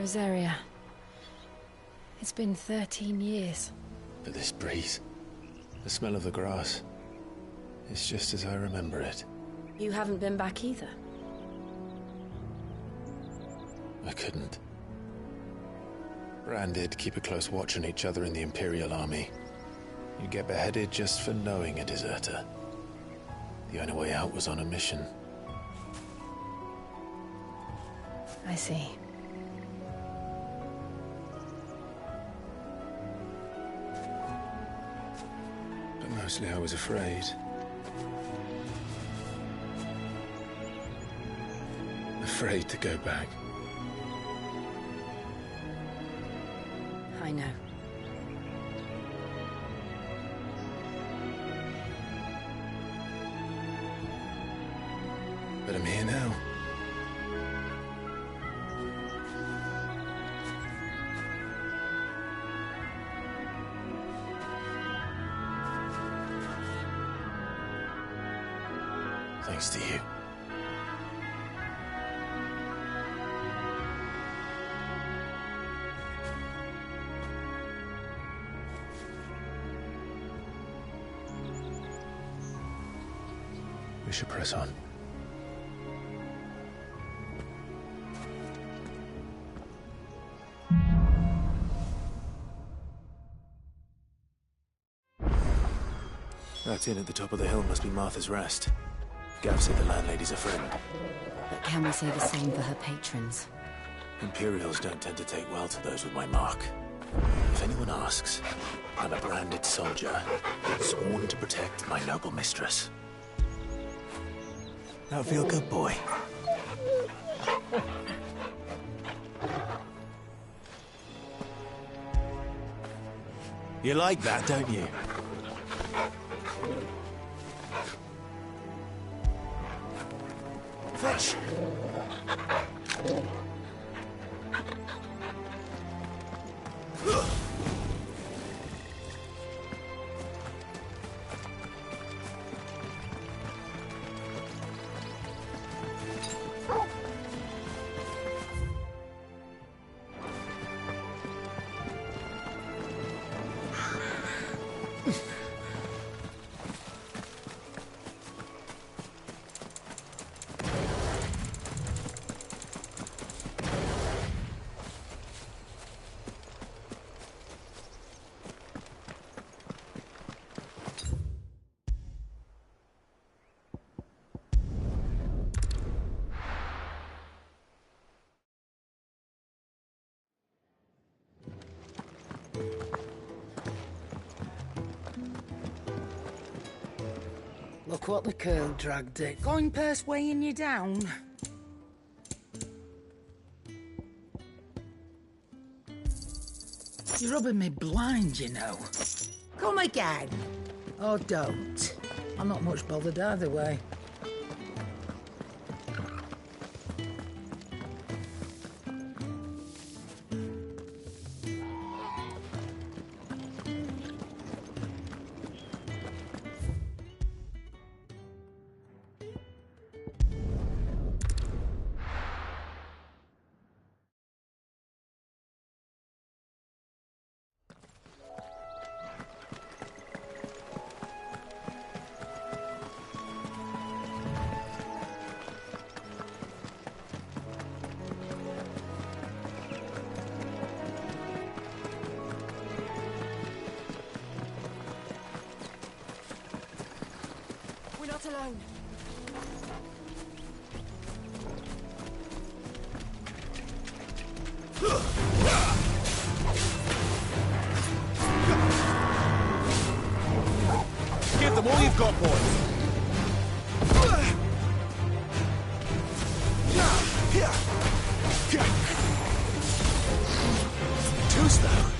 Rosaria. It's been 13 years. But this breeze, the smell of the grass, it's just as I remember it. You haven't been back either? I couldn't. Bran did keep a close watch on each other in the Imperial Army. You get beheaded just for knowing a deserter. The only way out was on a mission. I see. But mostly I was afraid. Afraid to go back. I know. But I'm here now. Thanks to you. We should press on. That inn at the top of the hill must be Martha's Rest. Gav said the landlady's a friend. But can we say the same for her patrons? Imperials don't tend to take well to those with my mark. If anyone asks, I'm a branded soldier, sworn to protect my noble mistress. Now feel good, boy. You like that, don't you? Fetch! Look what the curl dragged it. Going purse weighing you down. You're rubbing me blind, you know. Come again. Or don't. I'm not much bothered either way. Alone. Give them all you've got, boys. Too slow.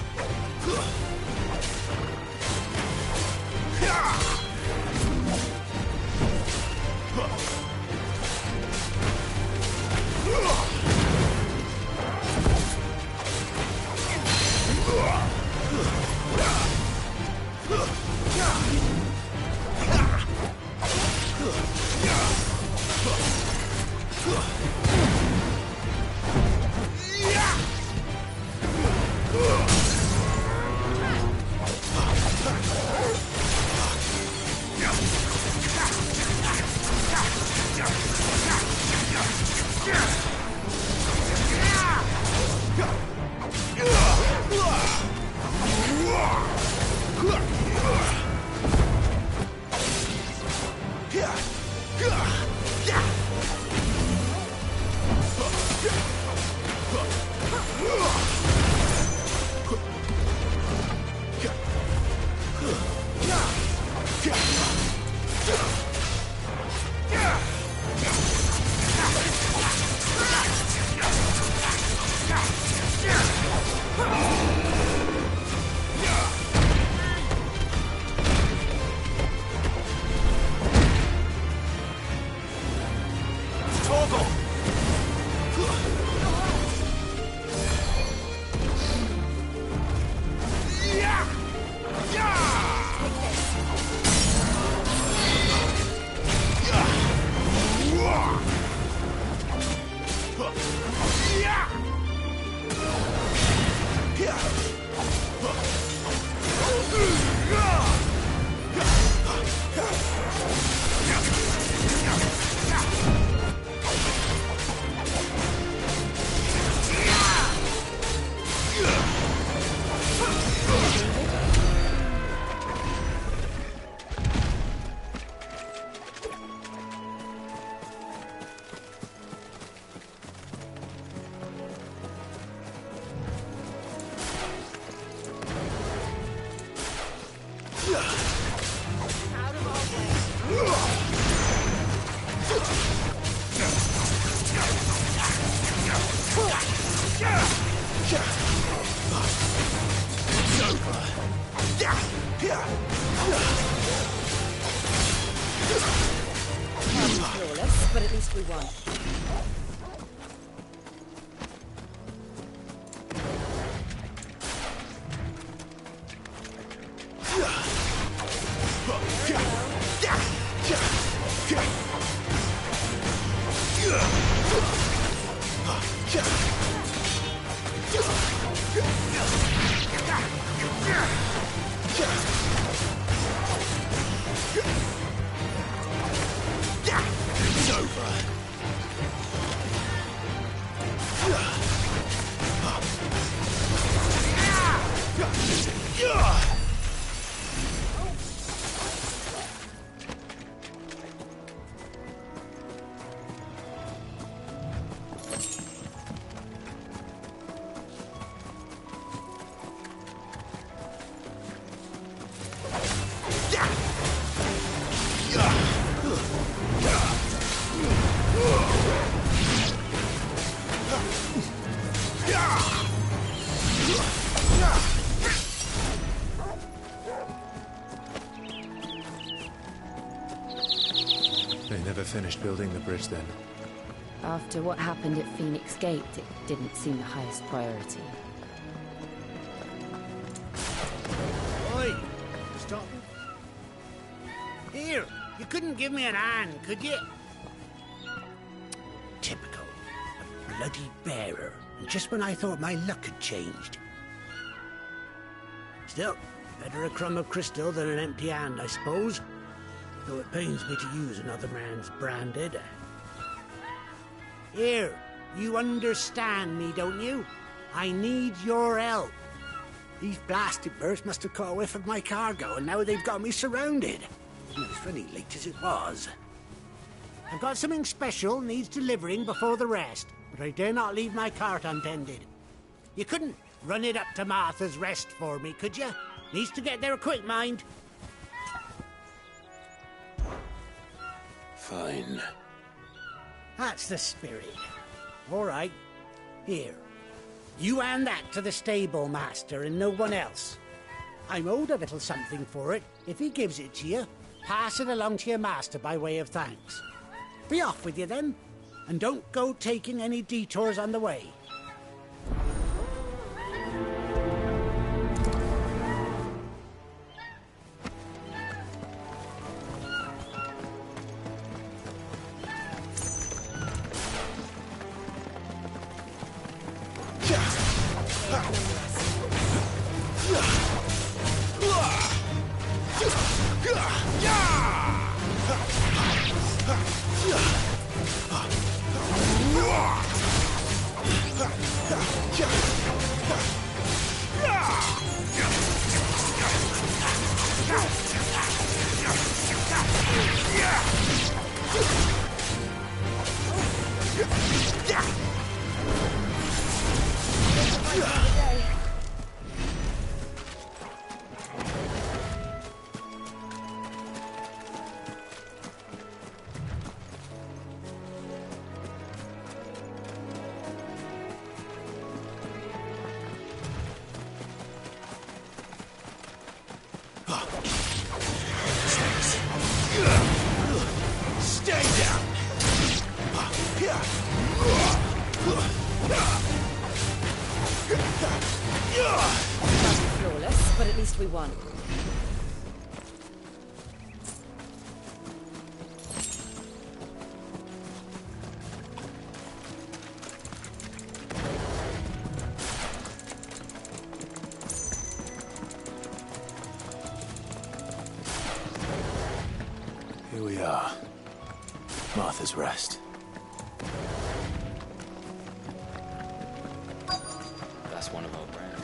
Flawless, but at least we won. They never finished building the bridge then. After what happened at Phoenix Gate, it didn't seem the highest priority. Oi! Stop. Here, you couldn't give me an hand, could you? Typical. A bloody bearer. And just when I thought my luck had changed. Still, better a crumb of crystal than an empty hand, I suppose. Though it pains me to use another man's branded. Here, you understand me, don't you? I need your help. These blasted birds must have caught a whiff of my cargo, and now they've got me surrounded. It's funny late as it was. I've got something special needs delivering before the rest, but I dare not leave my cart untended. You couldn't run it up to Martha's Rest for me, could you? Needs to get there quick, mind. Fine. That's the spirit. All right. Here. You hand that to the stable master and no one else. I'm owed a little something for it. If he gives it to you, pass it along to your master by way of thanks. Be off with you then, and don't go taking any detours on the way. Wasn't flawless, but at least we won. Here we are. Martha's Rest. That's one of our brand.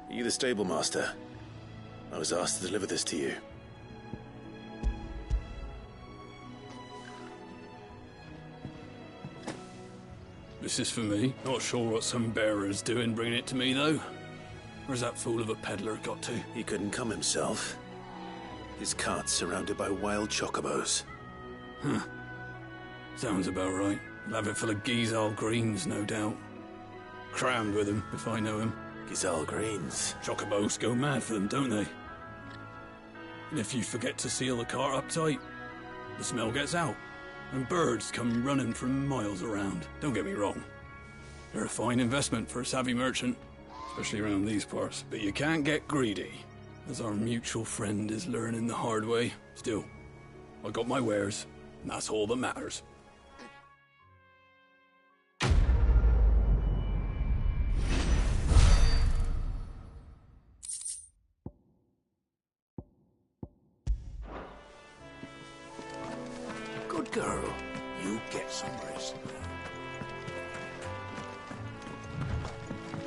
Are you the stable master? I was asked to deliver this to you. This is for me. Not sure what some bearer's doing bringing it to me, though. Where's that fool of a peddler got to? He couldn't come himself. His cart's surrounded by wild chocobos. Huh. Sounds about right. He'll have it full of Gizal greens, no doubt. Crammed with them, if I know him. Gizal greens. Chocobos go mad for them, don't they? And if you forget to seal the cart up tight, the smell gets out, and birds come running from miles around. Don't get me wrong. They're a fine investment for a savvy merchant, especially around these parts. But you can't get greedy, as our mutual friend is learning the hard way. Still, I got my wares, and that's all that matters. Good girl. You get some rest now.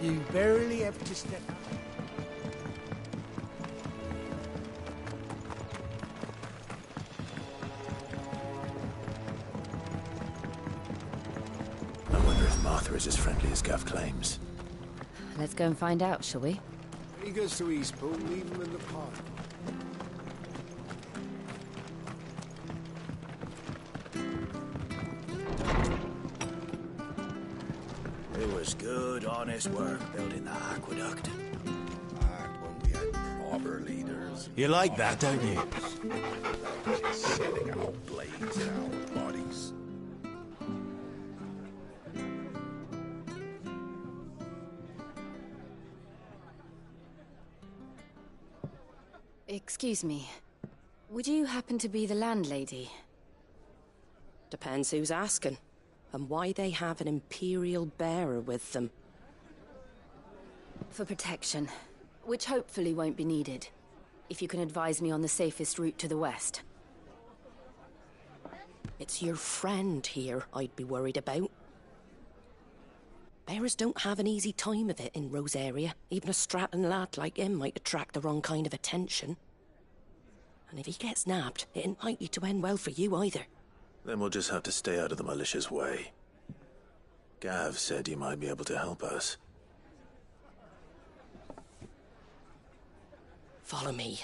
You barely have to step out. I wonder if Martha is as friendly as Gav claims. Let's go and find out, shall we? When he goes to Eastpool, leave him in the park. It was good, honest work building the aqueduct. Back when we had proper leaders. You like that, don't you? Setting out blades in our bodies. Excuse me. Would you happen to be the landlady? Depends who's asking, and why they have an Imperial bearer with them. For protection, which hopefully won't be needed. If you can advise me on the safest route to the west. It's your friend here I'd be worried about. Bearers don't have an easy time of it in Rosaria. Even a Stratton lad like him might attract the wrong kind of attention. And if he gets nabbed, it ain't likely to end well for you either. Then we'll just have to stay out of the malicious way. Gav said you might be able to help us. Follow me.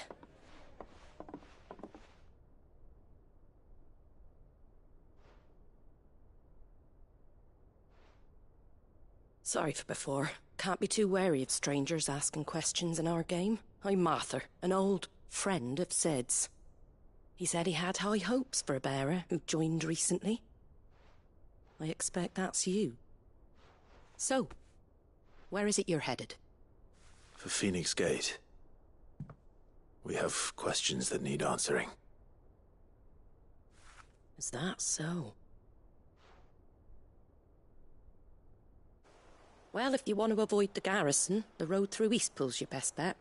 Sorry for before. Can't be too wary of strangers asking questions in our game. I'm Martha, an old friend of Sid's. He said he had high hopes for a bearer who joined recently. I expect that's you. So, where is it you're headed? For Phoenix Gate. We have questions that need answering. Is that so? Well, if you want to avoid the garrison, the road through Eastpool's your best bet.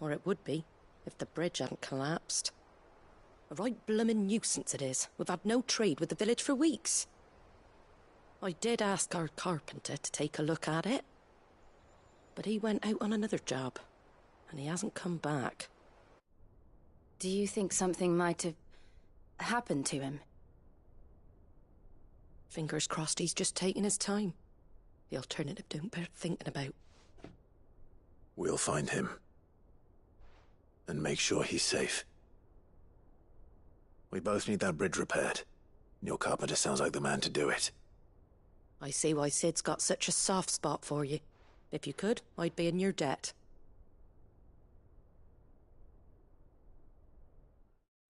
Or it would be, if the bridge hadn't collapsed. A right bloomin' nuisance it is. We've had no trade with the village for weeks. I did ask our carpenter to take a look at it. But he went out on another job, and he hasn't come back. Do you think something might have happened to him? Fingers crossed he's just taking his time. The alternative don't bear thinking about. We'll find him. And make sure he's safe. We both need that bridge repaired. Your carpenter sounds like the man to do it. I see why Sid's got such a soft spot for you. If you could, I'd be in your debt.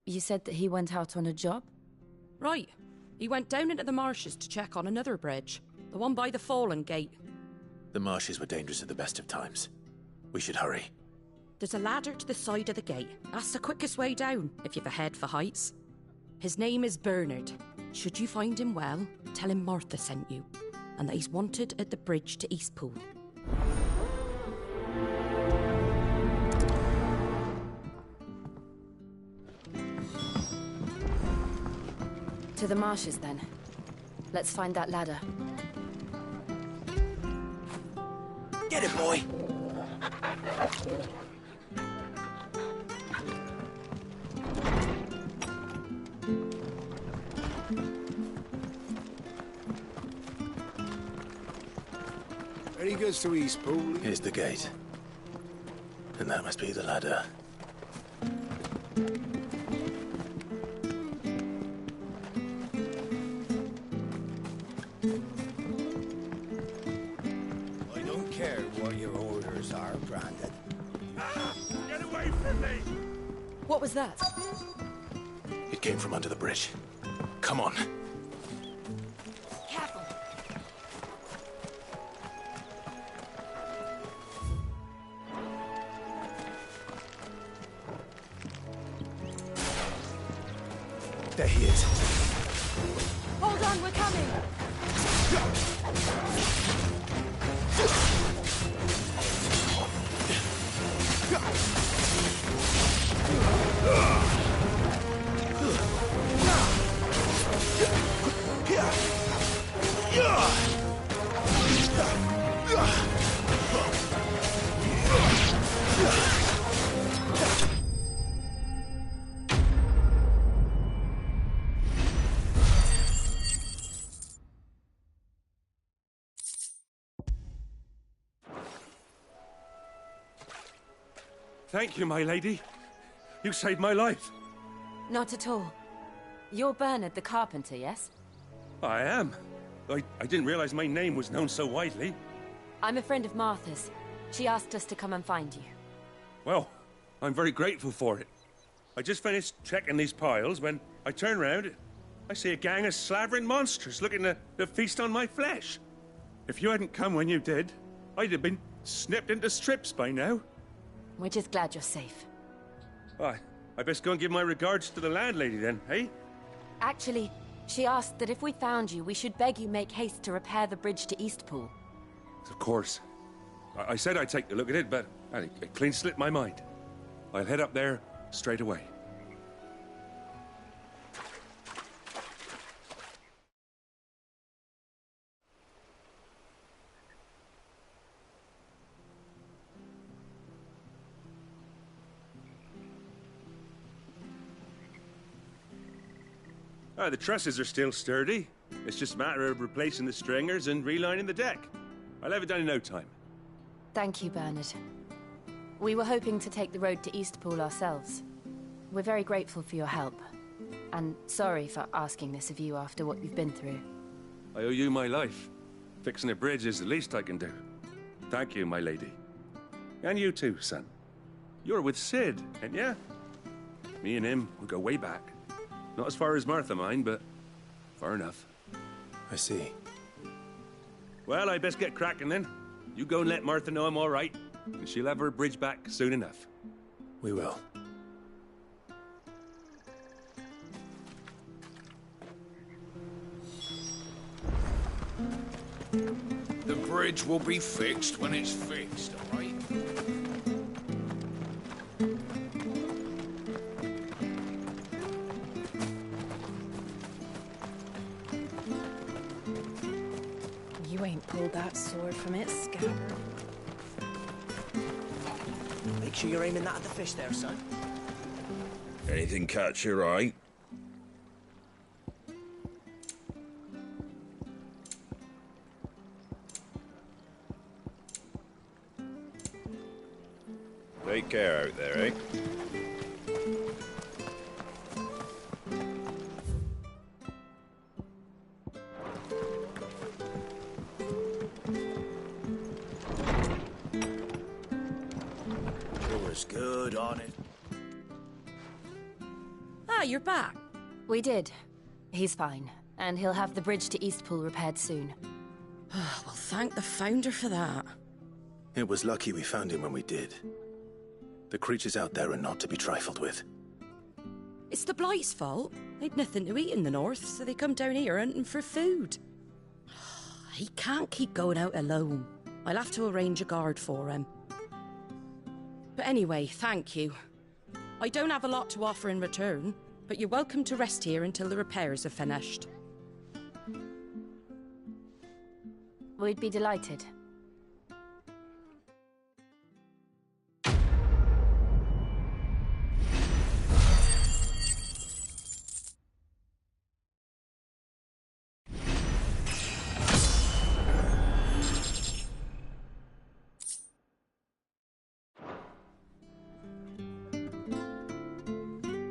You said that he went out on a job? Right. He went down into the marshes to check on another bridge. The one by the Fallen Gate. The marshes were dangerous at the best of times. We should hurry. There's a ladder to the side of the gate. That's the quickest way down, if you've a head for heights. His name is Bernard. Should you find him well, tell him Martha sent you, and that he's wanted at the bridge to Eastpool. To the marshes, then. Let's find that ladder. Get it, boy! Very good to Eastpool. Here's the gate. And that must be the ladder. I don't care what your orders are, Brandon. Get away from me! What was that? It came from under the bridge. Come on. Careful! There he is. Hold on, we're coming! Thank you, my lady. You saved my life. Not at all. You're Bernard the carpenter, yes? I am. I didn't realize my name was known so widely. I'm a friend of Martha's. She asked us to come and find you. Well, I'm very grateful for it. I just finished checking these piles when I turn round. I see a gang of slavering monsters looking to feast on my flesh. If you hadn't come when you did, I'd have been snipped into strips by now. We're just glad you're safe. Why, I best go and give my regards to the landlady then, eh? Actually, she asked that if we found you, we should beg you make haste to repair the bridge to Eastpool. Of course. I said I'd take a look at it, but it clean slipped my mind. I'll head up there straight away. The trusses are still sturdy. It's just a matter of replacing the stringers and relining the deck. I'll have it done in no time. Thank you, Bernard. We were hoping to take the road to Eastpool ourselves. We're very grateful for your help. And sorry for asking this of you after what you've been through. I owe you my life. Fixing a bridge is the least I can do. Thank you, my lady. And you too, son. You're with Sid, ain't ya? Me and him, we go way back. Not as far as Martha, mind, but far enough. I see. Well, I best get cracking then. You go and let Martha know I'm all right, and she'll have her bridge back soon enough. We will. The bridge will be fixed when it's fixed, all right? You ain't pulled that sword from its scabbard. Make sure you're aiming that at the fish there, son. Anything catch your eye? Take care out there, eh? It was good on it. you're back. We did. He's fine, and he'll have the bridge to Eastpool repaired soon. Well, thank the Founder for that. It was lucky we found him when we did. The creatures out there are not to be trifled with. It's the Blight's fault. They'd nothing to eat in the north, so they come down here hunting for food. He can't keep going out alone. I'll have to arrange a guard for him. But anyway, thank you. I don't have a lot to offer in return, but you're welcome to rest here until the repairs are finished. We'd be delighted.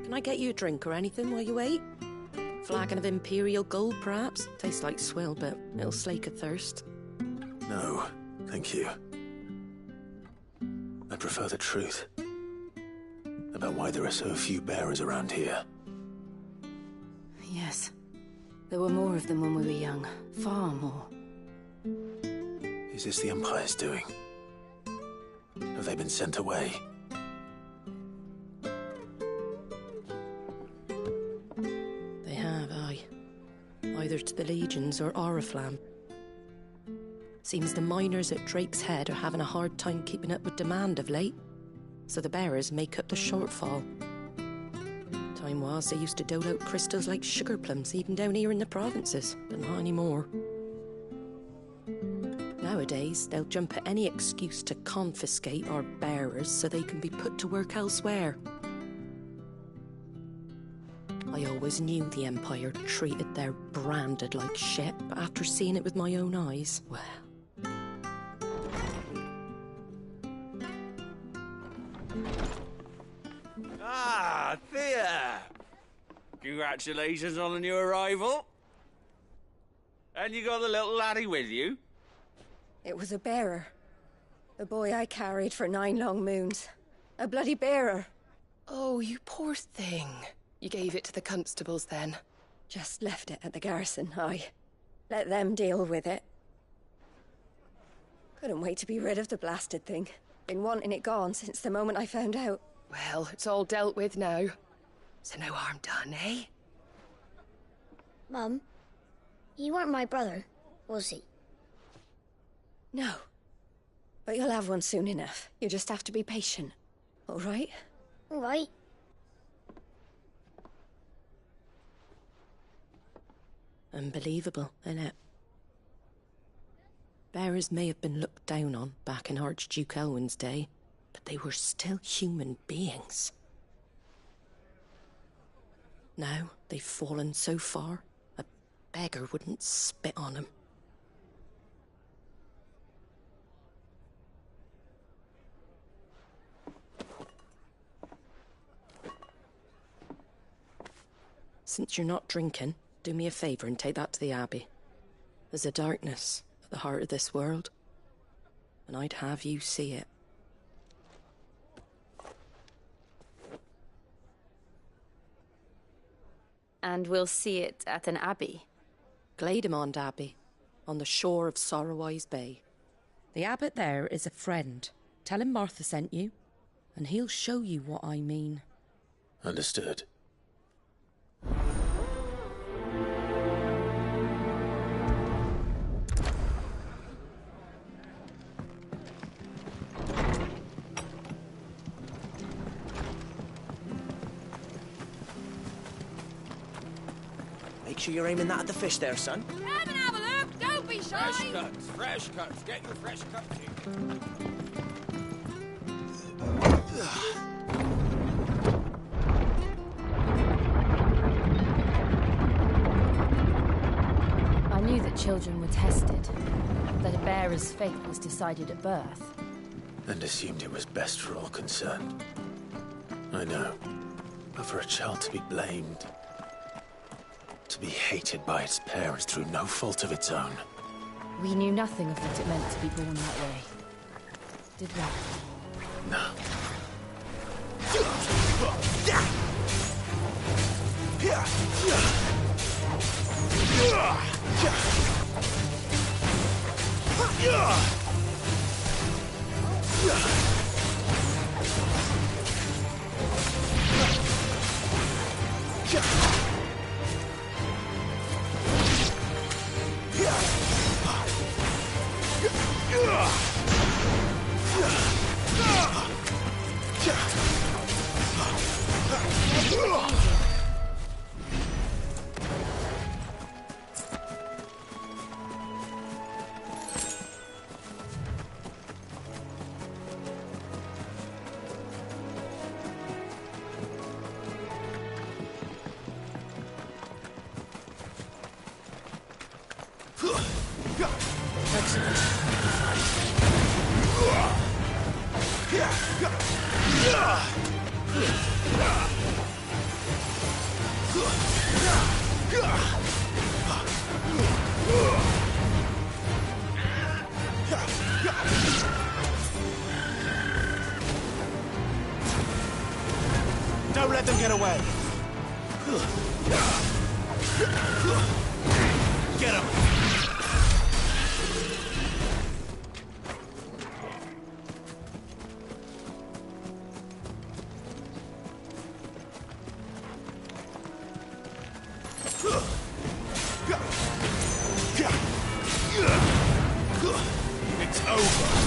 Can I get you a drink or anything while you wait? Flagon of Imperial Gold, perhaps? Tastes like swill, but it'll slake a thirst. No, thank you. I prefer the truth. About why there are so few bearers around here. Yes. There were more of them when we were young. Far more. Is this the Empire's doing? Have they been sent away? They have, aye. Either to the Legions or Oriflamme. Seems the miners at Drake's Head are having a hard time keeping up with demand of late, so the bearers make up the shortfall. Time was they used to dole out crystals like sugar plums even down here in the provinces, but not anymore. Nowadays, they'll jump at any excuse to confiscate our bearers so they can be put to work elsewhere. I always knew the Empire treated their branded like shit, but after seeing it with my own eyes, well... Ah, Thea! Congratulations on the new arrival. And you got the little laddie with you? It was a bearer. The boy I carried for 9 long moons. A bloody bearer. Oh, you poor thing. You gave it to the constables then? Just left it at the garrison, aye. Let them deal with it. Couldn't wait to be rid of the blasted thing. Been wanting it gone since the moment I found out. Well, it's all dealt with now. So no harm done, eh? Mum, he weren't my brother, was he? No. But you'll have one soon enough. You just have to be patient. All right? All right. Unbelievable, innit? Bearers may have been looked down on back in Archduke Elwin's day, but they were still human beings. Now they've fallen so far, a beggar wouldn't spit on them. Since you're not drinking, do me a favour and take that to the Abbey. There's a darkness at the heart of this world, and I'd have you see it. And we'll see it at an abbey? Glademond Abbey, on the shore of Sorrowise Bay. The abbot there is a friend. Tell him Martha sent you, and he'll show you what I mean. Understood. Make sure you're aiming that at the fish there, son. Come and have a look! Don't be shy! Fresh cuts. Get your fresh cuts here. I knew that children were tested, that a bearer's fate was decided at birth. And assumed it was best for all concerned. I know. But for a child to be blamed, to be hated by its parents through no fault of its own. We knew nothing of what it meant to be born that way. Did we? No. Don't let them get away. Get him. It's over.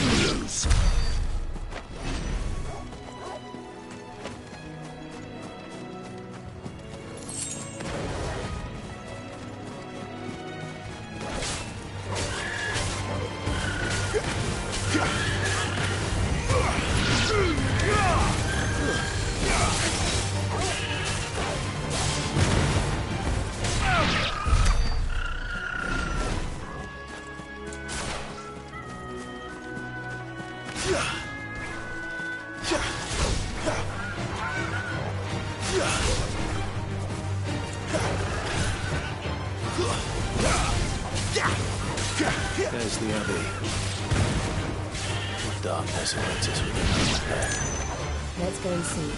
lose. There's the Abbey. What darkness awaits us within there? Let's go and see.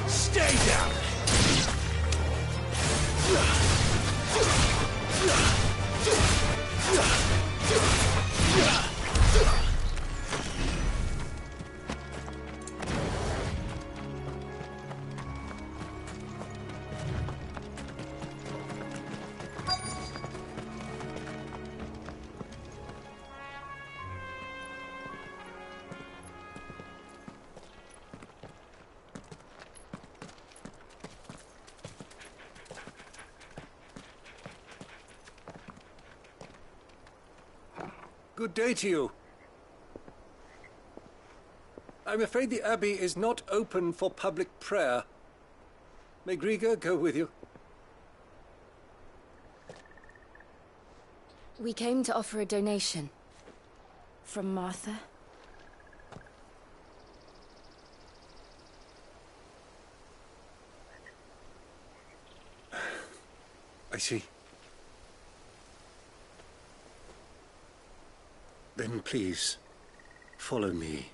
Stay down! Good day to you. I'm afraid the Abbey is not open for public prayer. May Grieger go with you? We came to offer a donation. From Martha. I see. Then please, follow me.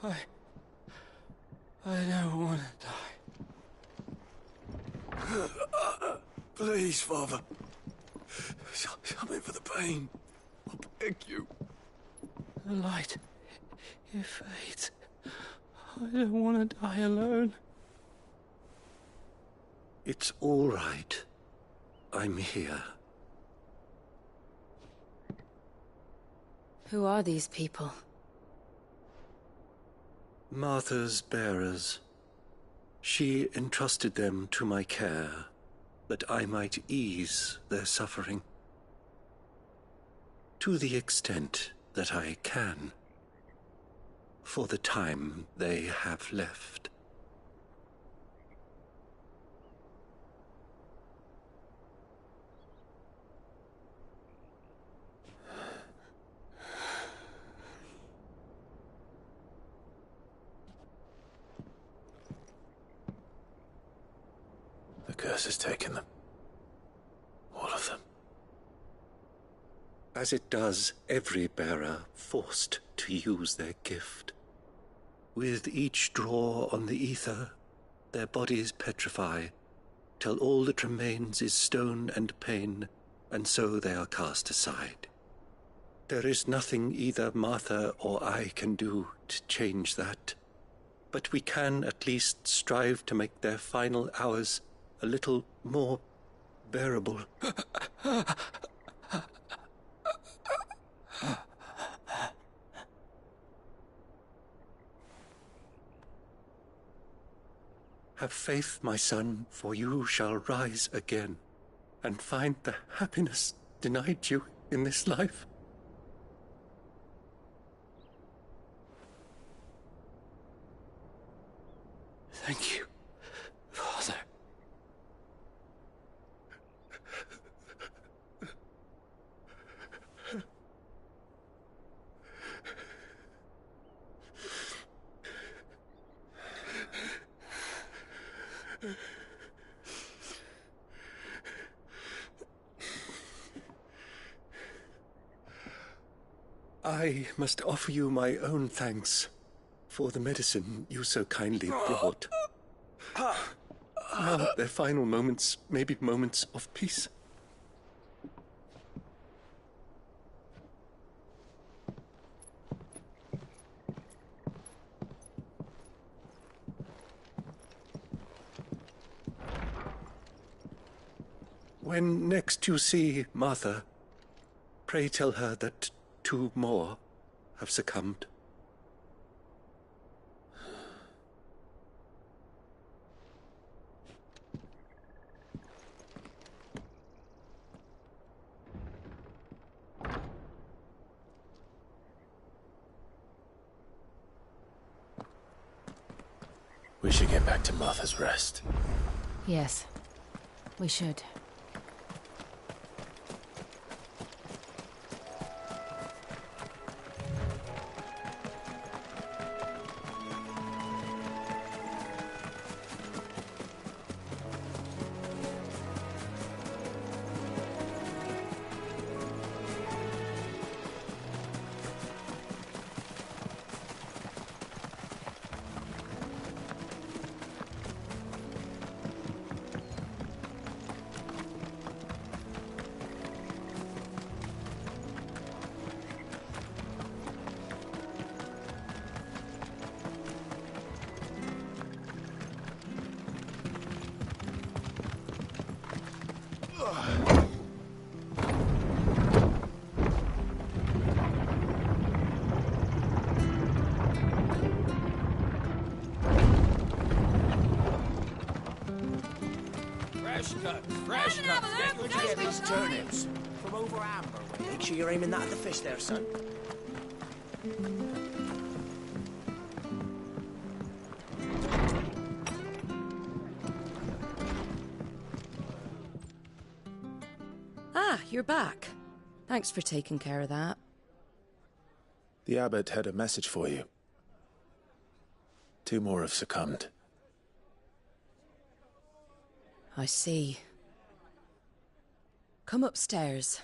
I don't want to die. Please, Father. Come in for the pain. I beg you. The light, it fades. I don't want to die alone. It's all right. I'm here. Who are these people? Martha's bearers. She entrusted them to my care, that I might ease their suffering. To the extent that I can. For the time they have left. The curse has taken them. All of them. As it does every bearer forced to use their gift. With each draw on the ether, their bodies petrify, till all that remains is stone and pain, and so they are cast aside. There is nothing either Martha or I can do to change that, but we can at least strive to make their final hours a little more bearable. Have faith, my son, for you shall rise again, and find the happiness denied you in this life. Thank you, Father. I must offer you my own thanks for the medicine you so kindly brought. Now, their final moments may be moments of peace. When next you see Martha, pray tell her that 2 more have succumbed. We should get back to Martha's Rest. Yes, we should. Fresh cut. Get these turnips from over Amber way. Make sure you're aiming that at the fish there, son. Ah, you're back. Thanks for taking care of that. The abbot had a message for you. 2 more have succumbed. I see. Come upstairs.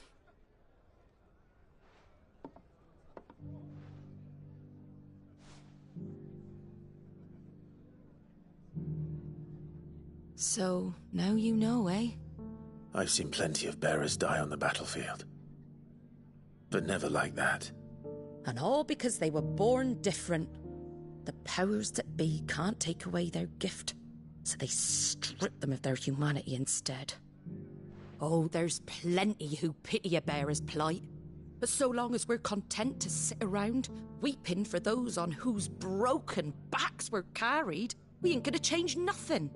So, now you know, eh? I've seen plenty of bearers die on the battlefield. But never like that. And all because they were born different. The powers that be can't take away their gift, so they strip them of their humanity instead. Oh, there's plenty who pity a bearer's plight. But so long as we're content to sit around, weeping for those on whose broken backs we're carried, we ain't gonna change nothing.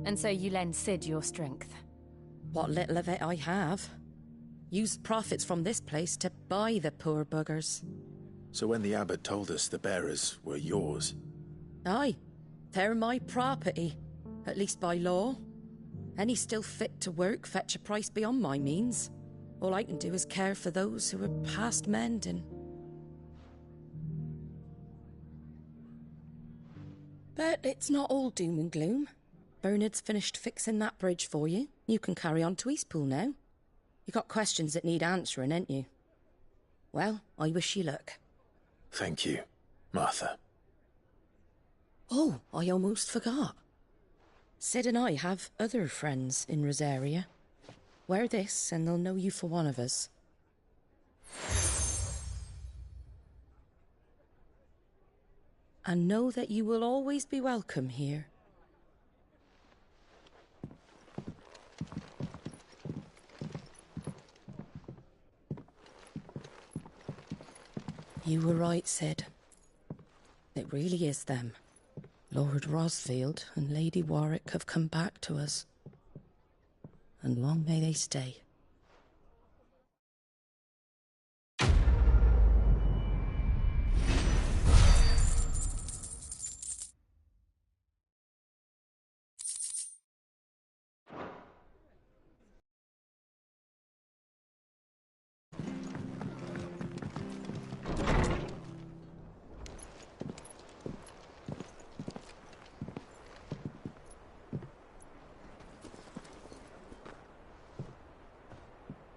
And so you lend Sid your strength? What little of it I have. Used profits from this place to buy the poor buggers. So when the abbot told us the bearers were yours... Aye, they're my property, at least by law. Any still fit to work fetch a price beyond my means. All I can do is care for those who are past mending. But it's not all doom and gloom. Bernard's finished fixing that bridge for you. You can carry on to Eastpool now. You got questions that need answering, ain't you? Well, I wish you luck. Thank you, Martha. Oh, I almost forgot. Sid and I have other friends in Rosaria. Wear this and they'll know you for one of us. And know that you will always be welcome here. You were right, Sid. It really is them. Lord Rosfield and Lady Warwick have come back to us. And long may they stay.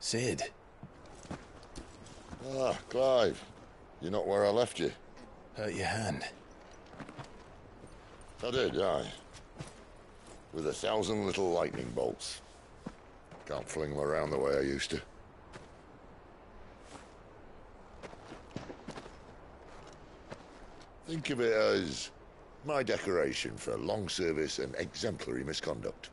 Sid. Ah, Clive. You're not where I left you. Hurt your hand. I did, aye. With 1,000 little lightning bolts. Can't fling them around the way I used to. Think of it as my decoration for long service and exemplary misconduct.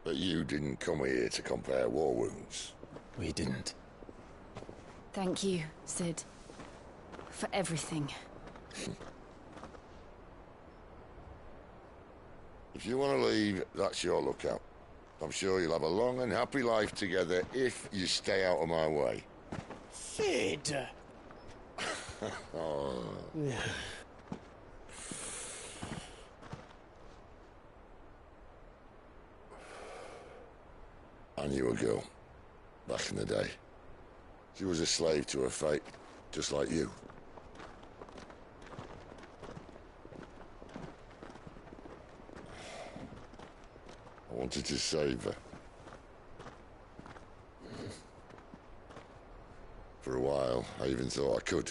But you didn't come here to compare war wounds. We didn't. Thank you, Sid. For everything. If you want to leave, that's your lookout. I'm sure you'll have a long and happy life together if you stay out of my way. Sid! Oh. I knew a girl, back in the day. She was a slave to her fate, just like you. I wanted to save her. For a while, I even thought I could.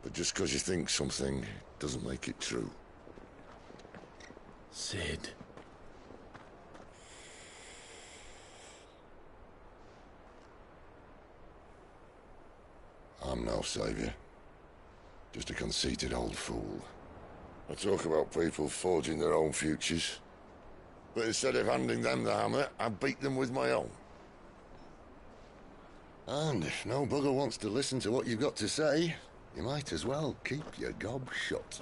But just because you think something doesn't make it true. Sid. I'm no savior. Just a conceited old fool. I talk about people forging their own futures. But instead of handing them the hammer, I beat them with my own. And if no bugger wants to listen to what you've got to say, you might as well keep your gob shut.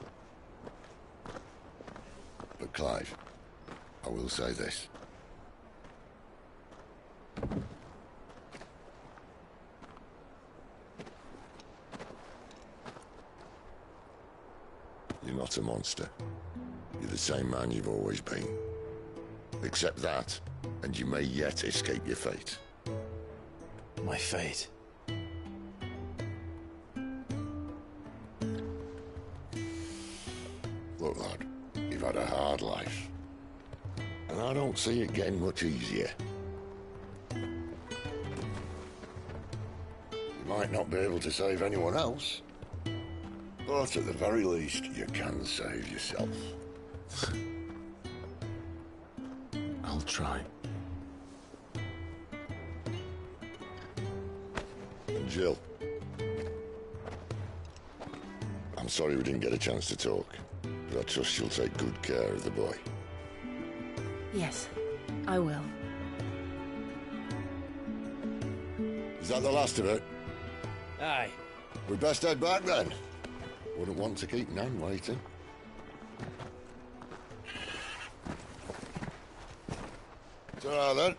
But Clive, I will say this. You're not a monster. You're the same man you've always been. Accept that, and you may yet escape your fate. My fate? Look, lad, you've had a hard life. And I don't see it getting much easier. You might not be able to save anyone else, but at the very least, you can save yourself. I'll try. And Jill. I'm sorry we didn't get a chance to talk, but I trust she'll take good care of the boy. Yes, I will. Is that the last of it? Aye. We'd best head back then. Wouldn't want to keep Nan waiting. Ta-ra then.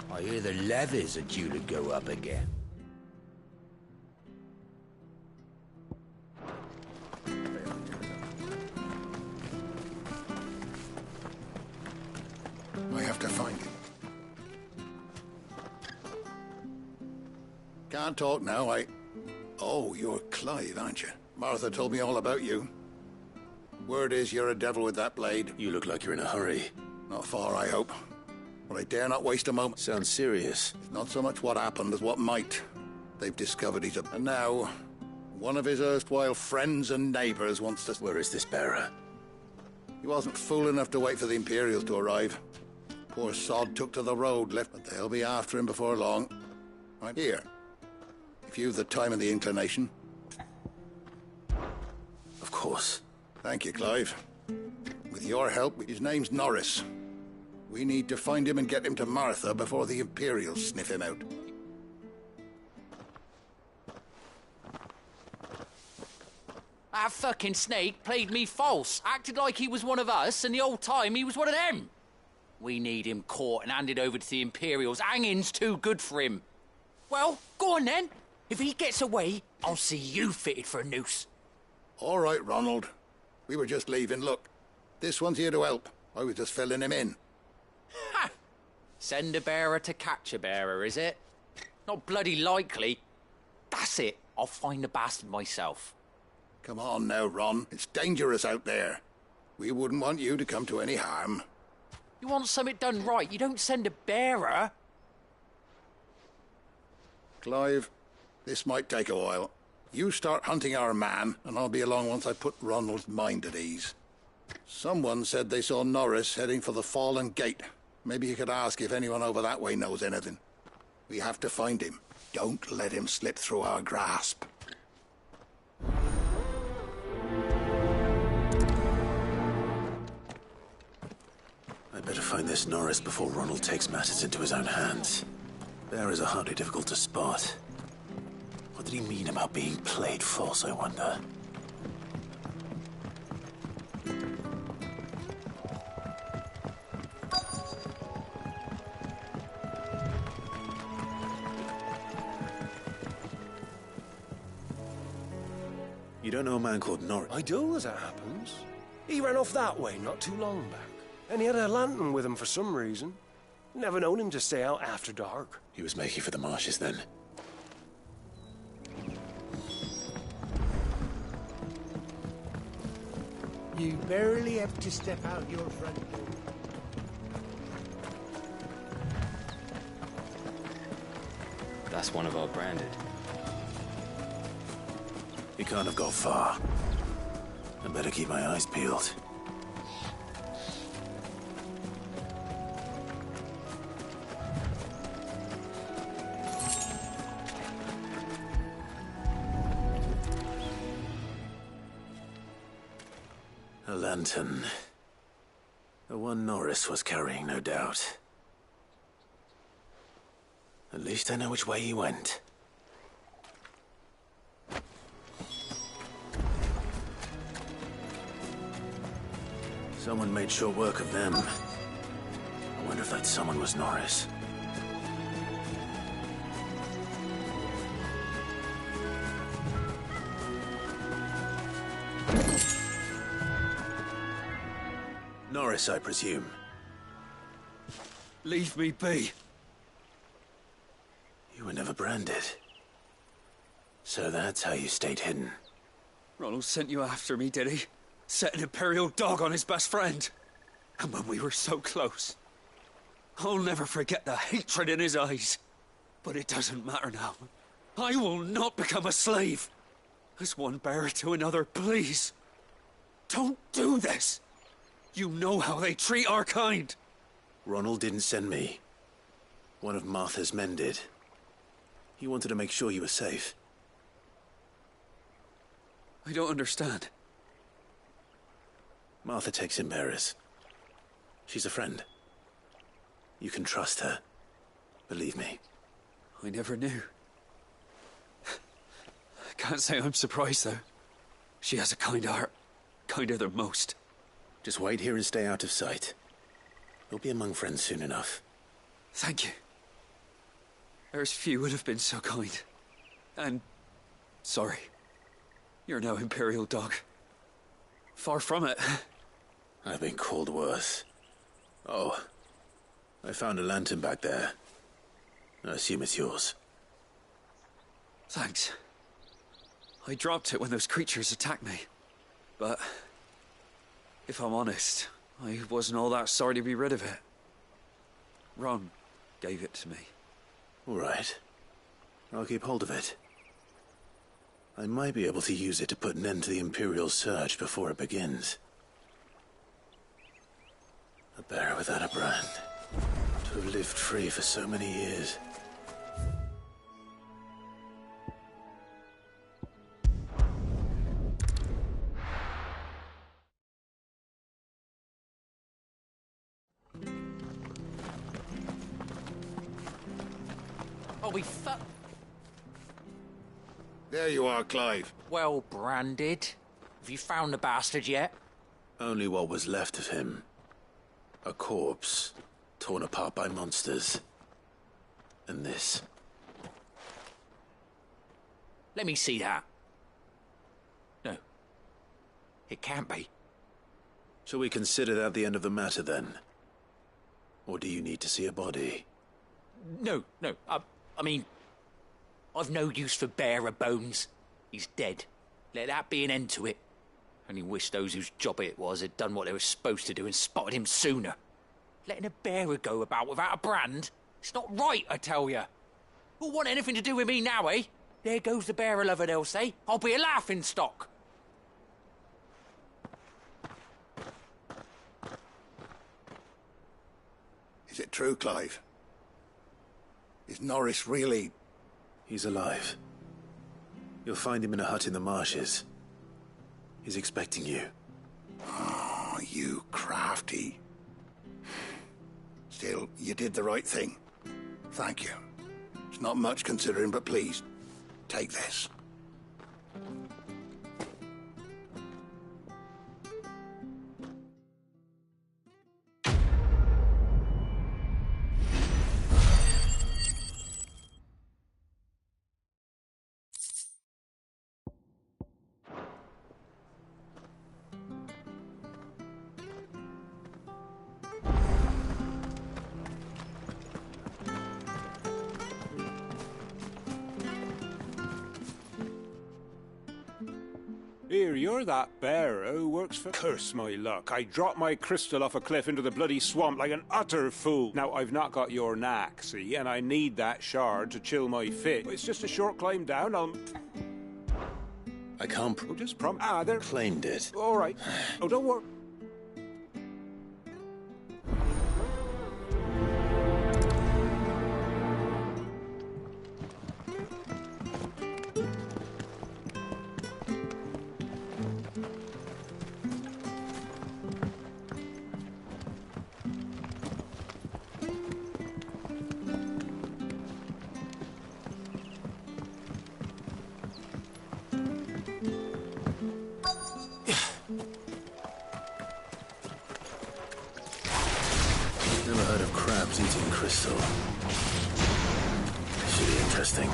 I hear the levies are due to go up again. I have to find him. Can't talk now, Oh, you're Clive, aren't you? Martha told me all about you. Word is you're a devil with that blade. You look like you're in a hurry. Not far, I hope. But I dare not waste a moment. Sounds serious. It's not so much what happened as what might. They've discovered he's a... And now, one of his erstwhile friends and neighbours wants to... Where is this bearer? He wasn't fool enough to wait for the Imperials to arrive. Poor sod took to the road, left, but they'll be after him before long. I'm here. If you've the time and the inclination. Of course. Thank you, Clive. With your help, his name's Norris. We need to find him and get him to Martha before the Imperials sniff him out. That fucking snake played me false, acted like he was one of us, and the whole time he was one of them. We need him caught and handed over to the Imperials. Hanging's too good for him. Well, go on then. If he gets away, I'll see you fitted for a noose. All right, Ronald. We were just leaving. Look, this one's here to help. I was just filling him in. Ha! Send a bearer to catch a bearer, is it? Not bloody likely. That's it. I'll find the bastard myself. Come on now, Ron. It's dangerous out there. We wouldn't want you to come to any harm. You want something done right, you don't send a bearer. Clive, this might take a while. You start hunting our man, and I'll be along once I put Ronald's mind at ease. Someone said they saw Norris heading for the Fallen Gate. Maybe you could ask if anyone over that way knows anything. We have to find him. Don't let him slip through our grasp. I'd better find this Norris before Ronald takes matters into his own hands. Bearers are hardly difficult to spot. What did he mean about being played false, I wonder? You don't know a man called Norris? I do, as it happens. He ran off that way not too long back. And he had a lantern with him for some reason. Never known him to stay out after dark. He was making for the marshes then. You barely have to step out your front door. That's one of our branded. He can't have got far. I better keep my eyes peeled. A lantern. The one Norris was carrying, no doubt. At least I know which way he went. Someone made short work of them. I wonder if that someone was Norris. Norris, I presume. Leave me be. You were never branded. So that's how you stayed hidden. Ronald sent you after me, did he? Set an Imperial dog on his best friend. And when we were so close. I'll never forget the hatred in his eyes. But it doesn't matter now. I will not become a slave. As one bearer to another, please. Don't do this. You know how they treat our kind. Ronald didn't send me. One of Martha's men did. He wanted to make sure you were safe. I don't understand. Martha takes in bearers. She's a friend. You can trust her. Believe me. I never knew. I can't say I'm surprised, though. She has a kind heart. Kinder than most. Just wait here and stay out of sight. You'll be among friends soon enough. Thank you. There's few would have been so kind. And... sorry. You're no Imperial dog. Far from it. I've been called worse. Oh, I found a lantern back there. I assume it's yours. Thanks. I dropped it when those creatures attacked me. But... if I'm honest, I wasn't all that sorry to be rid of it. Ron gave it to me. All right. I'll keep hold of it. I might be able to use it to put an end to the Imperial search before it begins. A bearer without a brand. To have lived free for so many years. Oh, we There you are, Clive. well branded. Have you found the bastard yet? Only what was left of him. A corpse, torn apart by monsters. And this. Let me see that. No. It can't be. Shall we consider that the end of the matter, then? Or do you need to see a body? No. I mean, I've no use for bearer bones. He's dead. Let that be an end to it. Only wish those whose job it was had done what they were supposed to do and spotted him sooner. Letting a bearer go about without a brand? It's not right, I tell you. Who'll want anything to do with me now, eh? There goes the bearer lover, they'll say. I'll be a laughing stock. Is it true, Clive? Is Norris really... He's alive. You'll find him in a hut in the marshes. He's expecting you. Oh, you crafty. Still, you did the right thing. Thank you. It's not much considering, but please, take this. Here, you're that bearer who works for... Curse my luck. I dropped my crystal off a cliff into the bloody swamp like an utter fool. Now, I've not got your knack, see, and I need that shard to chill my fit. It's just a short climb down, I can't... Oh, just they're... Claimed it. All right. Oh, don't worry. Never heard of crabs eating crystal. Should be interesting.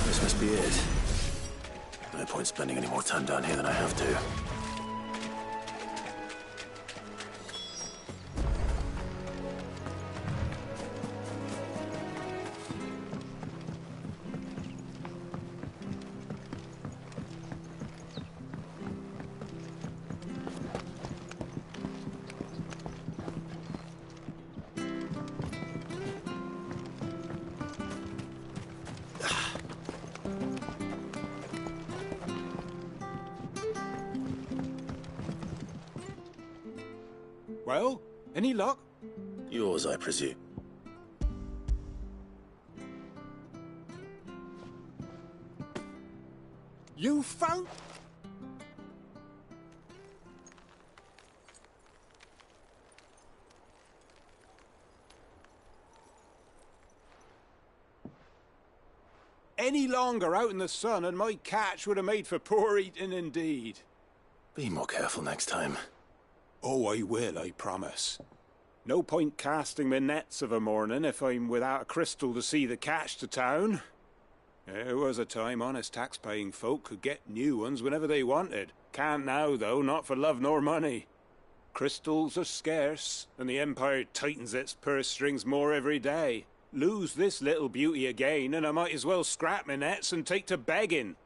This must be it. No point spending any more time down here than I have to. Well, any luck? Yours, I presume. You found... Any longer out in the sun and my catch would have made for poor eating indeed. Be more careful next time. Oh, I will, I promise. No point casting my nets of a morning if I'm without a crystal to see the catch to town. There was a time honest tax-paying folk could get new ones whenever they wanted. Can't now, though, not for love nor money. Crystals are scarce, and the Empire tightens its purse strings more every day. Lose this little beauty again, and I might as well scrap my nets and take to begging.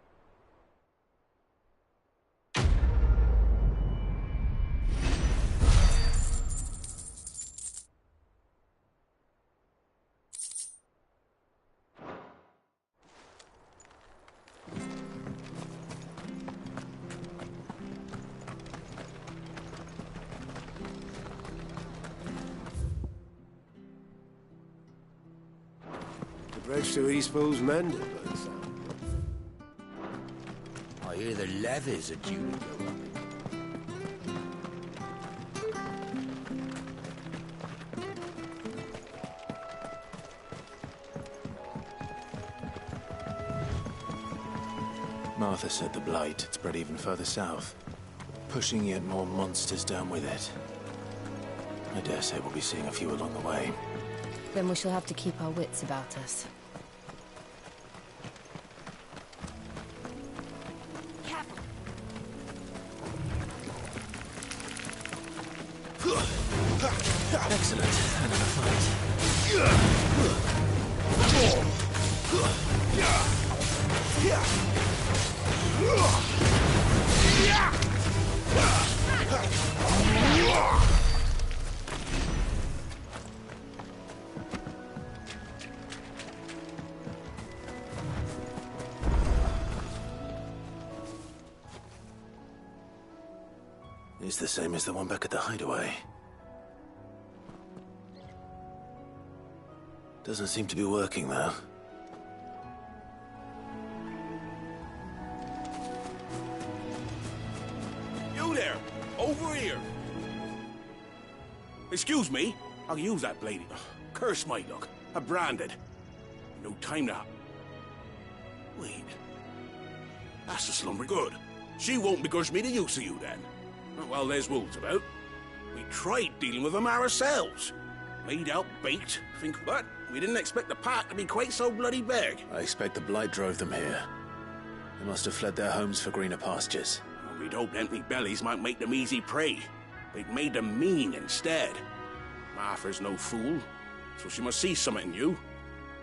bridge to Eastpool's mended by the sound. I hear the levies are due to go up. Martha said the blight had spread even further south, pushing yet more monsters down with it. I dare say we'll be seeing a few along the way. Then we shall have to keep our wits about us. Excellent. Another fight. It's the same as the one back at the hideaway. Doesn't seem to be working, though. You there! Over here! Excuse me? I'll use that lady. Curse my luck. I'm branded. No time to... Wait. That's the slumber good. She won't begrudge me the use of you, then. Well, there's wolves about. We tried dealing with them ourselves. Laid out, baked, think what? We didn't expect the park to be quite so bloody big. I expect the blight drove them here. They must have fled their homes for greener pastures. Well, we'd hoped empty bellies might make them easy prey. They'd made them mean instead. Martha's no fool, so she must see something in you.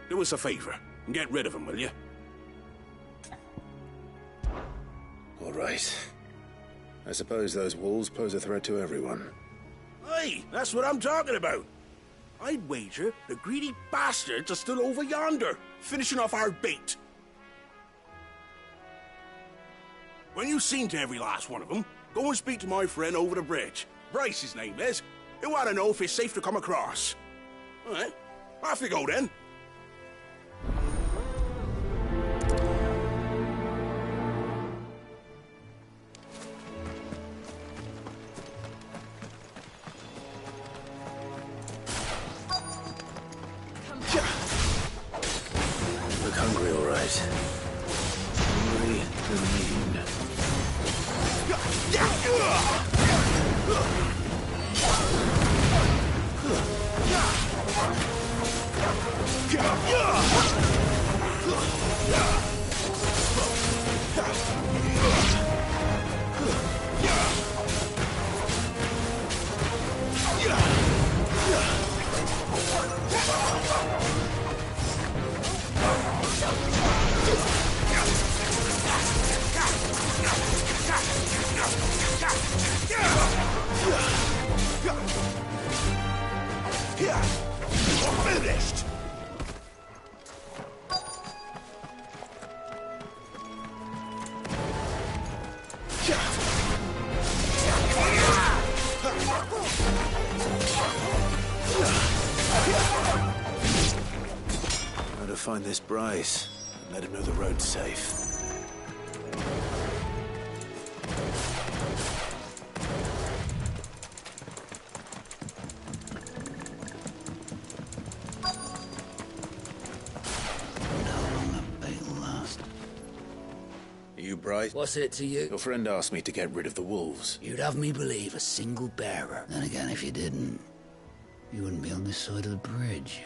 Do us a favor and get rid of them, will you? All right. I suppose those wolves pose a threat to everyone. Hey, that's what I'm talking about. I'd wager the greedy bastards are still over yonder, finishing off our bait. When you've seen to every last one of them, go and speak to my friend over the bridge. Bryce, his name is. He'll want to know if it's safe to come across. All right, off you go then. Look hungry, all right. Hungry and mean. Finished! How to find this Bryce and let him know the road's safe. You, Bryce? What's it to you? Your friend asked me to get rid of the wolves. You'd have me believe a single bearer. Then again, if you didn't, you wouldn't be on this side of the bridge.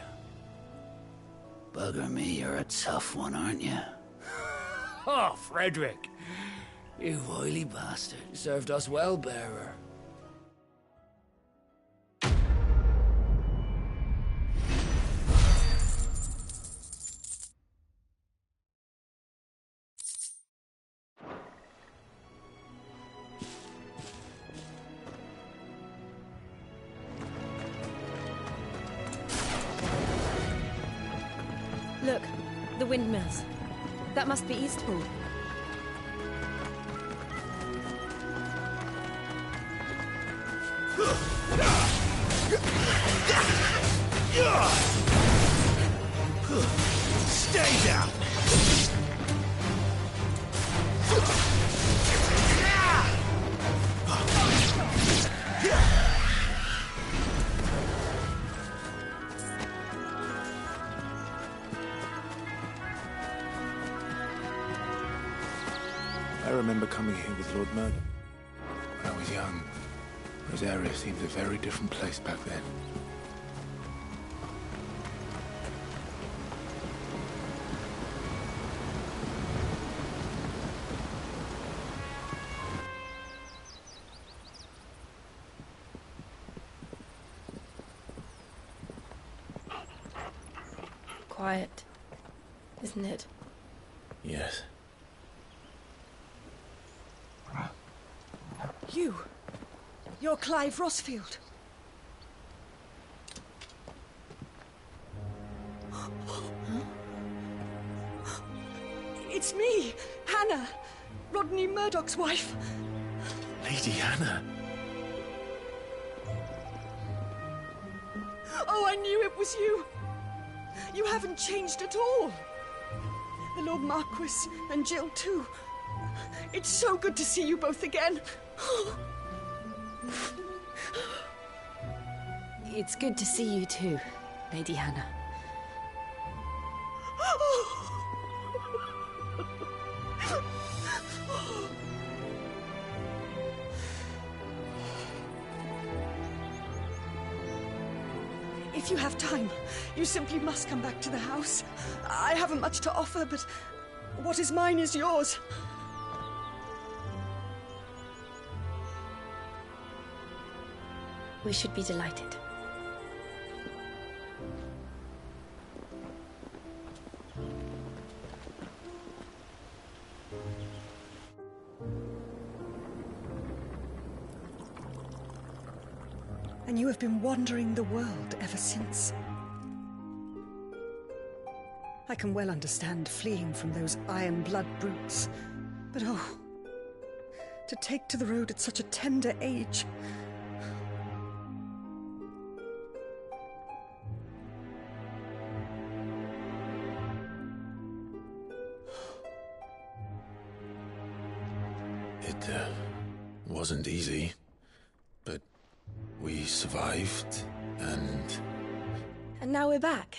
Bugger me, you're a tough one, aren't you? Oh, Frederick! You wily bastard. You served us well, bearer. Look, the windmills. That must be Eastpool. Stay down! I remember coming here with Lord Murdoch when I was young. Rosaria seemed a very different place back then. Quiet, isn't it? Yes. You're Clive Rossfield. It's me, Hannah, Rodney Murdoch's wife. Lady Hannah. Oh, I knew it was you. You haven't changed at all. The Lord Marquis and Jill too. It's so good to see you both again. It's good to see you too, Lady Hannah. If you have time, you simply must come back to the house. I haven't much to offer, but what is mine is yours. We should be delighted. And you have been wandering the world ever since. I can well understand fleeing from those iron blood brutes, but oh, to take to the road at such a tender age. It wasn't easy, but we survived, and... And now we're back.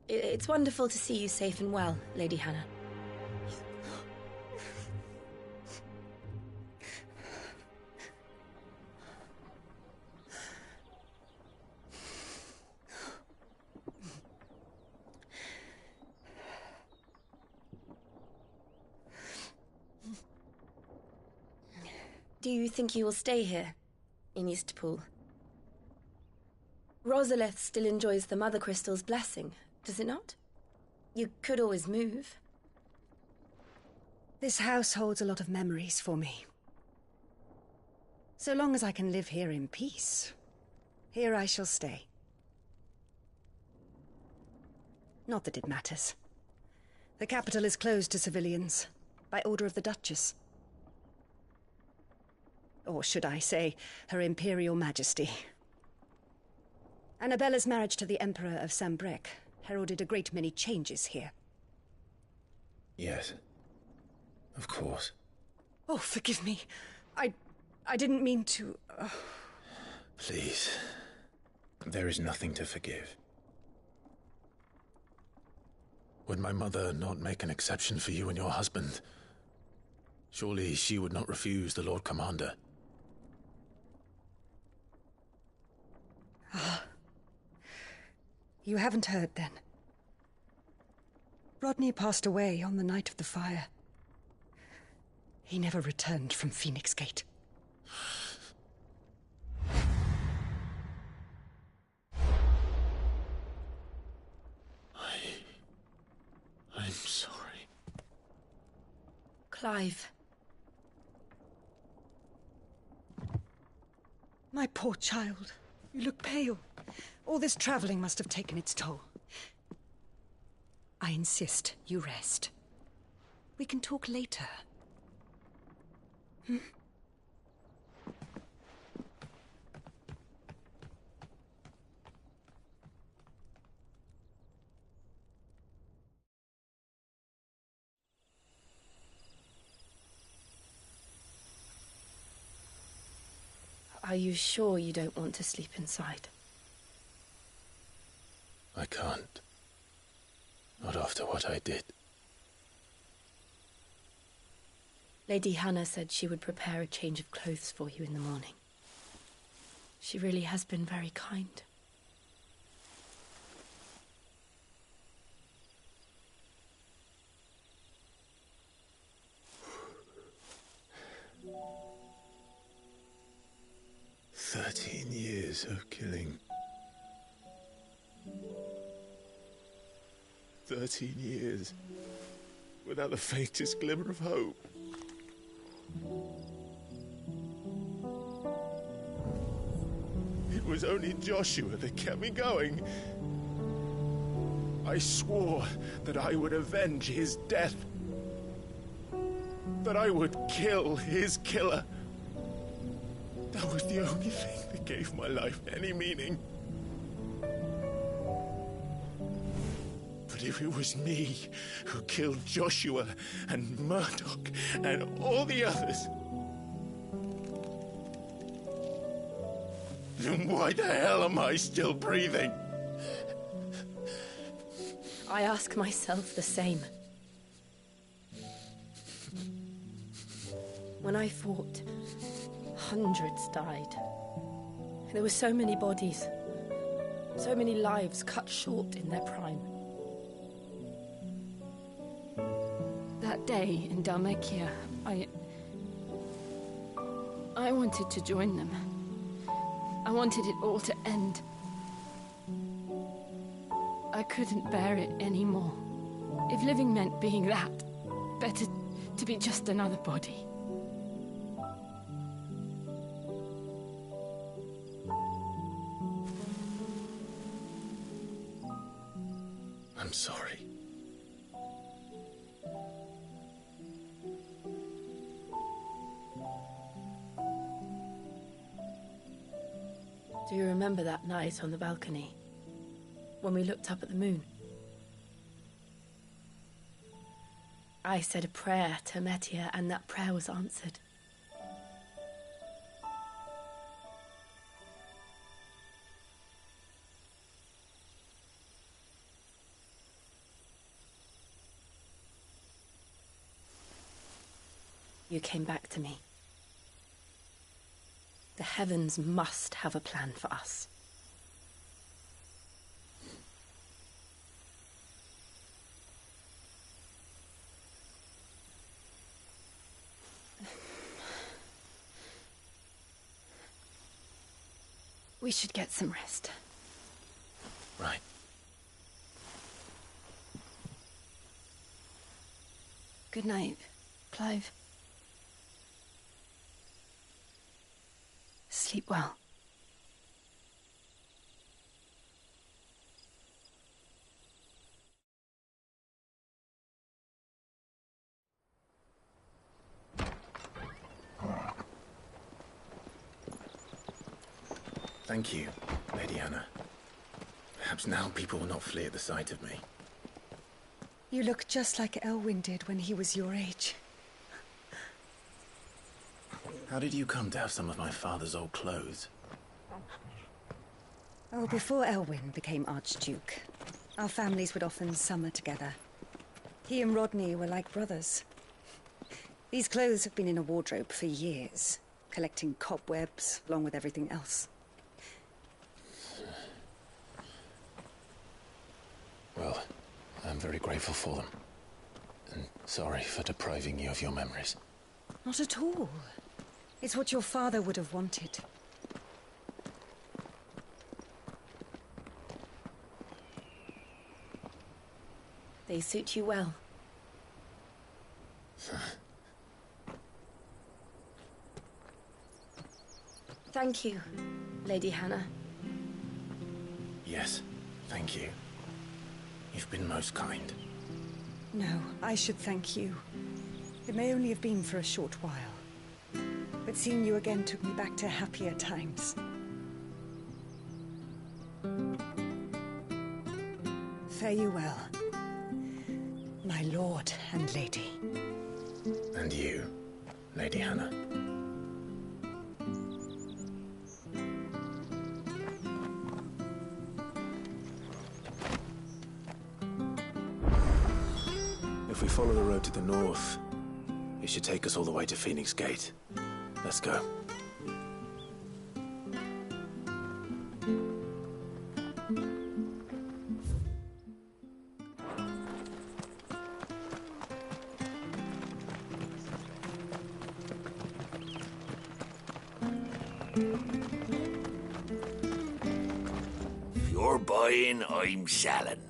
It's wonderful to see you safe and well, Lady Hannah. Do you think you will stay here, in Eastpool? Rosalith still enjoys the Mother Crystal's blessing, does it not? You could always move. This house holds a lot of memories for me. So long as I can live here in peace, here I shall stay. Not that it matters. The capital is closed to civilians, by order of the Duchess. Or should I say, Her Imperial Majesty. Annabella's marriage to the Emperor of Sambrec heralded a great many changes here. Yes. Of course. Oh, forgive me. I didn't mean to... Please. There is nothing to forgive. Would my mother not make an exception for you and your husband? Surely she would not refuse the Lord Commander. Ah. You haven't heard, then. Rodney passed away on the night of the fire. He never returned from Phoenix Gate. I'm sorry. Clive. My poor child. You look pale. All this traveling must have taken its toll. I insist you rest. We can talk later. Hmm? Are you sure you don't want to sleep inside? I can't. Not after what I did. Lady Hannah said she would prepare a change of clothes for you in the morning. She really has been very kind. "13 years of killing. 13 years without the faintest glimmer of hope. It was only Joshua that kept me going. I swore that I would avenge his death. That I would kill his killer. That was the only thing that gave my life any meaning. But if it was me who killed Joshua and Murdoch and all the others, then why the hell am I still breathing? I ask myself the same. When I fought, hundreds died. There were so many bodies, so many lives cut short in their prime. That day in Dalmekia, I wanted to join them. I wanted it all to end. I couldn't bear it anymore. If living meant being that, better to be just another body. I'm sorry. Do you remember that night on the balcony, when we looked up at the moon? I said a prayer to Metia, and that prayer was answered. You came back to me. The heavens must have a plan for us. We should get some rest. Right. Good night, Clive. Sleep well. Thank you, Lady Hannah. Perhaps now people will not flee at the sight of me. You look just like Elwyn did when he was your age. How did you come to have some of my father's old clothes? Oh, before Elwyn became Archduke, our families would often summer together. He and Rodney were like brothers. These clothes have been in a wardrobe for years, collecting cobwebs along with everything else. Well, I'm very grateful for them. And sorry for depriving you of your memories. Not at all. It's what your father would have wanted. They suit you well. Thank you, Lady Hannah. Yes, thank you. You've been most kind. No, I should thank you. It may only have been for a short while, but seeing you again took me back to happier times. Fare you well, my lord and lady. And you, Lady Hannah. If we follow the road to the north, it should take us all the way to Phoenix Gate. Let's go. If you're buying, I'm selling.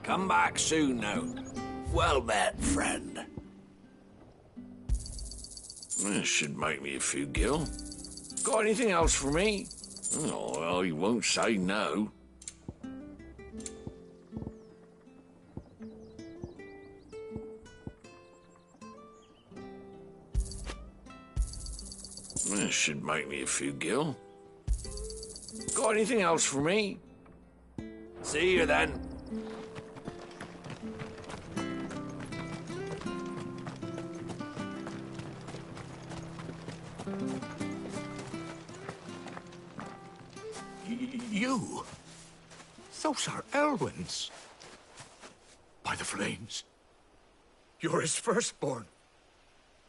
Come back soon now. Well met, friend. This should make me a few gil. Got anything else for me? Oh, well, he won't say no. This should make me a few gil. Got anything else for me? See you then. You? Those are Elwyn's. By the flames. You're his firstborn.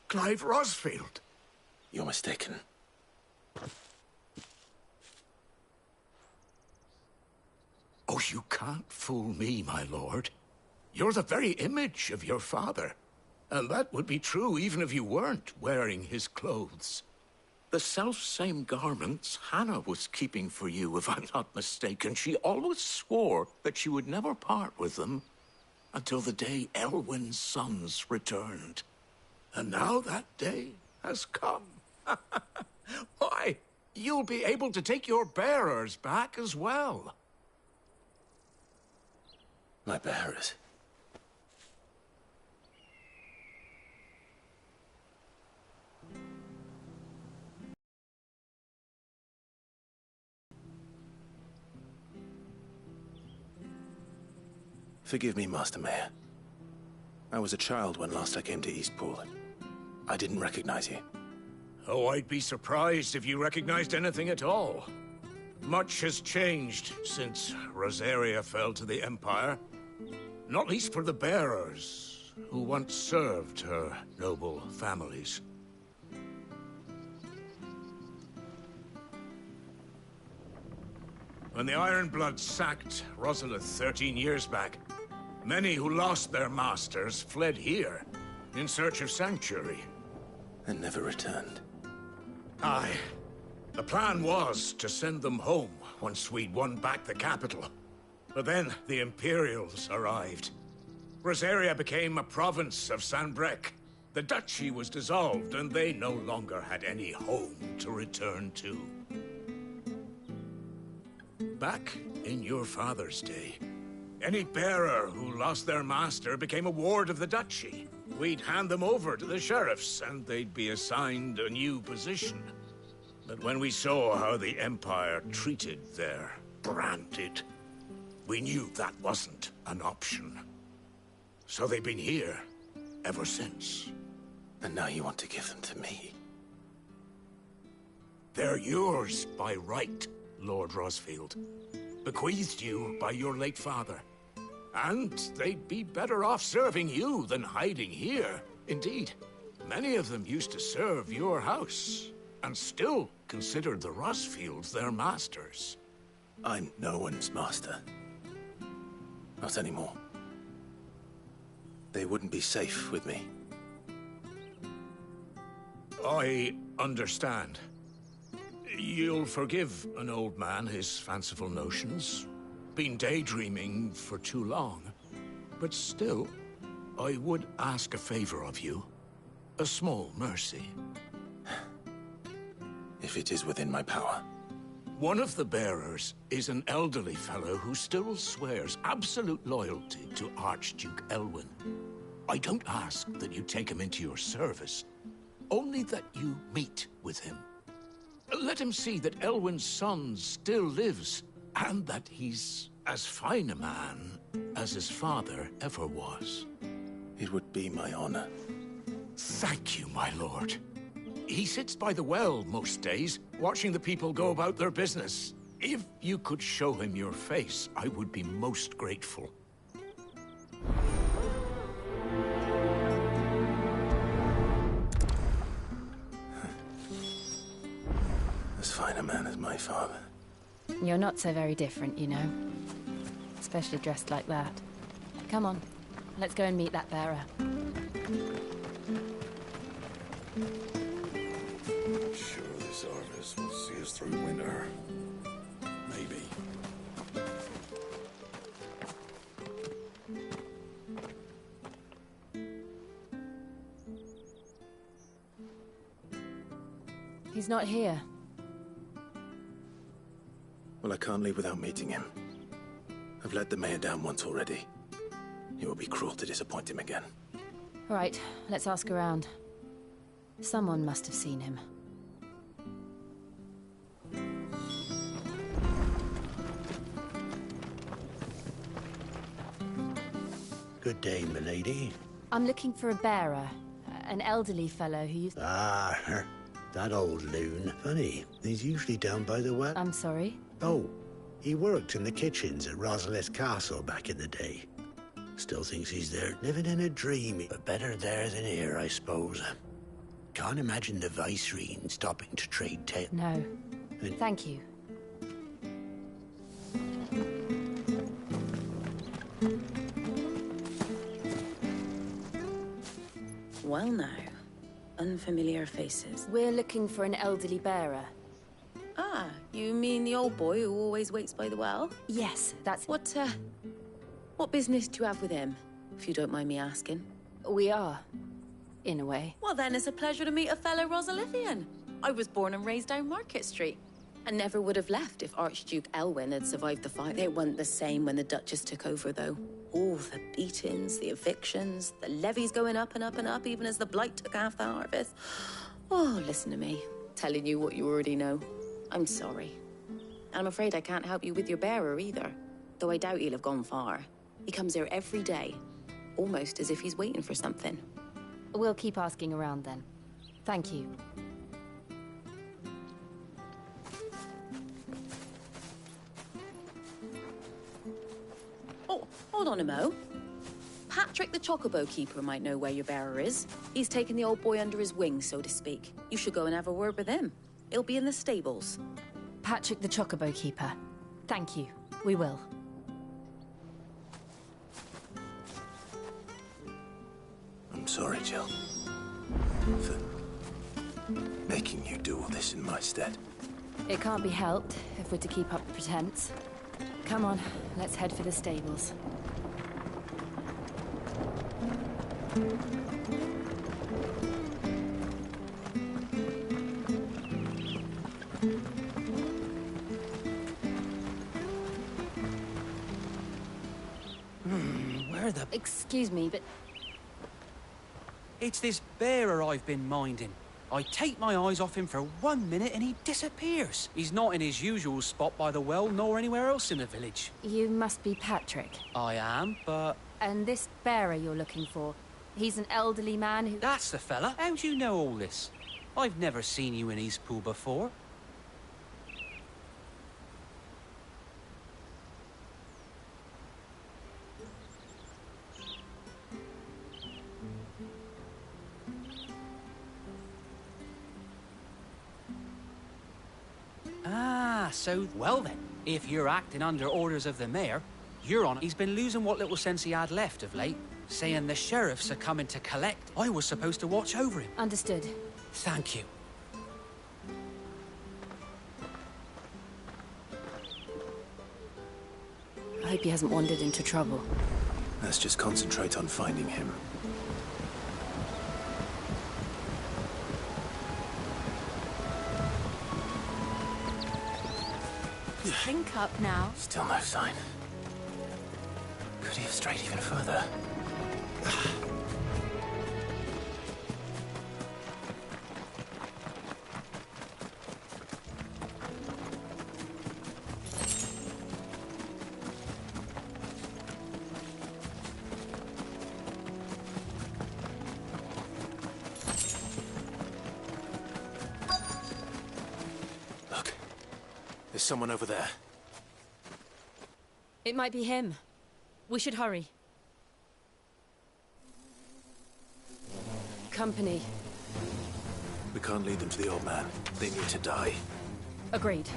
Clive Rosfield. You're mistaken. Oh, you can't fool me, my lord. You're the very image of your father. And that would be true even if you weren't wearing his clothes. The self-same garments Hannah was keeping for you, if I'm not mistaken. She always swore that she would never part with them until the day Elwyn's sons returned. And now that day has come. Why, you'll be able to take your bearers back as well. My bearers? Forgive me, Master Mayor. I was a child when last I came to Eastpool. I didn't recognize you. Oh, I'd be surprised if you recognized anything at all. Much has changed since Rosaria fell to the Empire. Not least for the bearers, who once served her noble families. When the Ironbloods sacked Rosalith 13 years back, many who lost their masters fled here in search of sanctuary. And never returned. Aye. The plan was to send them home once we'd won back the capital. But then the Imperials arrived. Rosaria became a province of Sanbreque. The duchy was dissolved, and they no longer had any home to return to. Back in your father's day, any bearer who lost their master became a ward of the duchy. We'd hand them over to the sheriffs, and they'd be assigned a new position. But when we saw how the Empire treated their branded, we knew that wasn't an option. So they've been here ever since. And now you want to give them to me? They're yours by right, Lord Rosfield. Bequeathed you by your late father. And they'd be better off serving you than hiding here. Indeed, many of them used to serve your house, and still considered the Rosfields their masters. I'm no one's master. Not anymore. They wouldn't be safe with me. I understand. You'll forgive an old man his fanciful notions. Been daydreaming for too long. But still, I would ask a favor of you. A small mercy. If it is within my power. One of the bearers is an elderly fellow who still swears absolute loyalty to Archduke Elwyn. I don't ask that you take him into your service, only that you meet with him. Let him see that Elwyn's son still lives, and that he's as fine a man as his father ever was. It would be my honor. Thank you, my lord. He sits by the well most days, watching the people go about their business. If you could show him your face, I would be most grateful. As fine a man as my father. You're not so very different, you know. Especially dressed like that. Come on, let's go and meet that bearer. Sure, this harvest will see us through winter. Maybe. He's not here. Well, I can't leave without meeting him. I've let the mayor down once already. It would be cruel to disappoint him again. All right, let's ask around. Someone must have seen him. Good day, milady. I'm looking for a bearer. An elderly fellow who used... Ah, that old loon. Funny, he's usually down by the well. I'm sorry? Oh, he worked in the kitchens at Rosalith Castle back in the day. Still thinks he's there, living in a dream. But better there than here, I suppose. Can't imagine the Viceroy stopping to trade tales. No. Thank you. Well now, unfamiliar faces. We're looking for an elderly bearer. Ah, you mean the old boy who always waits by the well? Yes, that's... What business do you have with him, if you don't mind me asking? We are, in a way. Well then, it's a pleasure to meet a fellow Rosalithian. I was born and raised down Market Street. And never would have left if Archduke Elwyn had survived the fight. It wasn't the same when the Duchess took over, though. All the beatings, the evictions, the levies going up and up and up, even as the blight took half the harvest. Oh, listen to me, telling you what you already know. I'm sorry. And I'm afraid I can't help you with your bearer either, though I doubt he'll have gone far. He comes here every day, almost as if he's waiting for something. We'll keep asking around then. Thank you. Oh, hold on a mo. Patrick the Chocobo Keeper might know where your bearer is. He's taken the old boy under his wing, so to speak. You should go and have a word with him. He'll be in the stables. Patrick the Chocobo Keeper. Thank you. We will. I'm sorry, Jill. For making you do all this in my stead. It can't be helped if we're to keep up the pretense. Come on, let's head for the stables. Where the... Excuse me, but... It's this bearer I've been minding. I take my eyes off him for 1 minute and he disappears. He's not in his usual spot by the well, nor anywhere else in the village. You must be Patrick. I am, but... And this bearer you're looking for, he's an elderly man who... That's the fella. How do you know all this? I've never seen you in Eastpool before. Ah, so, well then, if you're acting under orders of the mayor, you're on. He's been losing what little sense he had left of late, saying the sheriffs are coming to collect. I was supposed to watch over him. Understood. Thank you. I hope he hasn't wandered into trouble. Let's just concentrate on finding him. Drink up now. Still no sign. Could he have strayed even further? There's someone over there. It might be him. We should hurry. Company. We can't lead them to the old man. They need to die. Agreed.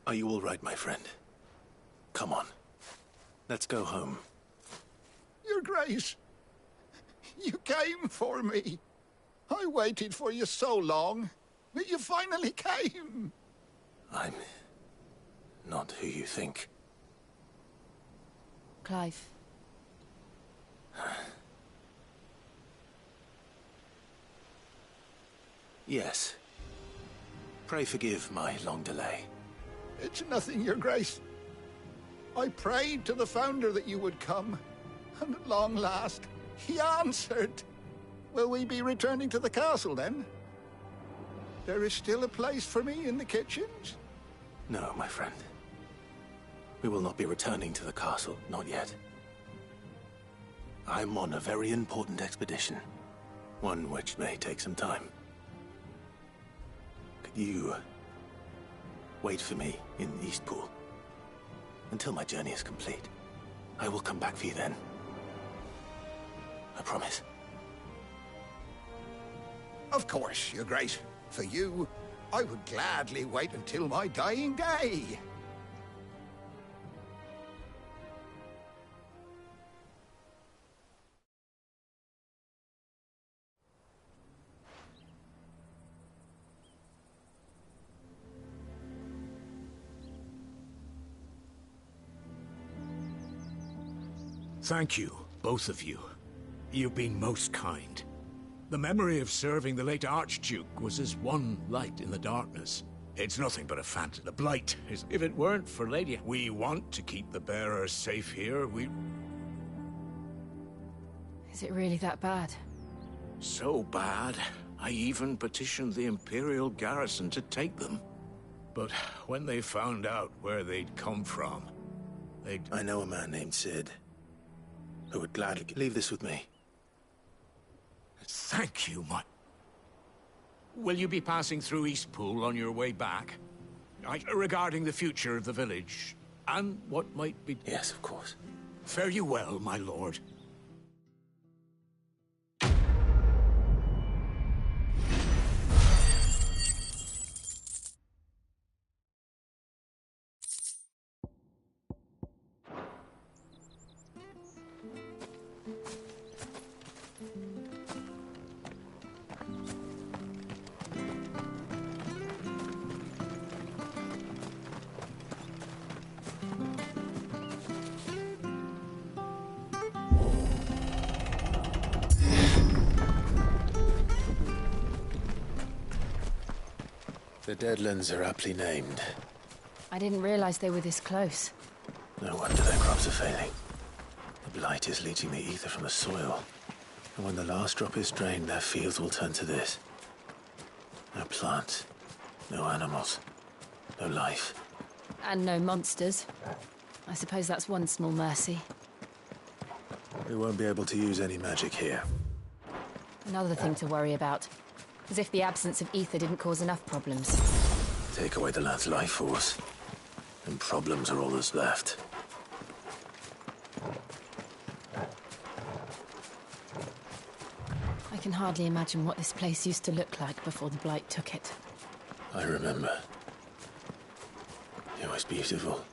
Are you all right, my friend? Come on. Let's go home. Your Grace, you came for me. I waited for you so long, but you finally came. I'm not who you think. Clive. Yes. Pray forgive my long delay. It's nothing, Your Grace. I prayed to the Founder that you would come, and at long last, he answered. Will we be returning to the castle, then? There is still a place for me in the kitchens? No, my friend. We will not be returning to the castle, not yet. I'm on a very important expedition. One which may take some time. Could you wait for me in Eastpool until my journey is complete? I will come back for you then. I promise. Of course, Your Grace. For you, I would gladly wait until my dying day. Thank you, both of you. You've been most kind. The memory of serving the late Archduke was as one light in the darkness. It's nothing but a phantom. The blight is... If it weren't for Lady... We want to keep the bearers safe here, Is it really that bad? So bad, I even petitioned the Imperial garrison to take them. But when they found out where they'd come from, I know a man named Sid who would gladly leave this with me. Thank you, Will you be passing through Eastpool on your way back? Regarding the future of the village, and what might be... Yes, of course. Fare you well, my lord. The Deadlands are aptly named. I didn't realize they were this close. No wonder their crops are failing. The blight is leaching the ether from the soil. And when the last drop is drained, their fields will turn to this. No plants, no animals, no life. And no monsters. I suppose that's one small mercy. We won't be able to use any magic here. Another thing to worry about. As if the absence of ether didn't cause enough problems. Take away the lad's life force, and problems are all that's left. can hardly imagine what this place used to look like before the Blight took it. I remember. It was beautiful.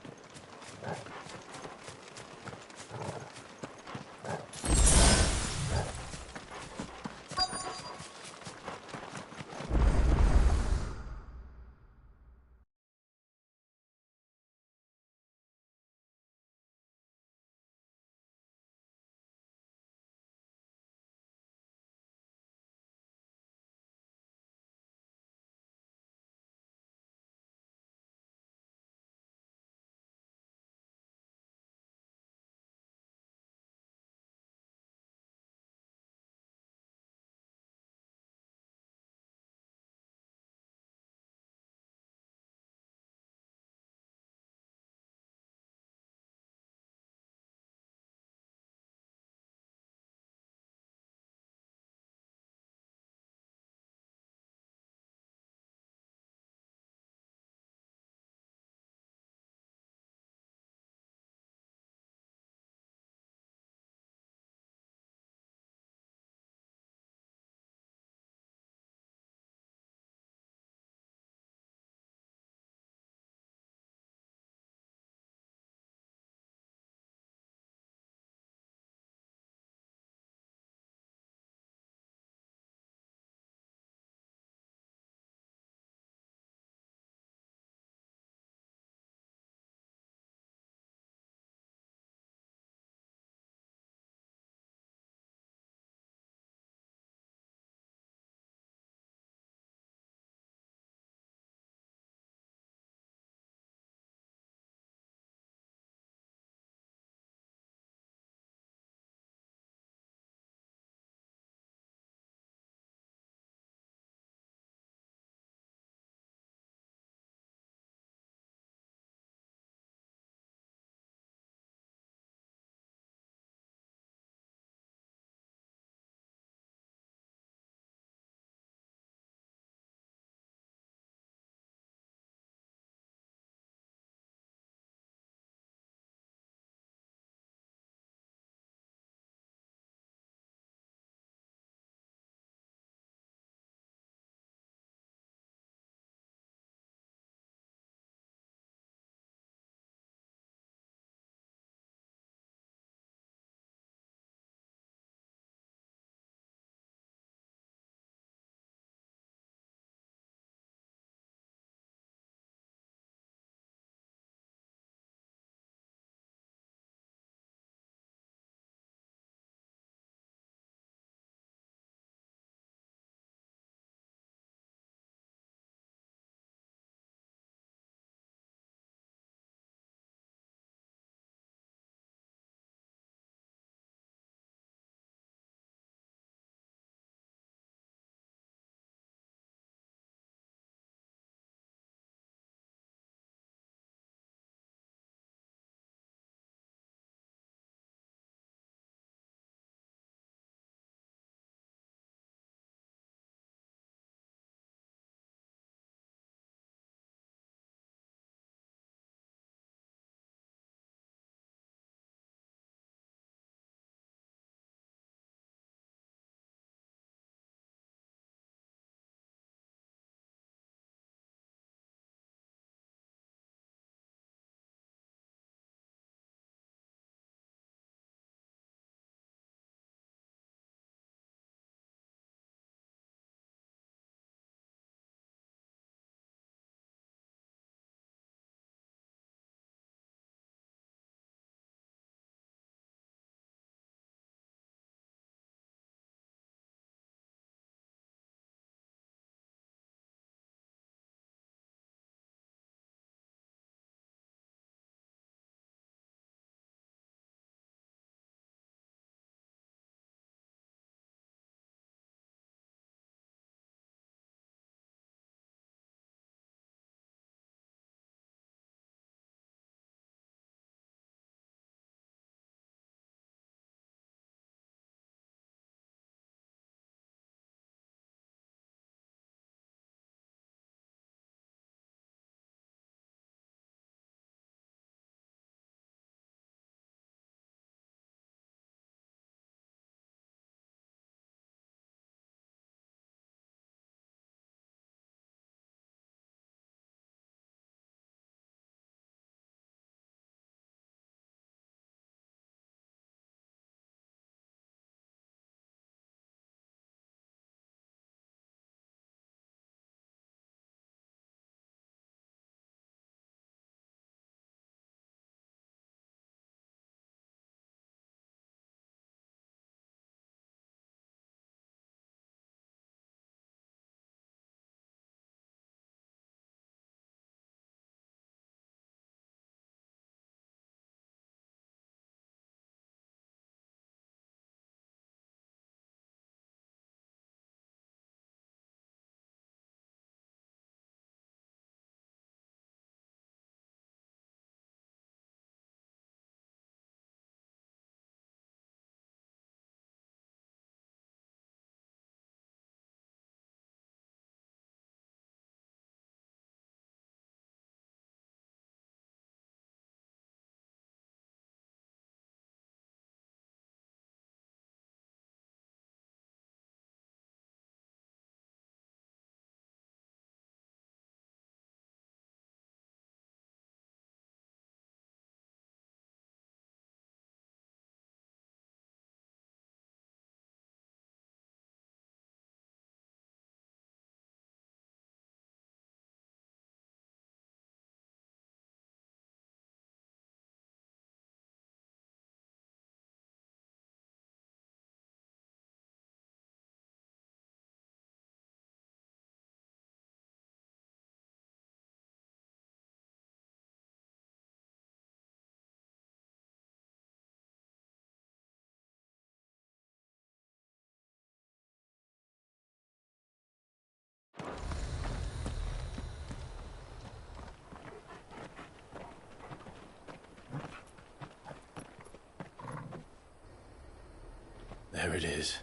There it is.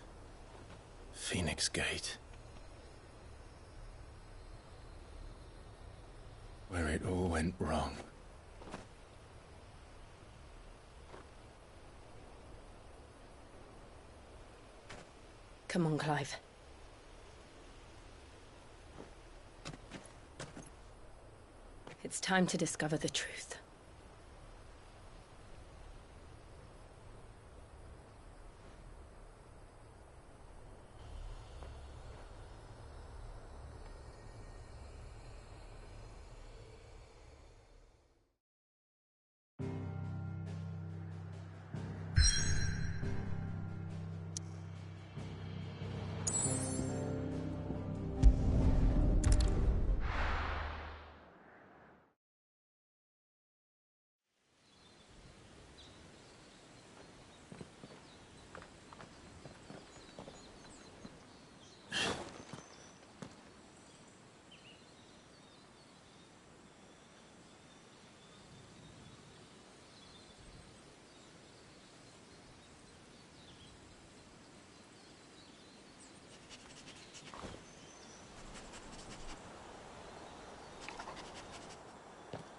Phoenix Gate. Where it all went wrong. Come on, Clive. It's time to discover the truth.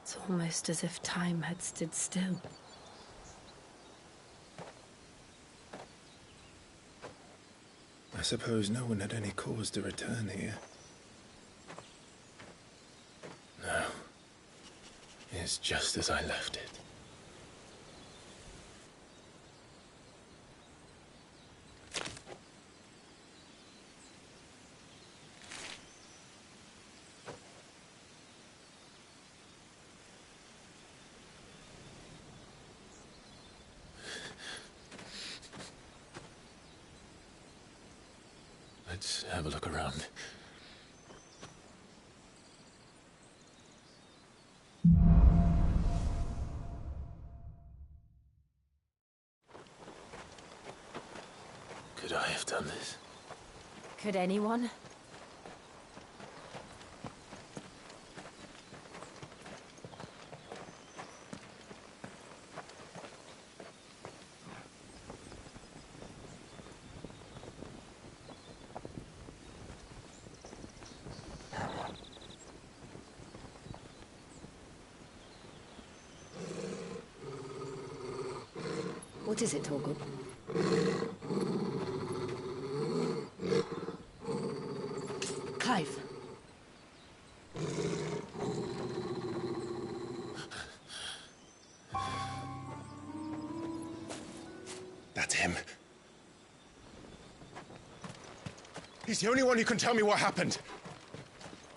It's almost as if time had stood still. I suppose no one had any cause to return here. No. It's just as I left it. Let's have a look around. Could I have done this? Could anyone? What is it, Torgal? Clive. That's him. He's the only one who can tell me what happened.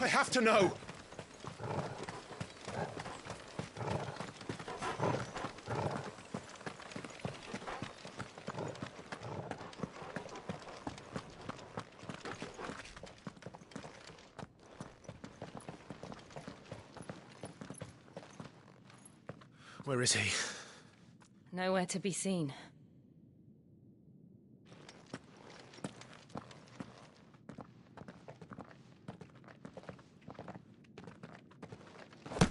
I have to know. Where is he? Nowhere to be seen.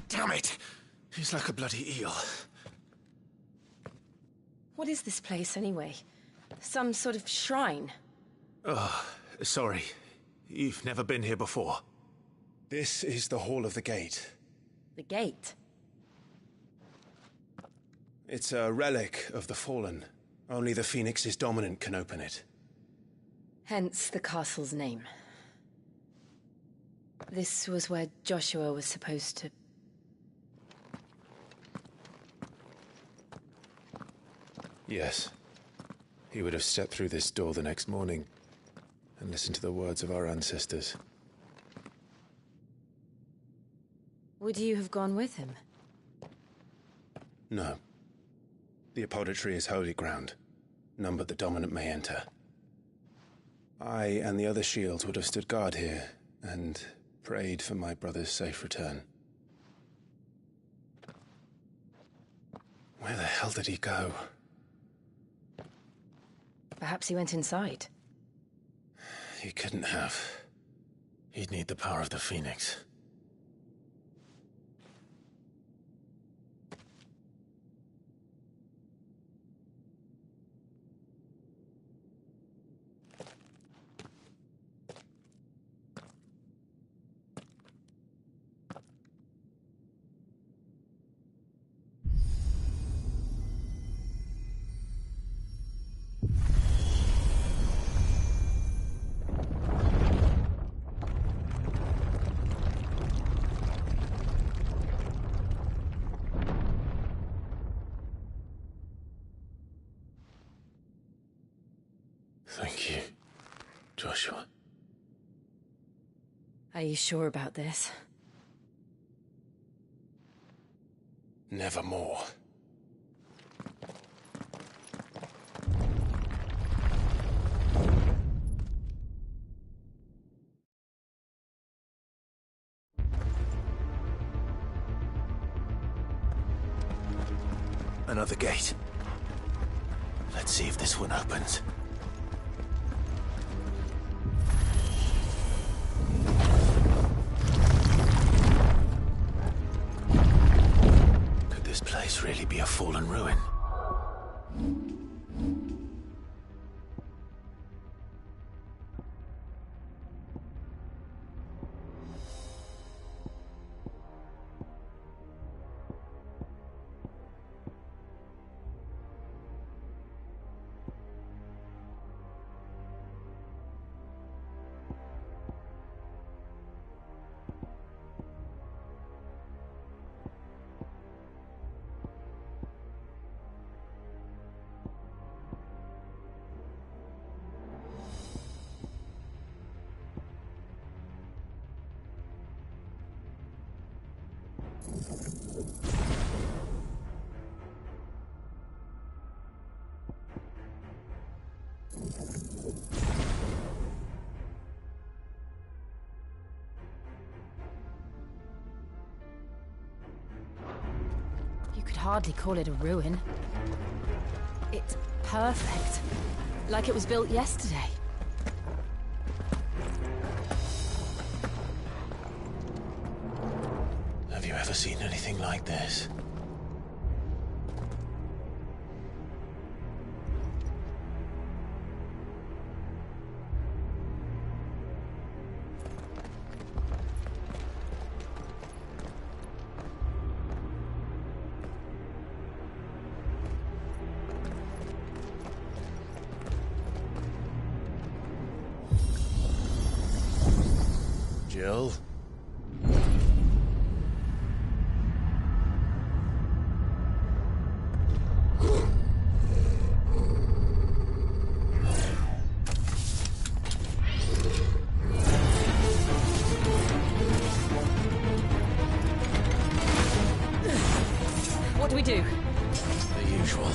Damn it! He's like a bloody eel. What is this place, anyway? Some sort of shrine? Oh, sorry. You've never been here before. This is the Hall of the Gate. The gate? It's a relic of the Fallen. Only the Phoenix's dominant can open it. Hence the castle's name. This was where Joshua was supposed to... Yes. He would have stepped through this door the next morning and listened to the words of our ancestors. Would you have gone with him? No. The apodatory is holy ground. None but the dominant may enter. I and the other shields would have stood guard here and prayed for my brother's safe return. Where the hell did he go? Perhaps he went inside. He couldn't have. He'd need the power of the Phoenix. Thank you, Joshua. Are you sure about this? Nevermore. Another gate. Let's see if this one opens. Could this place really be a fallen ruin? You could hardly call it a ruin. It's perfect. Like it was built yesterday. Have you ever seen anything like this? Jill? What do we do? The usual.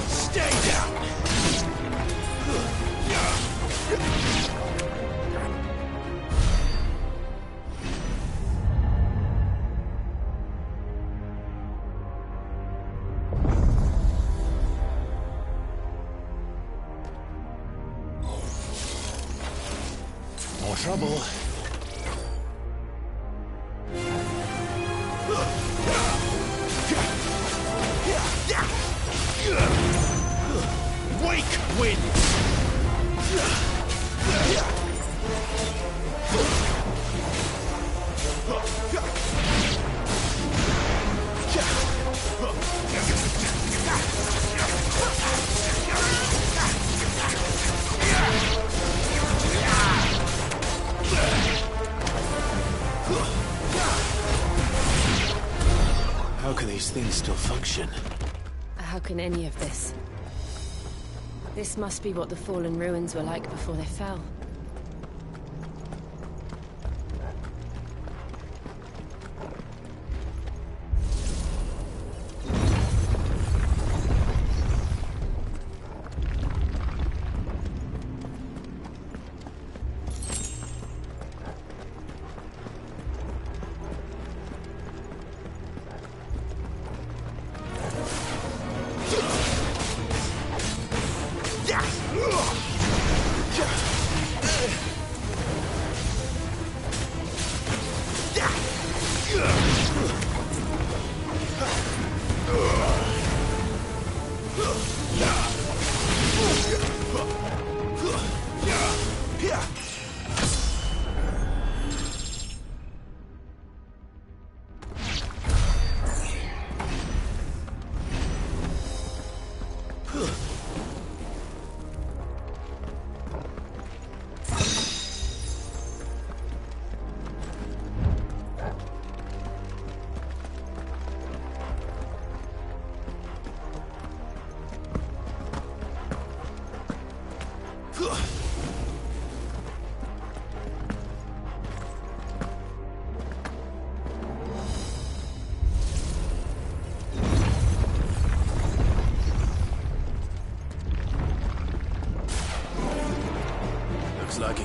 Stay down! More trouble. Wake winds! How can these things still function? How can any of this? This must be what the fallen ruins were like before they fell.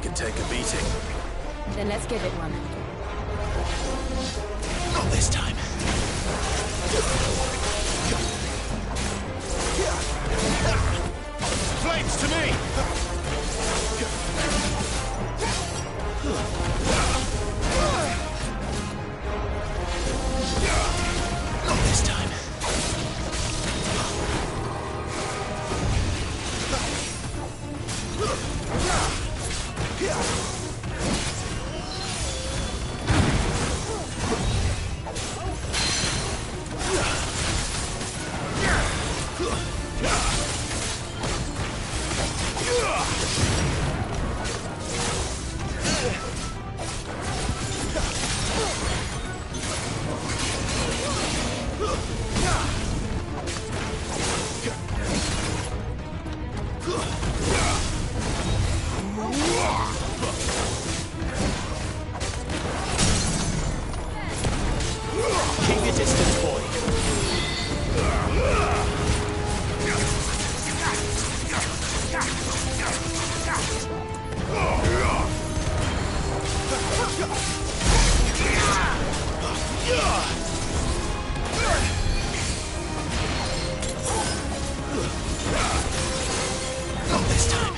can take a beating. Then let's give it one. Not this time. Flames to me! Not this time. Keep your distance, boy. Not this time.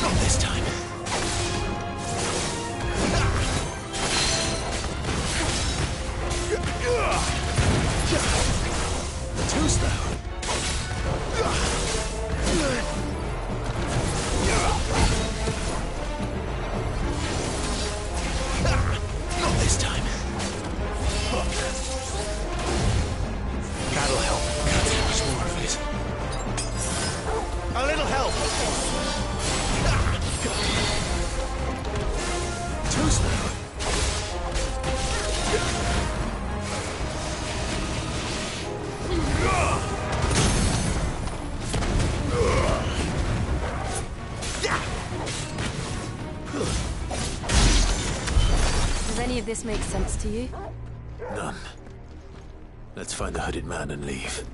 Not this time. Too slow. Not this time. That'll help. Can't take much more of it. A little help. Too slow. Does any of this make sense to you? None. Let's find the hooded man and leave.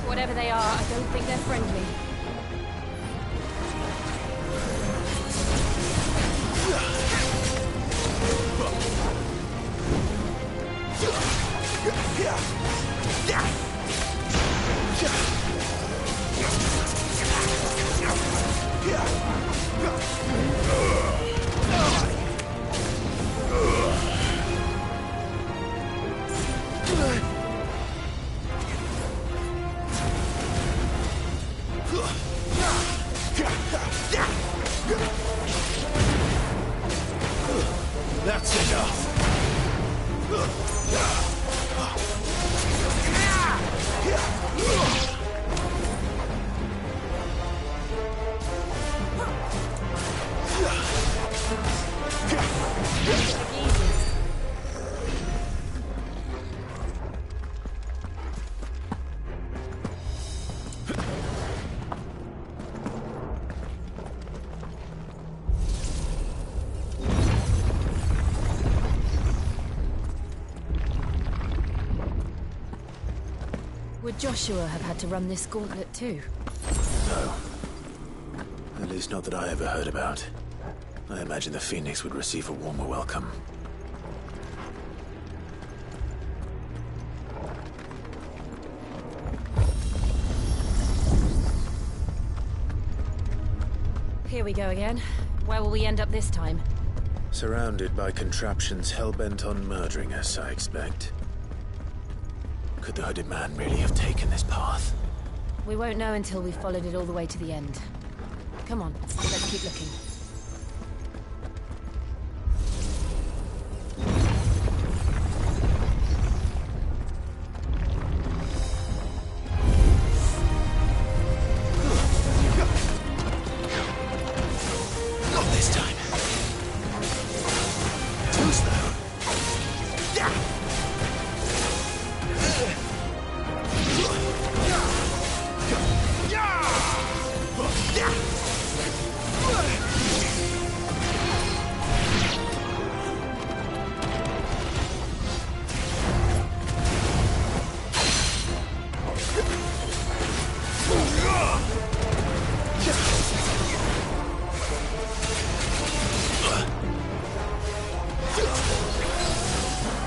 Whatever they are, I don't think they're friendly. That's enough. Would Joshua have had to run this gauntlet too? No. At least not that I ever heard about. I imagine the Phoenix would receive a warmer welcome. Here we go again. Where will we end up this time? Surrounded by contraptions hell-bent on murdering us, I expect. Could the hooded man really have taken this path? We won't know until we've followed it all the way to the end. Come on, let's keep looking. Not this time. Too slow.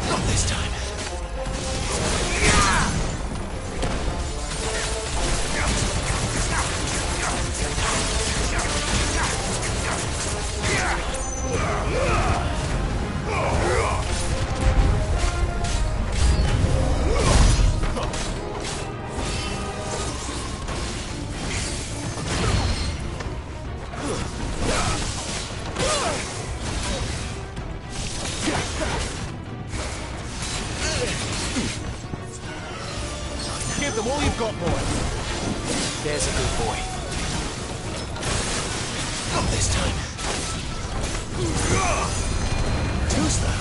Not this time. Give them all you've got, boy. There's a good boy. Not this time. Too slow.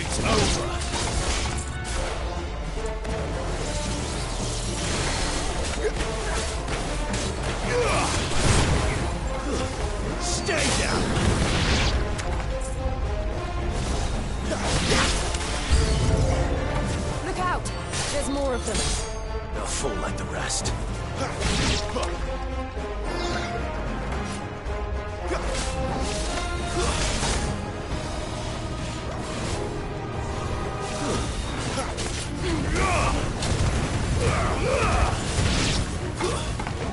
It's over. Stay down. Look out! There's more of them. They'll fall like the rest.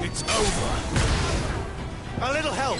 It's over. A little help.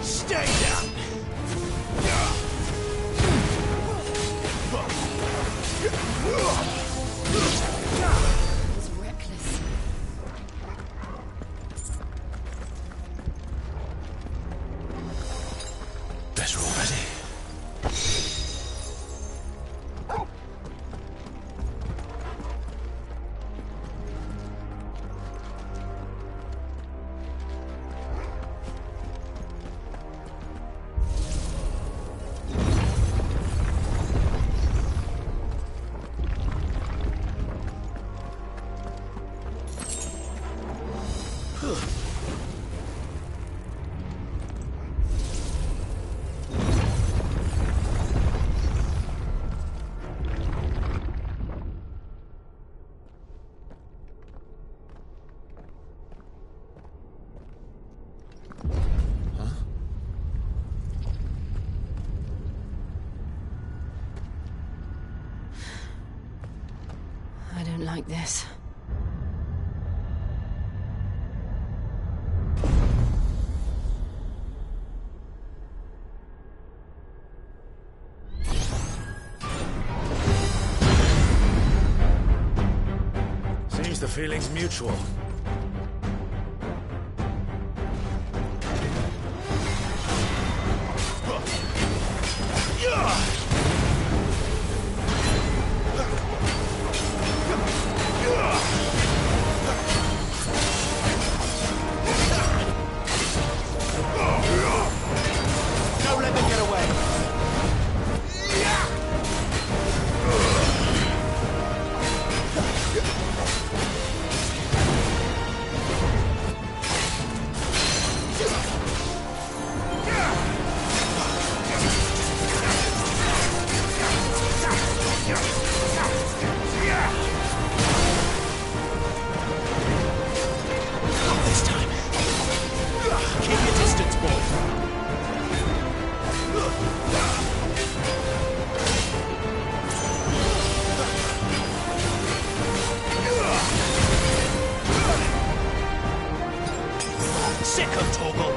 Stay down. It was reckless. Better already. like this. Seems the feeling's mutual. Don't let them get away. Not this time. Keep your distance, boy. Sick of Torgal.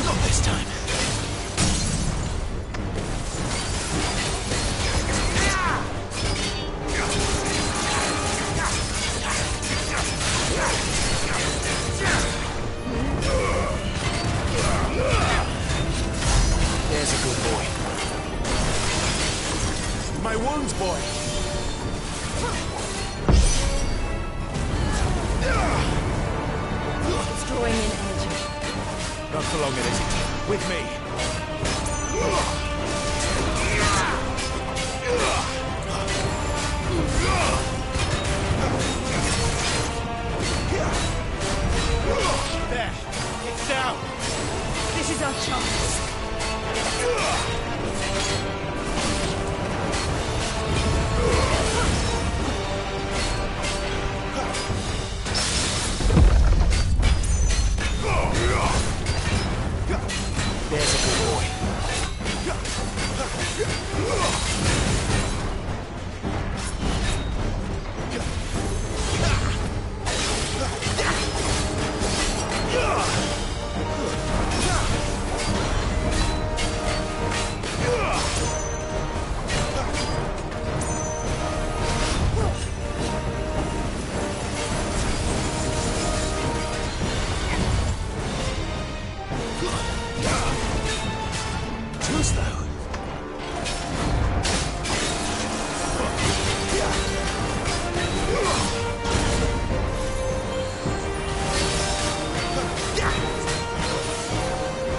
Not this time. There's a good boy. My wounds, boy. It's drawing in energy. Not for long, it isn't. With me. There. It's down. This is our chance. There's a good boy. Too slow.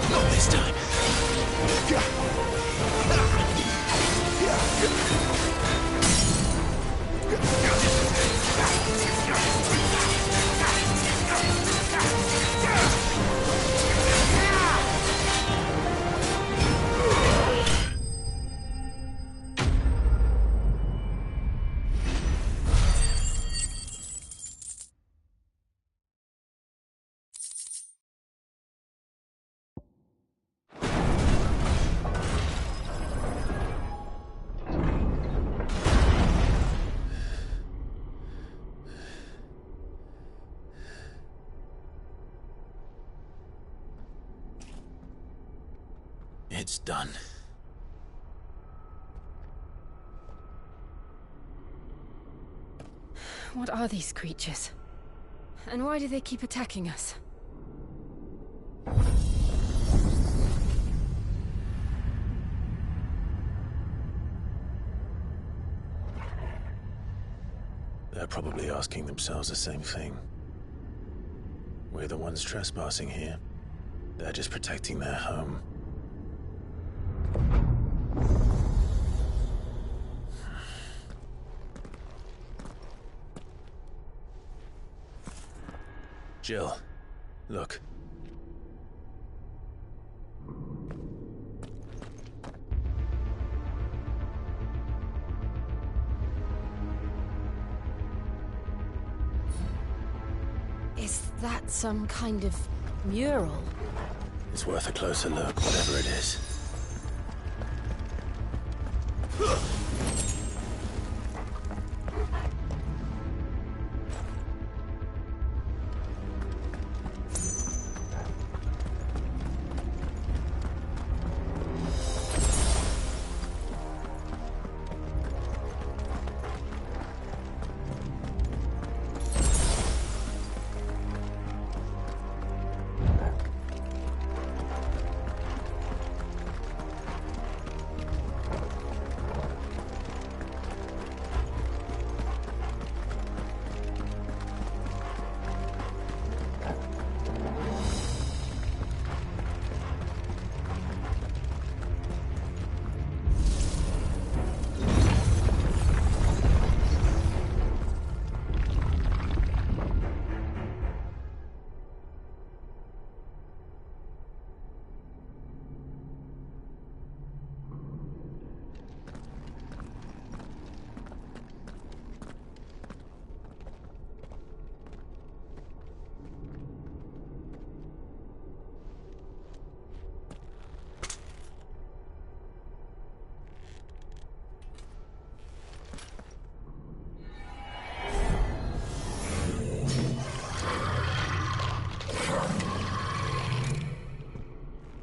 Not this time. It's done. What are these creatures? And why do they keep attacking us? They're probably asking themselves the same thing. We're the ones trespassing here. They're just protecting their home. Jill, look. that some kind of mural? It's worth a closer look, whatever it is.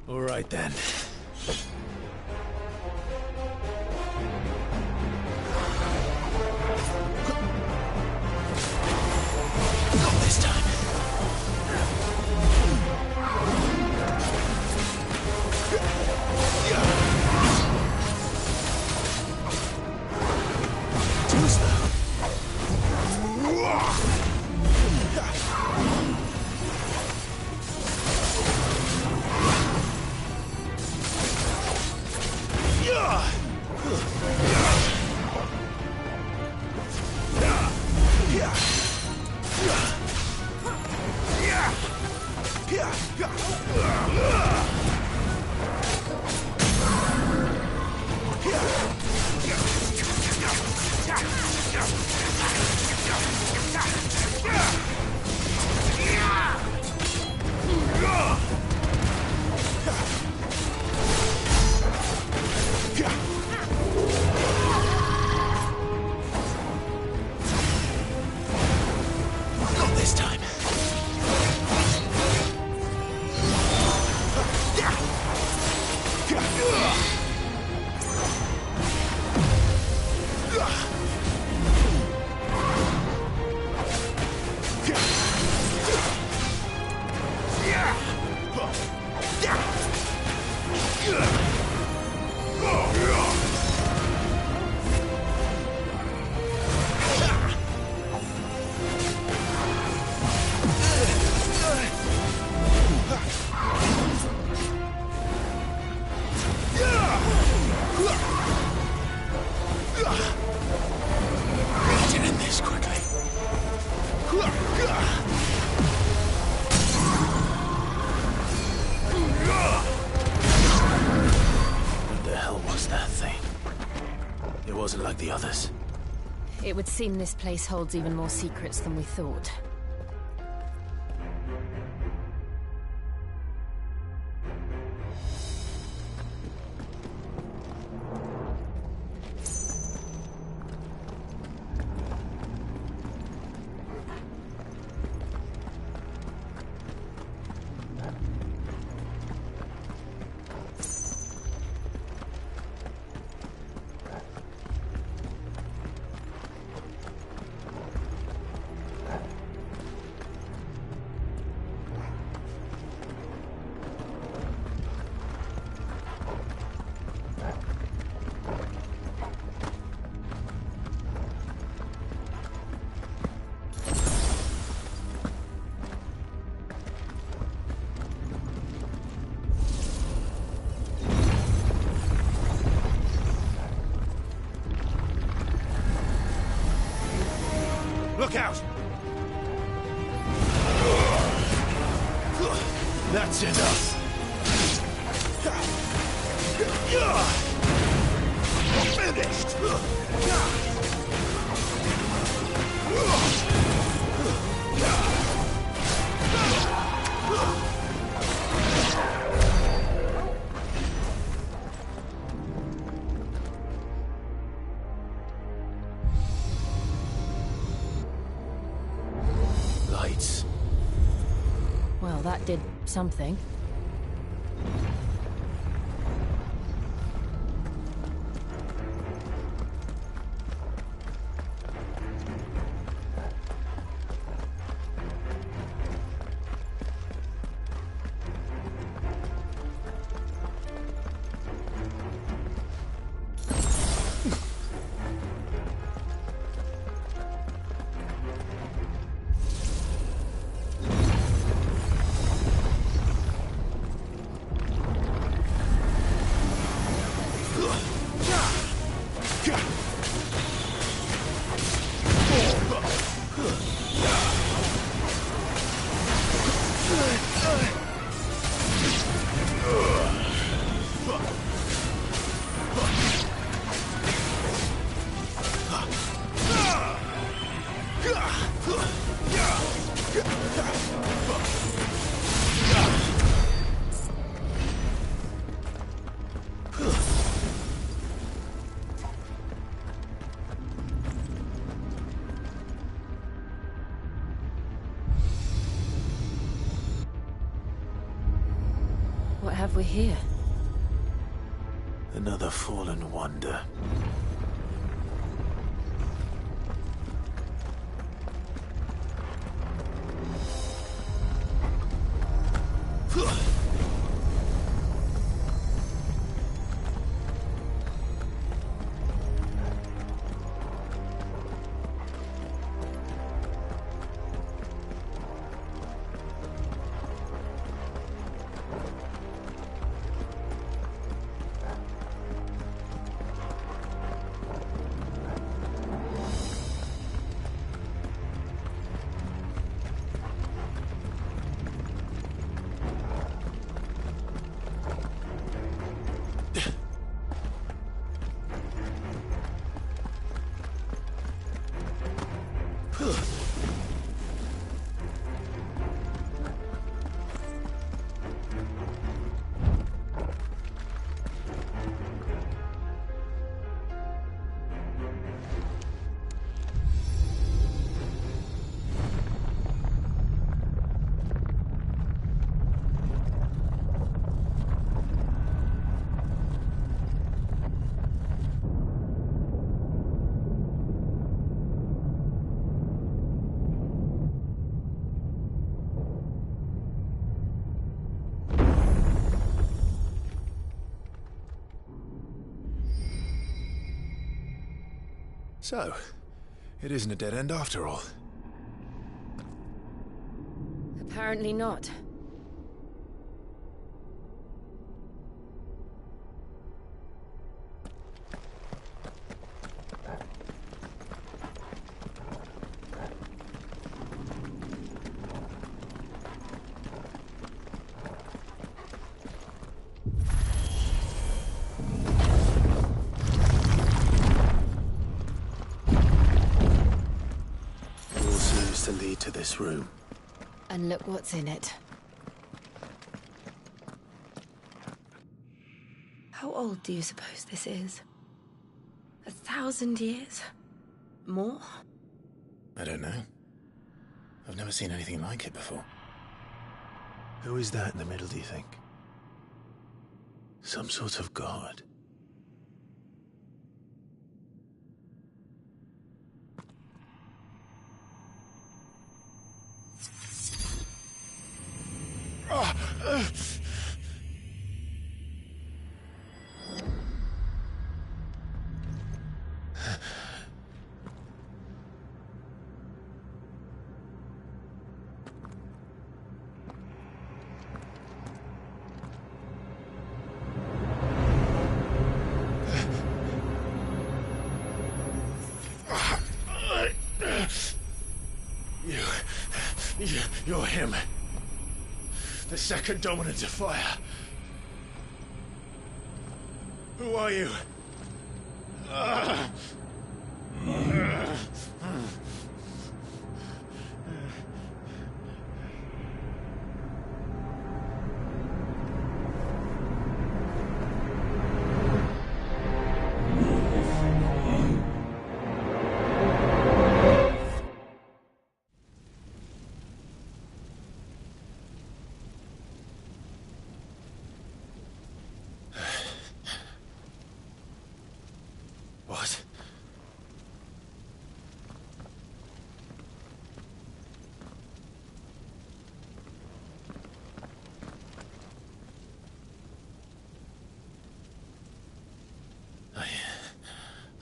All right, then. Not this time. The others. It would seem this place holds even more secrets than we thought. Look out! That's enough. Finished. Well, that did something. What have we here? Another fallen wonder. So, it isn't a dead end after all. Apparently not. To lead to this room. And look what's in it. How old do you suppose this is? 1,000 years? More? I don't know. I've never seen anything like it before. Who is that in the middle, do you think? Some sort of god? You're him. The second dominant of fire. Who are you?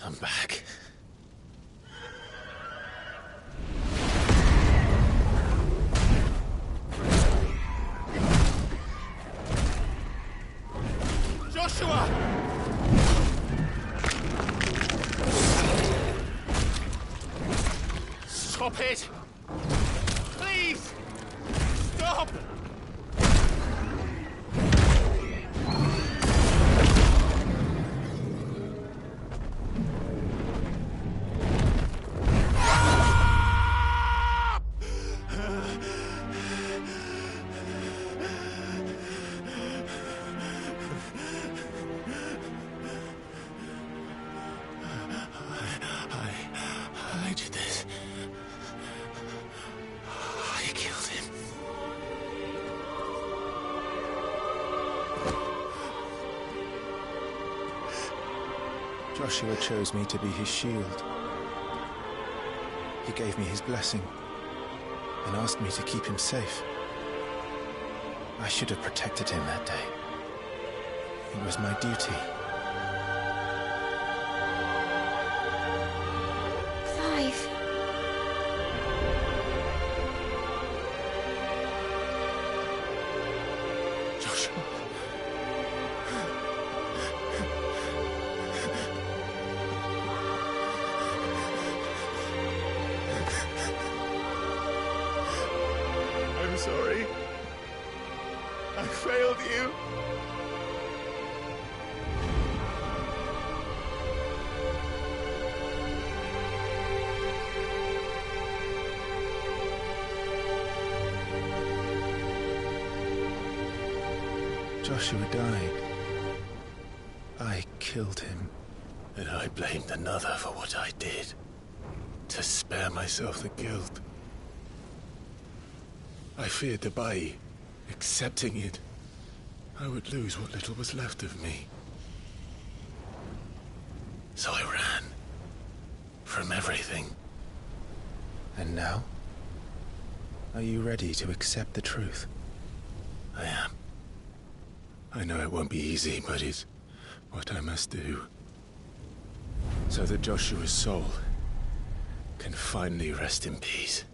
I'm back. Joshua! Stop it! Please! Stop! I did this. I killed him. Joshua chose me to be his shield. He gave me his blessing and asked me to keep him safe. I should have protected him that day. It was my duty. Clive. Joshua. I'm sorry. I failed you. Joshua died. I killed him. And I blamed another for what I did. To spare myself the guilt. I feared that by accepting it, I would lose what little was left of me. So I ran. From everything. And now? Are you ready to accept the truth? I am. I know it won't be easy, but it's what I must do. So that Joshua's soul can finally rest in peace.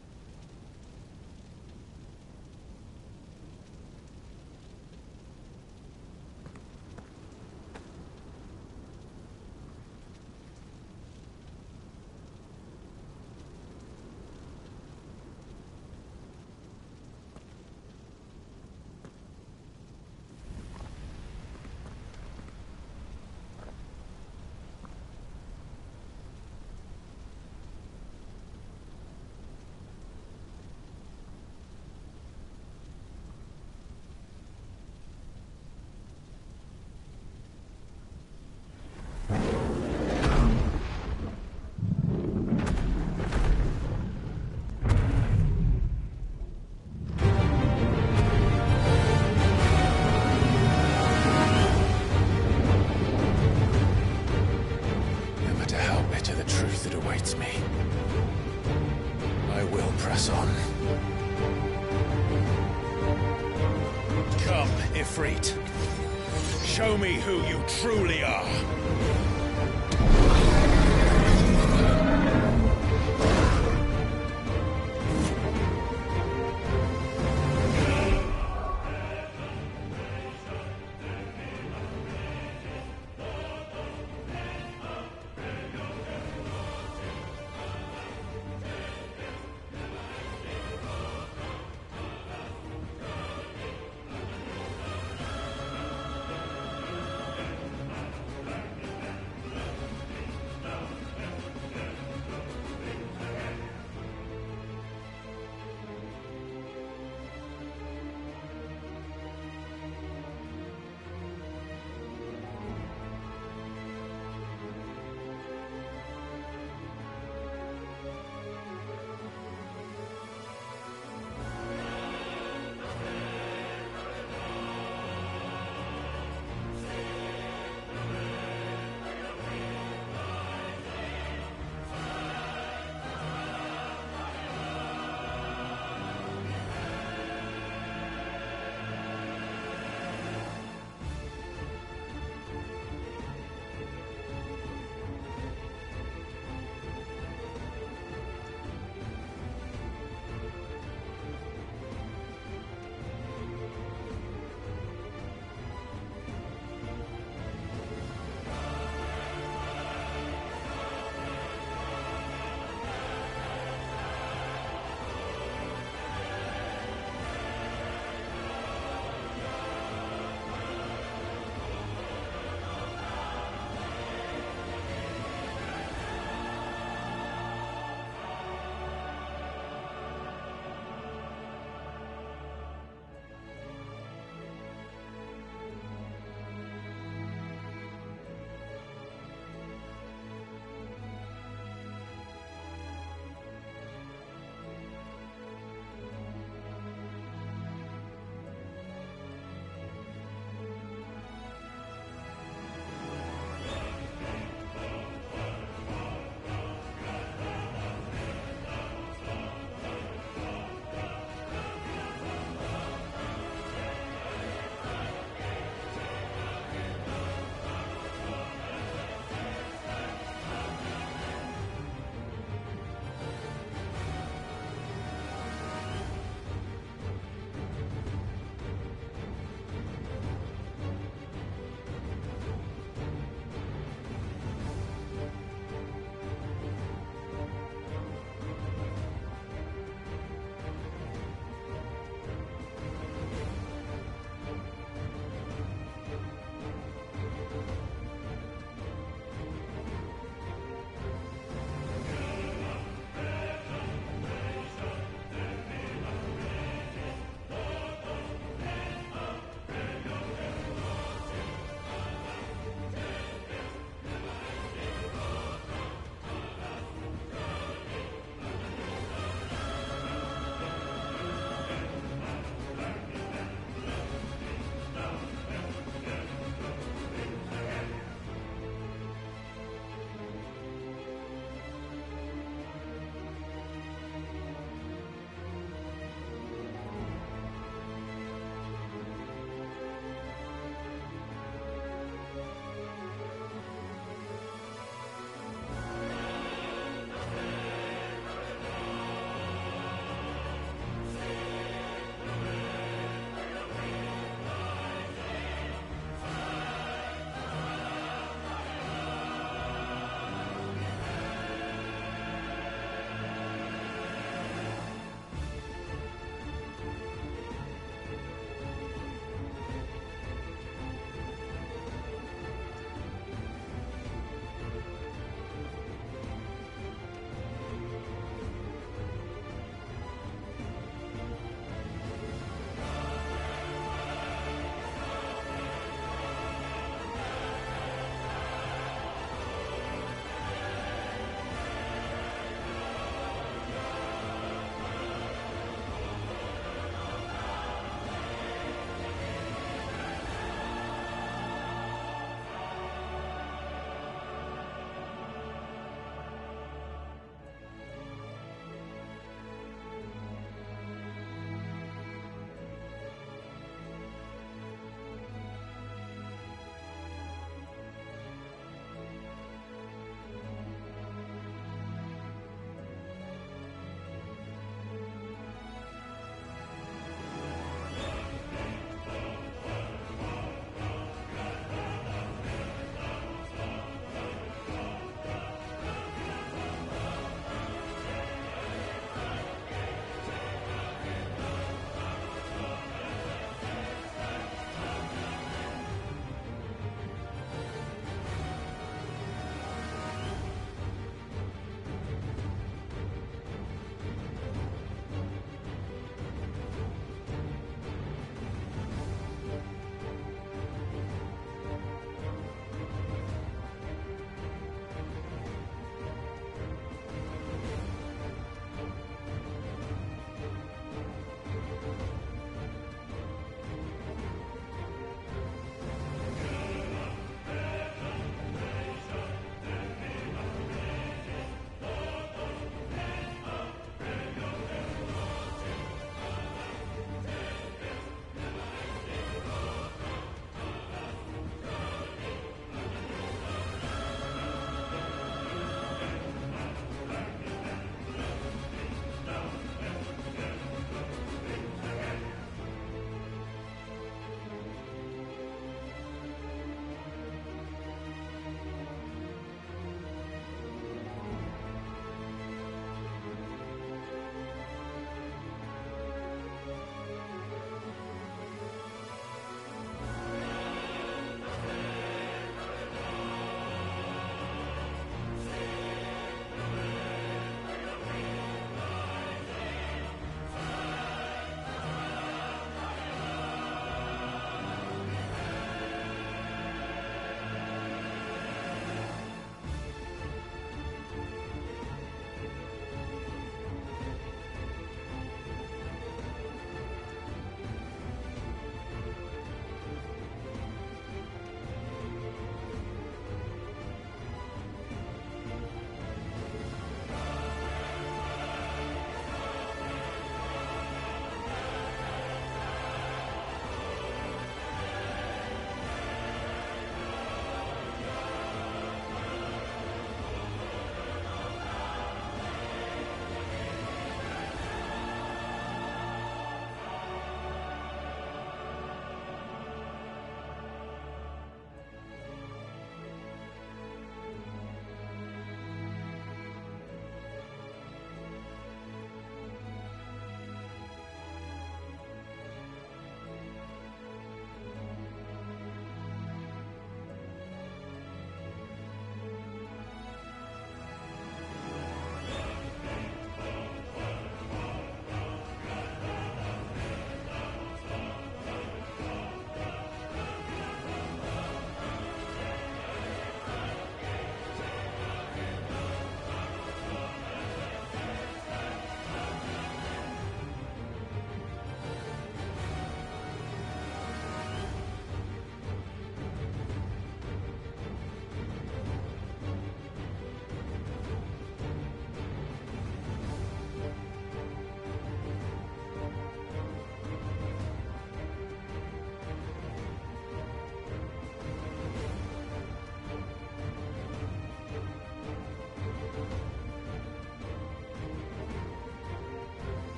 Ifrit. Show me who you truly are.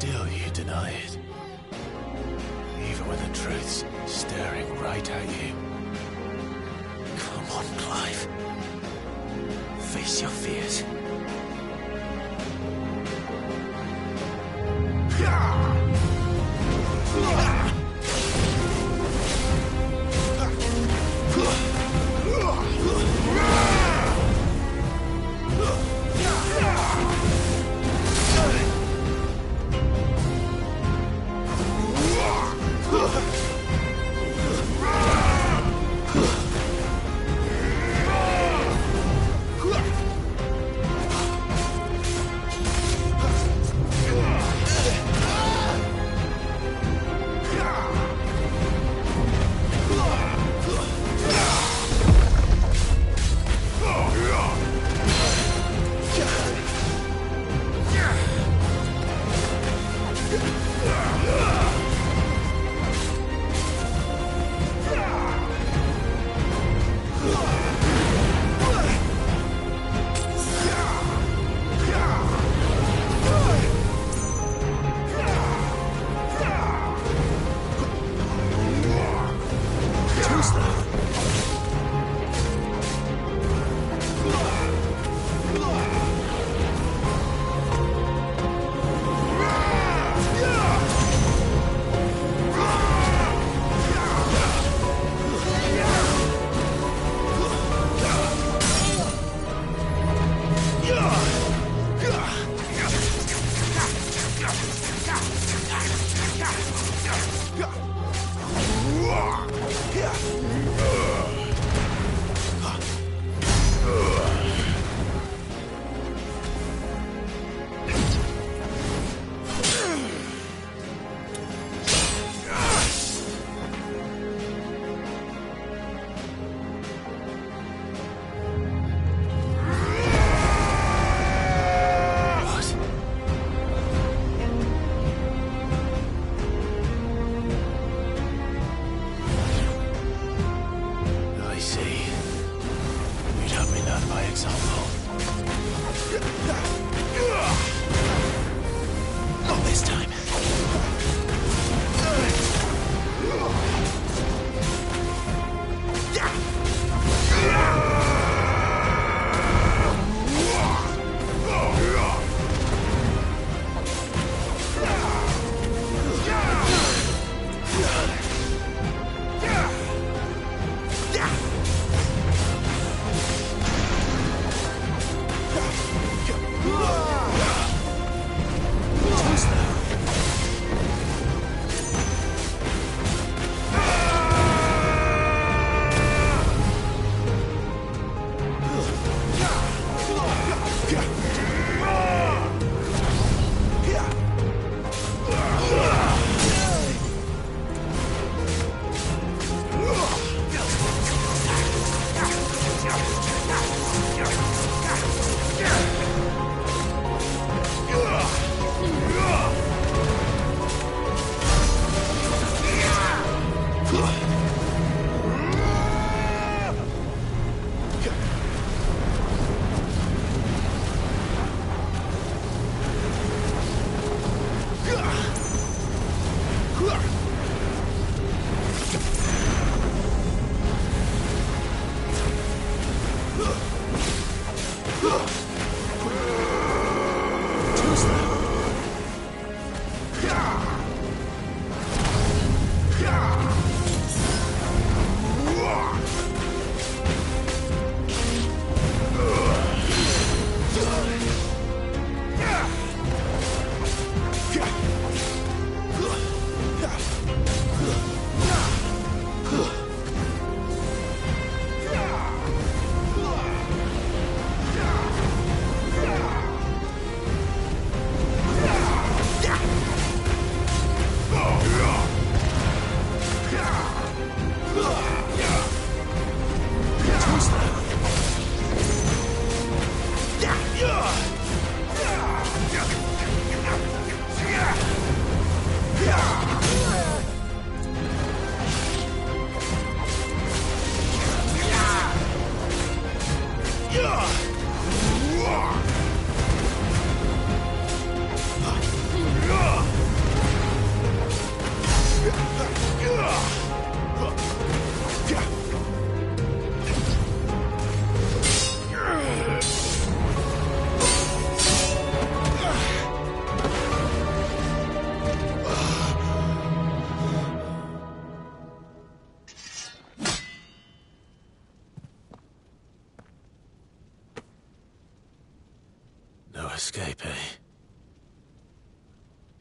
still you deny it. Even when the truth's staring right at you. Come on, Clive. Face your fears.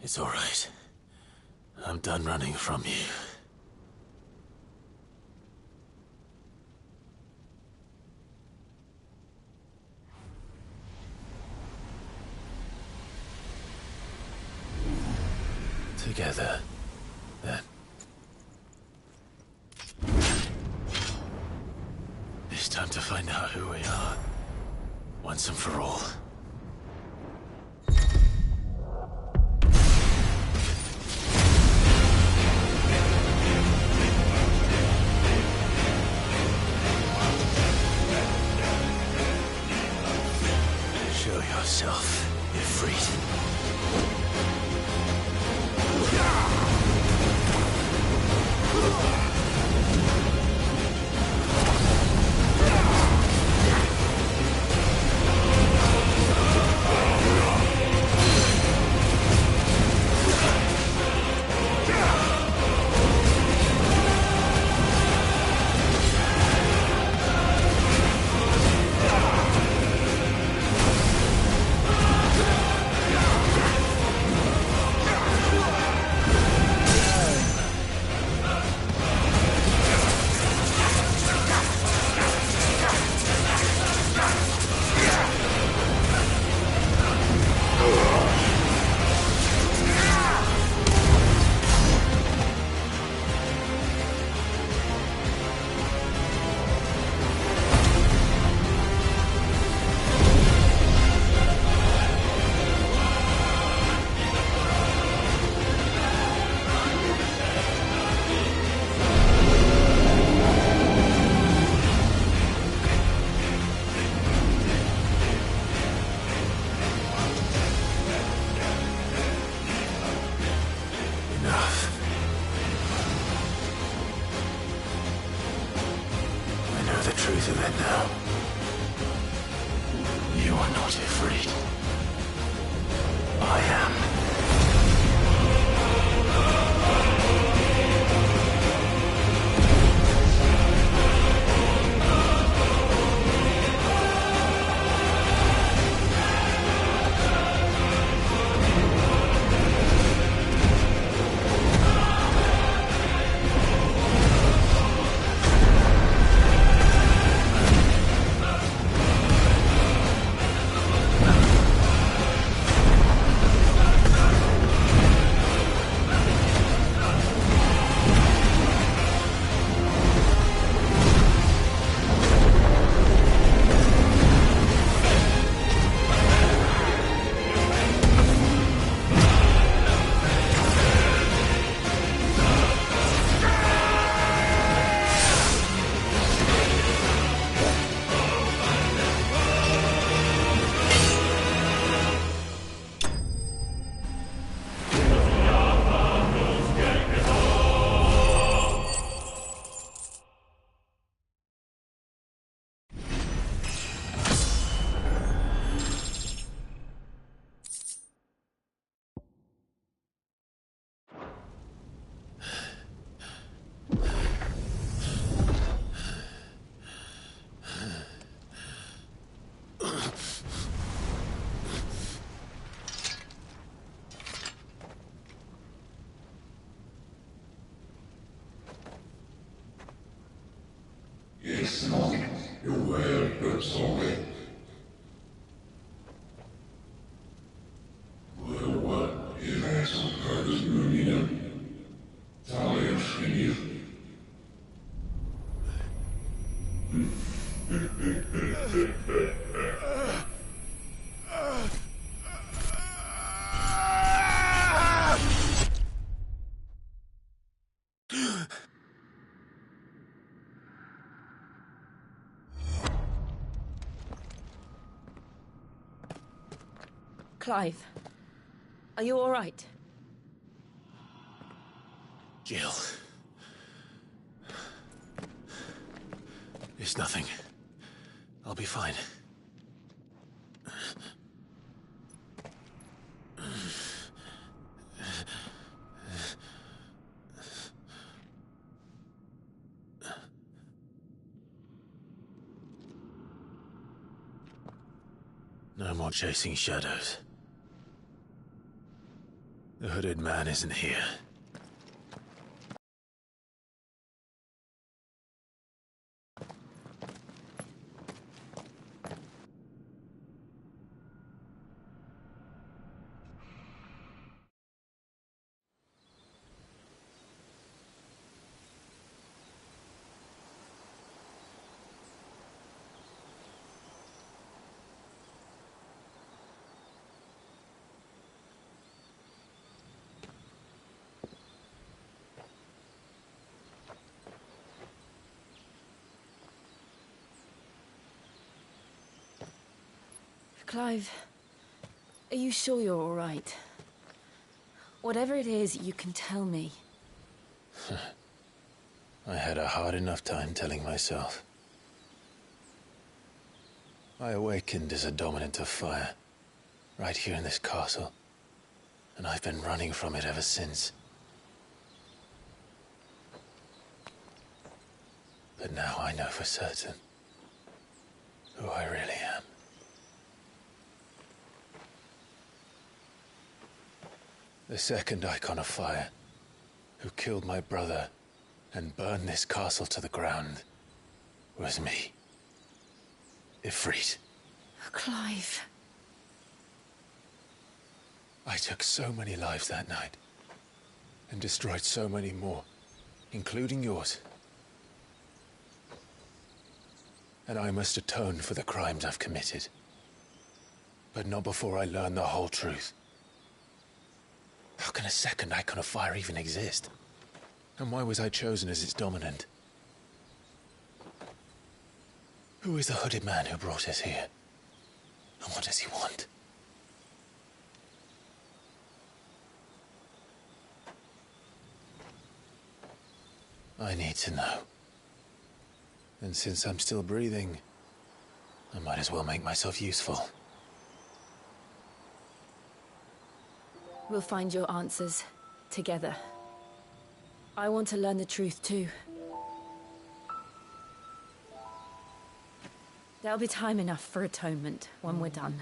It's all right. I'm done running from you. Together, then. It's time to find out who we are, once and for all. Show yourself, Ifrit. The truth of it now. You are not Ifrit. I am. Clive, are you all right? Jill. It's nothing. I'll be fine. No more chasing shadows. The hooded man isn't here. Clive, are you sure you're all right? Whatever it is, you can tell me. I had a hard enough time telling myself. I awakened as a dominant of fire, right here in this castle, and I've been running from it ever since. But now I know for certain who I really am. The second icon of fire, who killed my brother and burned this castle to the ground, was me. Ifrit. Clive. I took so many lives that night, and destroyed so many more, including yours. And I must atone for the crimes I've committed. But not before I learn the whole truth. How can a second icon of fire even exist? And why was I chosen as its dominant? Who is the hooded man who brought us here? And what does he want? I need to know. And since I'm still breathing, I might as well make myself useful. We'll find your answers together. I want to learn the truth too. There'll be time enough for atonement when we're done.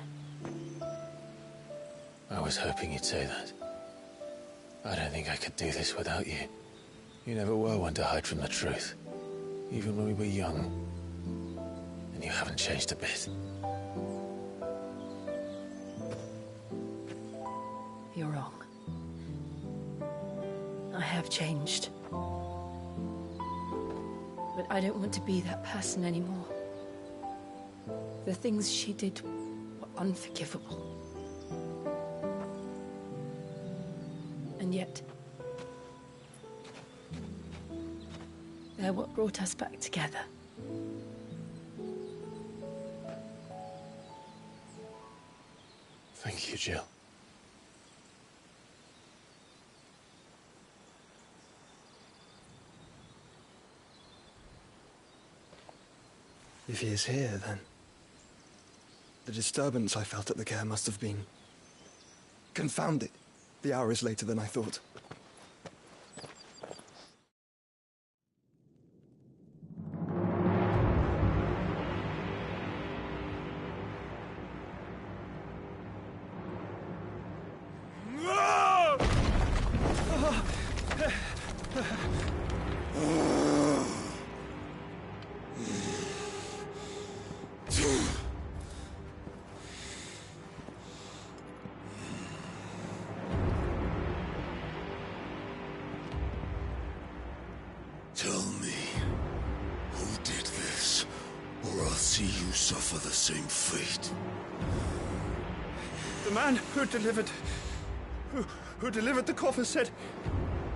I was hoping you'd say that. I don't think I could do this without you. You never were one to hide from the truth, even when we were young. And you haven't changed a bit. You're wrong. I have changed. But I don't want to be that person anymore. The things she did were unforgivable. And yet, they're what brought us back together. Thank you, Jill. If he is here, then the disturbance I felt at the care must have been confounded. The hour is later than I thought. Tell me, who did this, or I'll see you suffer the same fate. The man who delivered the coffer said...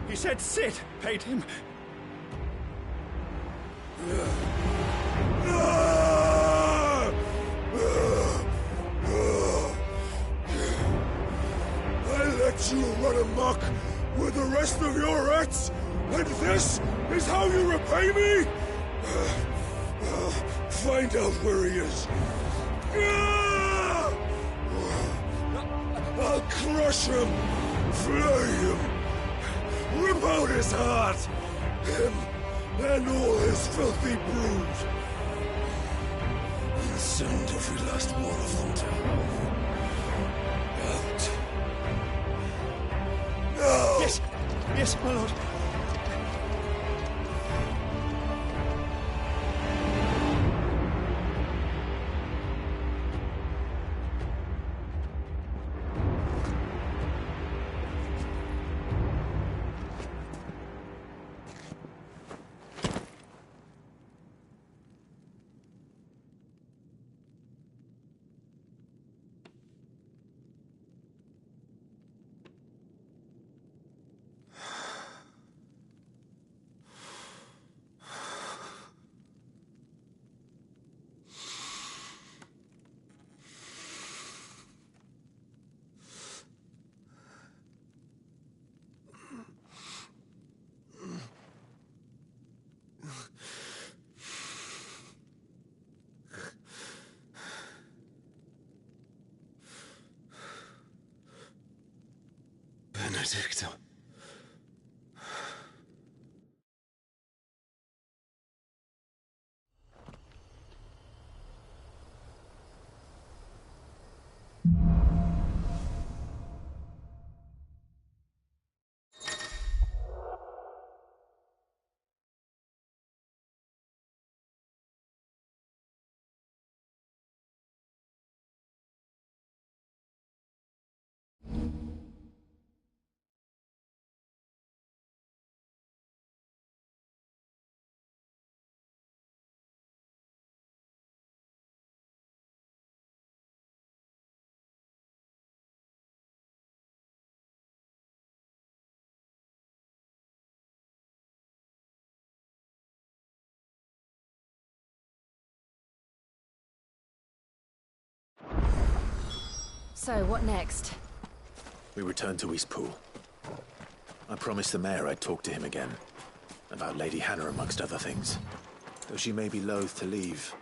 He said Sid paid him. I let you run amok with the rest of your rats, and this is how you repay me? Find out where he is. I'll crush him, flay him, rip out his heart, him and all his filthy brood, and send every last one of them to hell. Out. Yes, my lord. Benedicta. So, what next? We return to Eastpool. I promised the mayor I'd talk to him again. About Lady Hannah, amongst other things. Though she may be loath to leave.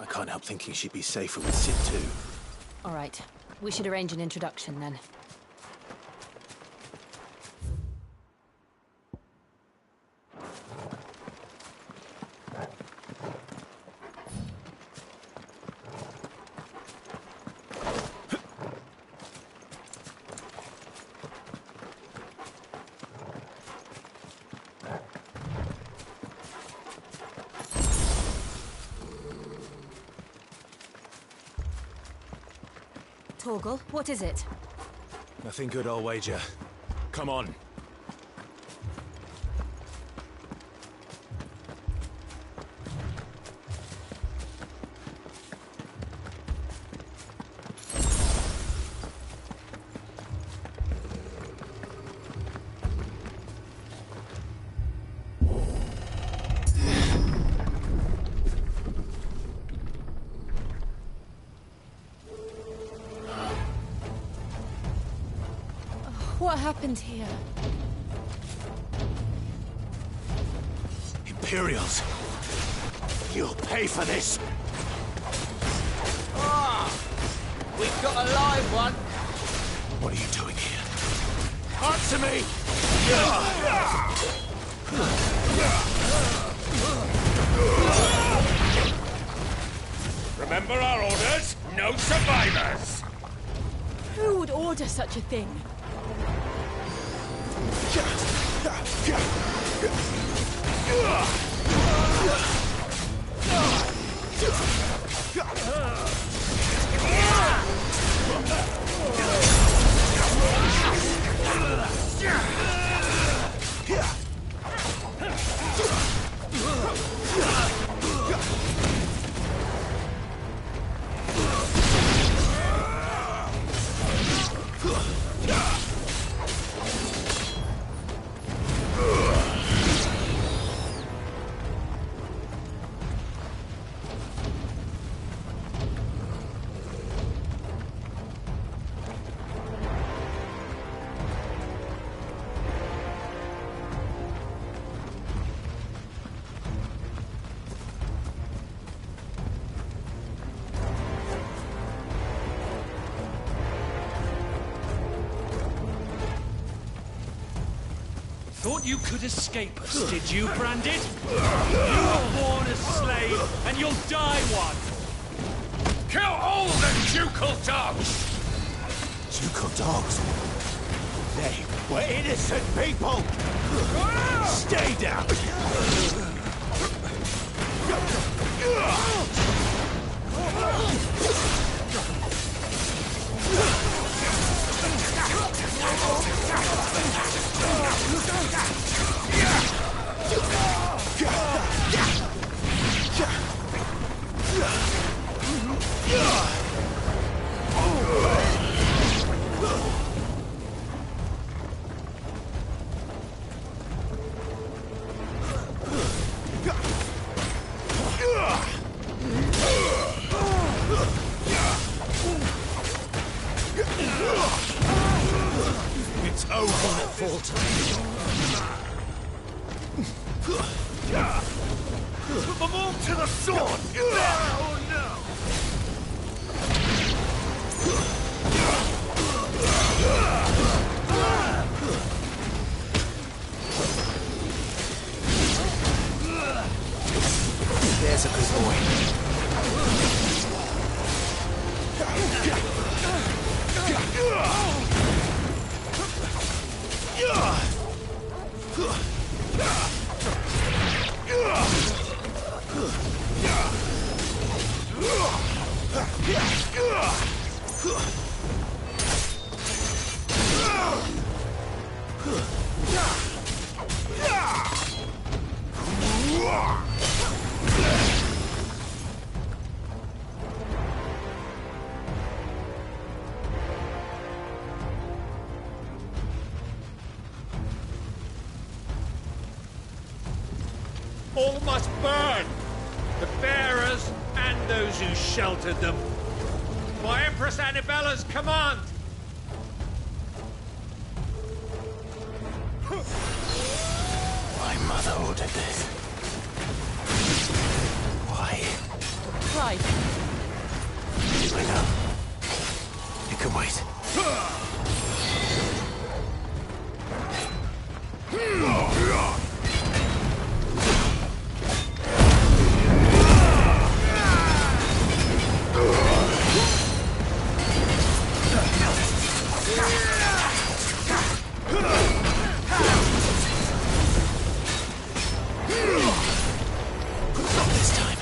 I can't help thinking she'd be safer with Sid too. All right. We should arrange an introduction then. Torgal, what is it? Nothing good, I'll wager. Come on. What happened here? Imperials! You'll pay for this! Ah! We've got a live one! What are you doing here? Answer me! Remember our orders? No survivors! Who would order such a thing? Thought you could escape us, did you, Branded? You were born a slave, and you'll die one! Kill all the ducal dogs! Ducal dogs? They were innocent people! Stay down! It's over at full time. Put them all to the sword! Oh no! There's a good boy. All must burn! The bearers and those who sheltered them. By Empress Annabella's command! My mother ordered this. Why? Right. I know. It can wait. Not this time.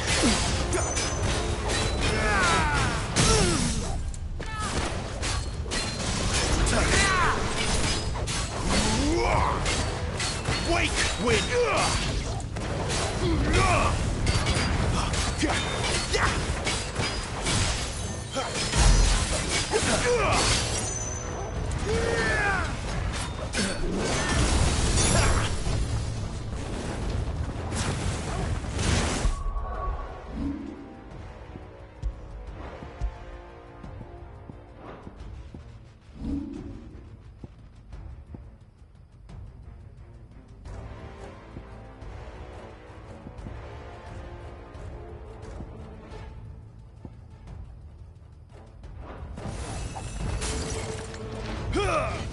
Wake, wind! Huh!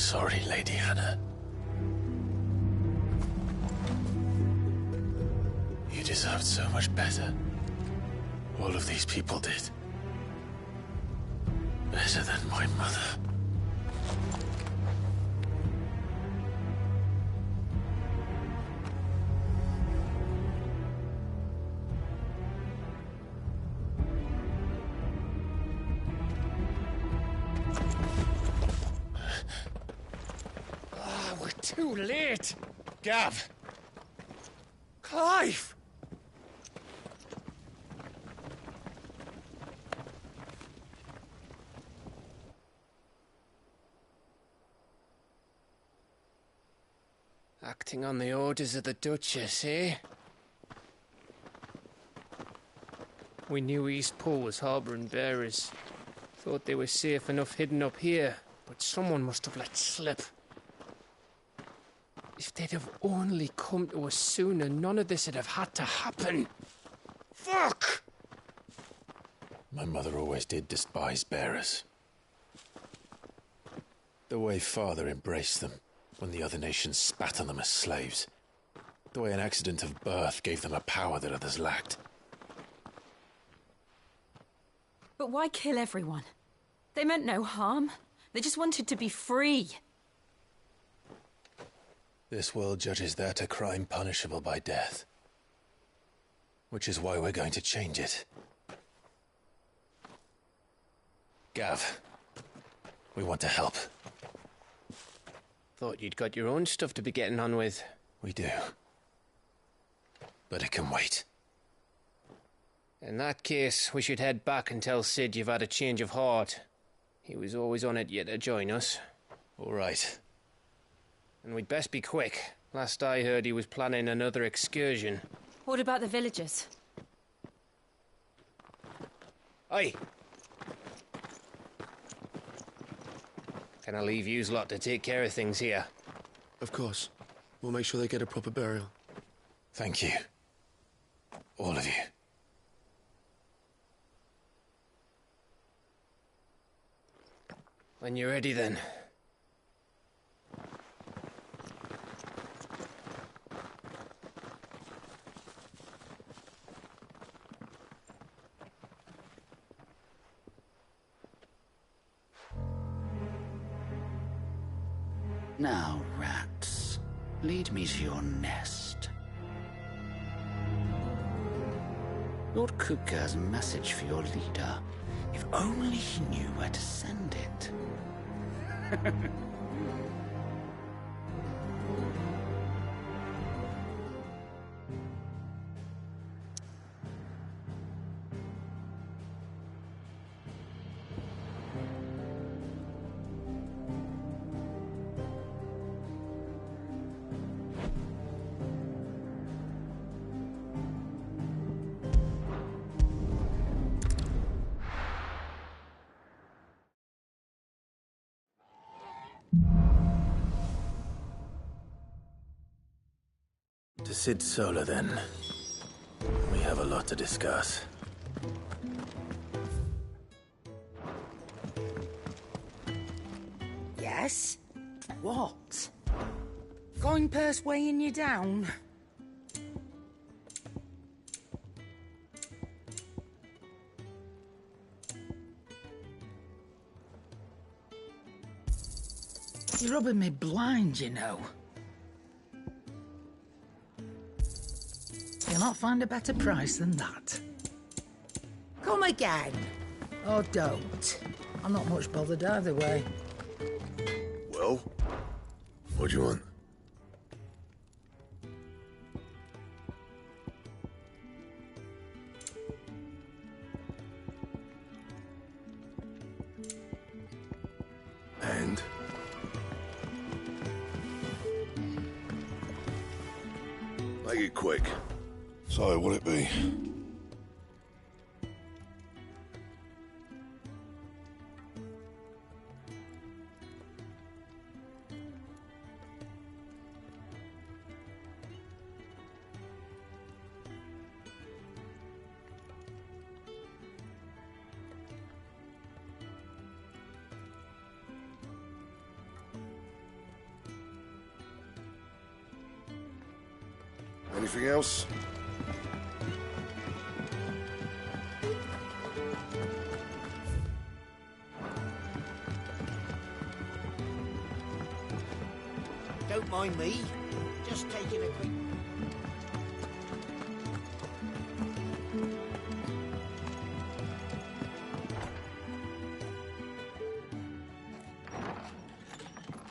sorry, Lady Hannah. You deserved so much better. All of these people did. Better than my mother. We're too late. Gav. Clive! Acting on the orders of the Duchess, eh? We knew Eastpool was harbouring bearers. Thought they were safe enough hidden up here, but someone must have let slip. If they'd have only come to us sooner, none of this would have had to happen. Fuck! My mother always did despise bearers. The way Father embraced them when the other nations spat on them as slaves. The way an accident of birth gave them a power that others lacked. But why kill everyone? They meant no harm. They just wanted to be free. This world judges that a crime punishable by death. Which is why we're going to change it. Gav, we want to help. Thought you'd got your own stuff to be getting on with. We do. But it can wait. In that case, we should head back and tell Sid you've had a change of heart. He was always on it yet to join us. All right. And we'd best be quick. Last I heard, he was planning another excursion. What about the villagers? Aye. Can I leave yous lot to take care of things here? Of course. We'll make sure they get a proper burial. Thank you. All of you. When you're ready, then. Now, rats, lead me to your nest. Lord Kupka has a message for your leader. If only he knew where to send it. To Sid Solar, then. We have a lot to discuss. Yes? What? Going purse weighing you down? You're rubbing me blind, you know. You'll not find a better price than that. Come again. Or don't. I'm not much bothered either way. Well, what do you want? And? Make it quick. So, what'll it be? Anything else? Don't mind me. Just taking a quick...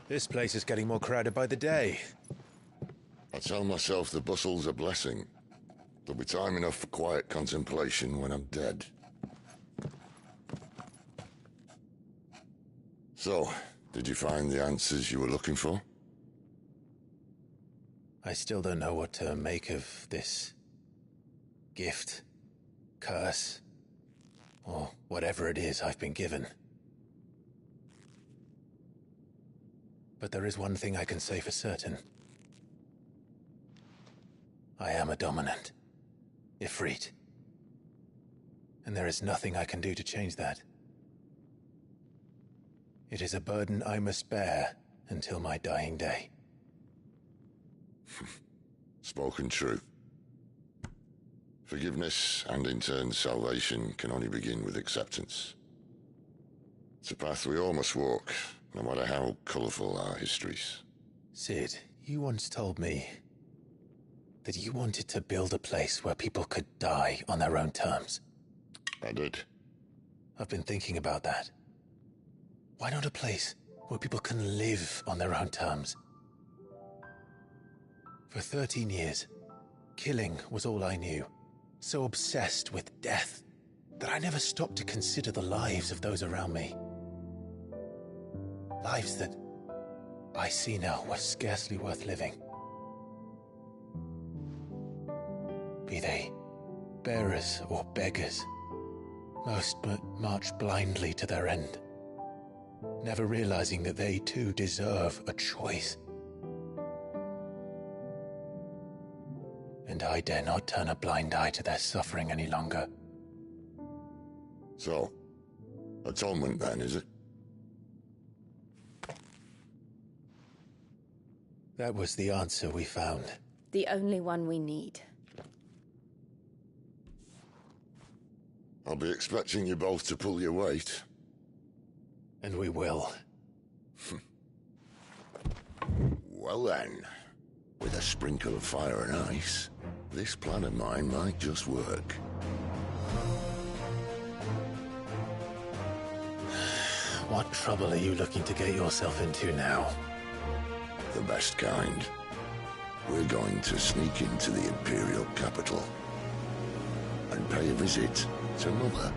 This place is getting more crowded by the day. I tell myself the bustle's a blessing. There'll be time enough for quiet contemplation when I'm dead. So, did you find the answers you were looking for? I still don't know what to make of this gift, curse, or whatever it is I've been given. But there is one thing I can say for certain. I am a dominant, Ifrit. And there is nothing I can do to change that. It is a burden I must bear until my dying day. Spoken true. Forgiveness, and in turn salvation, can only begin with acceptance. It's a path we all must walk, no matter how colourful our histories. Sid, you once told me that you wanted to build a place where people could die on their own terms. I did. I've been thinking about that. Why not a place where people can live on their own terms? For 13 years, killing was all I knew. So obsessed with death that I never stopped to consider the lives of those around me. Lives that I see now were scarcely worth living. Be they bearers or beggars, most but march blindly to their end, never realizing that they too deserve a choice. And I dare not turn a blind eye to their suffering any longer. So, atonement then, is it? That was the answer we found. The only one we need. I'll be expecting you both to pull your weight. And we will. Well then, with a sprinkle of fire and ice, this plan of mine might just work. What trouble are you looking to get yourself into now? The best kind. We're going to sneak into the Imperial capital and pay a visit to Mother.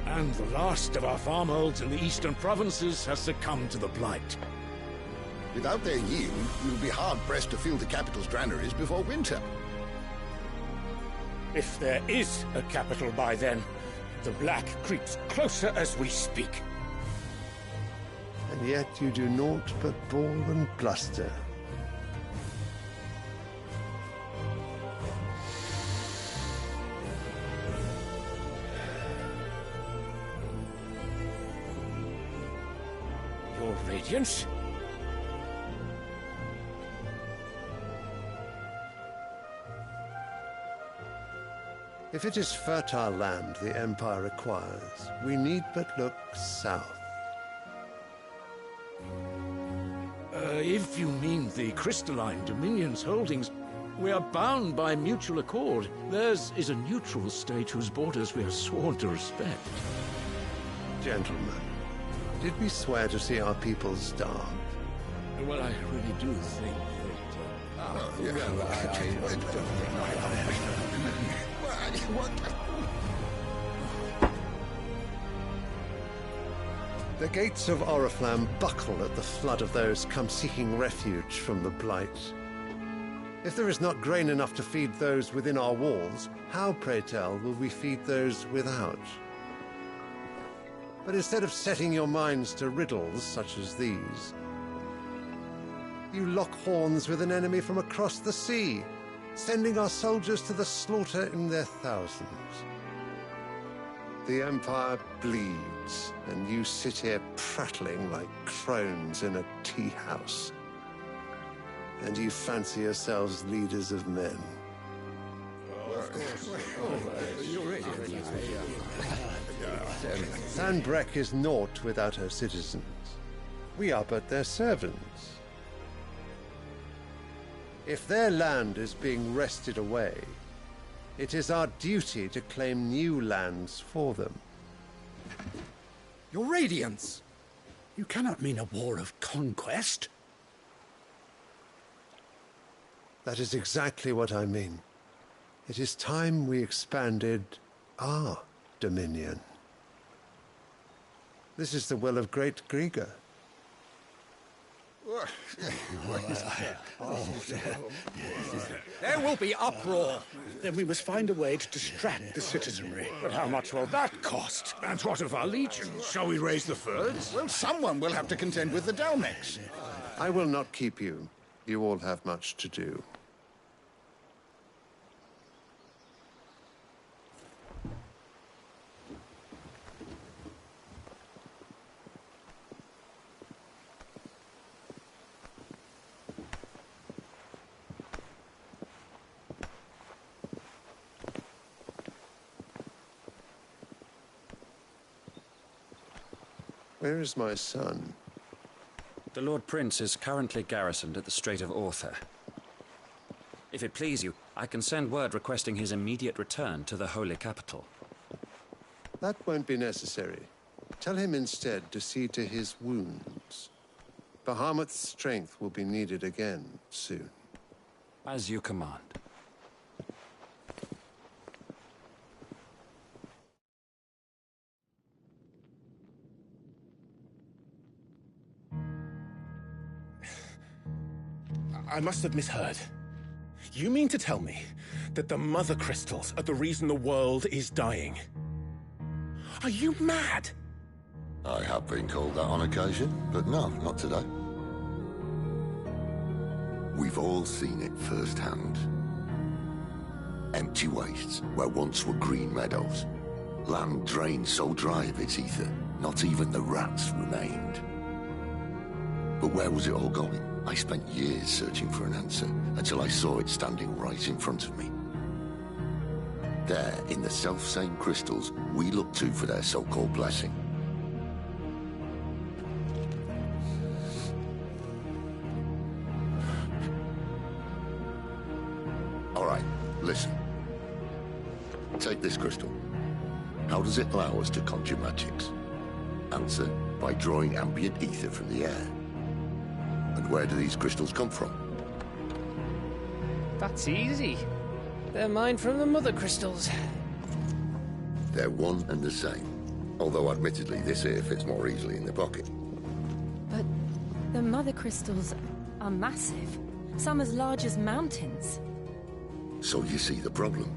And the last of our farmholds in the eastern provinces has succumbed to the blight. Without their yield, we'll be hard-pressed to fill the capital's granaries before winter. If there is a capital by then, the black creeps closer as we speak. And yet you do naught but bawl and bluster. Your Radiance? If it is fertile land the Empire requires, we need but look south. If you mean the crystalline Dominion's holdings, we are bound by mutual accord. Theirs is a neutral state whose borders we are sworn to respect. Gentlemen, did we swear to see our people starve? Well, I really do think The gates of Oriflamme buckle at the flood of those come seeking refuge from the blight. If there is not grain enough to feed those within our walls, how, pray tell, will we feed those without? But instead of setting your minds to riddles such as these, you lock horns with an enemy from across the sea, sending our soldiers to the slaughter in their thousands. The Empire bleeds, and you sit here prattling like crones in a tea house. And you fancy yourselves leaders of men. Sanbreque is naught without her citizens. We are but their servants. If their land is being wrested away, it is our duty to claim new lands for them. Your Radiance! You cannot mean a war of conquest. That is exactly what I mean. It is time we expanded our dominion. This is the will of great Grieger. There will be uproar. Then we must find a way to distract the citizenry. But how much will that cost? And what of our legions? Shall we raise the furs? Well, someone will have to contend with the Dalniks. I will not keep you. You all have much to do. Where is my son? The Lord Prince is currently garrisoned at the Strait of Author. If it please you, I can send word requesting his immediate return to the Holy Capital. That won't be necessary. Tell him instead to see to his wounds. Bahamut's strength will be needed again soon. As you command. I must have misheard. You mean to tell me that the Mother Crystals are the reason the world is dying? Are you mad? I have been called that on occasion, but no, not today. We've all seen it firsthand. Empty wastes where once were green meadows. Land drained so dry of its ether, not even the rats remained. But where was it all going? I spent years searching for an answer, until I saw it standing right in front of me. There, in the self-same crystals we look to for their so-called blessing. All right, listen. Take this crystal. How does it allow us to conjure magics? Answer, by drawing ambient ether from the air. And where do these crystals come from? That's easy. They're mine from the Mother Crystals. They're one and the same. Although admittedly this here fits more easily in the pocket. But the Mother Crystals are massive. Some as large as mountains. So you see the problem.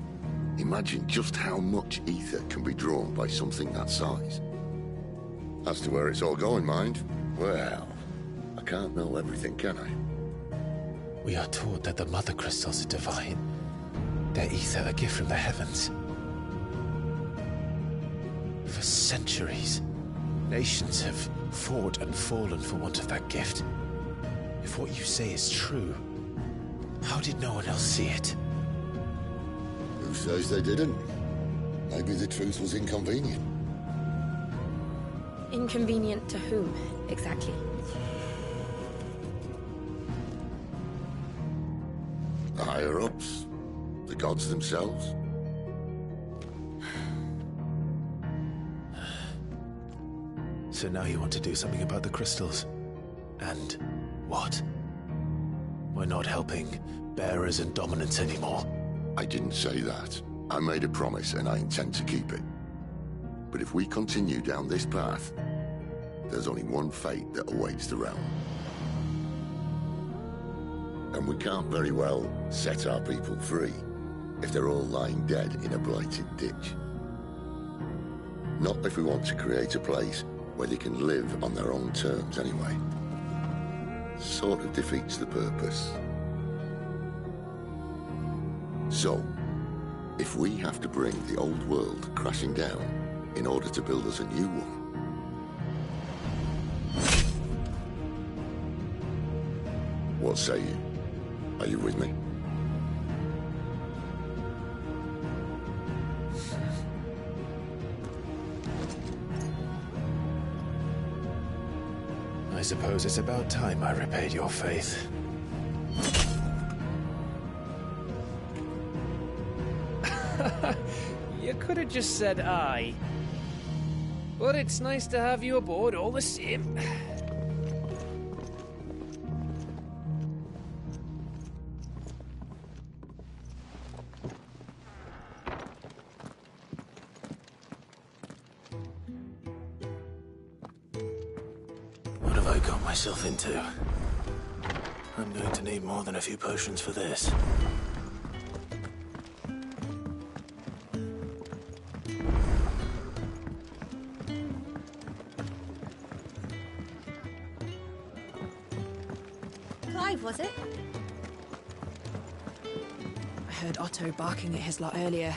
Imagine just how much ether can be drawn by something that size. As to where it's all going, mind, well, I can't know everything, can I? We are taught that the Mother Crystals are divine. Their ether a gift from the heavens. For centuries, nations have fought and fallen for want of that gift. If what you say is true, how did no one else see it? Who says they didn't? Maybe the truth was inconvenient. Inconvenient to whom, exactly? The higher-ups? The gods themselves? So now you want to do something about the crystals? And what? We're not helping bearers and dominants anymore. I didn't say that. I made a promise and I intend to keep it. But if we continue down this path, there's only one fate that awaits the realm. And we can't very well set our people free if they're all lying dead in a blighted ditch. Not if we want to create a place where they can live on their own terms anyway. Sort of defeats the purpose. So, if we have to bring the old world crashing down in order to build us a new one, what say you? Are you with me? I suppose it's about time I repaid your faith. You could have just said aye. But it's nice to have you aboard all the same. What have I got myself into? I'm going to need more than a few potions for this. Clive, was it? I heard Otto barking at his lot earlier.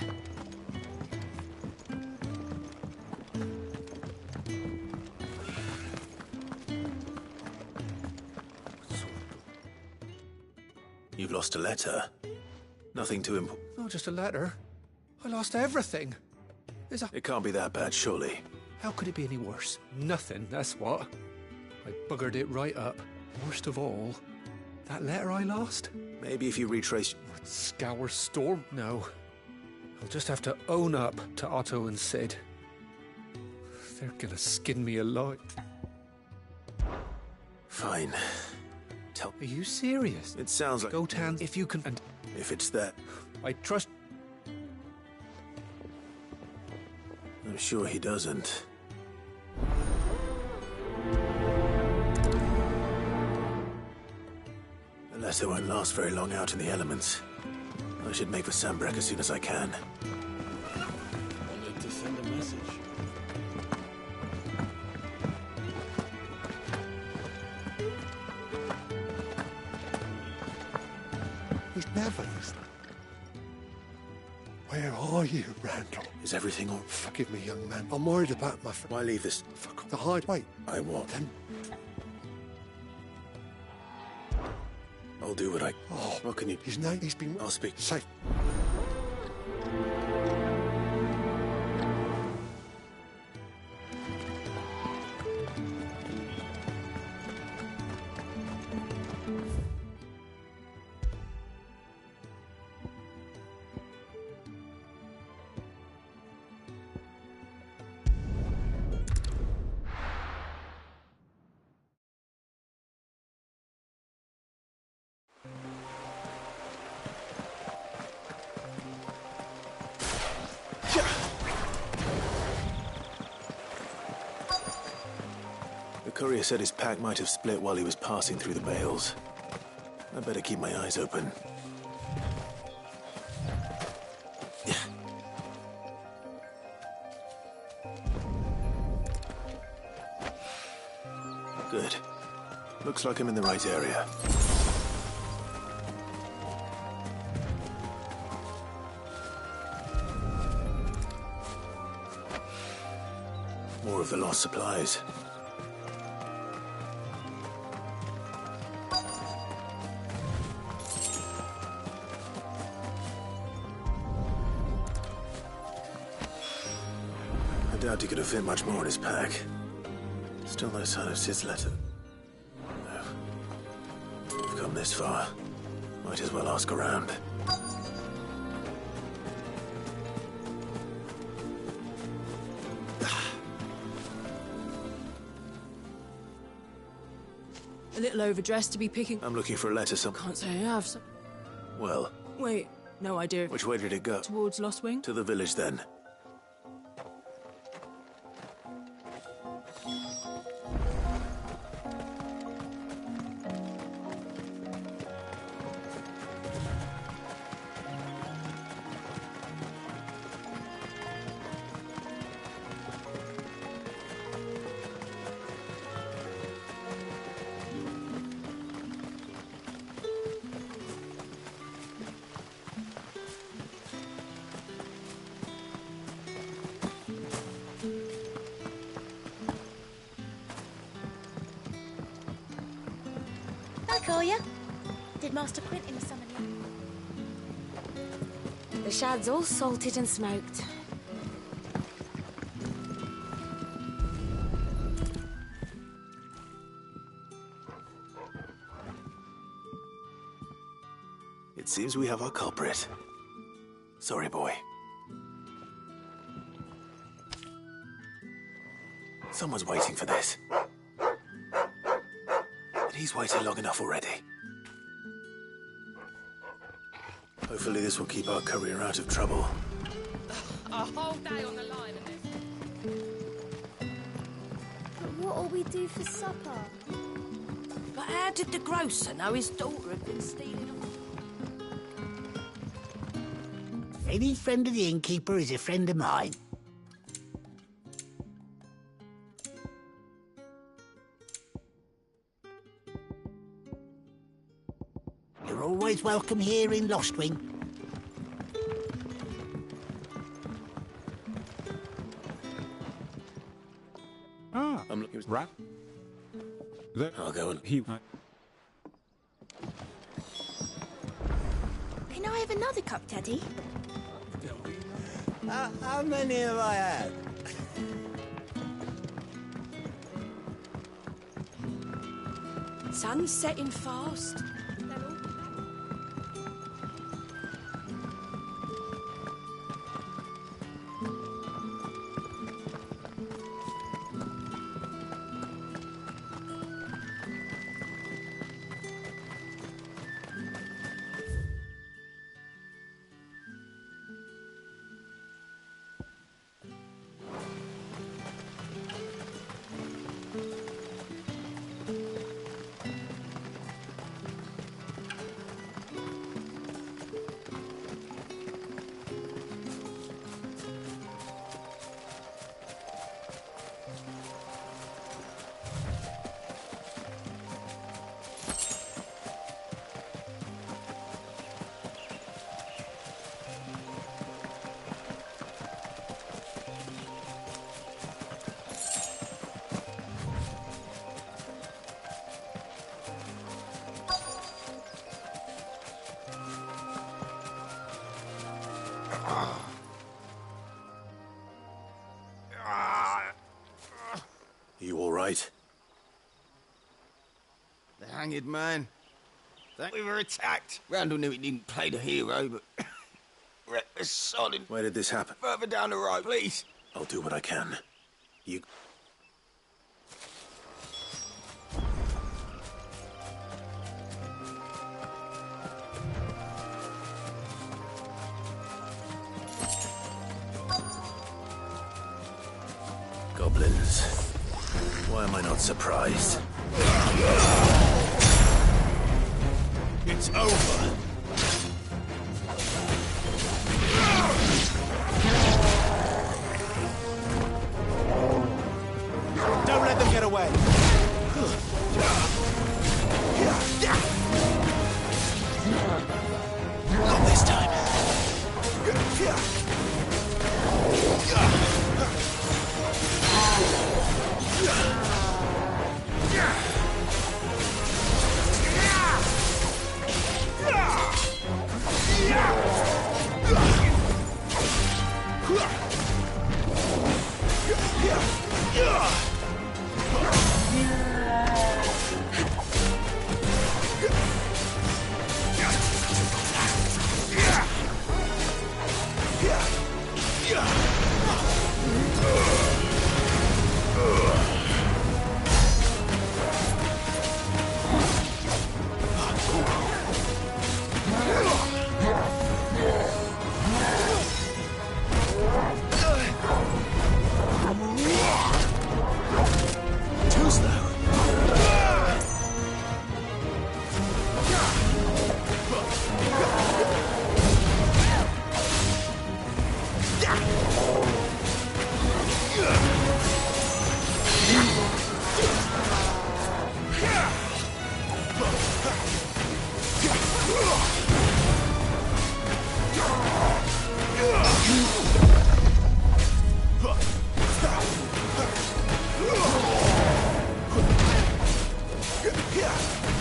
You've lost a letter. Nothing too important. Not just a letter. I lost everything. It can't be that bad, surely. How could it be any worse? Nothing, that's what. I buggered it right up. Worst of all, that letter I lost? Maybe if you retrace... Scour Storm? No. I'll just have to own up to Otto and Sid. They're gonna skin me alive. Fine. Are you serious? It sounds like... Gotan, if you can... And if it's that... I trust... I'm sure he doesn't. The letter won't last very long out in the elements. I should make for Sambrek as soon as I can. I need to send a message. He's never listening. Where are you, Randall? Is everything all... Forgive me, young man. I'm worried about my... Why leave this? Fuck off. The hide. Wait. I won't. Then... I'll do what I... Oh, what can you... His name, he's been... I'll speak. Safe. The courier said his pack might have split while he was passing through the bales. I better keep my eyes open. Good. Looks like I'm in the right area. More of the lost supplies. I doubt he could have fit much more in his pack. Still no sign of Sid's letter. No. We've come this far. Might as well ask around. A little overdressed to be picking... I'm looking for a letter Can't say I have some... Well, Wait, no idea. which way did it go? Towards Lost Wing? To the village, then. Hi, Collier. Did Master Quentin summon you? The shad's all salted and smoked. It seems we have our culprit. Sorry, boy. Someone's waiting for this. And he's waited long enough already. Hopefully this will keep our courier out of trouble. A whole day on the line and But what'll we do for supper? But how did the grocer know his daughter had been stealing them? Any friend of the innkeeper is a friend of mine. You're always welcome here in Lostwing. I'm looking right. I'll go and Can I have another cup, Teddy? How many have I had? Sun's setting fast. You all right? The hanged man. We were attacked. Randall knew he didn't play the hero, but... wrecked the solid. Where did this happen? Further down the road, please. I'll do what I can. You... Goblins. Why am I not surprised? It's over. Don't let them get away. Not this time. Too slow.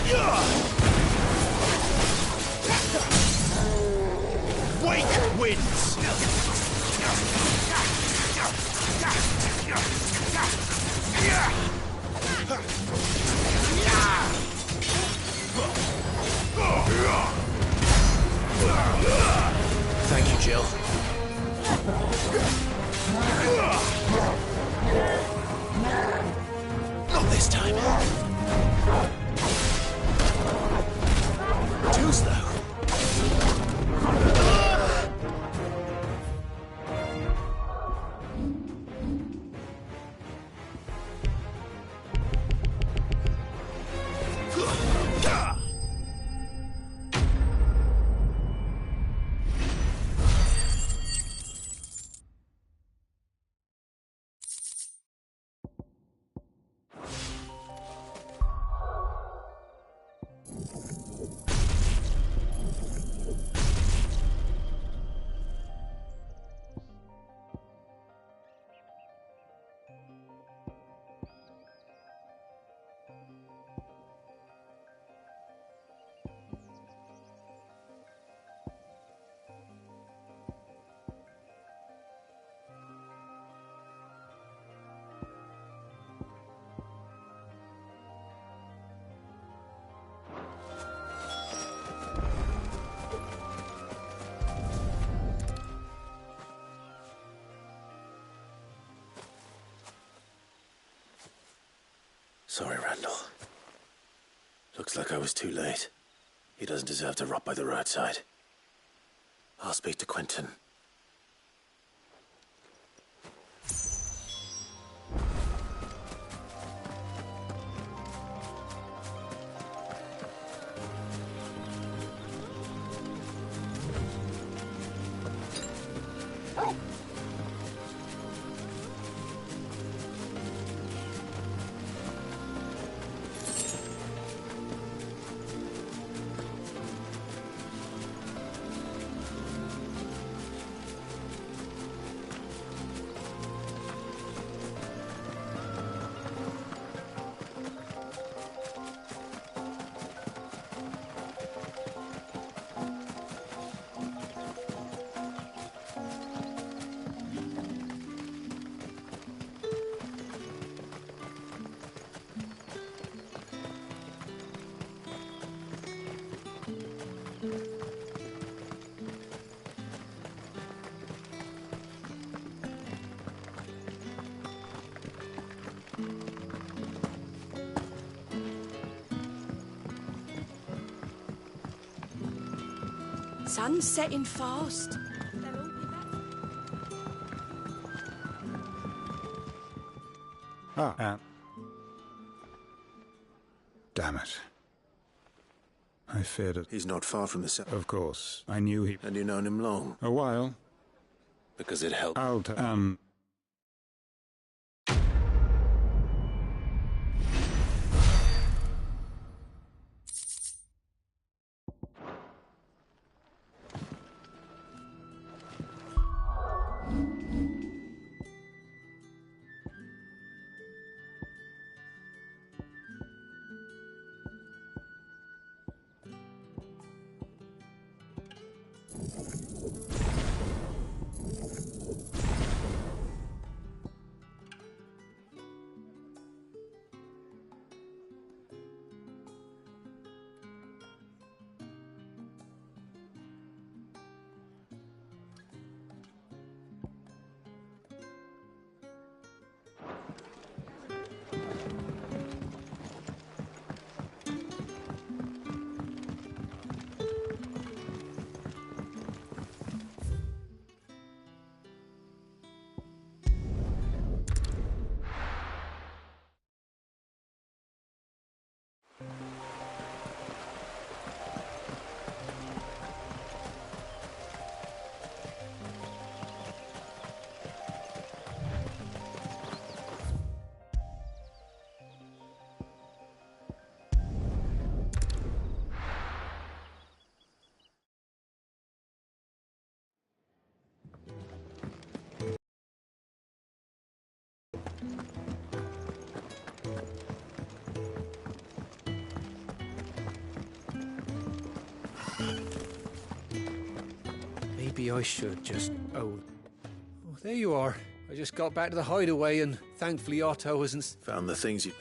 Yeah! wins! Thank you, Jill. Not this time. Too slow. Sorry, Randall. Looks like I was too late. He doesn't deserve to rot by the roadside. I'll speak to Quentin. Sun's setting fast. Damn it. I feared it. He's not far from the cell. Of course. I knew he... And you've known him long? A while. Because it helped. Maybe I should just... Oh, there you are. I just got back to the hideaway and thankfully Otto hasn't... Found the things you...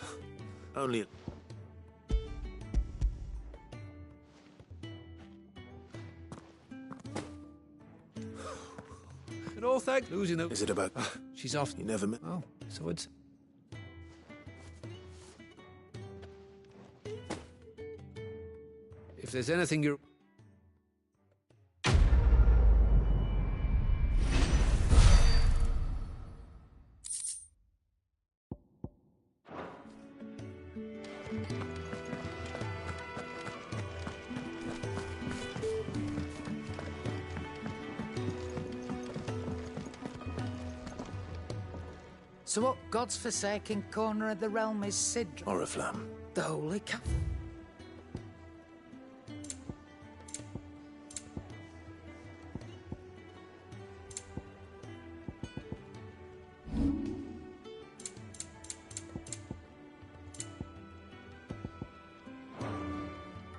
Only... And all thanks losing them. Is it about... She's off. You never met... Oh, so it's... If there's anything you're... So what God's forsaken corner of the realm is Sidra? Oriflamme. The Holy Cup.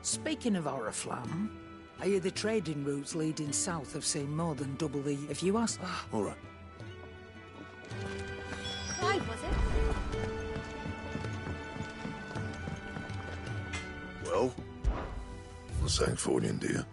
Speaking of Oriflamme, I hear the trading routes leading south have seen more than double the... If you ask... All right. Clive, was it? Well, what's that for you, dear?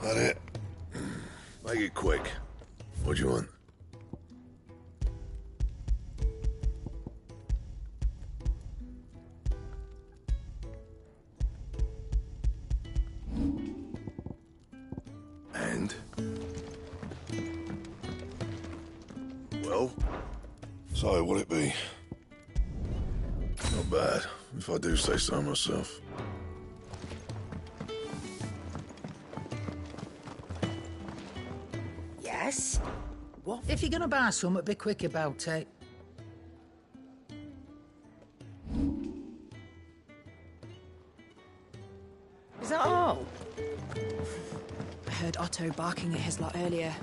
That it? Make it quick. What do you want? And? Well? So, what'll it be? Not bad, if I do say so myself. Yes? What? If you're gonna buy something, be quick about it. Is that all? I heard Otto barking at his lot earlier.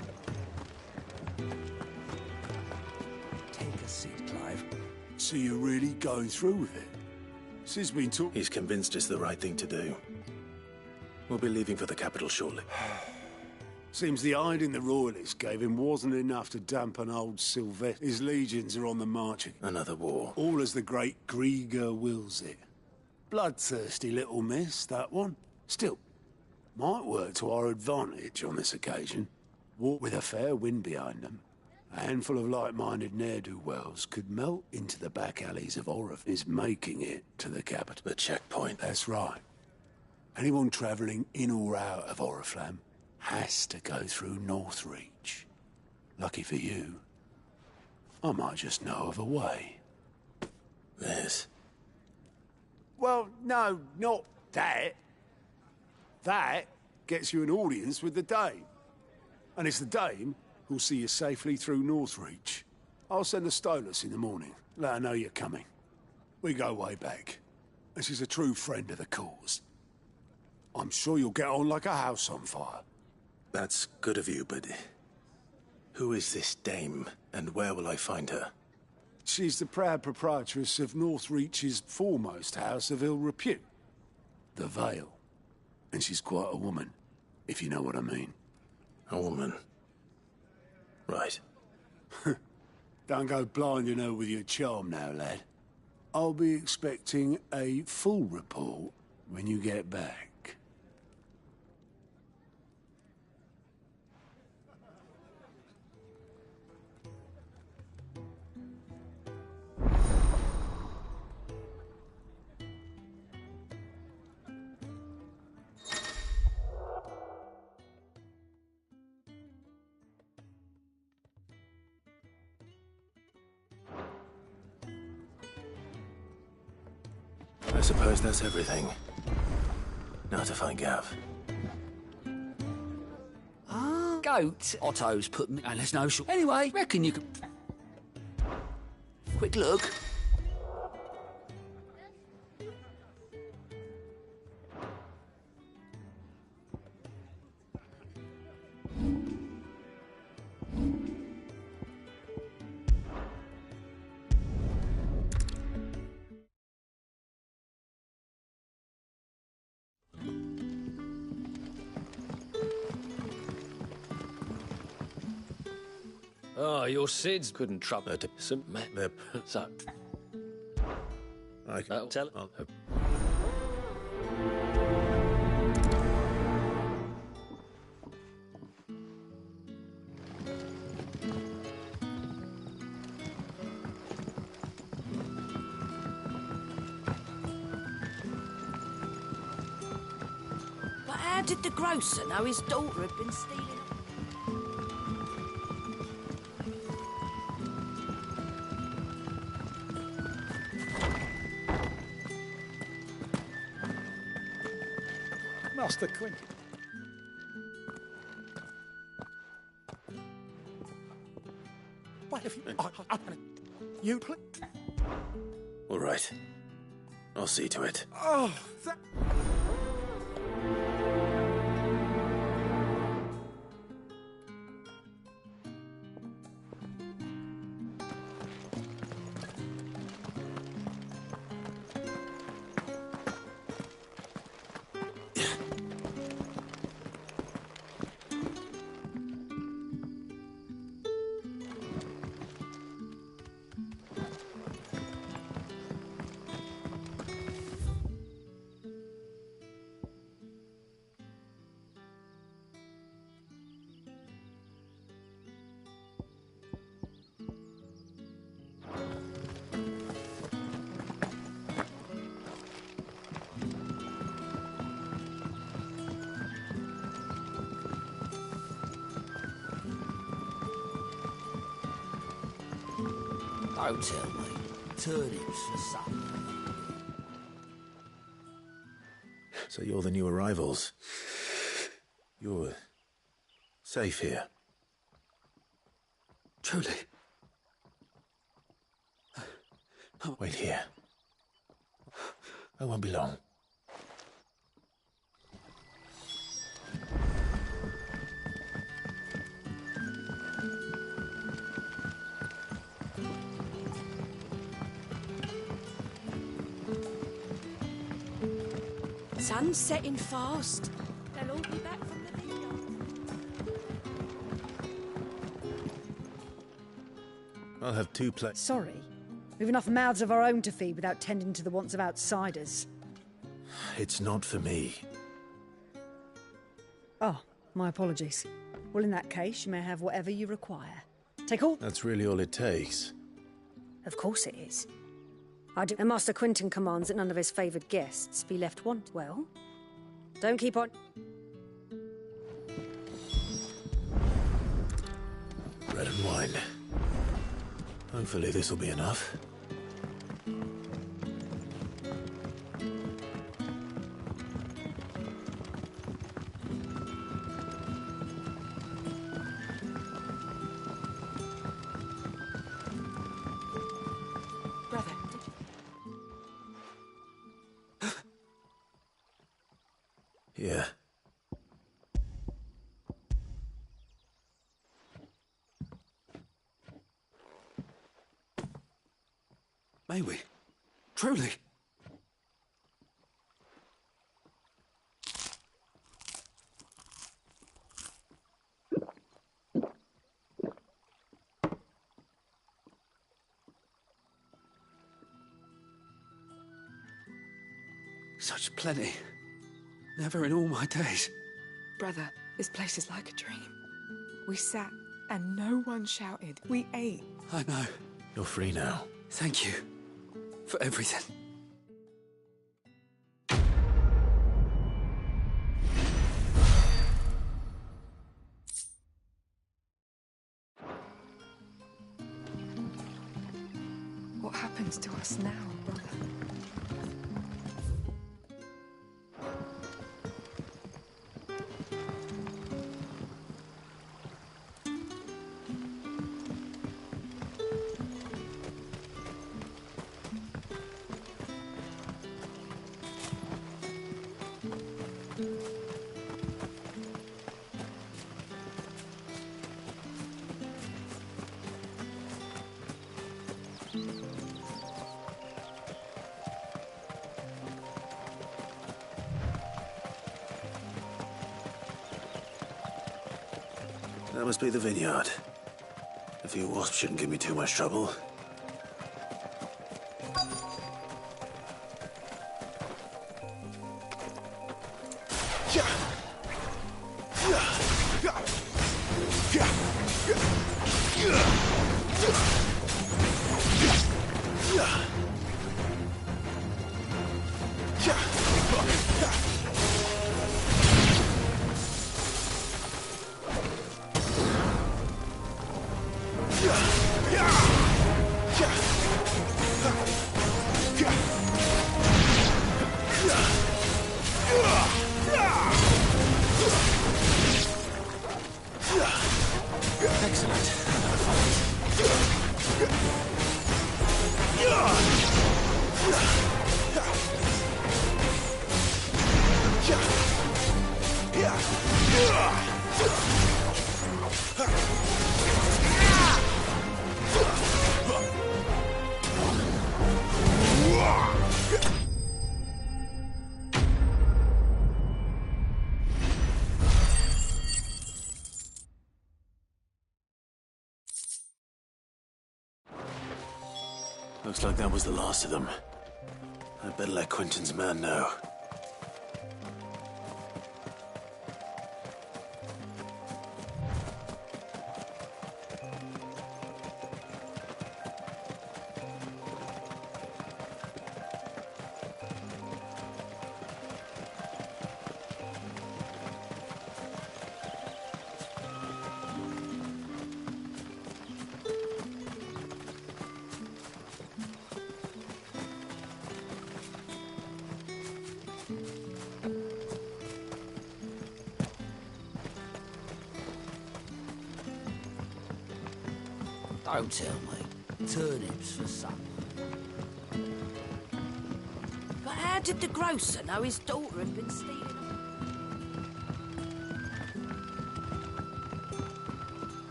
Take a seat, Clive. So you're really going through with it? Sid's been talking... He's convinced it's the right thing to do. We'll be leaving for the capital shortly. Seems the hiding the Royalists gave him wasn't enough to dampen old Sylvester. His legions are on the march again. Another war. All as the great Grieger wills it. Bloodthirsty little miss, that one. Still, might work to our advantage on this occasion. Walk with a fair wind behind them. A handful of like-minded ne'er-do-wells could melt into the back alleys of Orif is making it to the capital. The checkpoint. That's right. Anyone travelling in or out of Oriflamme has to go through Northreach. Lucky for you, I might just know of a way. This? Well, no, not that. That gets you an audience with the Dame. And it's the Dame who'll see you safely through Northreach. I'll send the Stolas in the morning. Let her know you're coming. We go way back. And she's a true friend of the cause. I'm sure you'll get on like a house on fire. That's good of you, but... who is this dame, and where will I find her? She's the proud proprietress of Northreach's foremost house of ill repute, the Vale. And she's quite a woman, if you know what I mean. A woman? Right. Don't go blinding her with your charm now, lad. I'll be expecting a full report when you get back. suppose that's everything. Now to find Gav. Ah, goat. Otto's put me... And there's no short... Anyway, reckon you can... Quick look. Oh, your Sids couldn't trouble some man. So, I can tell. But how did the grocer know his daughter had been stealing? Master Quint. Why have you... you... All right. I'll see to it. Oh, that... Don't tell me. Turnips for supper. So you're the new arrivals. You're safe here. Truly. Wait here. I won't be long. Sun's setting fast. They'll all be back from the vineyard. I'll have 2 plates. Sorry. We've enough mouths of our own to feed without tending to the wants of outsiders. It's not for me. Oh, my apologies. Well, in that case, you may have whatever you require. Take all... That's really all it takes. Of course it is. I do. And Master Quinton commands that none of his favoured guests be left want. Well, don't keep on... Bread and wine. Hopefully this'll be enough. Brother, Yeah. May we? Truly? Such plenty. Never in all my days. Brother, this place is like a dream. We sat and no one shouted. We ate. I know. You're free now. Thank you for everything. What happens to us now, brother? That must be the vineyard. A few wasps shouldn't give me too much trouble. Looks like that was the last of them. I'd better let Quentin's man know. Don't tell me. Turnips for supper. But how did the grocer know his daughter had been stealing them?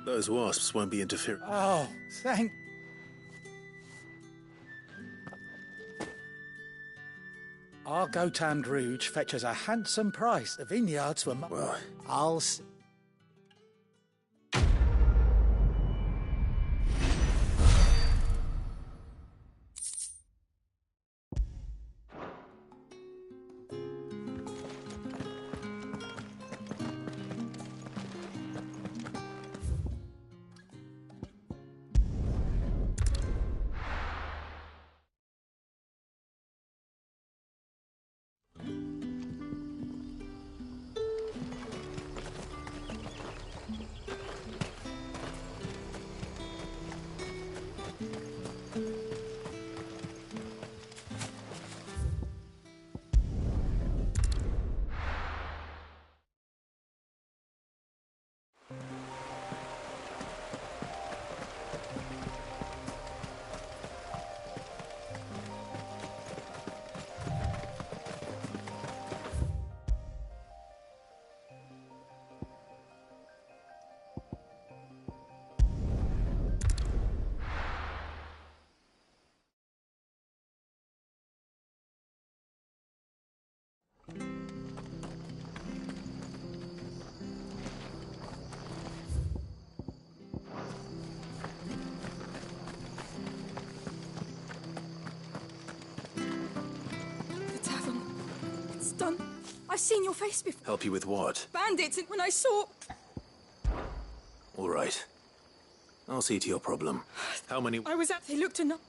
Those wasps won't be interfering. Oh, thank... Our Gotand Rouge fetches a handsome price. The vineyards were... Well... I'll... Done. I've seen your face before. Help you with what? Bandits, and when I saw... All right. I'll see to your problem. How many... I was at... They looked enough...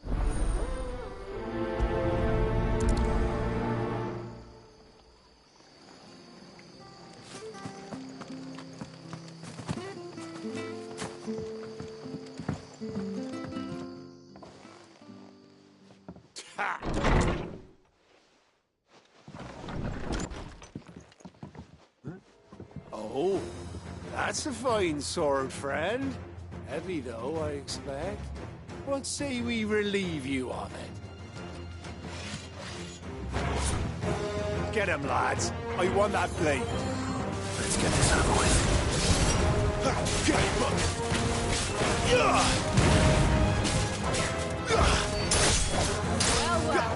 Oh, that's a fine sword, friend. Heavy, though, I expect. What say we relieve you of it? Get him, lads. I want that blade. Let's get this over with. Well, well.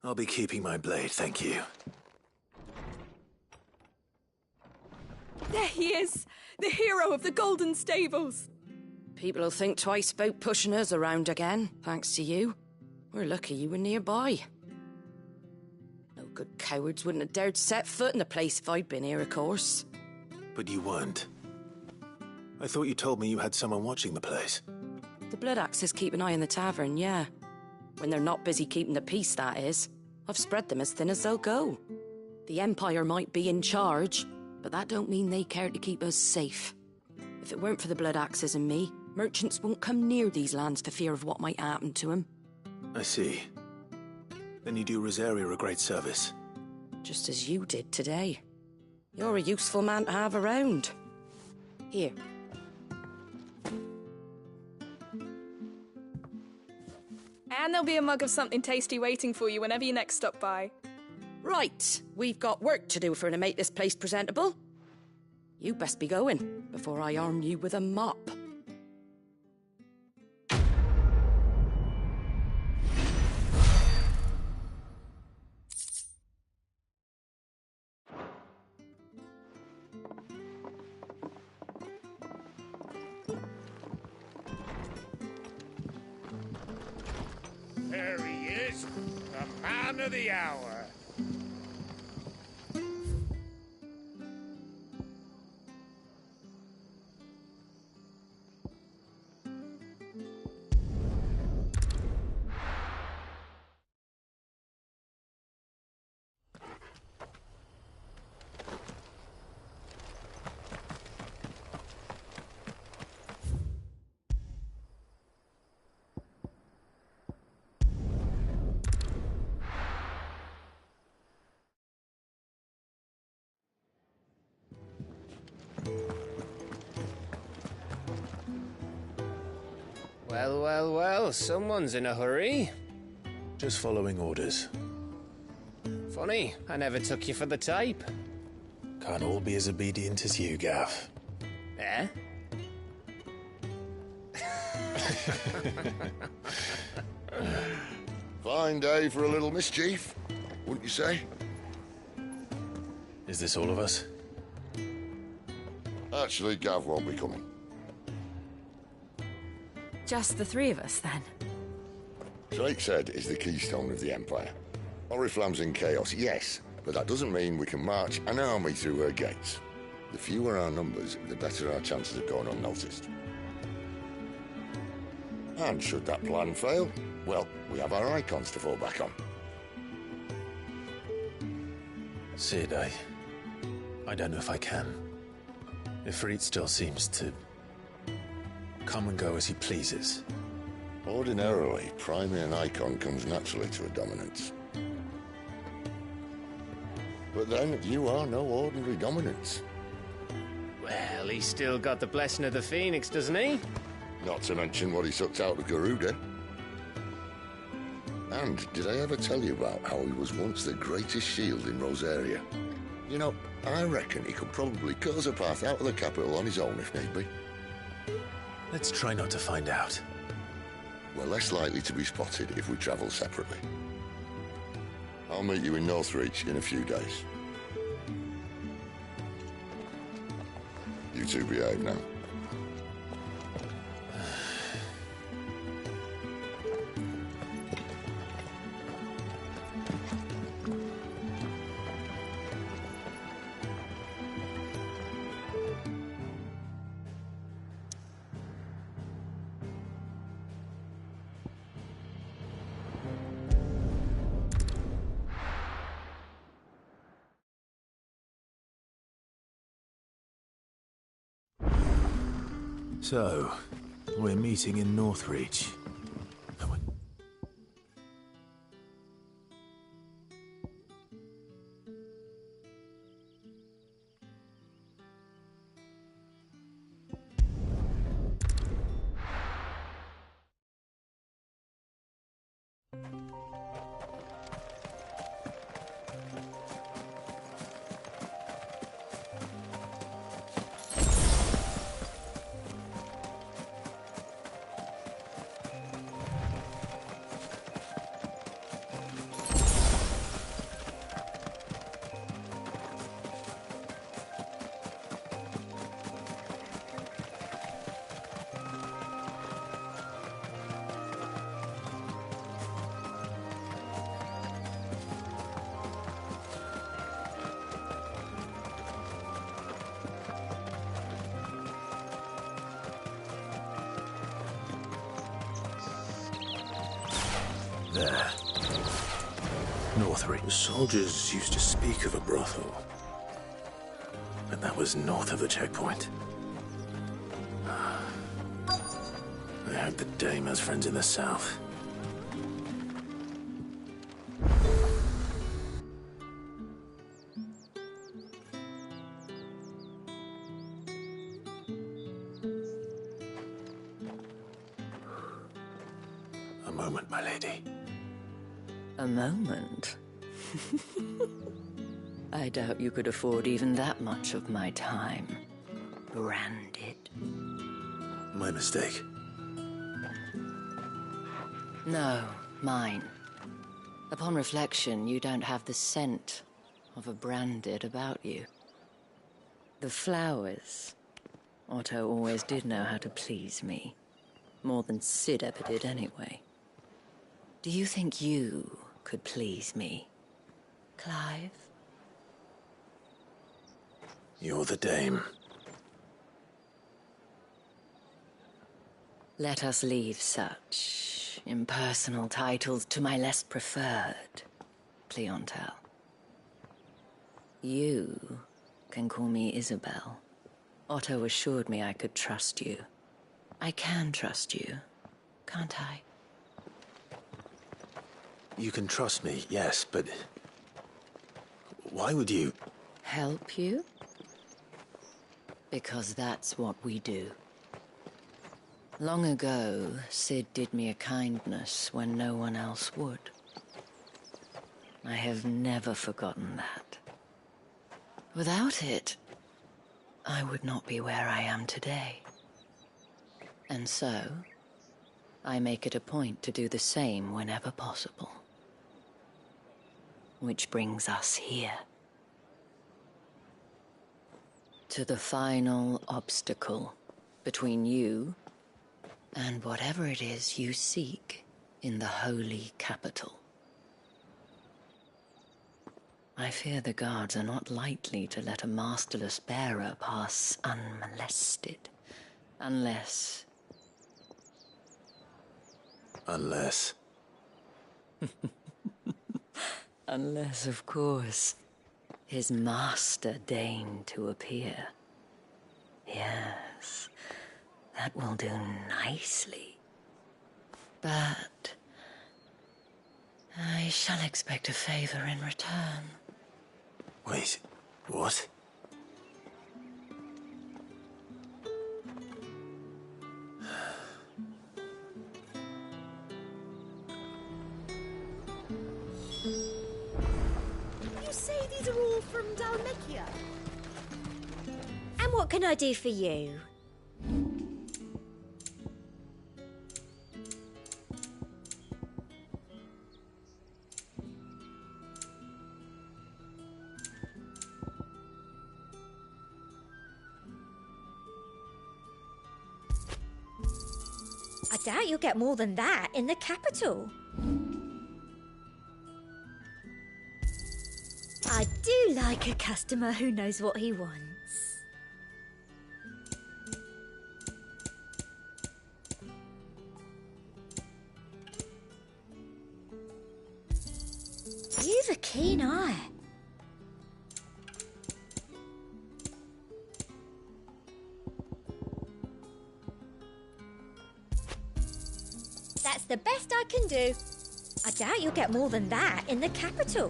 I'll be keeping my blade, thank you. There he is! The hero of the Golden Stables! People will think twice about pushing us around again, thanks to you. We're lucky you were nearby. No good cowards wouldn't have dared set foot in the place if I'd been here, of course. But you weren't. I thought you told me you had someone watching the place. The Blood Axes keep an eye on the tavern, yeah. When they're not busy keeping the peace, that is. I've spread them as thin as they'll go. The Empire might be in charge, but that don't mean they care to keep us safe. If it weren't for the Blood Axes and me, merchants won't come near these lands for fear of what might happen to them. I see. Then you do Rosaria a great service. Just as you did today. You're a useful man to have around. Here. And there'll be a mug of something tasty waiting for you whenever you next stop by. Right, we've got work to do for to make this place presentable. You best be going, before I arm you with a mop. There he is, the man of the hour. Well, well, well, someone's in a hurry. Just following orders. Funny, I never took you for the type. Can't all be as obedient as you, Gav. Eh? Fine day for a little mischief, wouldn't you say? Is this all of us? Actually, Gav won't be coming. Just the three of us, then? Drake's Head is the keystone of the Empire. Oriflamme's in chaos, yes, but that doesn't mean we can march an army through her gates. The fewer our numbers, the better our chances of going unnoticed. And should that plan fail, well, we have our icons to fall back on. Sid, I don't know if I can. Ifrit still seems to come and go as he pleases. Ordinarily, priming an icon comes naturally to a dominance. But then, you are no ordinary dominance. Well, he's still got the blessing of the Phoenix, doesn't he? Not to mention what he sucked out of Garuda. And did I ever tell you about how he was once the greatest shield in Rosaria? You know, I reckon he could probably cut us a path out of the capital on his own if need be. Let's try not to find out. We're less likely to be spotted if we travel separately. I'll meet you in Northreach in a few days. You two behave now. So, we're meeting in Northreach. There. Northridge. The soldiers used to speak of a brothel. But that was north of the checkpoint. I hope the dame has friends in the south. A moment, my lady. A moment? I doubt you could afford even that much of my time. Branded. My mistake. No, mine. Upon reflection, you don't have the scent of a branded about you. The flowers. Otto always did know how to please me. More than Sid ever did anyway. Do you think you could please me, Clive? You're the dame. Let us leave such impersonal titles to my less preferred clientele. You can call me Isabel. Otto assured me I could trust you. I can trust you, can't I? You can trust me, yes, but... why would you... Help you? Because that's what we do. Long ago, Sid did me a kindness when no one else would. I have never forgotten that. Without it, I would not be where I am today. And so, I make it a point to do the same whenever possible. Which brings us here. To the final obstacle between you and whatever it is you seek in the holy capital. I fear the guards are not likely to let a masterless bearer pass unmolested, unless... Unless... Unless, of course, his master deigned to appear. Yes, that will do nicely. But I shall expect a favor in return. Wait, what? You say these are all from Dalmekia? And what can I do for you? I doubt you'll get more than that in the capital. I do like a customer who knows what he wants. You've a keen eye. That's the best I can do. I doubt you'll get more than that in the capital.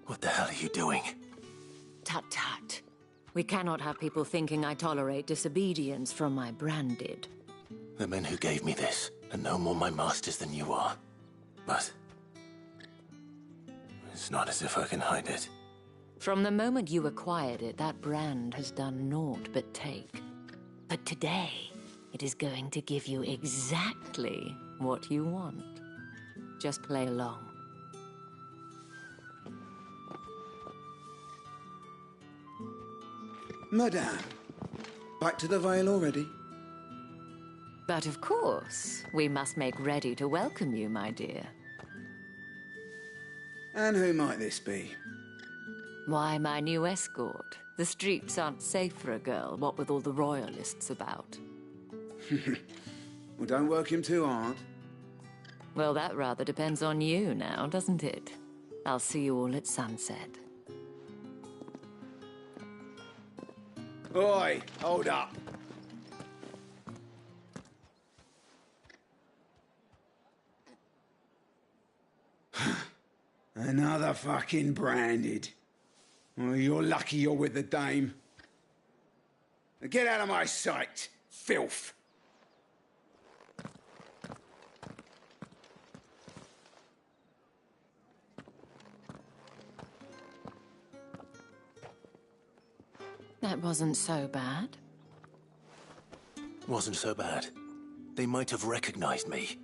What the hell are you doing? Tut tut. We cannot have people thinking I tolerate disobedience from my branded. The men who gave me this are no more my masters than you are. But... it's not as if I can hide it. From the moment you acquired it, that brand has done naught but take. But today, it is going to give you exactly what you want. Just play along. Madame, back to the Vale already? But of course, we must make ready to welcome you, my dear. And who might this be? Why my new escort? The streets aren't safe for a girl, what with all the royalists about. Well, don't work him too hard. Well, that rather depends on you now, doesn't it? I'll see you all at sunset. Oi, hold up. Another fucking branded. Well, you're lucky you're with the dame. Now get out of my sight, filth. That wasn't so bad. Wasn't so bad. They might have recognized me.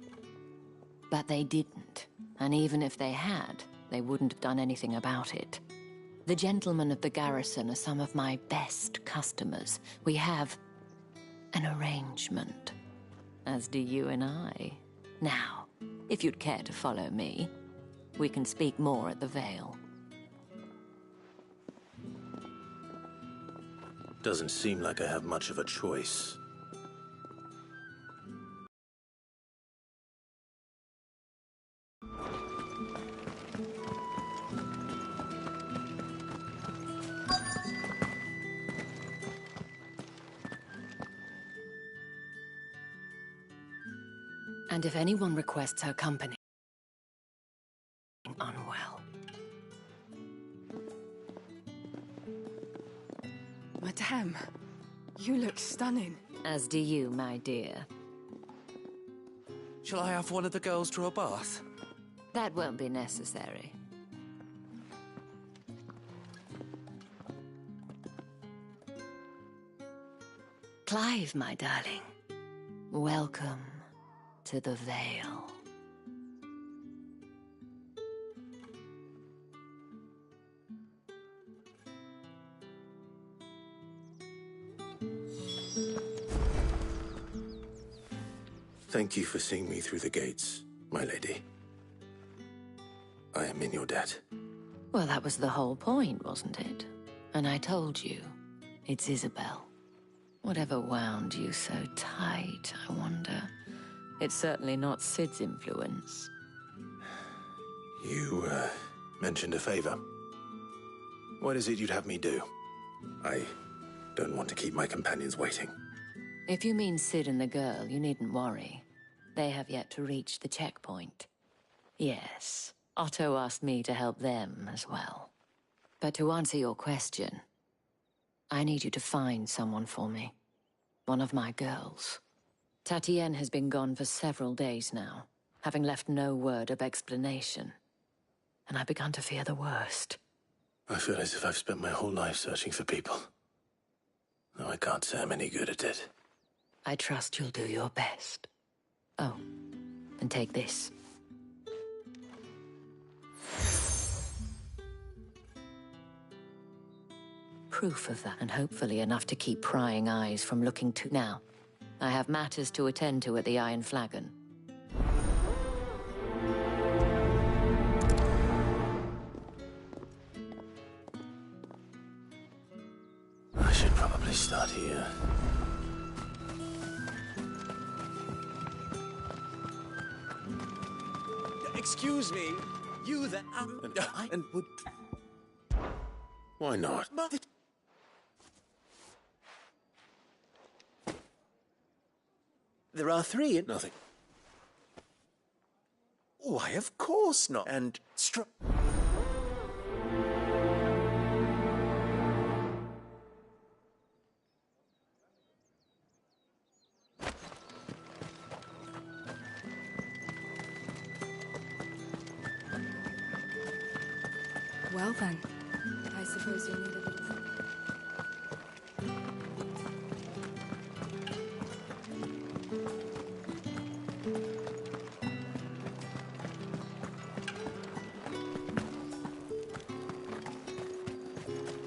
But they didn't. And even if they had, they wouldn't have done anything about it. The gentlemen of the garrison are some of my best customers. We have an arrangement, as do you and I. Now, if you'd care to follow me, we can speak more at the Vale. Doesn't seem like I have much of a choice. And if anyone requests her company, unwell. Madame, you look stunning. As do you, my dear. Shall I have one of the girls draw a bath? That won't be necessary. Clive, my darling. Welcome to the Vale. Thank you for seeing me through the gates, my lady. I am in your debt. Well, that was the whole point, wasn't it? And I told you, it's Isabel. Whatever wound you so tight, I wonder. It's certainly not Sid's influence. You, mentioned a favor. What is it you'd have me do? I don't want to keep my companions waiting. If you mean Sid and the girl, you needn't worry. They have yet to reach the checkpoint. Yes, Otto asked me to help them as well. But to answer your question, I need you to find someone for me. One of my girls. Tatienne has been gone for several days now, having left no word of explanation. And I've begun to fear the worst. I feel as if I've spent my whole life searching for people. Though I can't say I'm any good at it. I trust you'll do your best. Oh, and take this. Proof of that, and hopefully enough to keep prying eyes from looking to... Now, I have matters to attend to at the Iron Flagon. I should probably start here. Excuse me, you then... and would... Why not? There are three and... Nothing. Why, of course not. And... Well then, I suppose you'll need a little...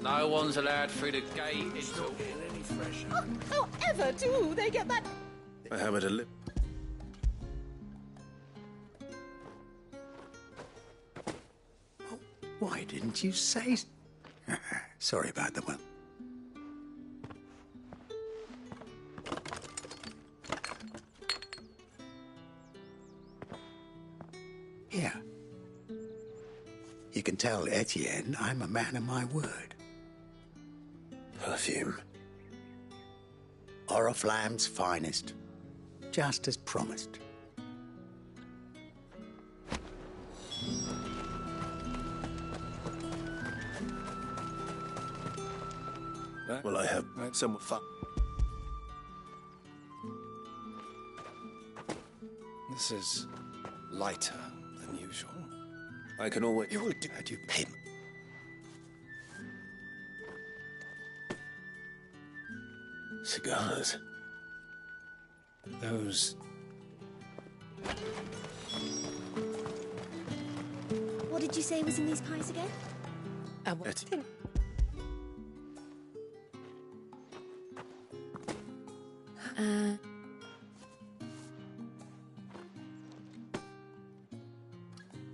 No one's allowed through the gate until... However do they get that? I have it a lip. Why didn't you say... Sorry about the one. Here. You can tell Etienne I'm a man of my word. Perfume. Oriflamme's finest. Just as promised. Well, I have some fun. This is lighter than usual. I can always... You will do... How do you pay me? Cigars. Those... What did you say was in these pies again?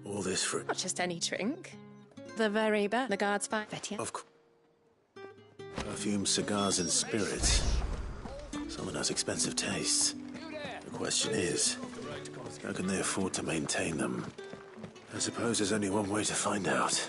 All this for... Not just any drink. The very best. The guards fight. Of course. Perfume, cigars, and spirits. Someone has expensive tastes. The question is, how can they afford to maintain them? I suppose there's only one way to find out.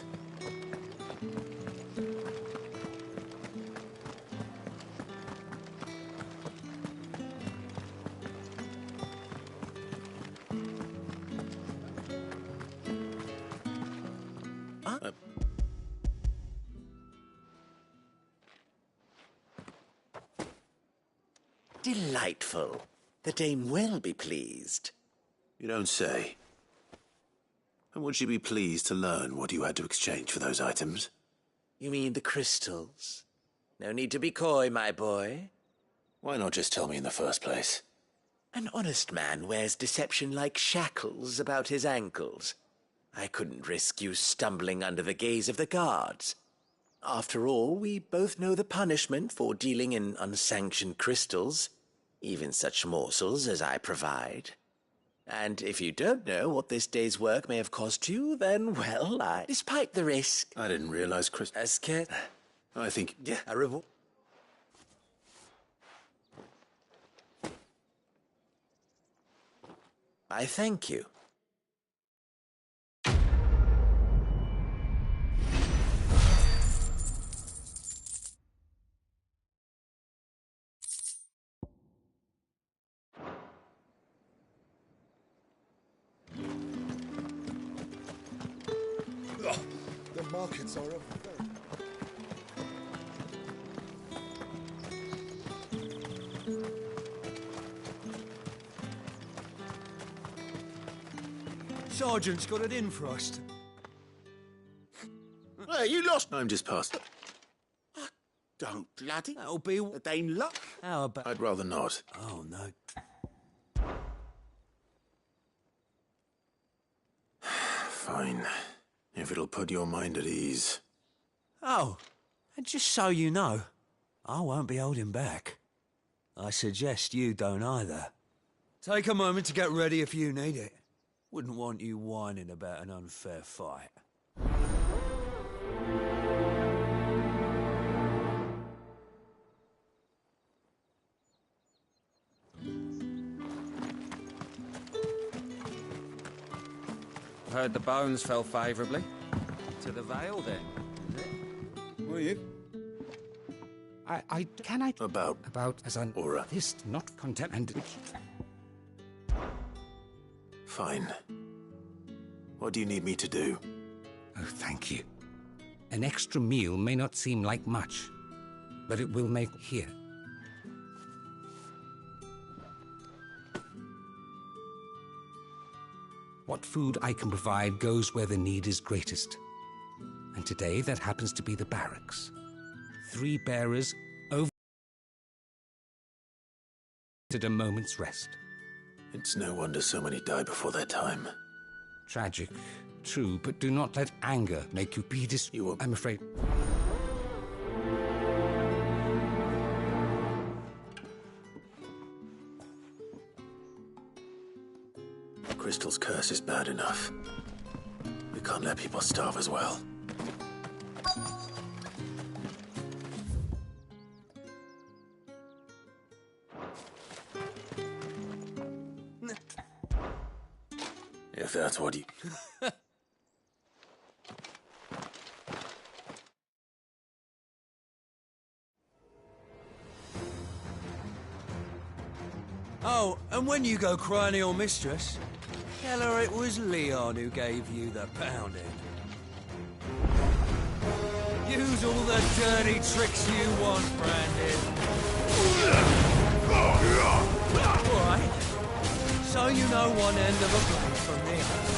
Delightful. The dame will be pleased. You don't say. And would she be pleased to learn what you had to exchange for those items? You mean the crystals? No need to be coy, my boy. Why not just tell me in the first place? An honest man wears deception like shackles about his ankles. I couldn't risk you stumbling under the gaze of the guards. After all, we both know the punishment for dealing in unsanctioned crystals, even such morsels as I provide. And if you don't know what this day's work may have cost you, then, well, despite the risk... I didn't realize crystals... I think... Yeah, a reward... I thank you. The markets are up. Sergeant's got it in for us. Hey, you lost. I'm just past. Don't bloody. That'll be the dame luck. How about... I'd rather not. Oh, no. Fine. If it'll put your mind at ease. Oh, and just so you know, I won't be holding back. I suggest you don't either. Take a moment to get ready if you need it. Wouldn't want you whining about an unfair fight. Heard the bones fell favourably. To the Vale, then, is it? Will you? Can I... About as an... Aura. This not content and... Fine. What do you need me to do? Oh, thank you. An extra meal may not seem like much, but it will make here. What food I can provide goes where the need is greatest. And today that happens to be the barracks. 3 bearers over at a moment's rest. It's no wonder so many die before their time. Tragic, true, but do not let anger make you be I'm afraid... Crystal's curse is bad enough. We can't let people starve as well. that's what you... Oh, and when you go crying to your mistress, tell her it was Leon who gave you the pounding. Use all the dirty tricks you want, Brandon. All right. So you know one end of a blade from the other.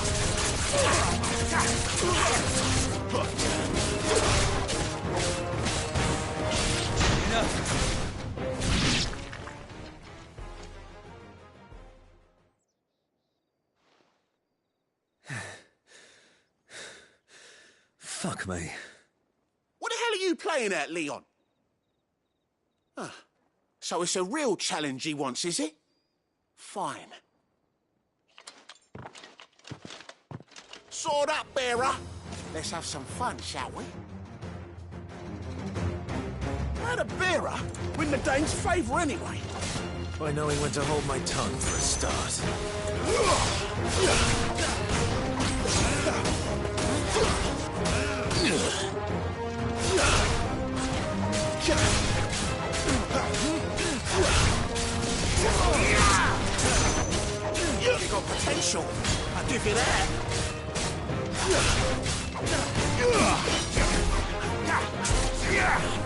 Enough. Fuck me. What the hell are you playing at, Leon? So it's a real challenge he wants, is it? Fine. Sword up, bearer. Let's have some fun, shall we? How'd a bearer win the Dane's favour anyway? By knowing when to hold my tongue for a start. You got potential, I'll give you that.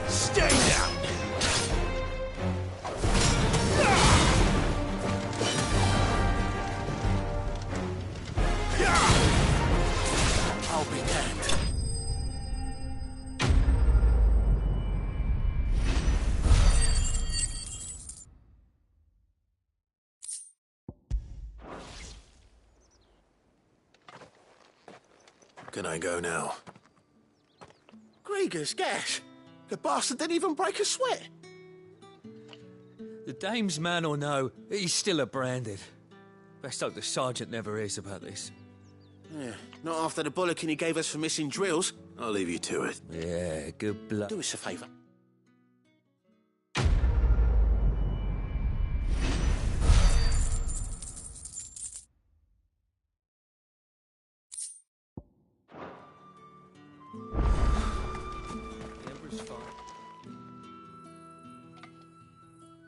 Stay down. I'll be damned. Can I go now? Grieger's gas. The bastard didn't even break a sweat. The dame's man or no, he's still a branded. Best hope the sergeant never hears about this. Yeah, not after the bollocking he gave us for missing drills. I'll leave you to it. Yeah, good blood. Do us a favour.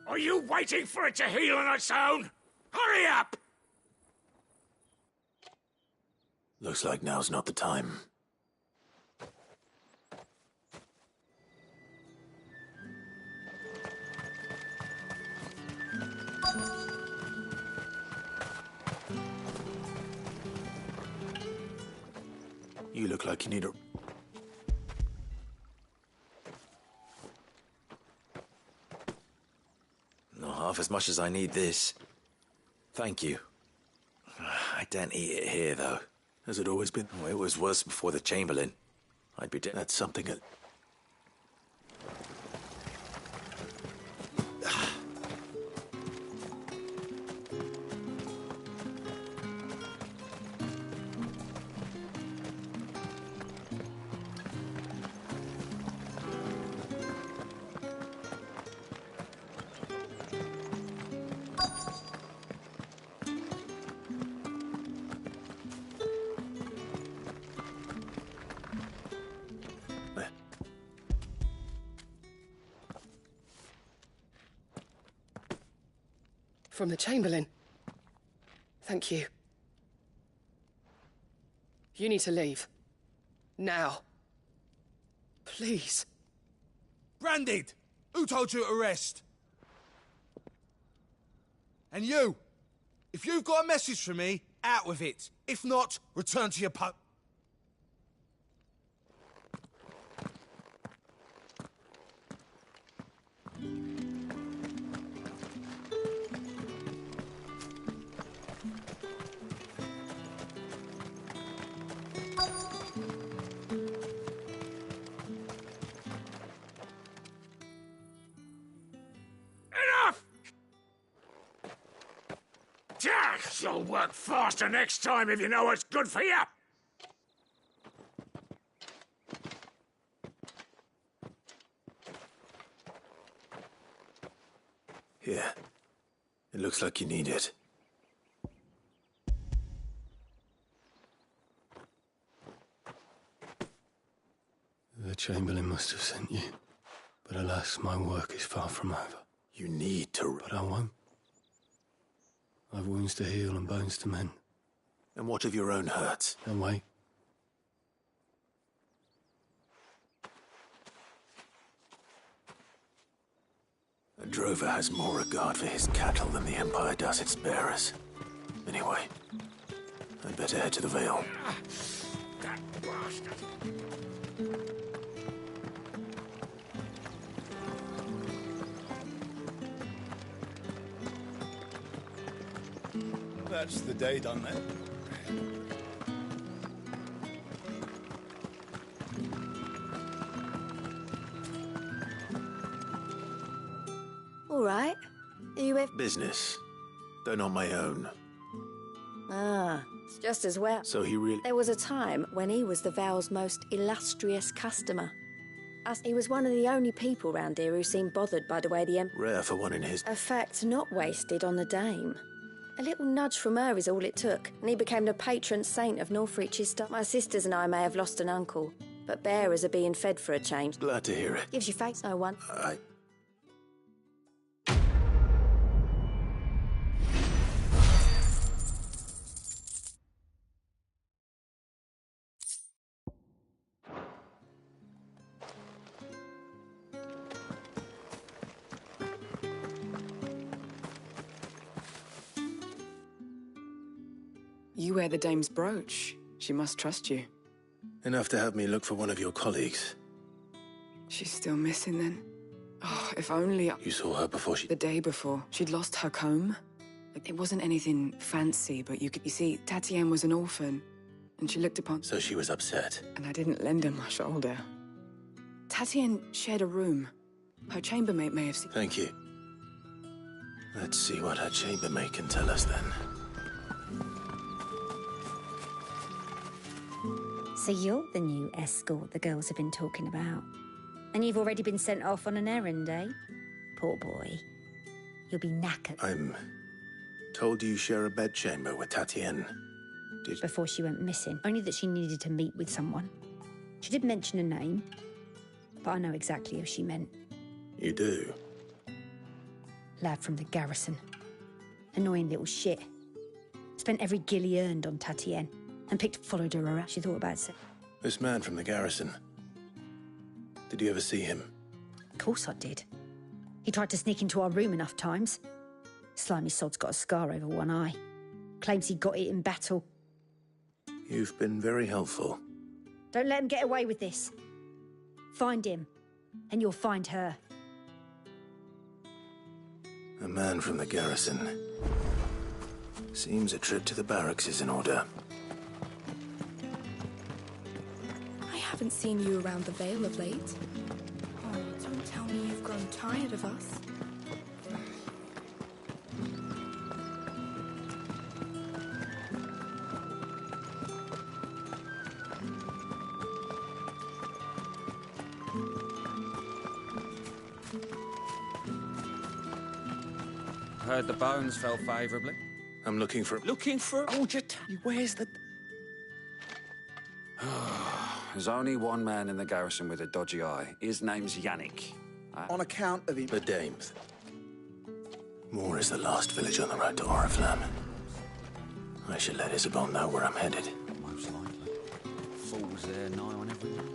Are you waiting for it to heal on its own? Hurry up! Looks like now's not the time. You look like you need a... Not half as much as I need this. Thank you. I don't eat it here, though. Has it always been? Oh, it was worse before the Chamberlain. I'd be dead. That's something that... From the Chamberlain. Thank you. You need to leave. Now. Please. Branded! Who told you to rest? And you! If you've got a message for me, out with it. If not, return to your post. You'll work faster next time if you know what's good for you. Here. It looks like you need it. Chamberlain must have sent you. But alas, my work is far from over. You need to... But I won't. I've wounds to heal and bones to mend. And what of your own hurts? Then wait. A drover has more regard for his cattle than the Empire does its bearers. Anyway, I'd better head to the Vale. That bastard! That's the day done then. All right. Are you ever... Business, though not my own. Ah, it's just as well. So he really... There was a time when he was the Vale's most illustrious customer. He was one of the only people round here who seemed bothered by the way the Rare for one in his... A fact not wasted on the dame. A little nudge from her is all it took, and he became the patron saint of Northreach's stock. My sisters and I may have lost an uncle, but bearers are being fed for a change. Glad to hear it. Gives you faith, no one. You wear the dame's brooch. She must trust you. Enough to have me look for one of your colleagues. She's still missing then. Oh, if only... You saw her before she... The day before. She'd lost her comb. It wasn't anything fancy, but you see, Tatienne was an orphan, and she looked upon... So she was upset. And I didn't lend her my shoulder. Tatienne shared a room. Her chambermaid may have seen... Thank you. Let's see what her chambermaid can tell us then. So you're the new escort the girls have been talking about. And you've already been sent off on an errand, eh? Poor boy. You'll be knackered. I'm told you share a bedchamber with Tatienne. Before she went missing. Only that she needed to meet with someone. She did mention a name, but I know exactly who she meant. You do? Lad from the garrison. Annoying little shit. Spent every guil he earned on Tatienne. And followed her around. She thought about it. This man from the garrison. Did you ever see him? Of course I did. He tried to sneak into our room enough times. Slimy sod's got a scar over one eye. Claims he got it in battle. You've been very helpful. Don't let him get away with this. Find him, and you'll find her. A man from the garrison. Seems a trip to the barracks is in order. I haven't seen you around the Vale of late. Oh, don't tell me you've grown tired of us. Heard the bones fell favourably. I'm looking for... Looking for... Hold your tongue. Where's the... There's only one man in the garrison with a dodgy eye. His name's Yannick. On account of him... The dames. Moor is the last village on the road to Oriflamme. I should let Isabel know where I'm headed. Most likely. Fools there nigh on everyone.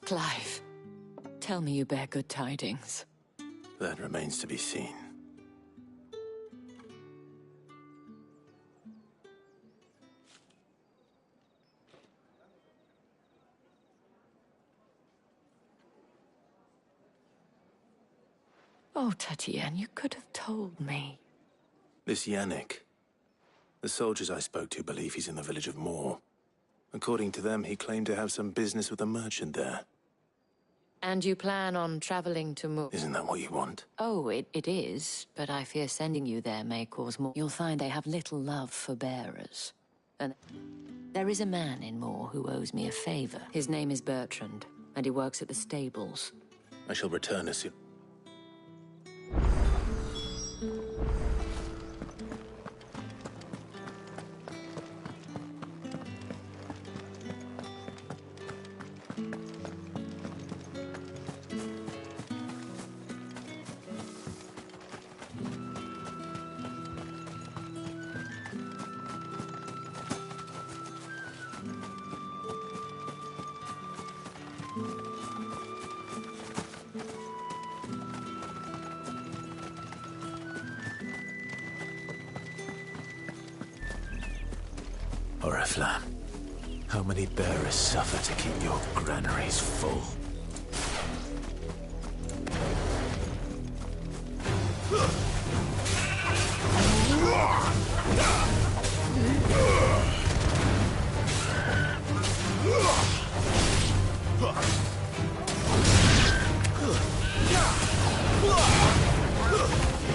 Clive, tell me you bear good tidings. That remains to be seen. Oh, Tatienne, you could have told me. This Yannick. The soldiers I spoke to believe he's in the village of Moor. According to them, he claimed to have some business with a merchant there. And you plan on traveling to Moor? Isn't that what you want? Oh, it is, but I fear sending you there may cause more. You'll find they have little love for bearers. And there is a man in Moor who owes me a favor. His name is Bertrand, and he works at the stables. I shall return as soon. Oriflamme, how many bearers suffer to keep your granaries full?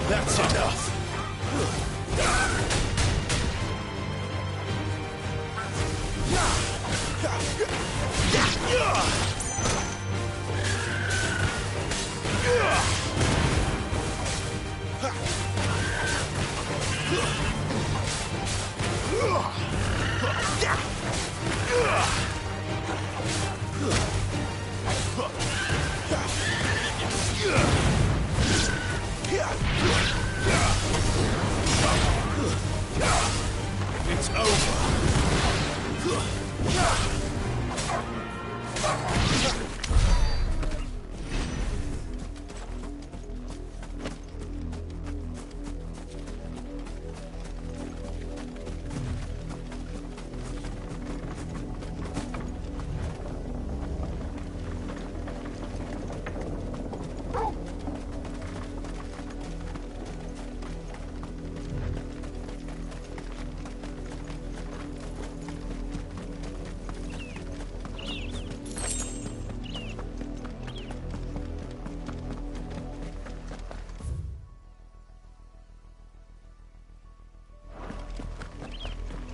That's enough. It's over.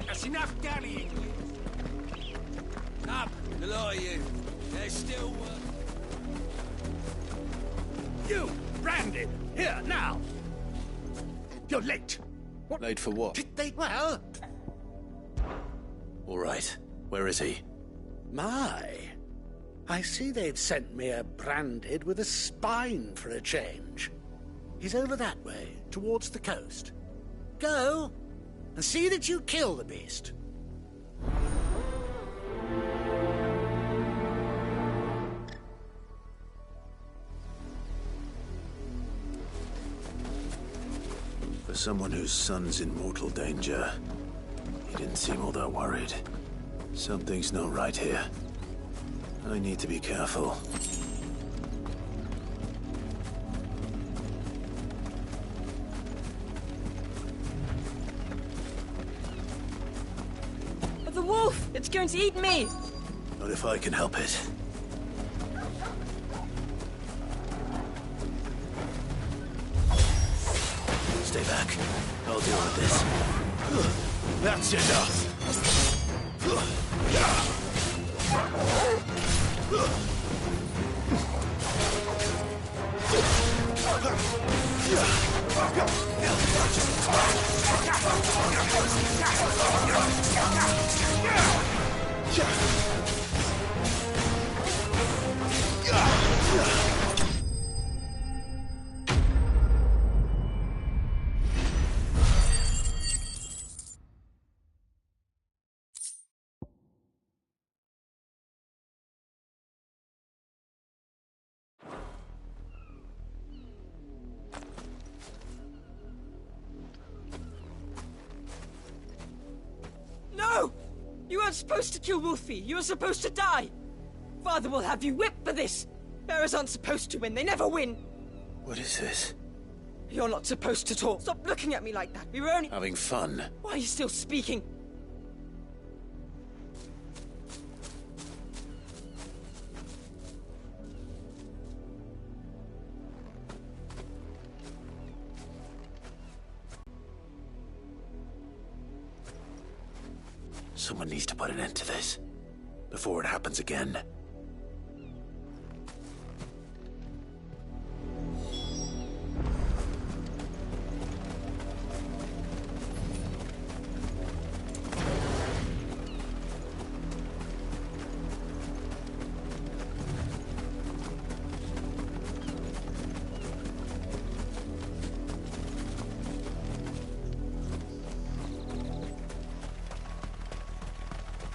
That's enough dallying. Up, the lot of you. There's still work. You, Brandon, here, now. You're late. Late for what? Well, All right. Where is he? My. I see they've sent me a branded with a spine for a change. He's over that way, towards the coast. Go, and see that you kill the beast. For someone whose son's in mortal danger, he didn't seem all that worried. Something's not right here. I need to be careful. The wolf! It's going to eat me! Not if I can help it. Stay back. I'll deal with this. That's enough. No! You weren't supposed to kill Wolfie. You were supposed to die. Father will have you whipped for this. Bearers aren't supposed to win. They never win. What is this? You're not supposed to talk. Stop looking at me like that. We were only... Having fun. Why are you still speaking? Someone needs to put an end to this. Before it happens again.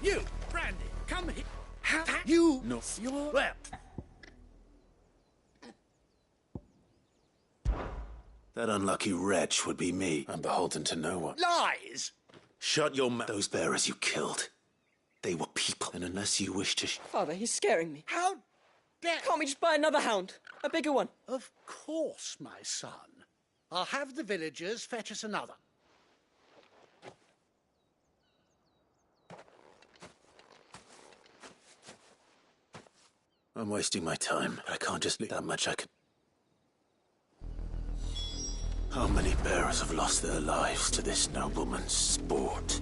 You, Brandon, come here. You this? Well... That unlucky wretch would be me. I'm beholden to no one. Lies! Shut your mouth. Those bearers you killed, they were people. And unless you wish to... Father, he's scaring me. How dare... Can't we just buy another hound? A bigger one? Of course, my son. I'll have the villagers fetch us another. I'm wasting my time. I can't just leave that much. I could... How many bearers have lost their lives to this nobleman's sport?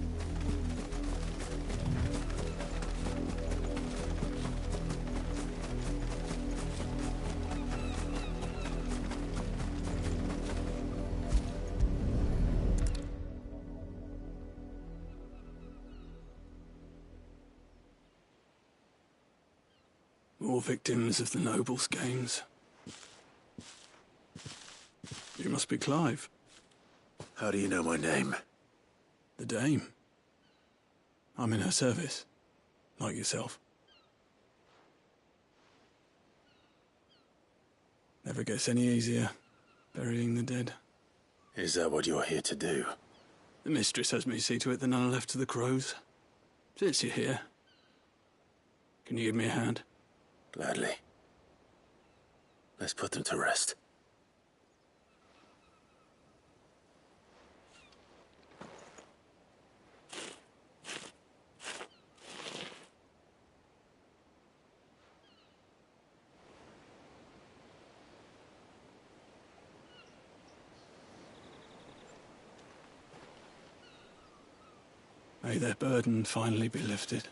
More victims of the nobles' games. You must be Clive. How do you know my name? The Dame. I'm in her service, like yourself. Never gets any easier, burying the dead. Is that what you're here to do? The mistress has me see to it that none are left to the crows. Since you're here, can you give me a hand? Gladly. Let's put them to rest. May their burden finally be lifted.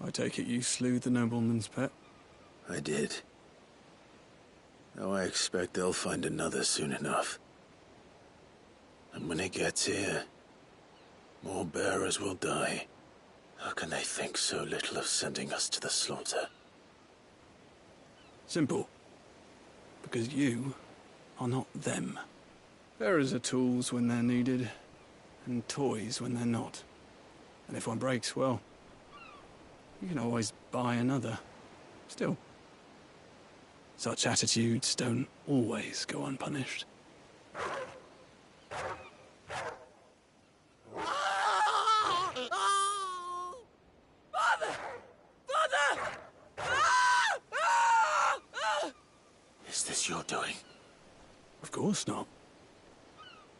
I take it you slew the nobleman's pet? I did. Now I expect they'll find another soon enough. And when it gets here, more bearers will die. How can they think so little of sending us to the slaughter? Simple. Because you are not them. Bearers are tools when they're needed, and toys when they're not. And if one breaks, well, you can always buy another. Still, such attitudes don't always go unpunished. Father! Father! Is this your doing? Of course not.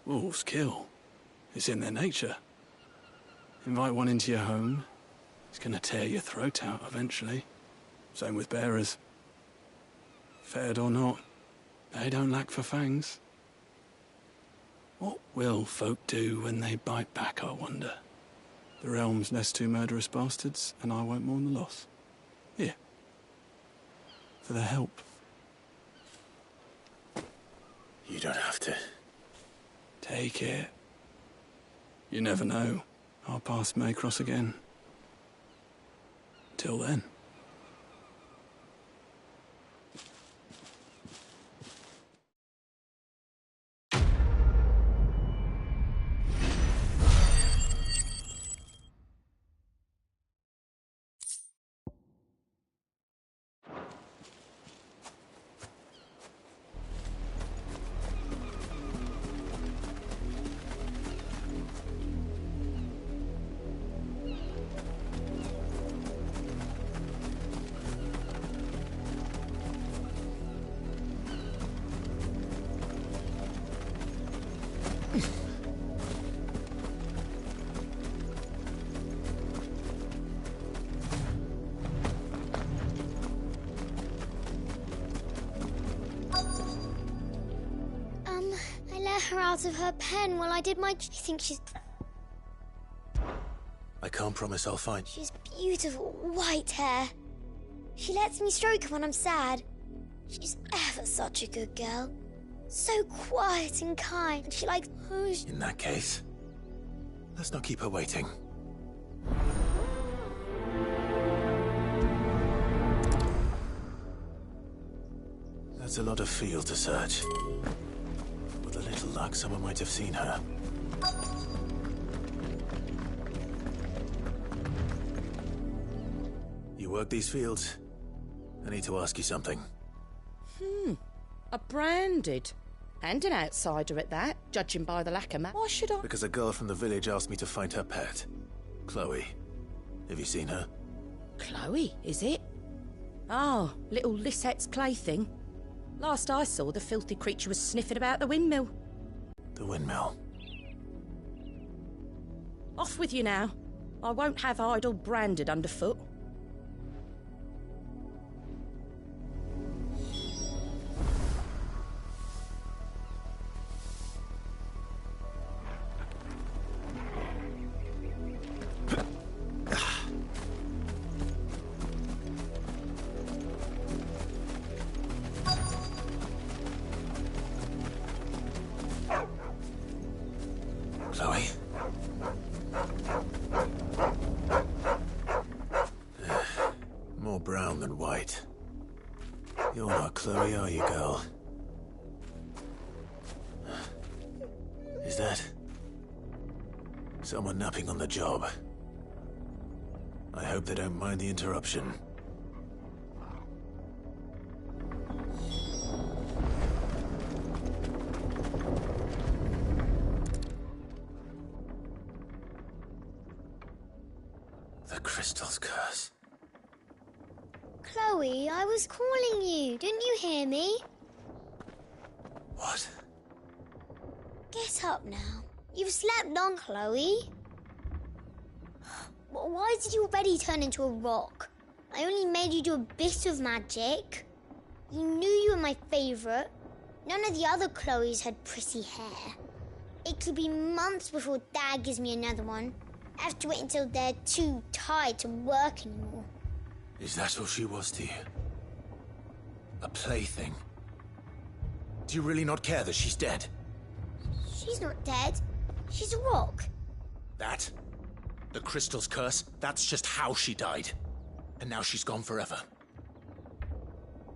Wolves kill. It's in their nature. Invite one into your home, he's gonna tear your throat out eventually. Same with bearers. Fed or not, they don't lack for fangs. What will folk do when they bite back, I wonder? The realm's nest two murderous bastards, and I won't mourn the loss. Here. For their help. You don't have to. Take it. You never know. Our paths may cross again. Till then. I let her out of her pen while I did my... I think she's... I can't promise I'll find... She's beautiful white hair. She lets me stroke her when I'm sad. She's ever such a good girl. So quiet and kind. She likes... In that case, let's not keep her waiting. That's a lot of field to search. With a little luck, someone might have seen her. You work these fields? I need to ask you something. A branded. And an outsider at that, judging by the lack of Why should I? Because a girl from the village asked me to find her pet. Chloe. Have you seen her? Chloe, is it? Oh, little Lisette's plaything. Last I saw, the filthy creature was sniffing about the windmill. The windmill. Off with you now. I won't have idle branded underfoot. Chloe? More brown than white. You're not Chloe, are you, girl? Is that someone napping on the job? I hope they don't mind the interruption. The crystal's curse. Chloe, I was calling you. Didn't you hear me? What? Get up now. You've slept long, Chloe. Why did you already turn into a rock? I only made you do a bit of magic. You knew you were my favourite. None of the other Chloes had pretty hair. It could be months before Dad gives me another one. I have to wait until they're too tired to work anymore. Is that all she was to you? A plaything? Do you really not care that she's dead? She's not dead. She's a rock. That? The crystal's curse? That's just how she died. And now she's gone forever.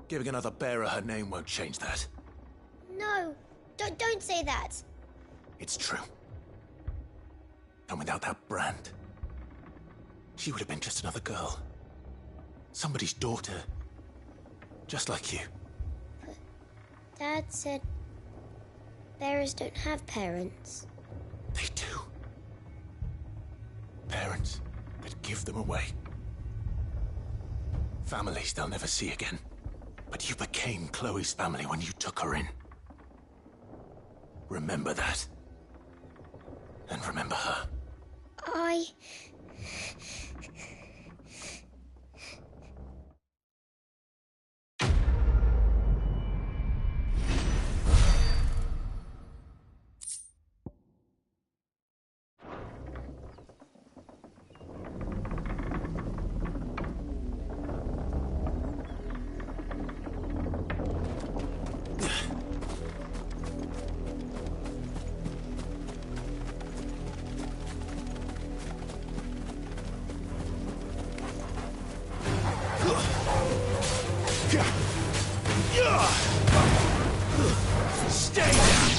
Giving another bearer her name won't change that. No, don't say that. It's true. And without that brand, she would have been just another girl. Somebody's daughter. Just like you. Dad said bearers don't have parents. They do. Parents that give them away. Families they'll never see again. But you became Chloe's family when you took her in. Remember that. And remember her. Stay down!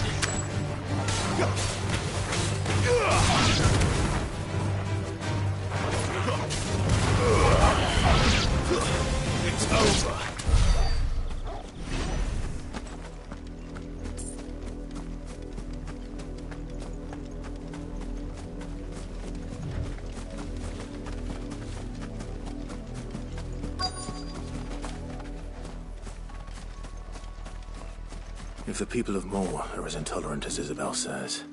It's over. If the people of Moor are as intolerant as Isabel says,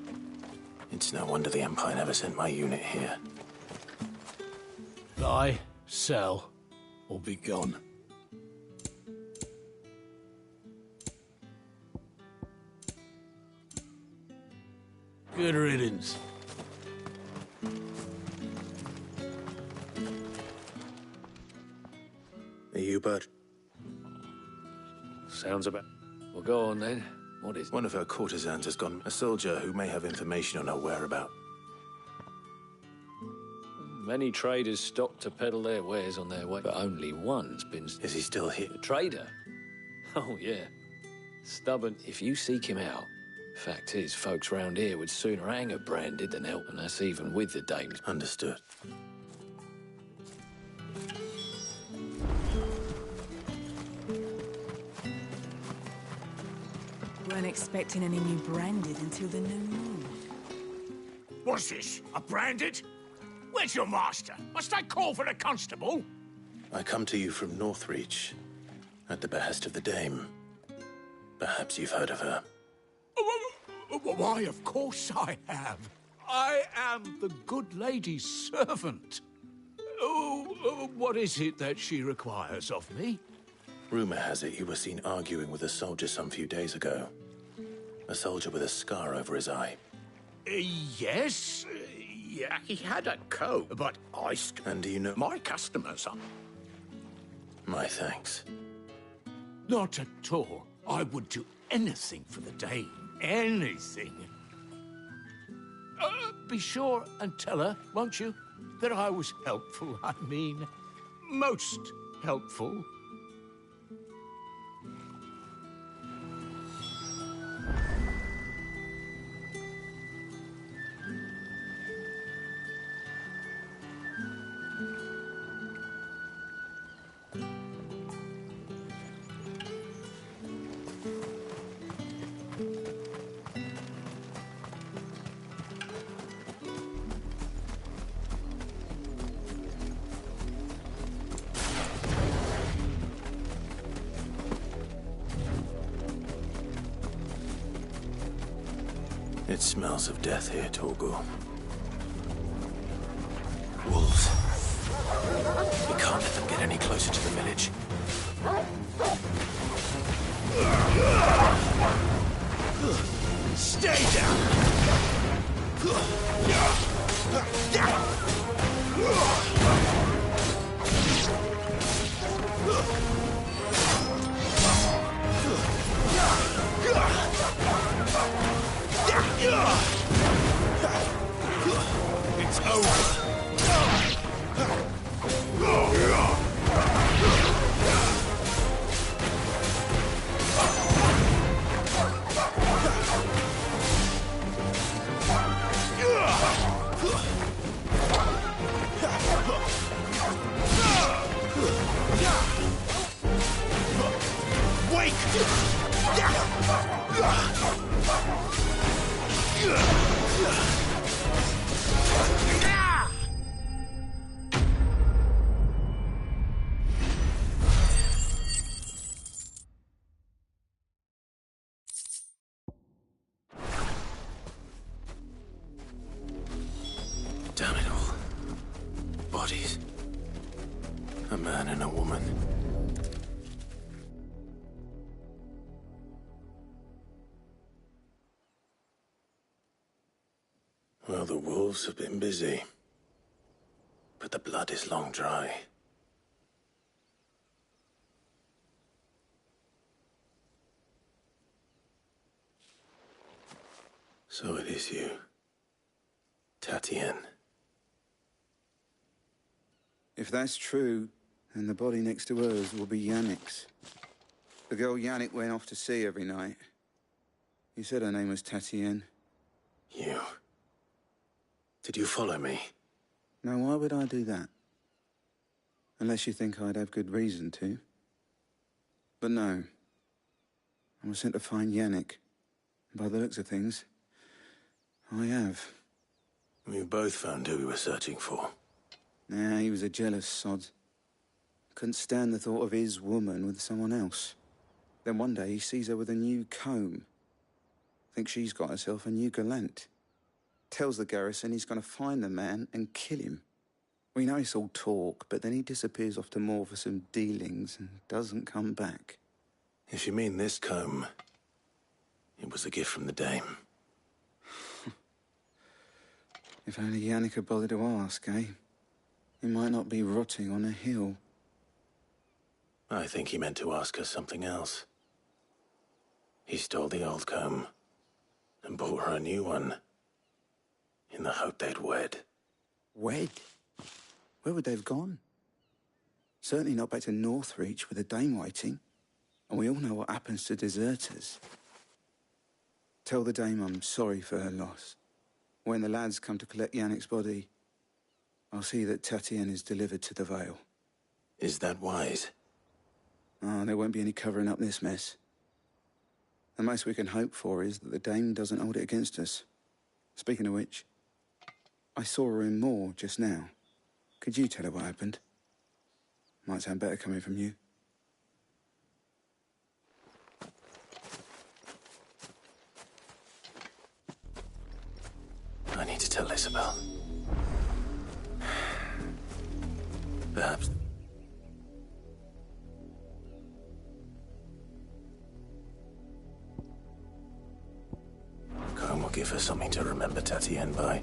it's no wonder the Empire never sent my unit here. Buy, sell, or be gone. Good riddance. Are you Bud? Sounds about... Well, go on then. What is it? One of her courtesans has gone. A soldier who may have information on her whereabouts. Many traders stopped to peddle their wares on their way, but only one's been... Is he still here? A trader? Oh, yeah. Stubborn. If you seek him out... Fact is, folks round here would sooner hang a branded than help, and that's even with the dames. Understood. Weren't expecting any new branded until the new moon. What's this? A branded? Where's your master? Must I call for a constable? I come to you from Northreach, at the behest of the Dame. Perhaps you've heard of her. Why, of course I have. I am the good lady's servant. What is it that she requires of me? Rumor has it you were seen arguing with a soldier some few days ago. A soldier with a scar over his eye. Yes. Yeah, he had a coat, but I... And do you know... My customers are... My thanks. Not at all. I would do anything for the Dame. Anything. Be sure and tell her, won't you, that I was helpful. I mean, most helpful. It smells of death here, Torgor. Wolves. We can't let them get any closer to the village. Stay down! It's over. Damn it all. Bodies. A man and a woman. Well, the wolves have been busy. But the blood is long dry. So it is you, Tatien. If that's true, then the body next to hers will be Yannick's. The girl Yannick went off to sea every night. You said her name was Tatien. You... Did you follow me? Now, why would I do that? Unless you think I'd have good reason to. But no. I was sent to find Yannick. By the looks of things, I have. We both found who we were searching for. Nah, he was a jealous sod. Couldn't stand the thought of his woman with someone else. Then one day he sees her with a new comb. Thinks she's got herself a new gallant. Tells the garrison he's going to find the man and kill him. We know it's all talk, but then he disappears off to Moor for some dealings and doesn't come back. If you mean this comb, it was a gift from the Dame. If only Yannick had bothered to ask, eh? He might not be rotting on a hill. I think he meant to ask her something else. He stole the old comb and bought her a new one in the hope they'd wed. Wed? Where would they have gone? Certainly not back to Northreach with the Dame waiting. And we all know what happens to deserters. Tell the Dame I'm sorry for her loss. When the lads come to collect Yannick's body, I'll see that Tatien is delivered to the Vale. Is that wise? Oh, there won't be any covering up this mess. The most we can hope for is that the dame doesn't hold it against us. Speaking of which, I saw her in Moor just now. Could you tell her what happened? Might sound better coming from you. I need to tell Isabel. Perhaps. Combe will give her something to remember Tatienne by.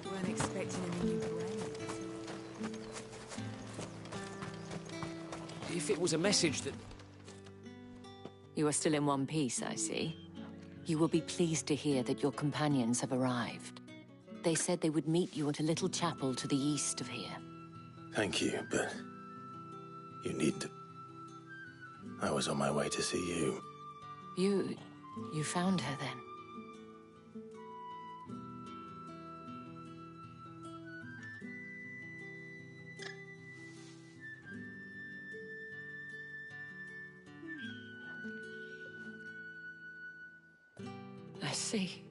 Weren't expecting any new brand. If it was a message that... You are still in one piece, I see. You will be pleased to hear that your companions have arrived. They said they would meet you at a little chapel to the east of here. Thank you, but you needn't. I was on my way to see you. You found her then? I see.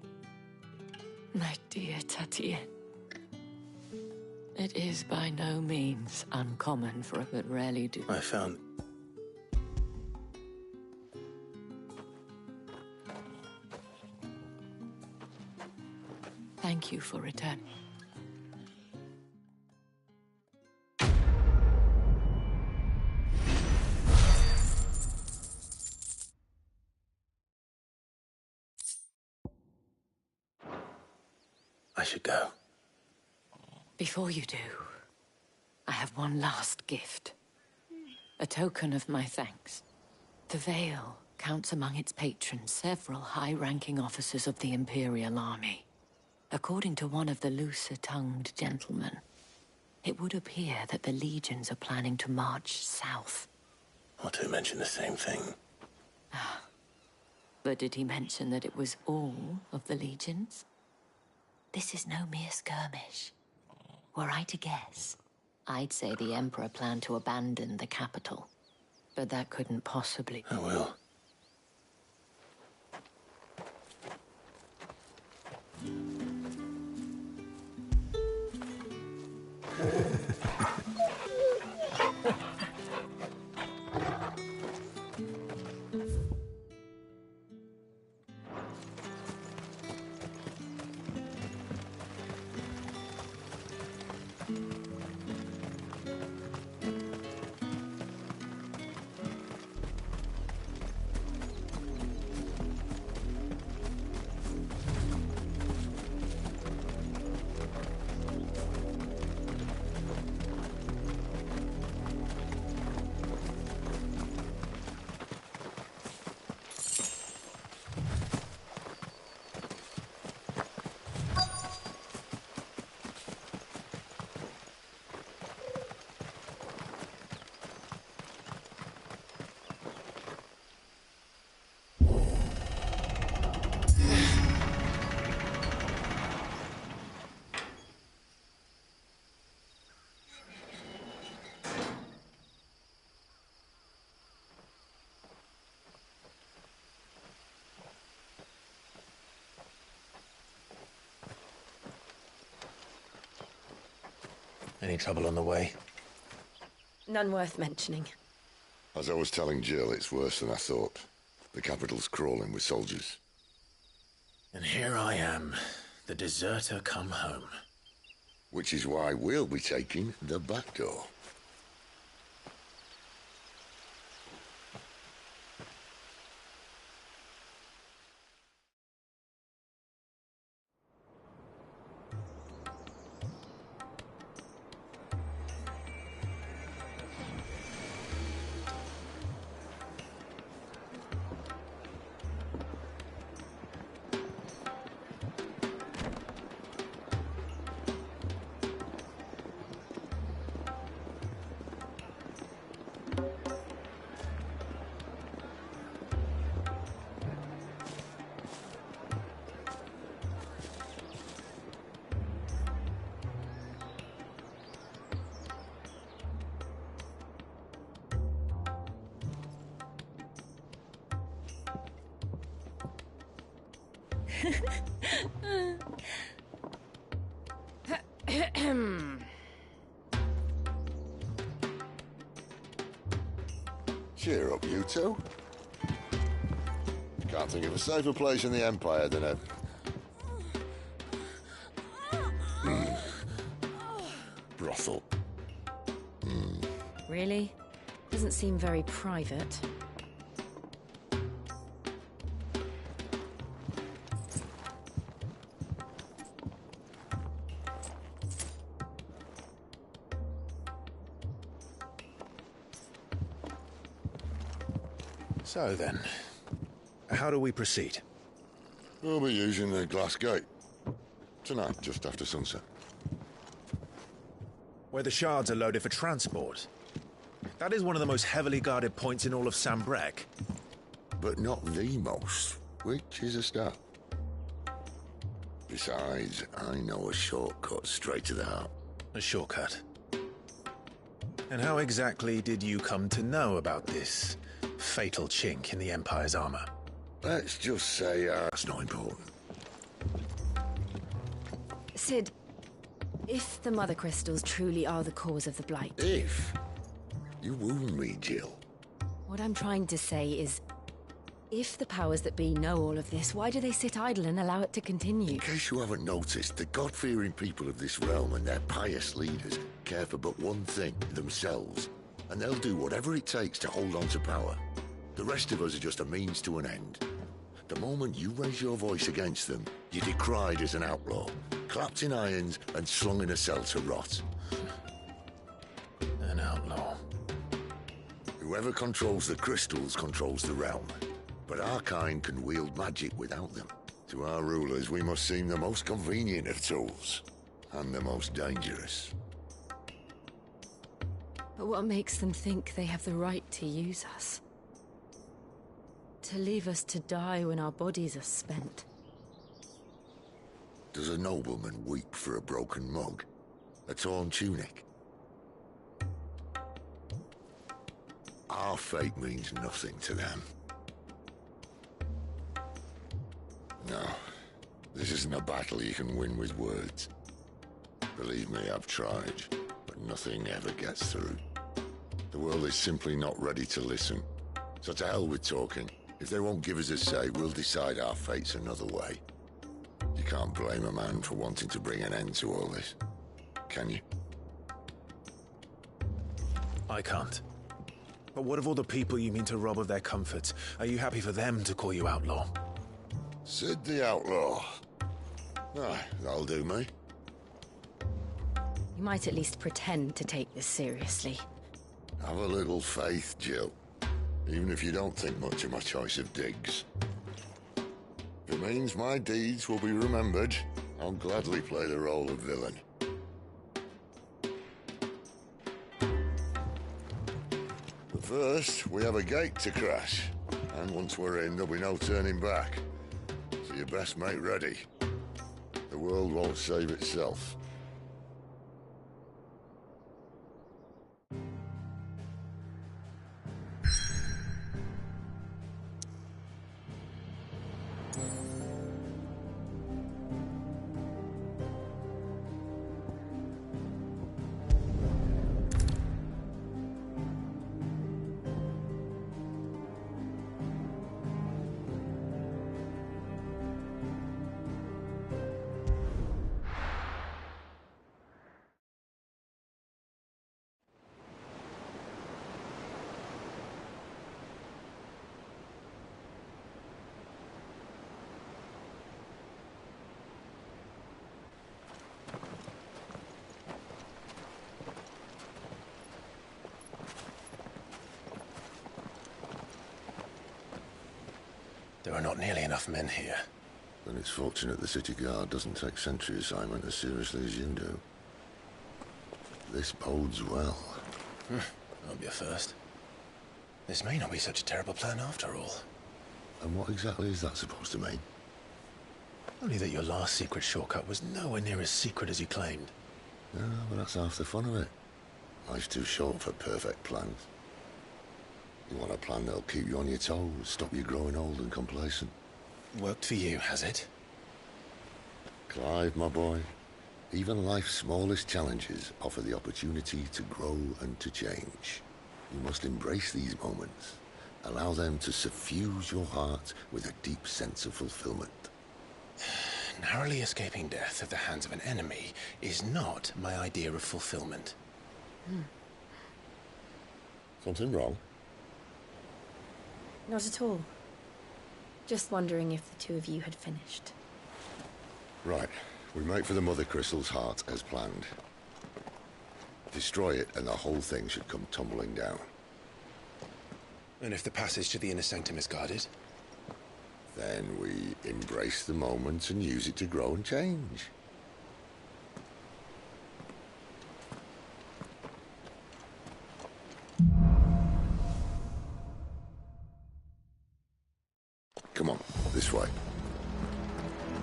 My dear Tatienne. It is by no means uncommon for a but rarely do. I found... Thank you for returning. I should go. Before you do, I have one last gift. A token of my thanks. The Vale counts among its patrons several high-ranking officers of the Imperial Army. According to one of the looser-tongued gentlemen, it would appear that the legions are planning to march south. Or to mention the same thing. But did he mention that it was all of the legions? This is no mere skirmish. Were I to guess, I'd say the Emperor planned to abandon the capital. But that couldn't possibly... I will. Any trouble on the way? None worth mentioning. As I was telling Jill, it's worse than I thought. The capital's crawling with soldiers. And here I am, the deserter come home. Which is why we'll be taking the back door. Cheer up, you two. Can't think of a safer place in the Empire than a... brothel. Really? Doesn't seem very private. So then, how do we proceed? We'll be using the glass gate. Tonight, just after sunset. Where the shards are loaded for transport. That is one of the most heavily guarded points in all of Sambrec. But not the most, which is a start. Besides, I know a shortcut straight to the heart. A shortcut? And how exactly did you come to know about this fatal chink in the Empire's armor? Let's just say, that's not important. Sid, if the Mother Crystals truly are the cause of the Blight... If? You wound me, Jill. What I'm trying to say is, if the powers that be know all of this, why do they sit idle and allow it to continue? In case you haven't noticed, the God-fearing people of this realm and their pious leaders care for but one thing, themselves. And they'll do whatever it takes to hold on to power. The rest of us are just a means to an end. The moment you raise your voice against them, you're decried as an outlaw, clapped in irons and slung in a cell to rot. An outlaw. Whoever controls the crystals controls the realm. But our kind can wield magic without them. To our rulers, we must seem the most convenient of tools, and the most dangerous. But what makes them think they have the right to use us? To leave us to die when our bodies are spent? Does a nobleman weep for a broken mug? A torn tunic? Our fate means nothing to them. No, this isn't a battle you can win with words. Believe me, I've tried, but nothing ever gets through. The world is simply not ready to listen. So to hell with talking. If they won't give us a say, we'll decide our fates another way. You can't blame a man for wanting to bring an end to all this, can you? I can't. But what of all the people you mean to rob of their comforts? Are you happy for them to call you outlaw? Sid the Outlaw. That'll do me. You might at least pretend to take this seriously. Have a little faith, Jill. Even if you don't think much of my choice of digs. If it means my deeds will be remembered, I'll gladly play the role of villain. But first, we have a gate to crash. And once we're in, there'll be no turning back. So you best make ready. The world won't save itself. There are not nearly enough men here. Then it's fortunate the city guard doesn't take sentry assignment as seriously as you do. This bodes well. That'll be a first. This may not be such a terrible plan after all. And what exactly is that supposed to mean? Only that your last secret shortcut was nowhere near as secret as you claimed. Yeah, but that's half the fun of it. Life's too short for perfect plans. You want a plan that'll keep you on your toes, stop you growing old and complacent. Worked for you, has it? Clive, my boy, even life's smallest challenges offer the opportunity to grow and to change. You must embrace these moments. Allow them to suffuse your heart with a deep sense of fulfillment. Narrowly escaping death at the hands of an enemy is not my idea of fulfillment. Something wrong? Not at all. Just wondering if the two of you had finished. Right. We make for the Mother Crystal's heart as planned. Destroy it and the whole thing should come tumbling down. And if the passage to the inner sanctum is guarded? Then we embrace the moment and use it to grow and change. Come on, this way.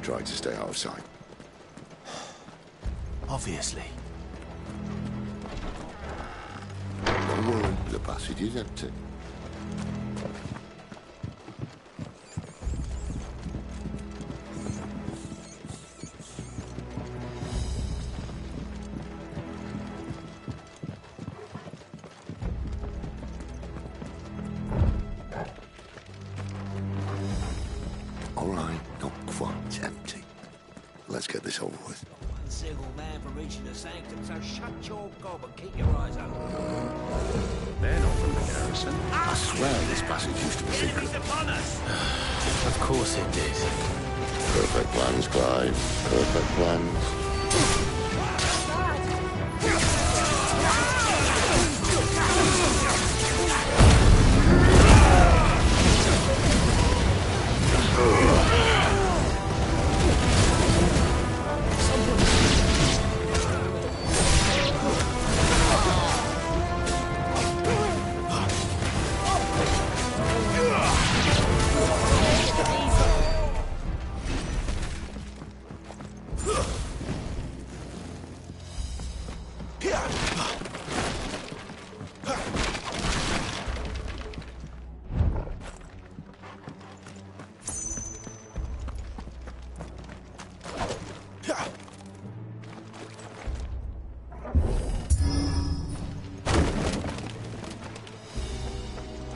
Try to stay out of sight. Obviously. Don't worry, the passage is empty. All right, not quite empty. Let's get this over with. One single man for reaching the sanctum, so shut your gob and keep your eyes open. They're not from the garrison. I swear this passage used to be secret. Upon us! Of course it did. Perfect plans, Clive. Perfect plans.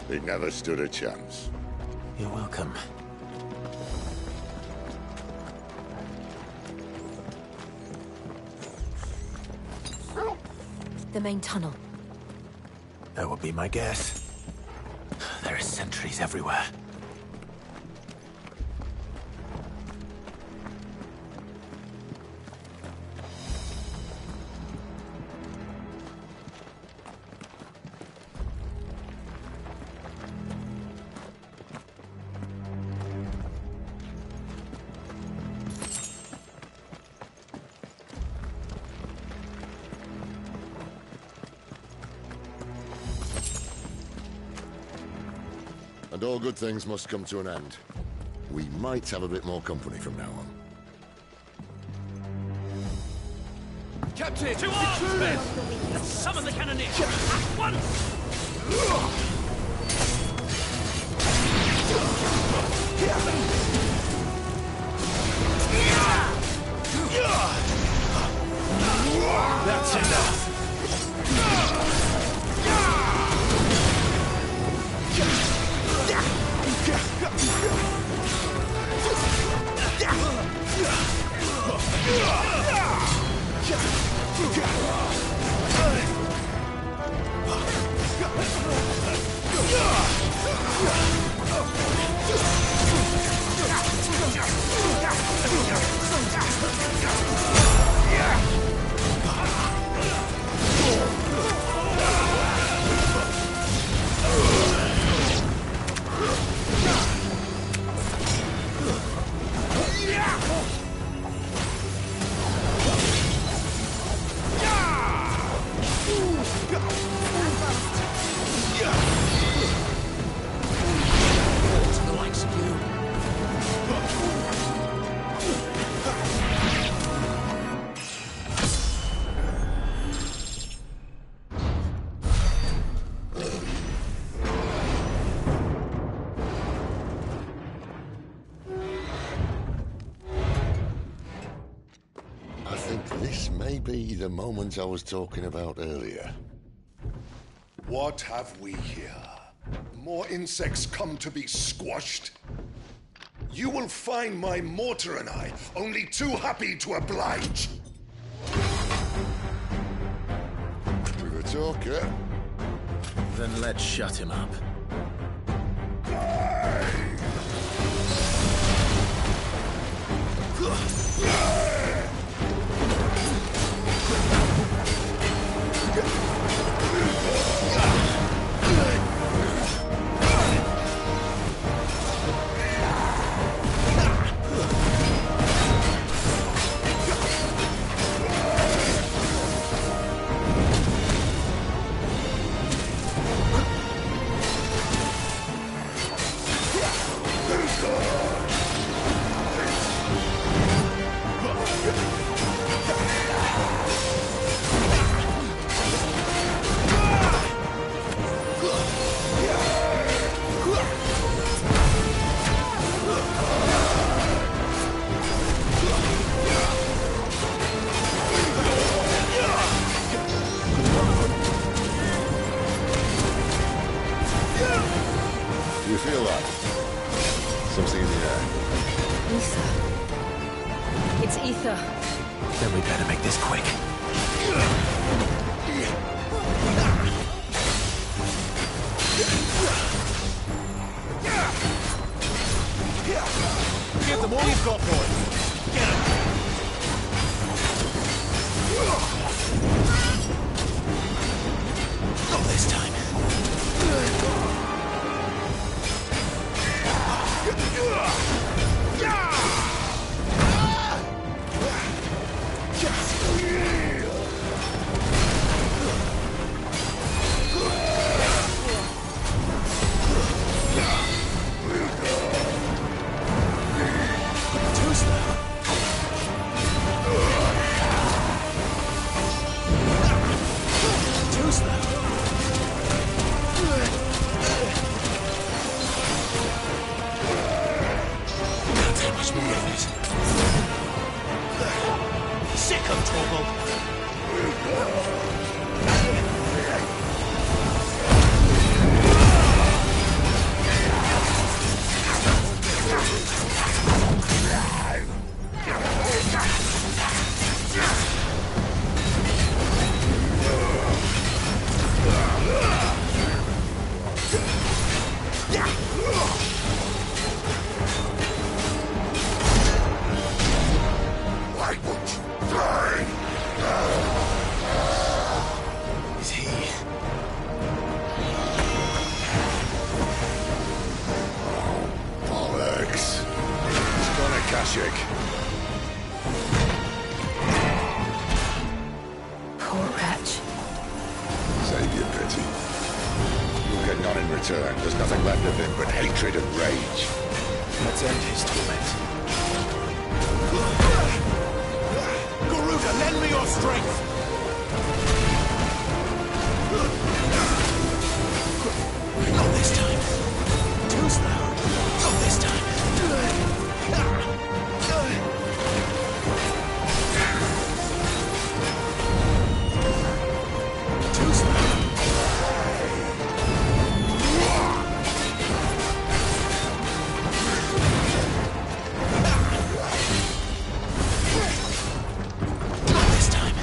They never stood a chance. You're welcome. The main tunnel. That would be my guess. There are sentries everywhere. And all good things must come to an end. We might have a bit more company from now on. Captain! To arms, men! Summon the cannoneers! At once! That's enough! Yeah! This may be the moment I was talking about earlier. What have we here? More insects come to be squashed? You will find my mortar and I only too happy to oblige. With a talker? Then let's shut him up. You feel that? Something in the air. Ether. It's ether. Then we better make this quick. Give them all you've got, boys. Get 'em. Not this time. Sick of trouble. Is he? Bollocks. It's gonna Kashyyyk. Poor wretch. Save your pity. You'll get none in return. There's nothing left of him but hatred and rage. Let's end his torment. Garuda, lend me your strength. Not this time. Too slow. Not this time. Too slow. Not this time.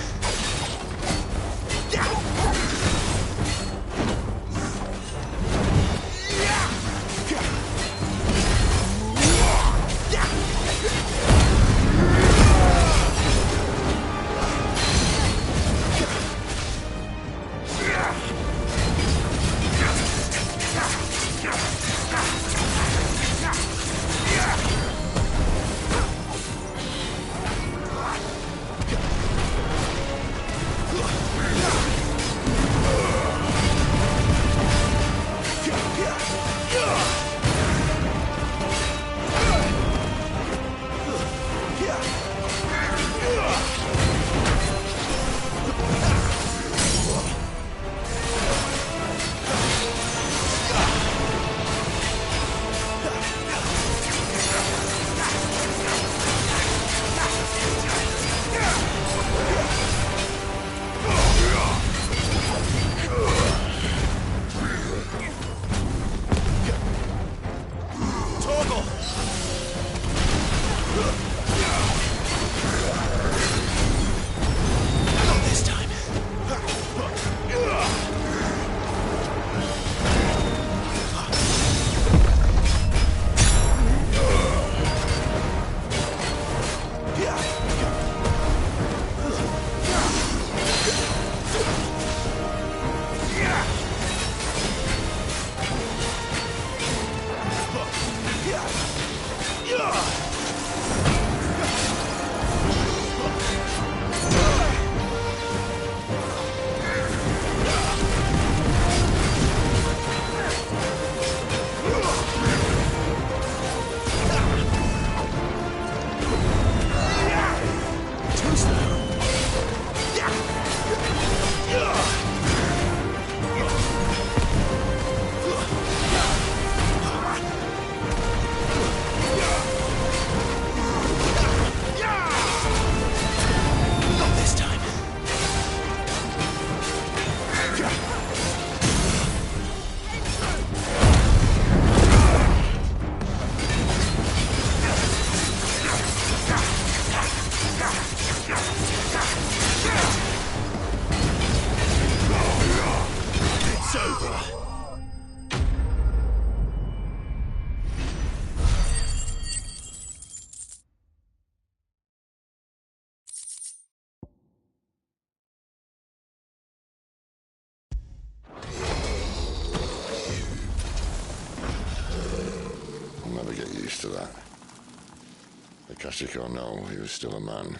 Kashyyyk or no, he was still a man.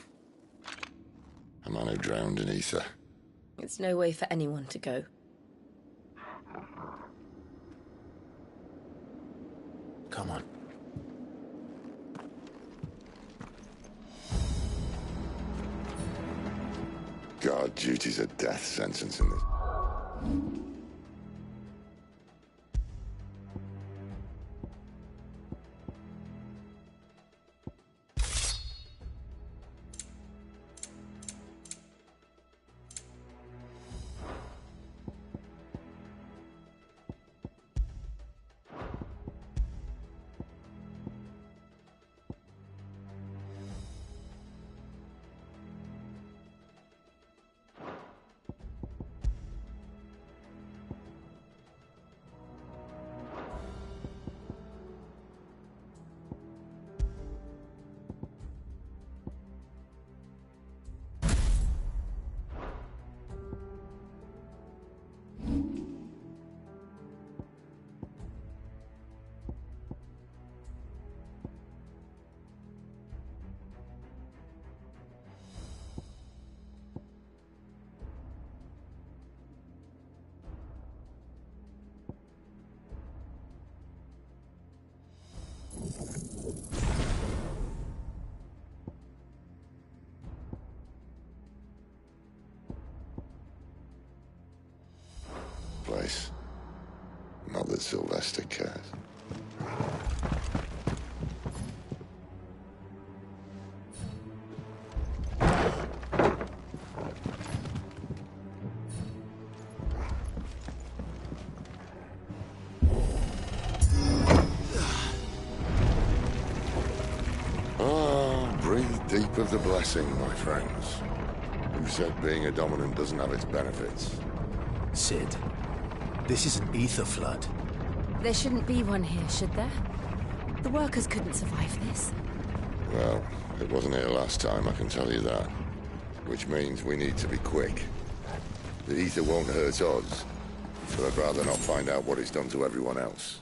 A man who drowned in ether. It's no way for anyone to go. Come on. God, duty's a death sentence in this. Place. Not that Sylvester cares. Breathe deep of the blessing, my friends. Who said being a dominant doesn't have its benefits? Sid, this is an ether flood. There shouldn't be one here, should there? The workers couldn't survive this. Well, it wasn't here last time, I can tell you that. Which means we need to be quick. The ether won't hurt us, but I'd rather not find out what it's done to everyone else.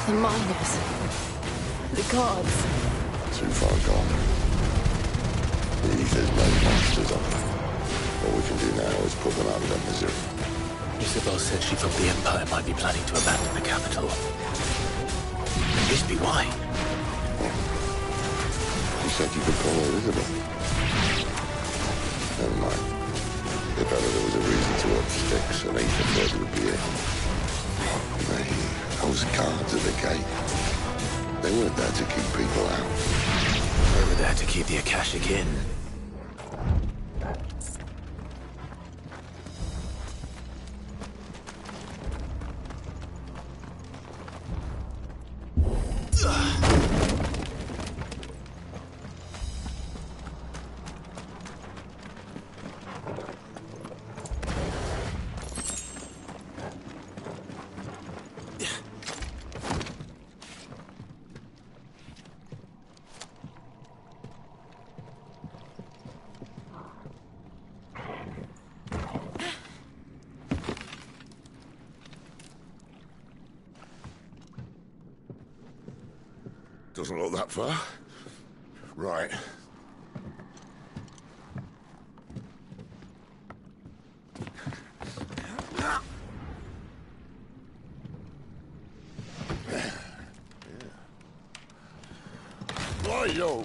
The miners. The gods. Too far gone. The ether's made monsters of them. All we can do now is put them out of their misery. Isabel said she thought the Empire might be planning to abandon the capital. Could this be why? You said you could call her Isabel. Never mind. If ever there was a reason to up sticks, an ether flood would be it. Those guards at the gate. They weren't there to keep people out. They were there to keep the Akashic in. Doesn't look that far. Right. Why, yo?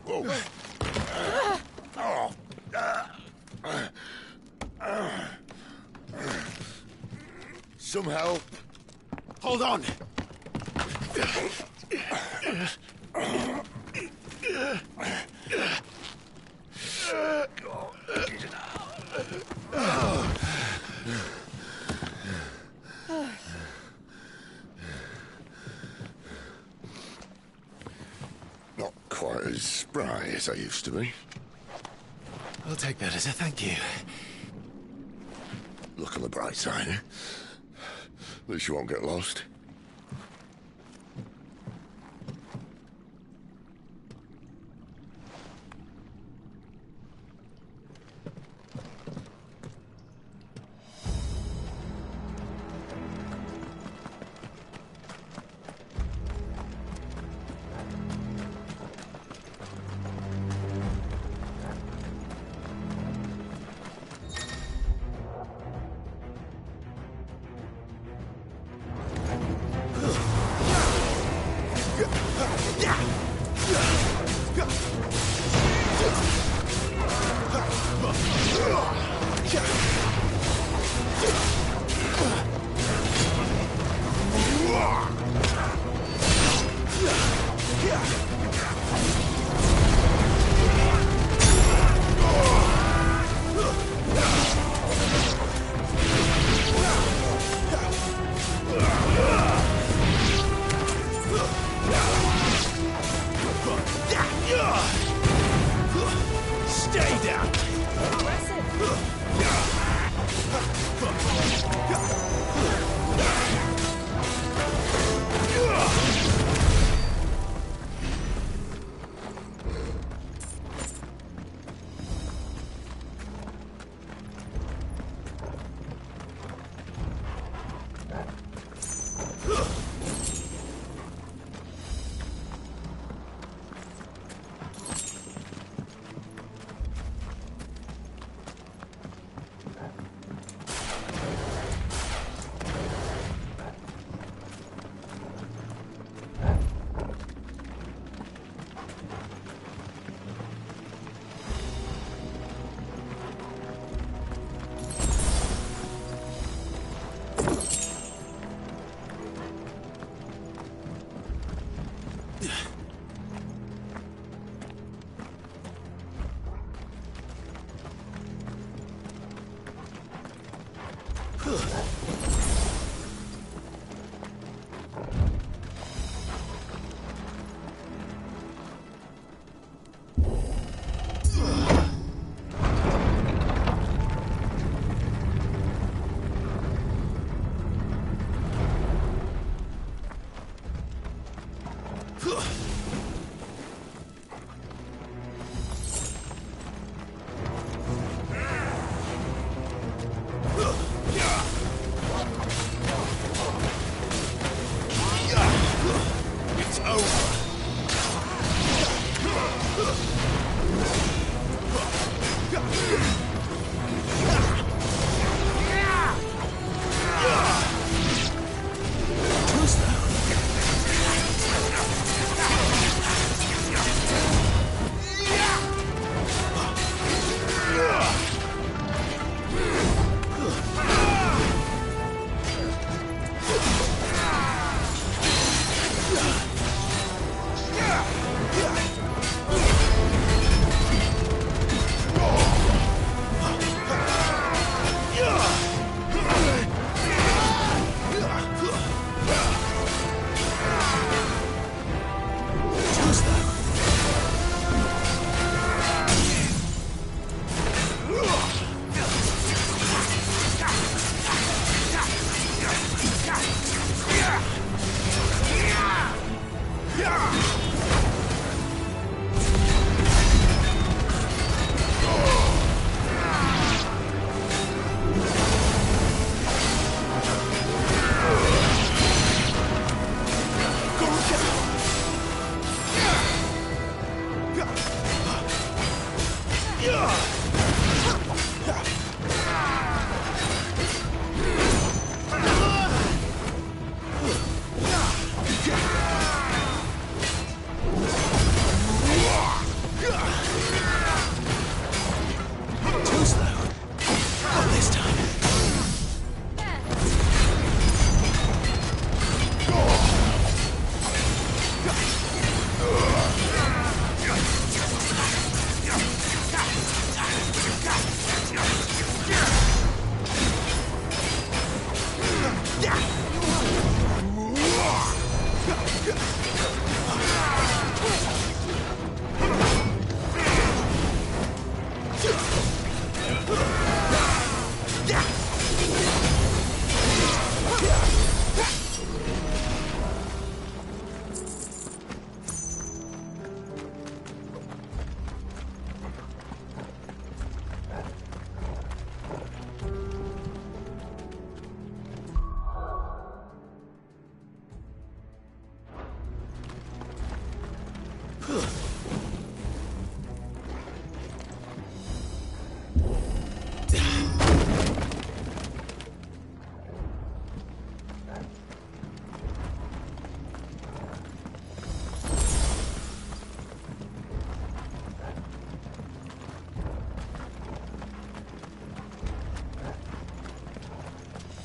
Whoa. Some help. Hold on! Not quite as spry as I used to be. I'll take that as a thank you. Look on the bright side, eh? At least you won't get lost.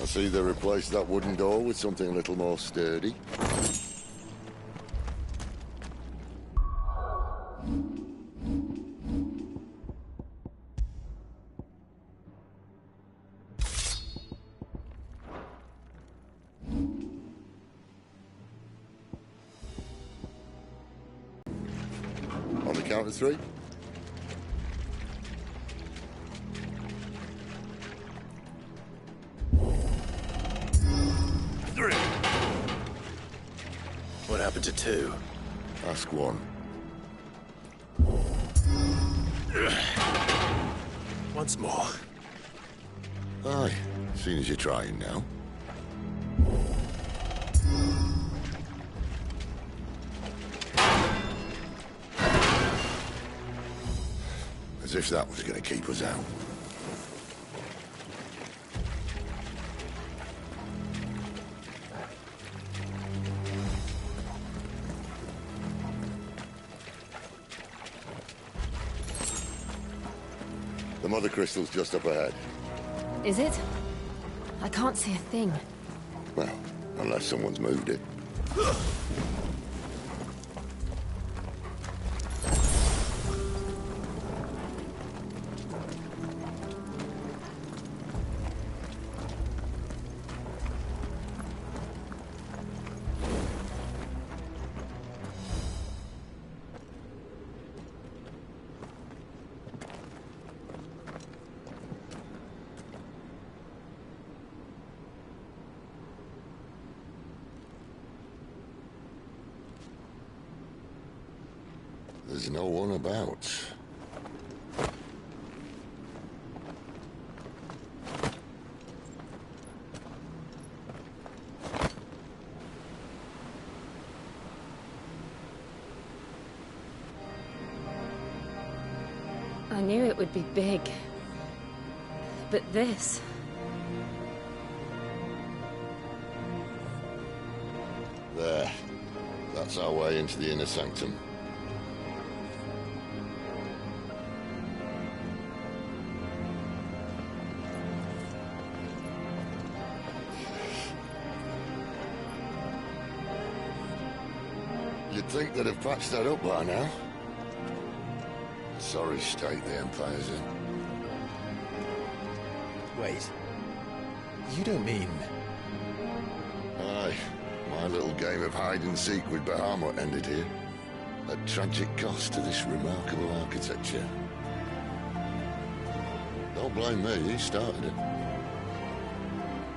I see they replaced that wooden door with something a little more sturdy. On the count of 3. What happened to 2? Ask 1. Once more. Aye, seeing as you're trying now. As if that was going to keep us out. The mother crystal's just up ahead. Is it? I can't see a thing. Well, unless someone's moved it. There's no one about. I knew it would be big. But this... There. That's our way into the inner sanctum. You'd think they'd have patched that up by now. Sorry state the Empire's in. Wait. You don't mean... Aye. My little game of hide-and-seek with Bahamut ended here. At tragic cost to this remarkable architecture. Don't blame me, he started it.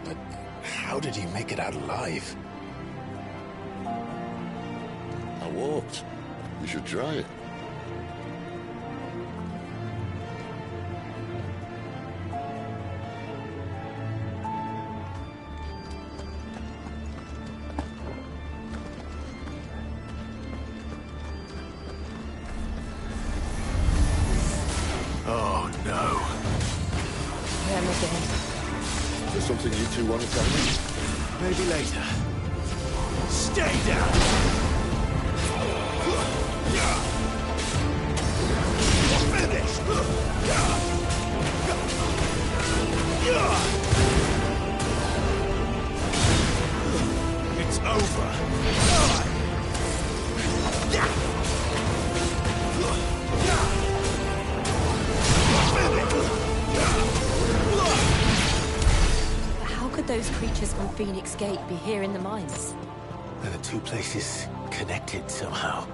But how did he make it out alive? I walked. You should try it. Oh, no. Them again. Is there something you two want to tell me? Maybe later. Stay down! Finished! It's over. How could those creatures from Phoenix Gate be here in the mines? Are the two places connected somehow?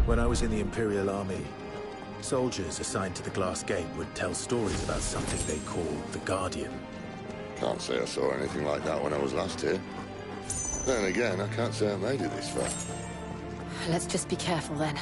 When I was in the Imperial Army, soldiers assigned to the Glass Gate would tell stories about something they called the Guardian. Can't say I saw anything like that when I was last here. Then again, I can't say I made it this far. Let's just be careful then.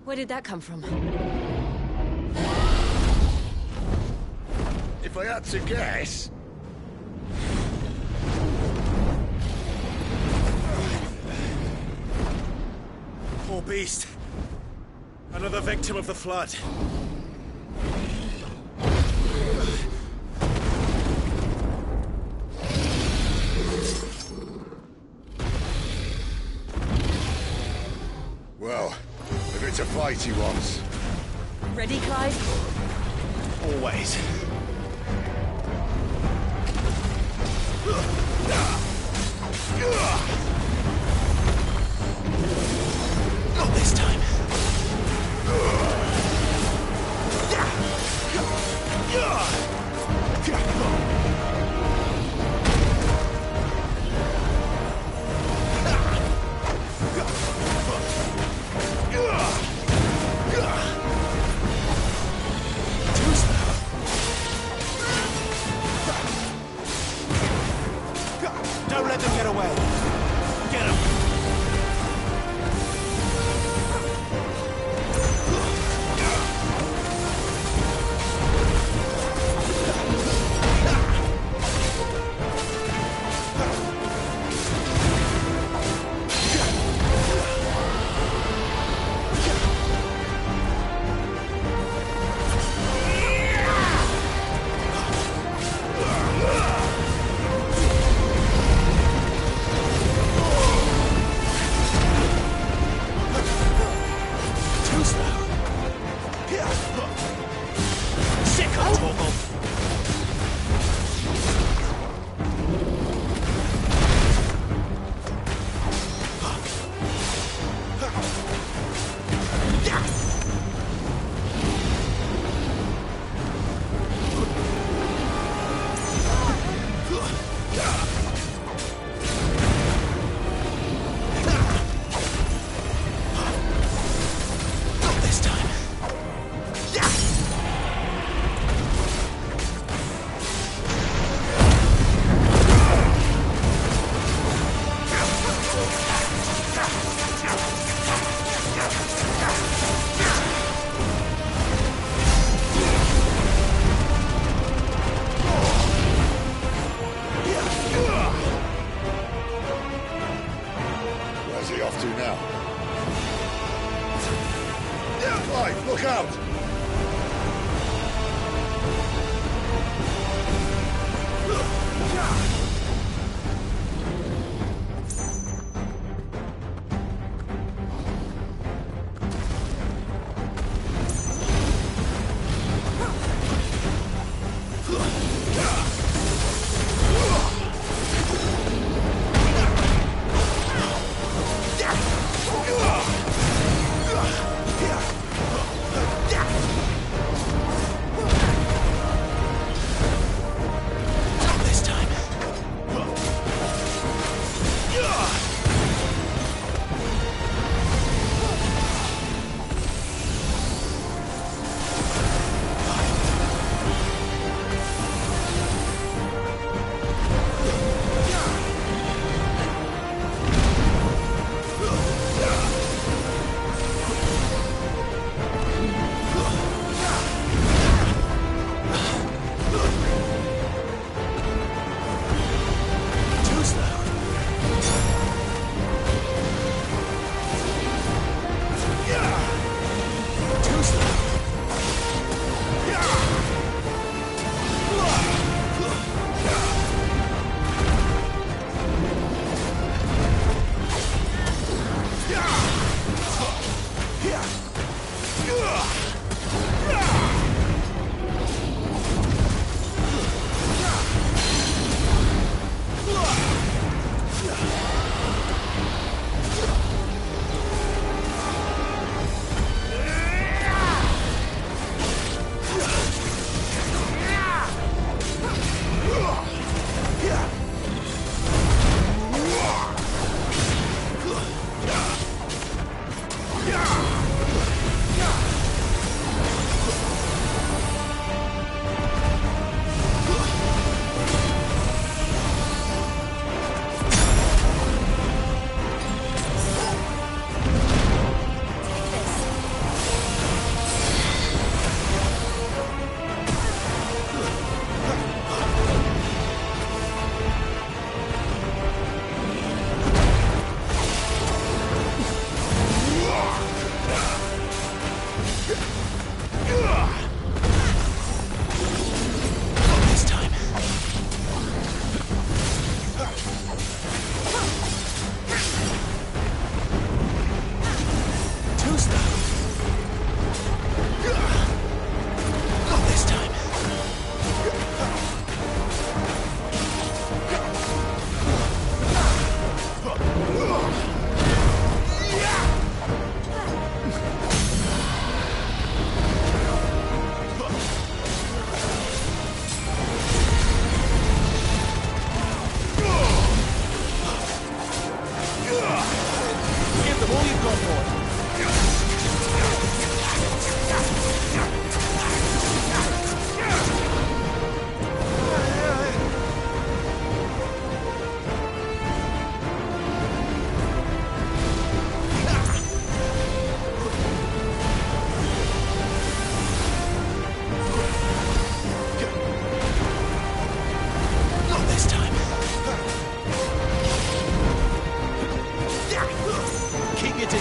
Where did that come from? If I had to guess... Poor beast. Another victim of the Flood. Well, if it's a fight he wants. Ready, Clyde? Always. Not this time. Don't let them get away. Get them. Where's he off to now? Clyde, look out!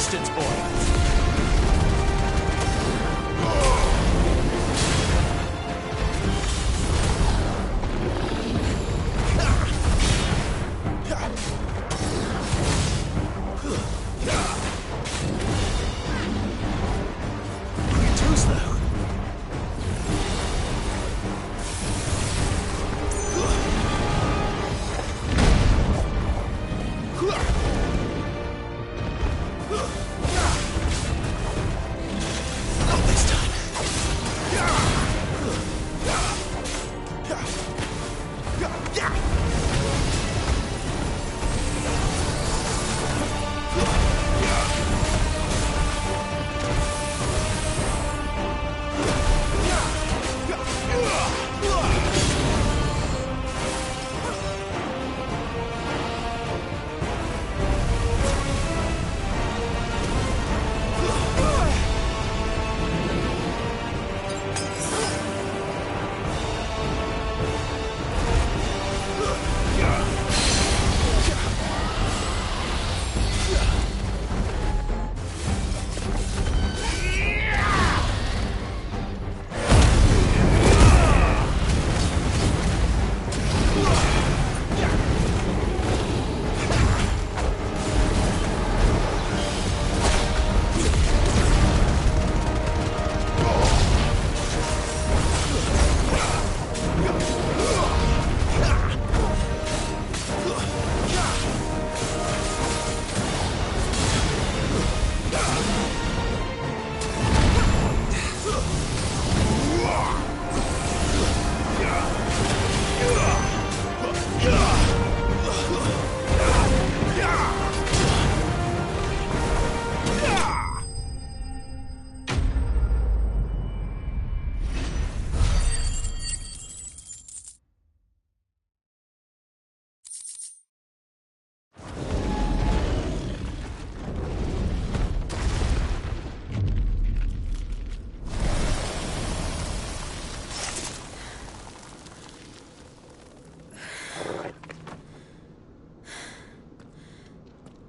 distance, boy. You're too slow. Not this time.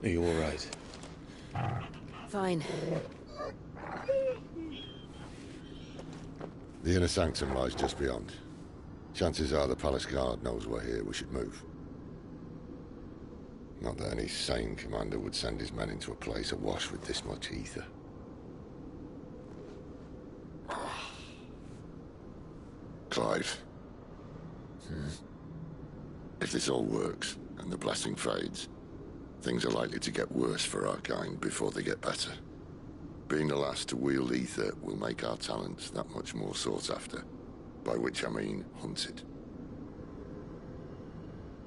Are you all right? Fine. The inner sanctum lies just beyond. Chances are the palace guard knows we're here. We should move. Not that any sane commander would send his men into a place awash with this much ether. Clive. If this all works, and the blessing fades, things are likely to get worse for our kind before they get better. Being the last to wield ether will make our talents that much more sought after. By which I mean hunted.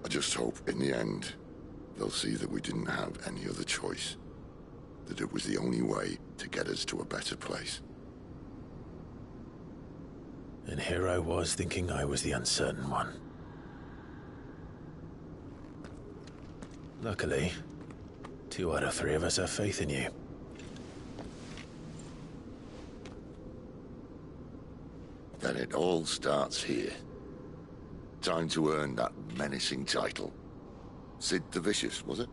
I just hope, in the end, they'll see that we didn't have any other choice. That it was the only way to get us to a better place. And here I was thinking I was the uncertain one. Luckily, 2 out of 3 of us have faith in you. Then it all starts here. Time to earn that menacing title. Sid the Vicious, was it?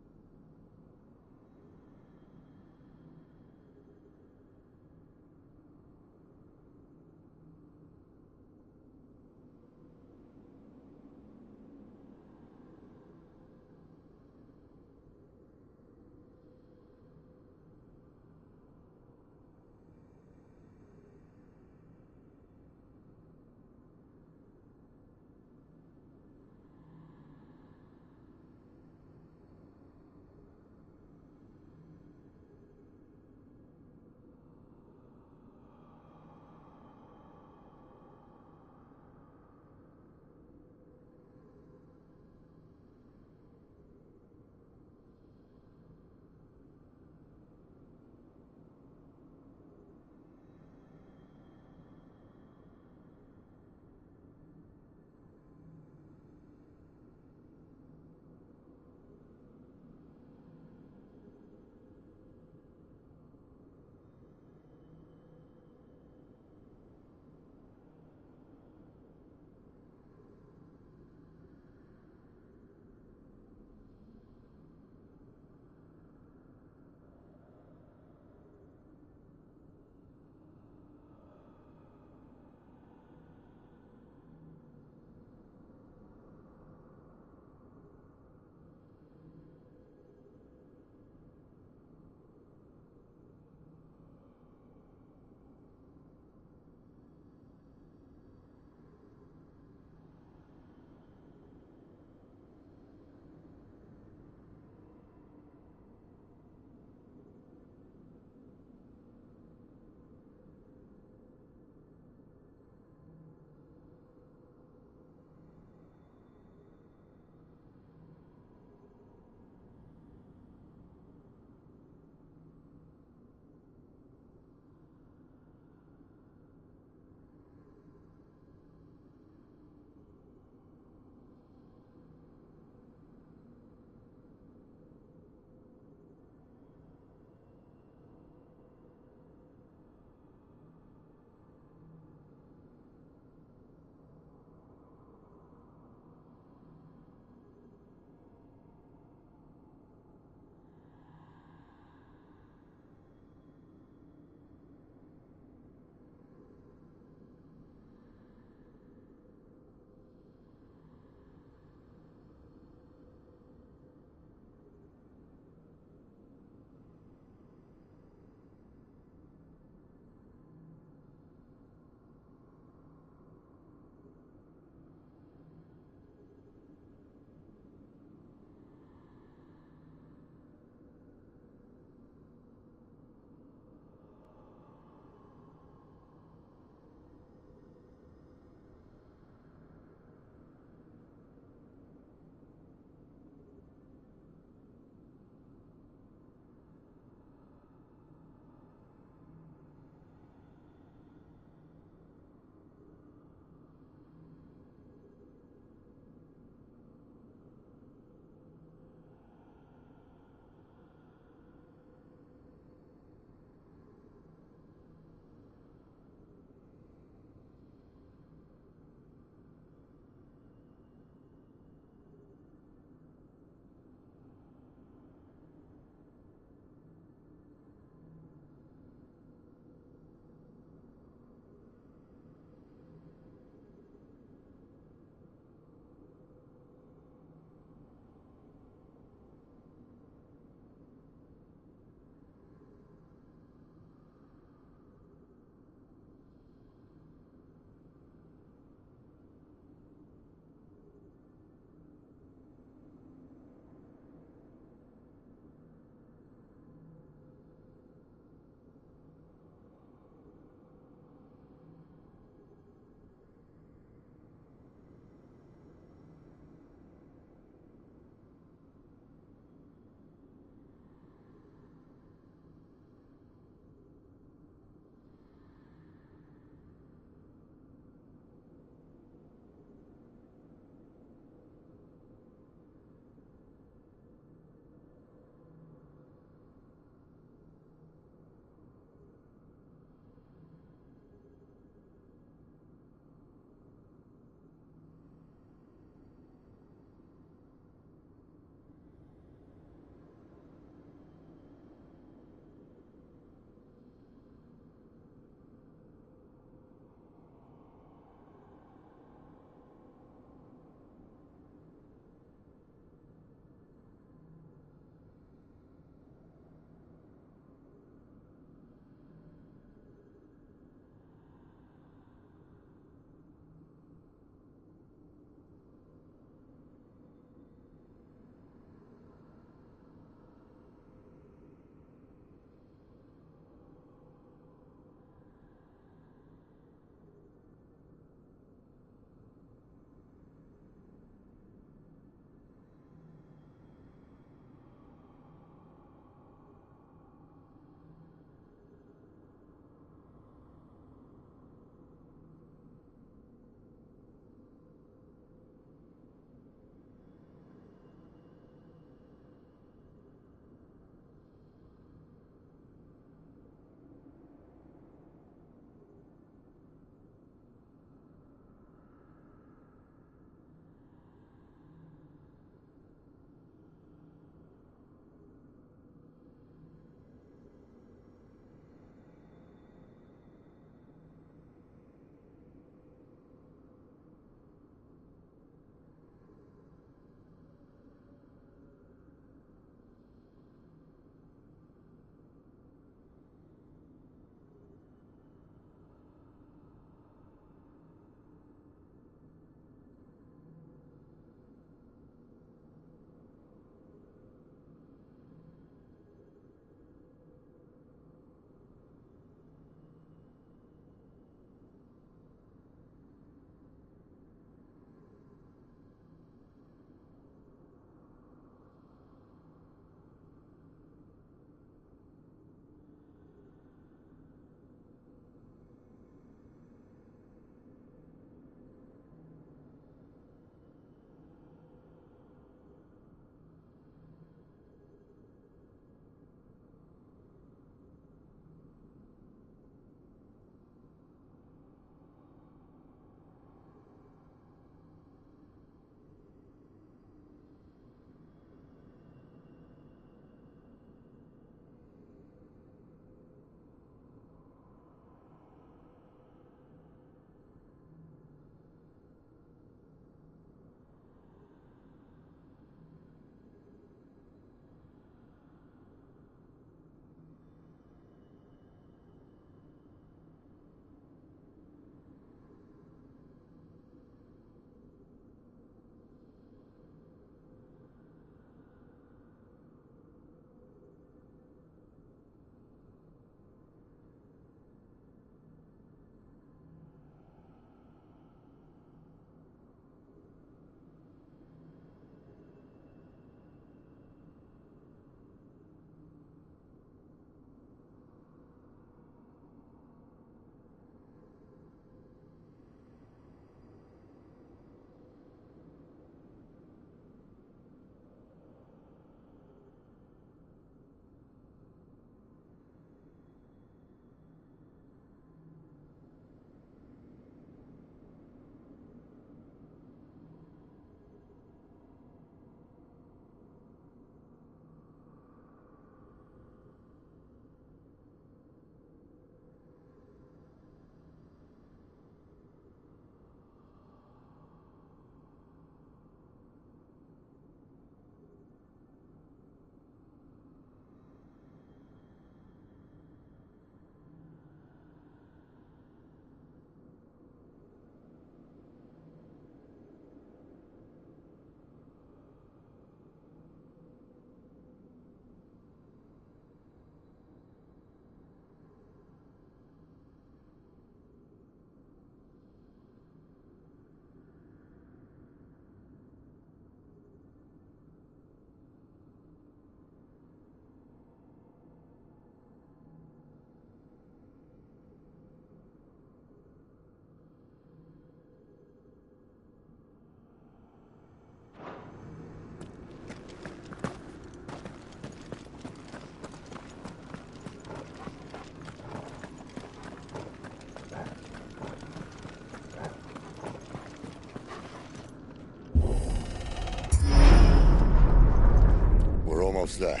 What's that?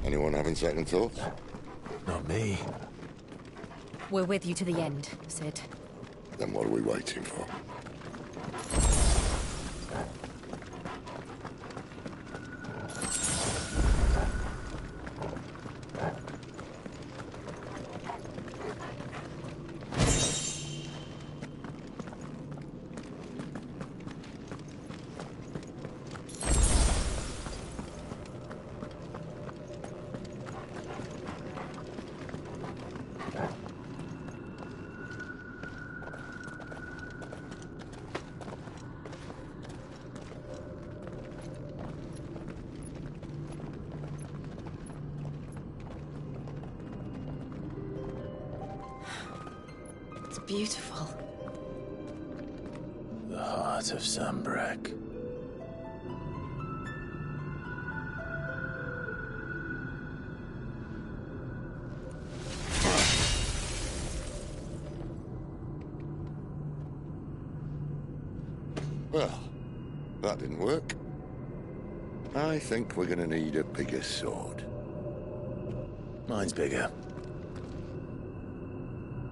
Anyone having second thoughts? Not me. We're with you to the end, Sid. Then what are we waiting for? It's beautiful. The heart of Sambrek. Well, that didn't work. I think we're gonna need a bigger sword. Mine's bigger.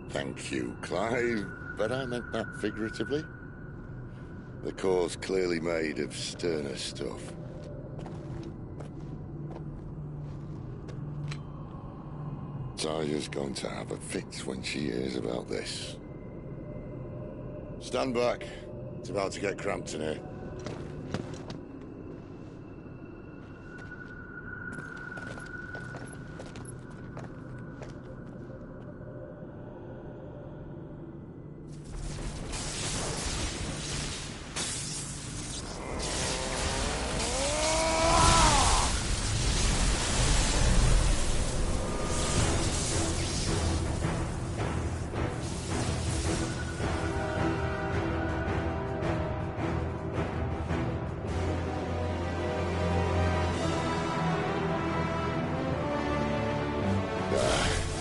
Thank you, Clive, but I meant that figuratively. The core's clearly made of sterner stuff. Taya's going to have a fit when she hears about this. Stand back. It's about to get cramped in here.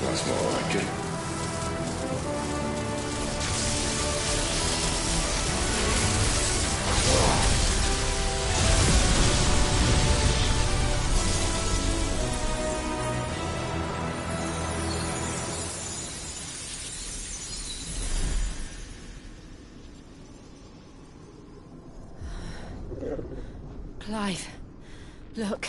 That's more like it. Clive, look.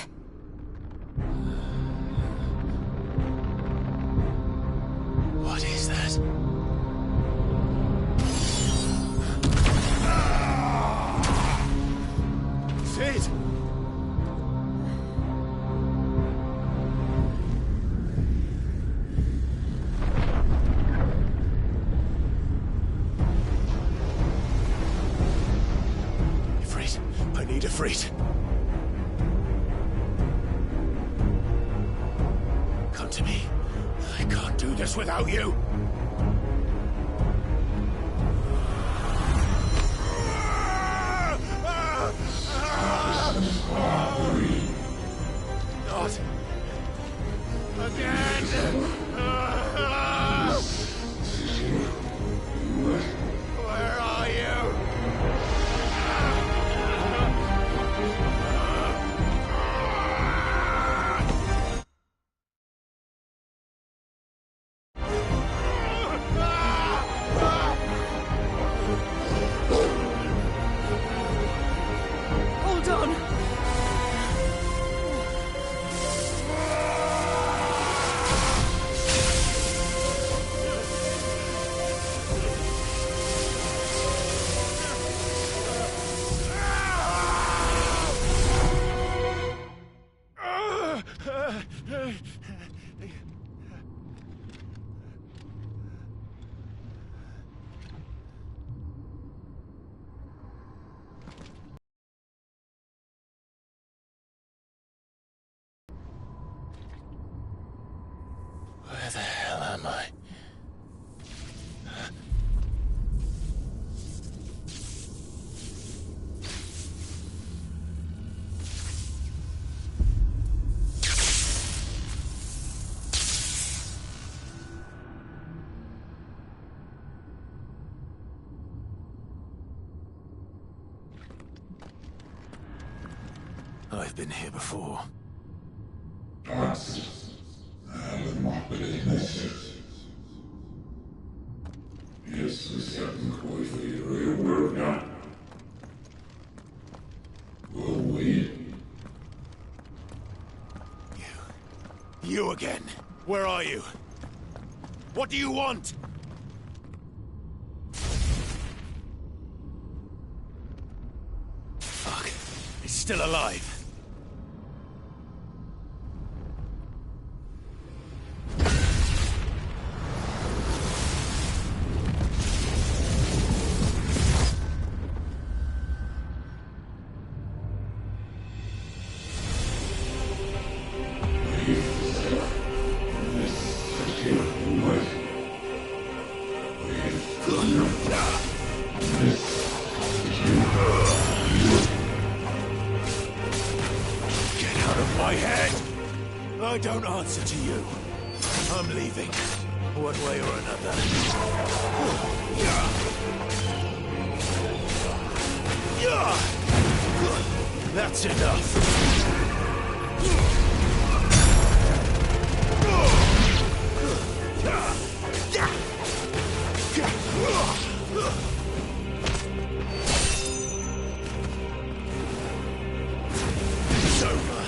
What is that? Sid! Ifrit, I need Ifrit. Come to me. I can't do this without you. Not again. Where are you? Hold on! Where the hell am I? I've been here before. You again. Where are you? What do you want? Fuck. He's still alive. I don't answer to you. I'm leaving. One way or another. That's enough. It's over.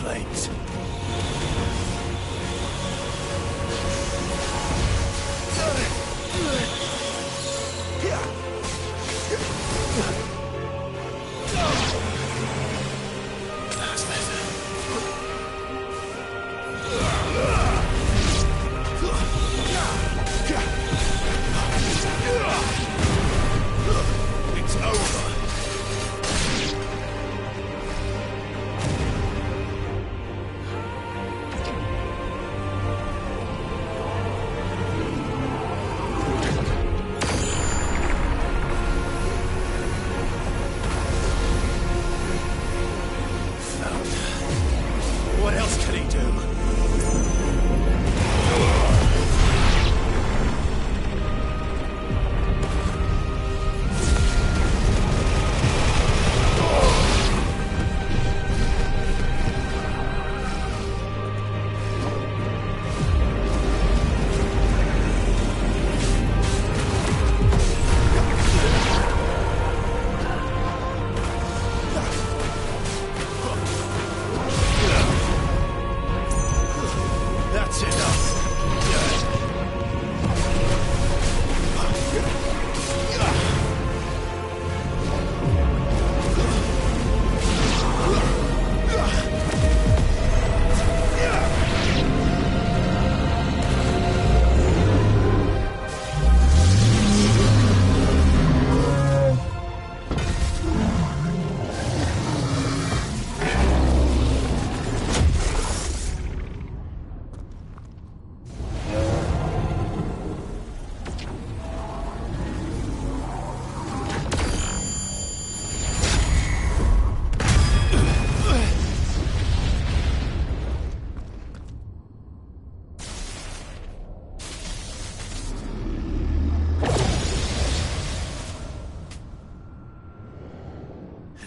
Flames. That's better. It's over. What else can he do? That's enough.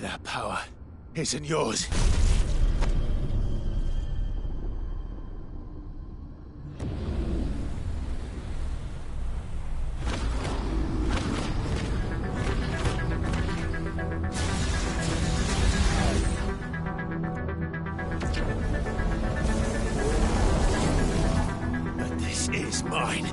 That power isn't yours. But this is mine.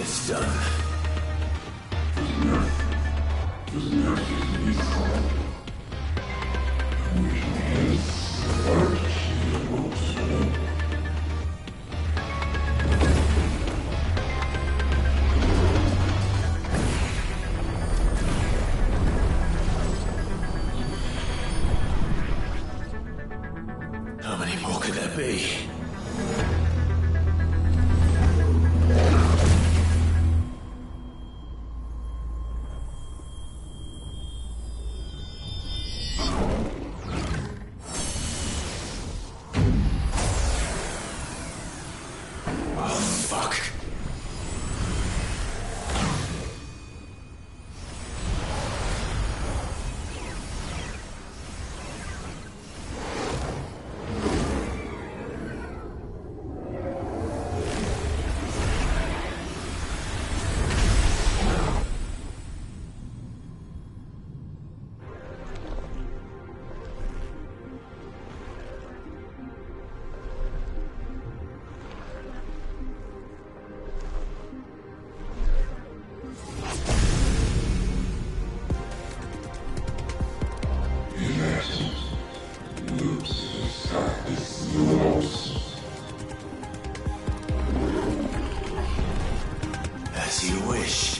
It's done. How many more could there be? As you wish.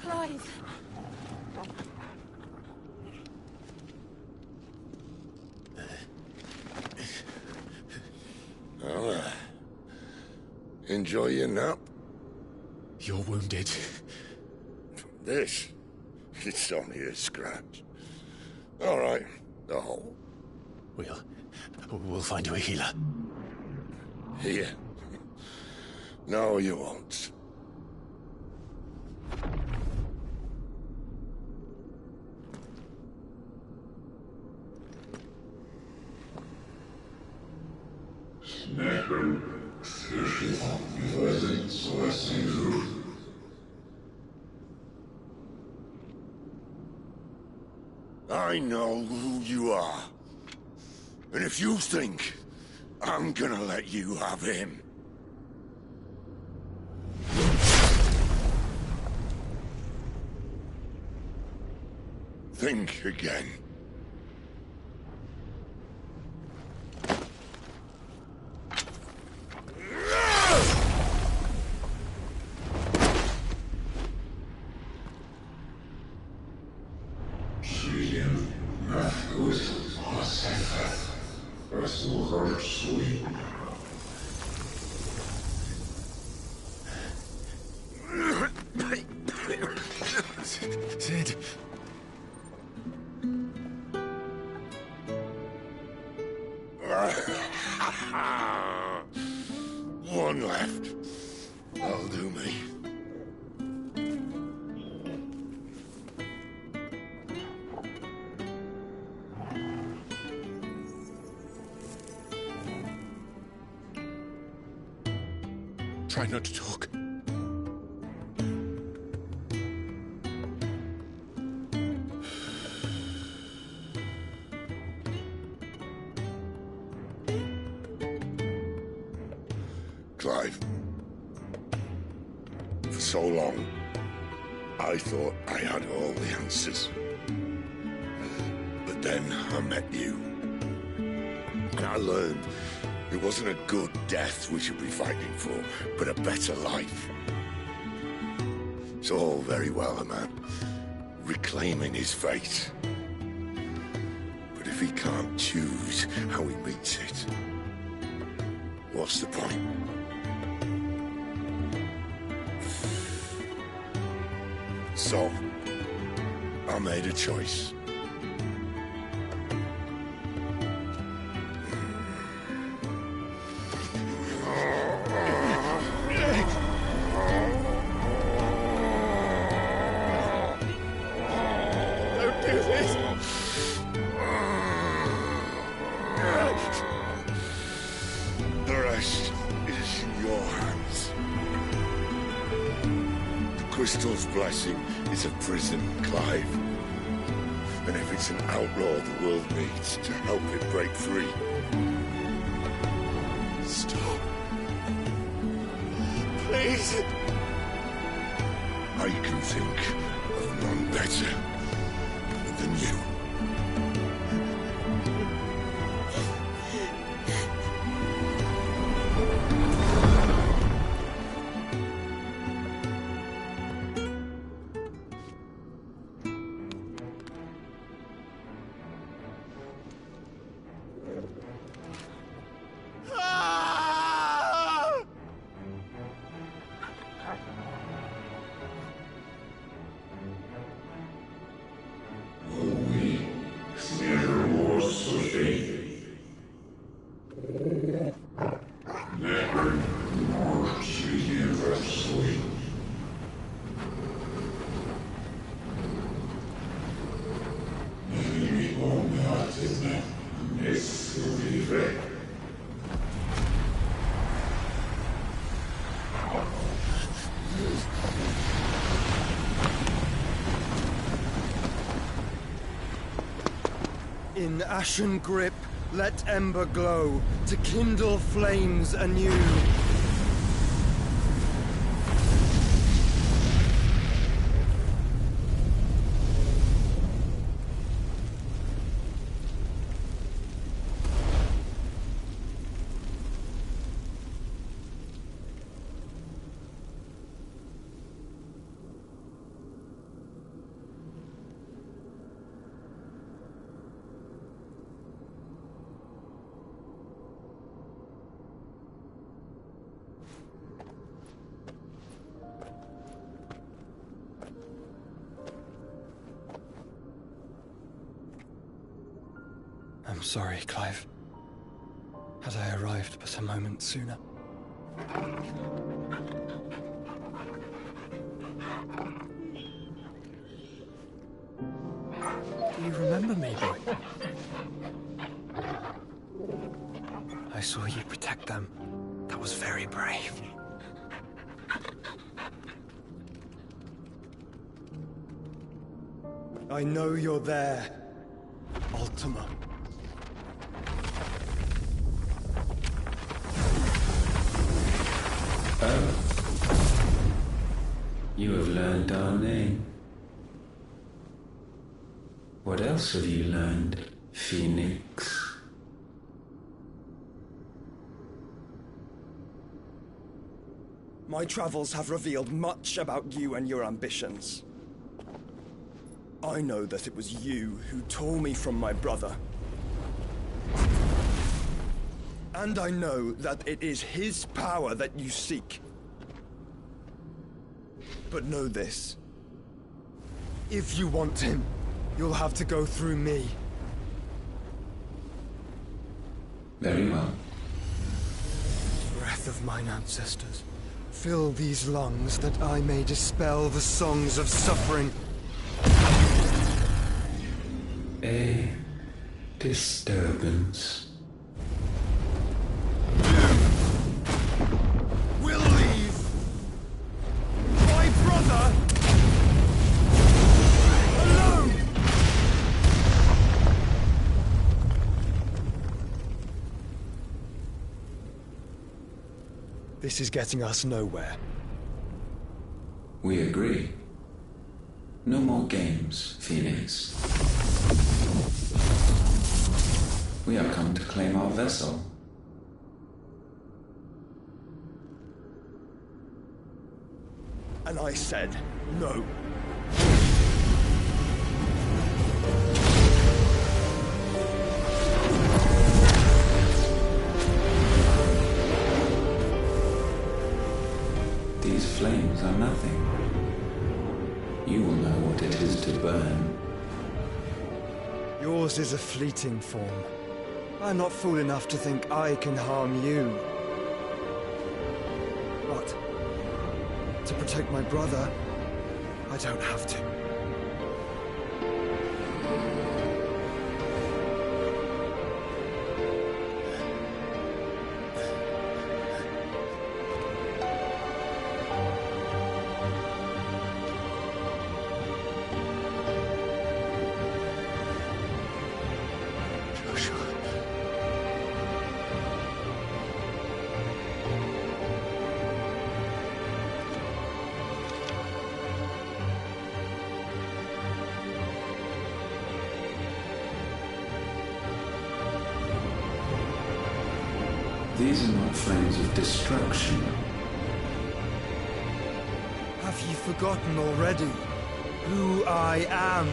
Clive. Well, enjoy your nap. You're wounded. This? It's only a scratch. All right, the hole. We'll find you a healer. Here? No, you won't. I know who you are. And if you think I'm gonna let you have him... think again. Sid. One left. That'll do me. Try not to talk. Clive. For so long, I thought I had all the answers. But then I met you. And I learned it wasn't a good death we should be fighting for, but a better life. It's all very well, a man reclaiming his fate. But if he can't choose how he meets it, what's the point? So, I made a choice. Don't do this! The rest is in your hands. The crystal's blessing is a prison, Clive. And if it's an outlaw the world needs to help it break free... Stop. Please. I can think of none better than you. In ashen grip, let ember glow, to kindle flames anew. sorry, Clive. Had I arrived but a moment sooner. Do you remember me, boy? I saw you protect them. That was very brave. I know you're there, Ultima. Oh. You have learned our name. What else have you learned, Phoenix? My travels have revealed much about you and your ambitions. I know that it was you who tore me from my brother. And I know that it is his power that you seek. But know this. If you want him, you'll have to go through me. Very well. Breath of mine ancestors, fill these lungs that I may dispel the songs of suffering. A disturbance. We'll leave. My brother alone. This is getting us nowhere. We agree. No more games, Phoenix. We have come to claim our vessel. And I said no. These flames are nothing. You will know what it is to burn. Yours is a fleeting form. I'm not fool enough to think I can harm you. But to protect my brother, I don't have to. These are not flames of destruction. Have you forgotten already who I am?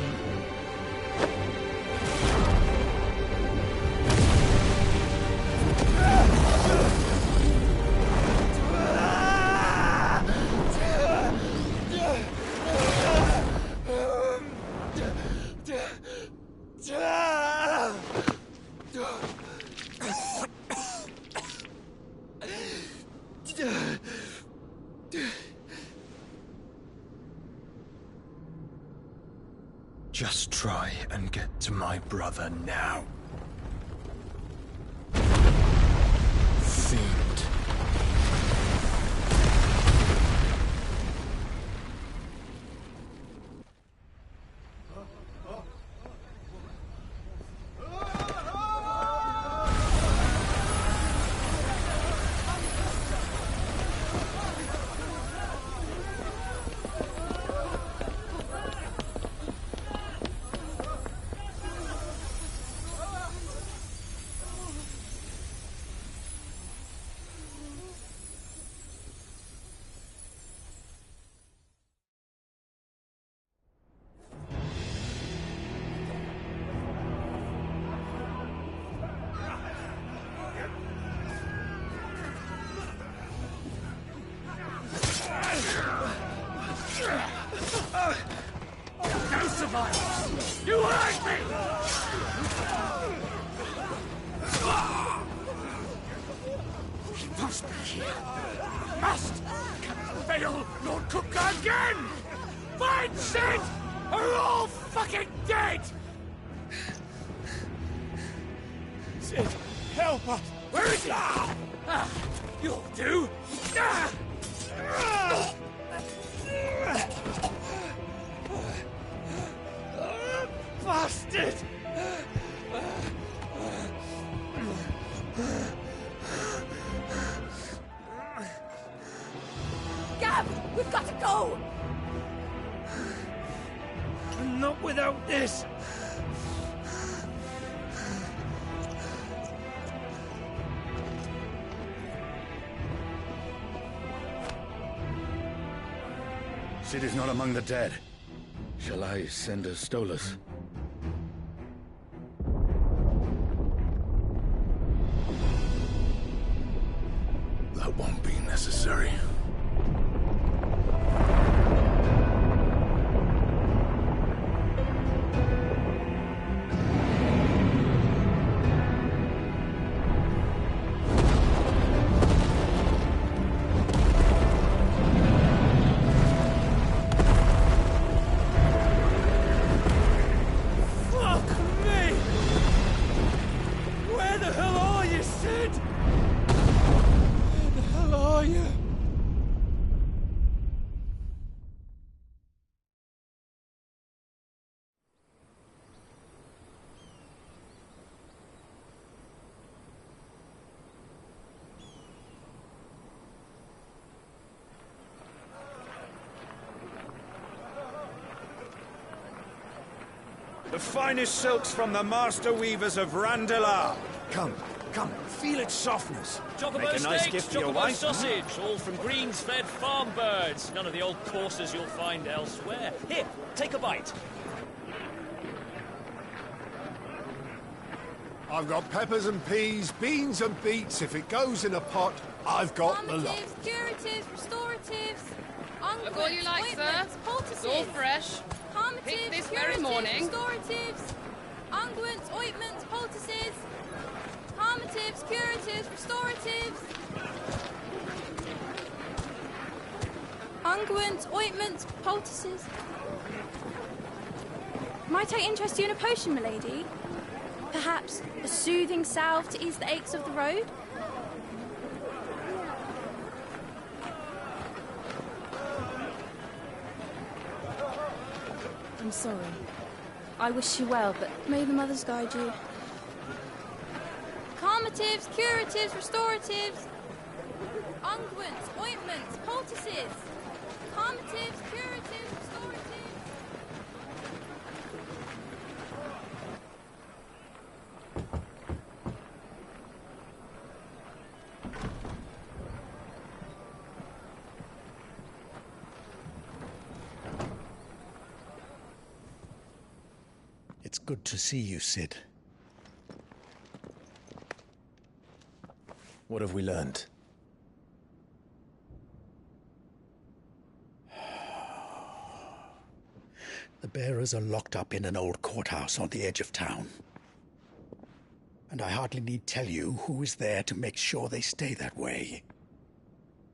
Just try and get to my brother now. Fiend. No survivors! You hurt me! must be here. Must! Cannot fail Lord Cookgar again! Find Sid! Or we're all fucking dead! Sid, help us! Where is he? You'll do! Bastard! Gab! We've got to go! Not without this! Sid is not among the dead. Shall I send a Stolas? That won't be necessary. The finest silks from the master weavers of Randalar. Come, feel its softness. Chocobo Make a nice steaks, gift for your chocobo wife. sausage, all from greens-fed farm birds. None of the old courses you'll find elsewhere. Here, take a bite. I've got peppers and peas, beans and beets. If it goes in a pot, I've got the lot. Calmatives, curatives, restoratives, unguents, all you like, sir. ointments, poultices. It's all fresh. Calmatives, Picked this curatives, very morning. restoratives, unguents, ointments, poultices. Calmatives, curatives, restoratives. Unguents, ointments, poultices. Might I interest you in a potion, milady? Perhaps a soothing salve to ease the aches of the road? I'm sorry. I wish you well, but may the mothers guide you. Calmatives, curatives, restoratives. Unguents, ointments, poultices. Calmatives, curatives, restoratives. It's good to see you, Sid. What have we learned? The bearers are locked up in an old courthouse on the edge of town. And I hardly need tell you who is there to make sure they stay that way.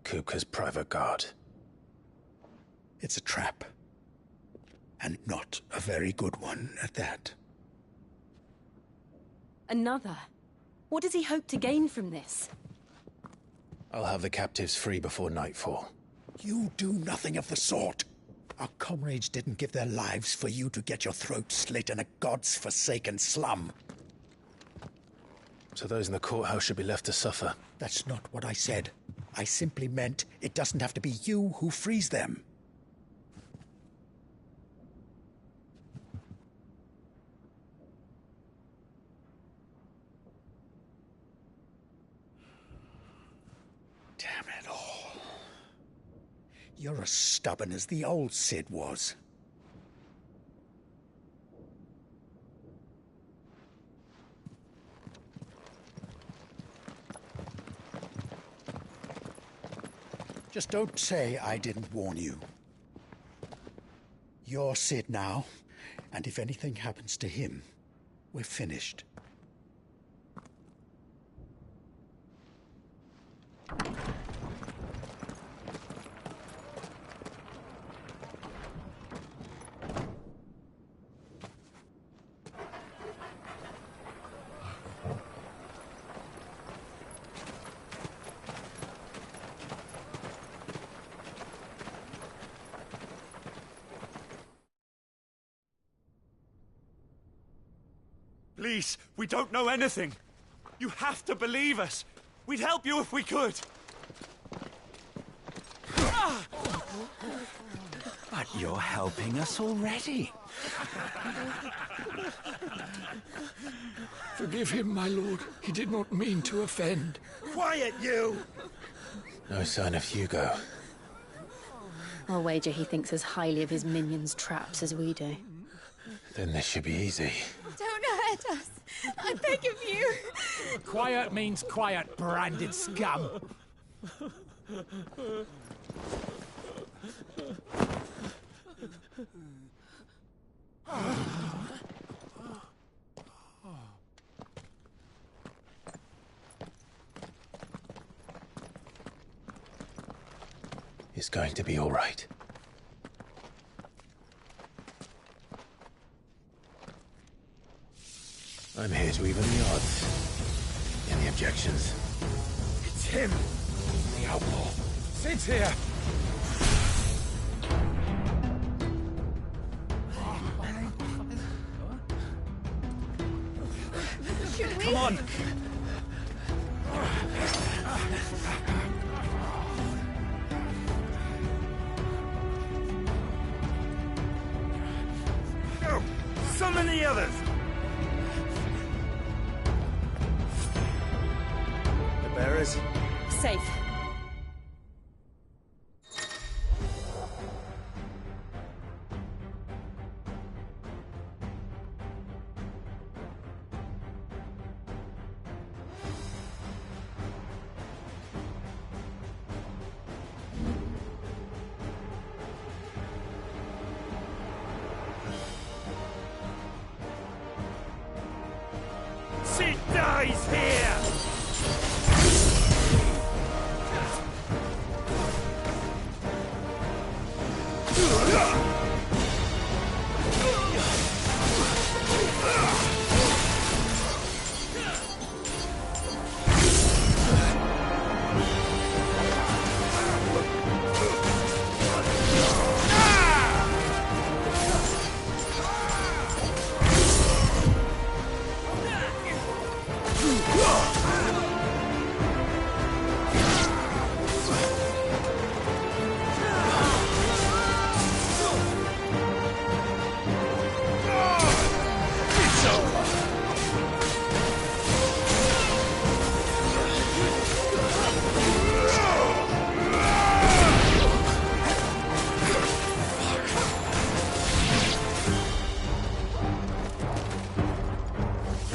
Kupka's private guard. It's a trap. And not a very good one at that. Another? What does he hope to gain from this? I'll have the captives free before nightfall. You do nothing of the sort. Our comrades didn't give their lives for you to get your throat slit in a god's-forsaken slum. So those in the courthouse should be left to suffer. That's not what I said. I simply meant it doesn't have to be you who frees them. Damn it all. You're as stubborn as the old Sid was. Just don't say I didn't warn you. You're Sid now, and if anything happens to him, we're finished. Please, we don't know anything. You have to believe us. We'd help you if we could. But you're helping us already. Forgive him, my lord. He did not mean to offend. Quiet, you! No sign of Hugo. I'll wager he thinks as highly of his minions' traps as we do. Then this should be easy. Don't hurt us. I beg of you. Quiet means quiet, branded scum. It's going to be all right. I'm here to even the odds. Any objections? It's him, the outlaw. Sit here. Come on! Go! Summon the others! The bearers? Safe. She dies here!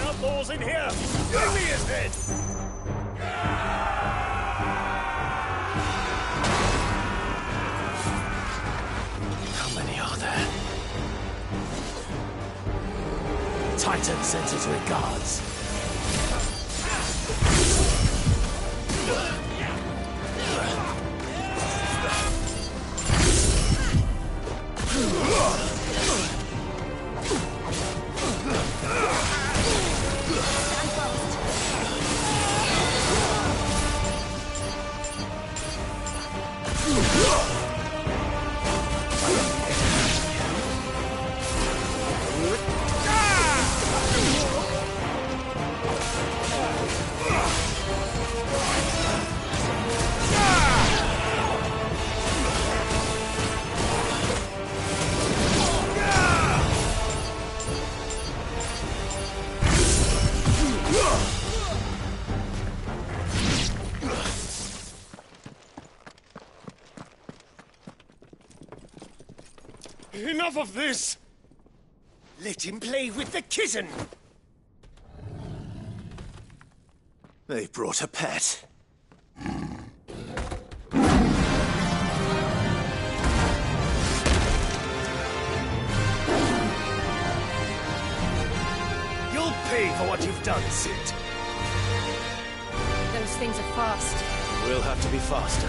Outlaws in here! Bring me his head! How many are there? Titan sends his regards. Enough of this! Let him play with the kitten! They brought a pet. You'll pay for what you've done, Sid. Those things are fast. We'll have to be faster.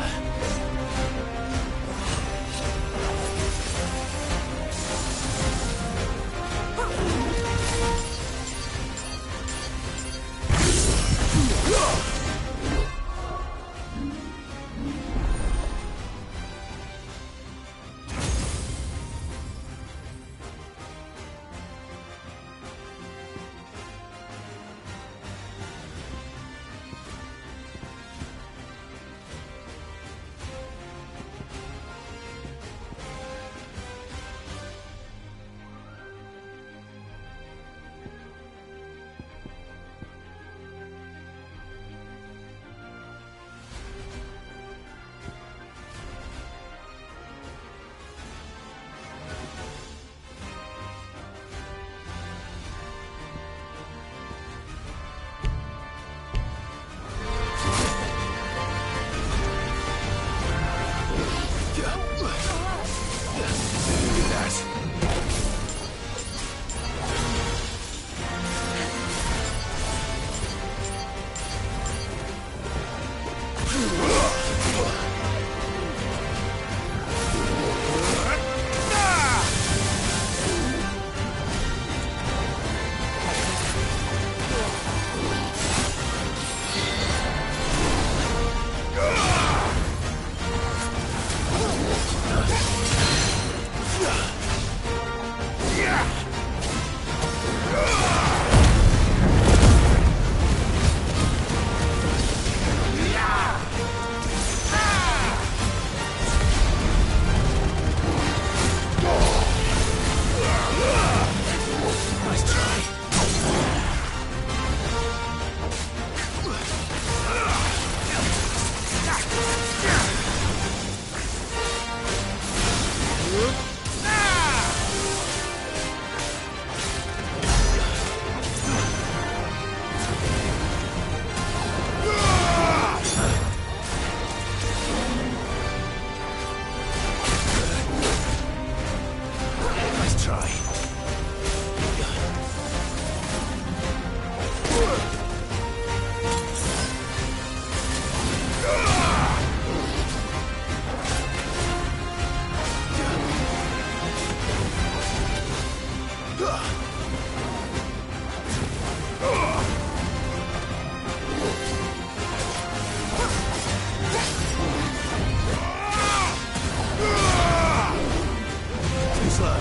Let's try. Too slow.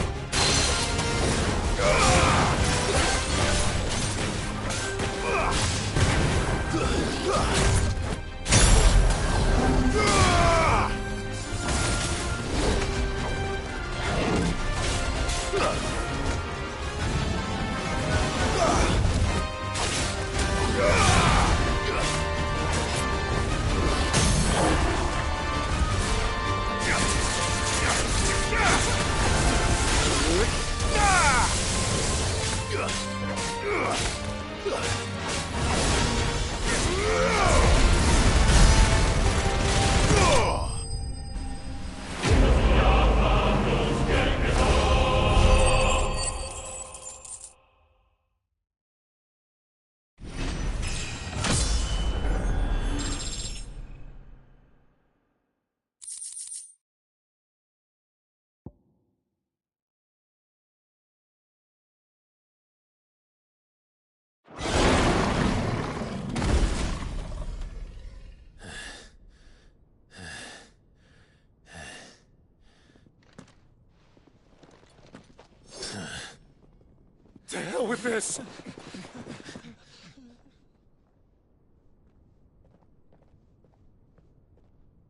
To hell with this!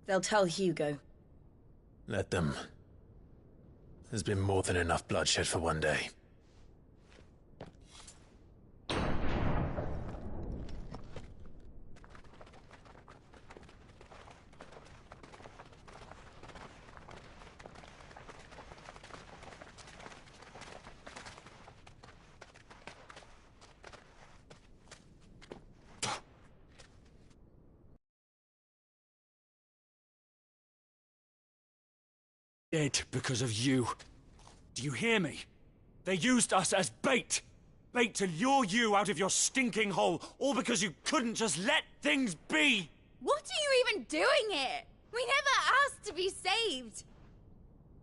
They'll tell Hugo. Let them. There's been more than enough bloodshed for one day. Dead because of you. Do you hear me? They used us as bait. Bait to lure you out of your stinking hole, all because you couldn't just let things be. What are you even doing here? We never asked to be saved.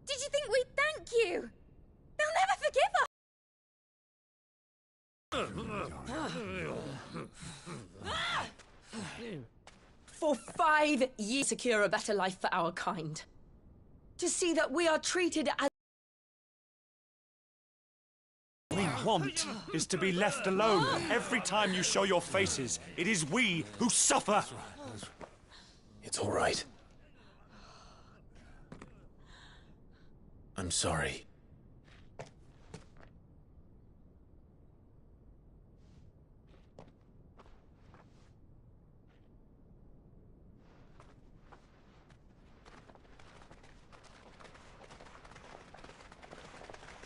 Did you think we'd thank you? They'll never forgive us. For 5 years, secure a better life for our kind. To see that we are treated as... What we want is to be left alone. Every time you show your faces, it is we who suffer. It's all right. I'm sorry.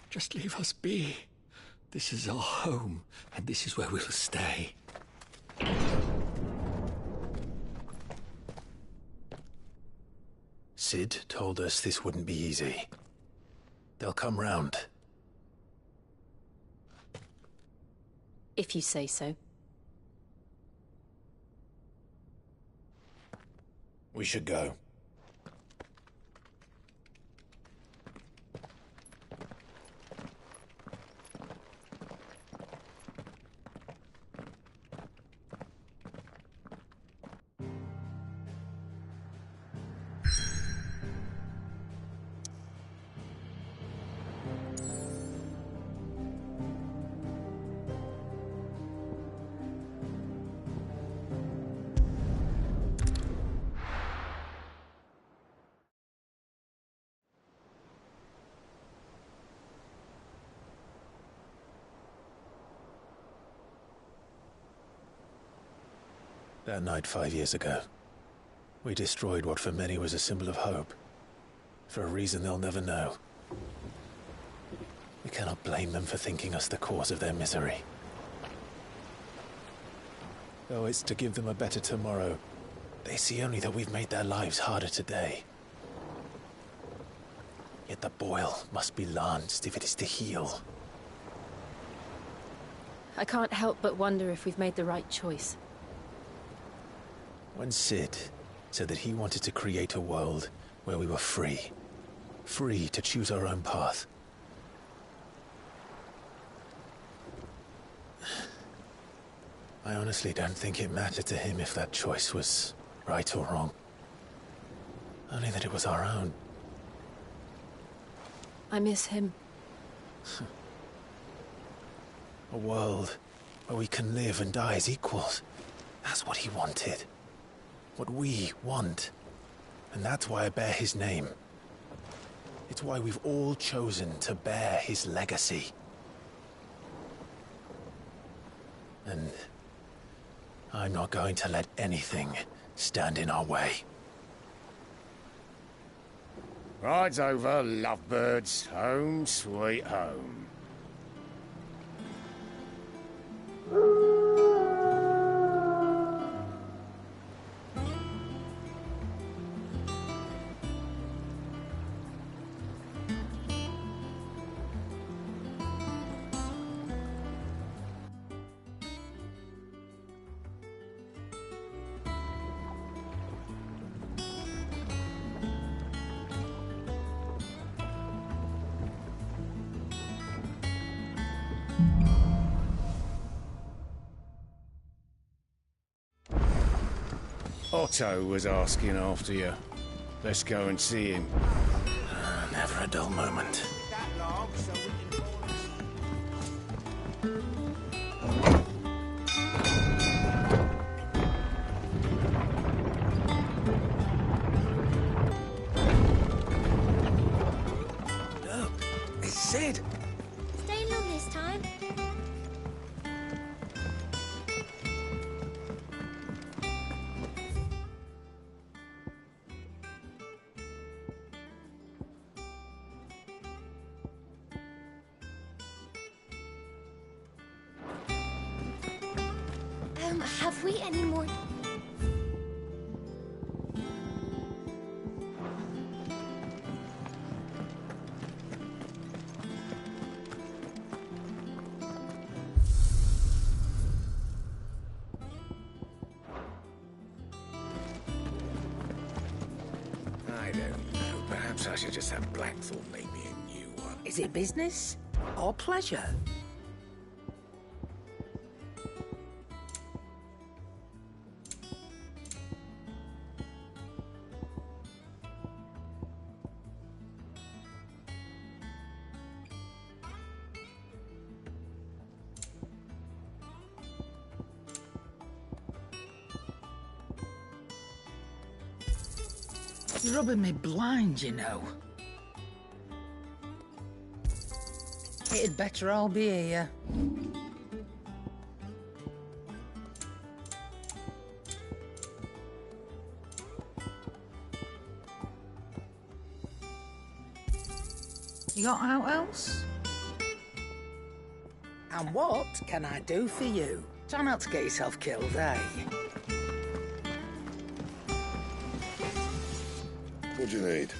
Just leave us be. This is our home, and this is where we'll stay. Sid told us this wouldn't be easy. They'll come round. If you say so. We should go. That night 5 years ago, we destroyed what for many was a symbol of hope. For a reason they'll never know. We cannot blame them for thinking us the cause of their misery. Though it's to give them a better tomorrow, they see only that we've made their lives harder today. Yet the boil must be lanced if it is to heal. I can't help but wonder if we've made the right choice. When Cid said that he wanted to create a world where we were free. Free to choose our own path. I honestly don't think it mattered to him if that choice was right or wrong. Only that it was our own. I miss him. A world where we can live and die as equals. That's what he wanted. What we want. And that's why I bear his name. It's why we've all chosen to bear his legacy. And I'm not going to let anything stand in our way. Rides over, lovebirds. Home, sweet home. Otto was asking after you. Let's go and see him. Never a dull moment. Look, it's Cid. Stay long this time. Have we any more? I don't know. Perhaps I should just have Blackthorn make me a new one. Is it business or pleasure? You're rubbing me blind, you know. It'd better all be here. You got out else? And what can I do for you? Try not to get yourself killed, eh? What do you need?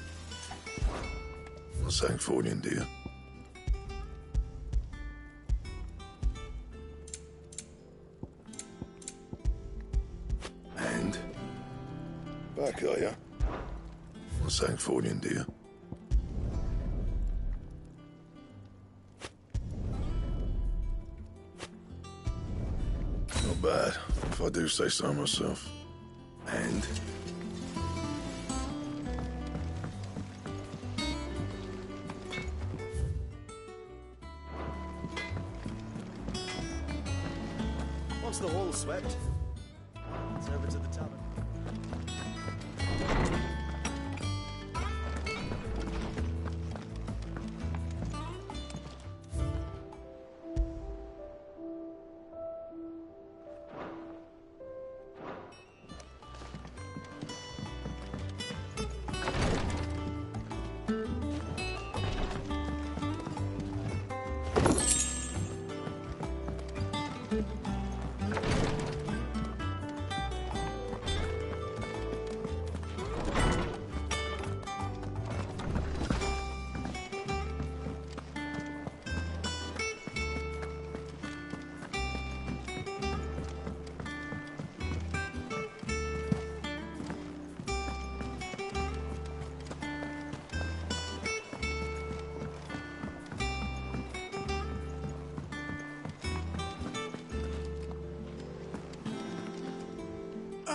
What's that for you, dear? And? Back, are ya? What's that for you, dear? Not bad, if I do say so myself. And? Once the hall's swept, it's over to the tavern.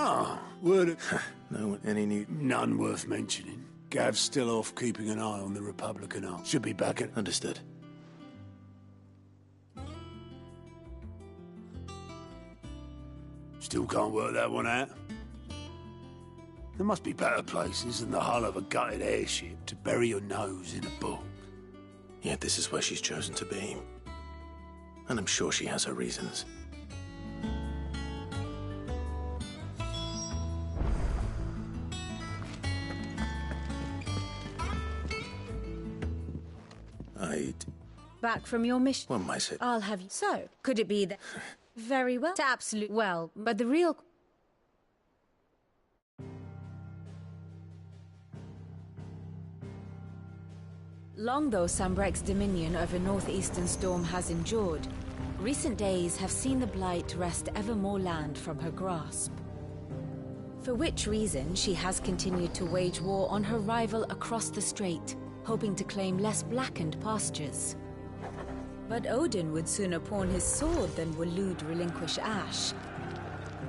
Oh, word of... No, any new... None worth mentioning. Gav's still off keeping an eye on the Republican arm. Should be back at... Understood. Still can't work that one out? There must be better places than the hull of a gutted airship to bury your nose in a book. Yet this is where she's chosen to be. And I'm sure she has her reasons. Back from your mission? One might say. I'll have you. So, could it be that... Very well. To absolute well, but the real... Long though Sambrek's dominion over northeastern Storm has endured, recent days have seen the Blight wrest ever more land from her grasp. For which reason she has continued to wage war on her rival across the strait, hoping to claim less blackened pastures. But Odin would sooner pawn his sword than Waloed relinquish Ash.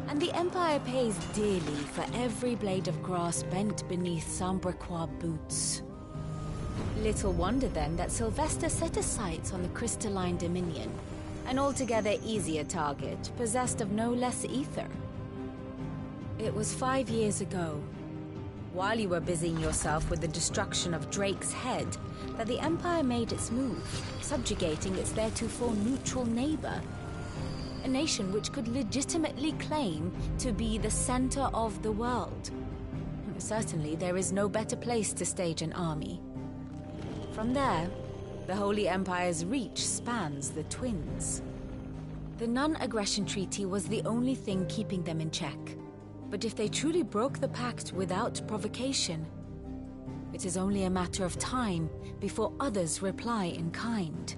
And the Empire pays dearly for every blade of grass bent beneath Sambrequois boots. Little wonder then that Sylvester set his sights on the crystalline dominion, an altogether easier target, possessed of no less ether. It was 5 years ago, while you were busying yourself with the destruction of Drake's head, that the Empire made its move, subjugating its theretofore neutral neighbor. A nation which could legitimately claim to be the center of the world. Certainly, there is no better place to stage an army. From there, the Holy Empire's reach spans the Twins. The non-aggression treaty was the only thing keeping them in check. But if they truly broke the pact without provocation, it is only a matter of time before others reply in kind.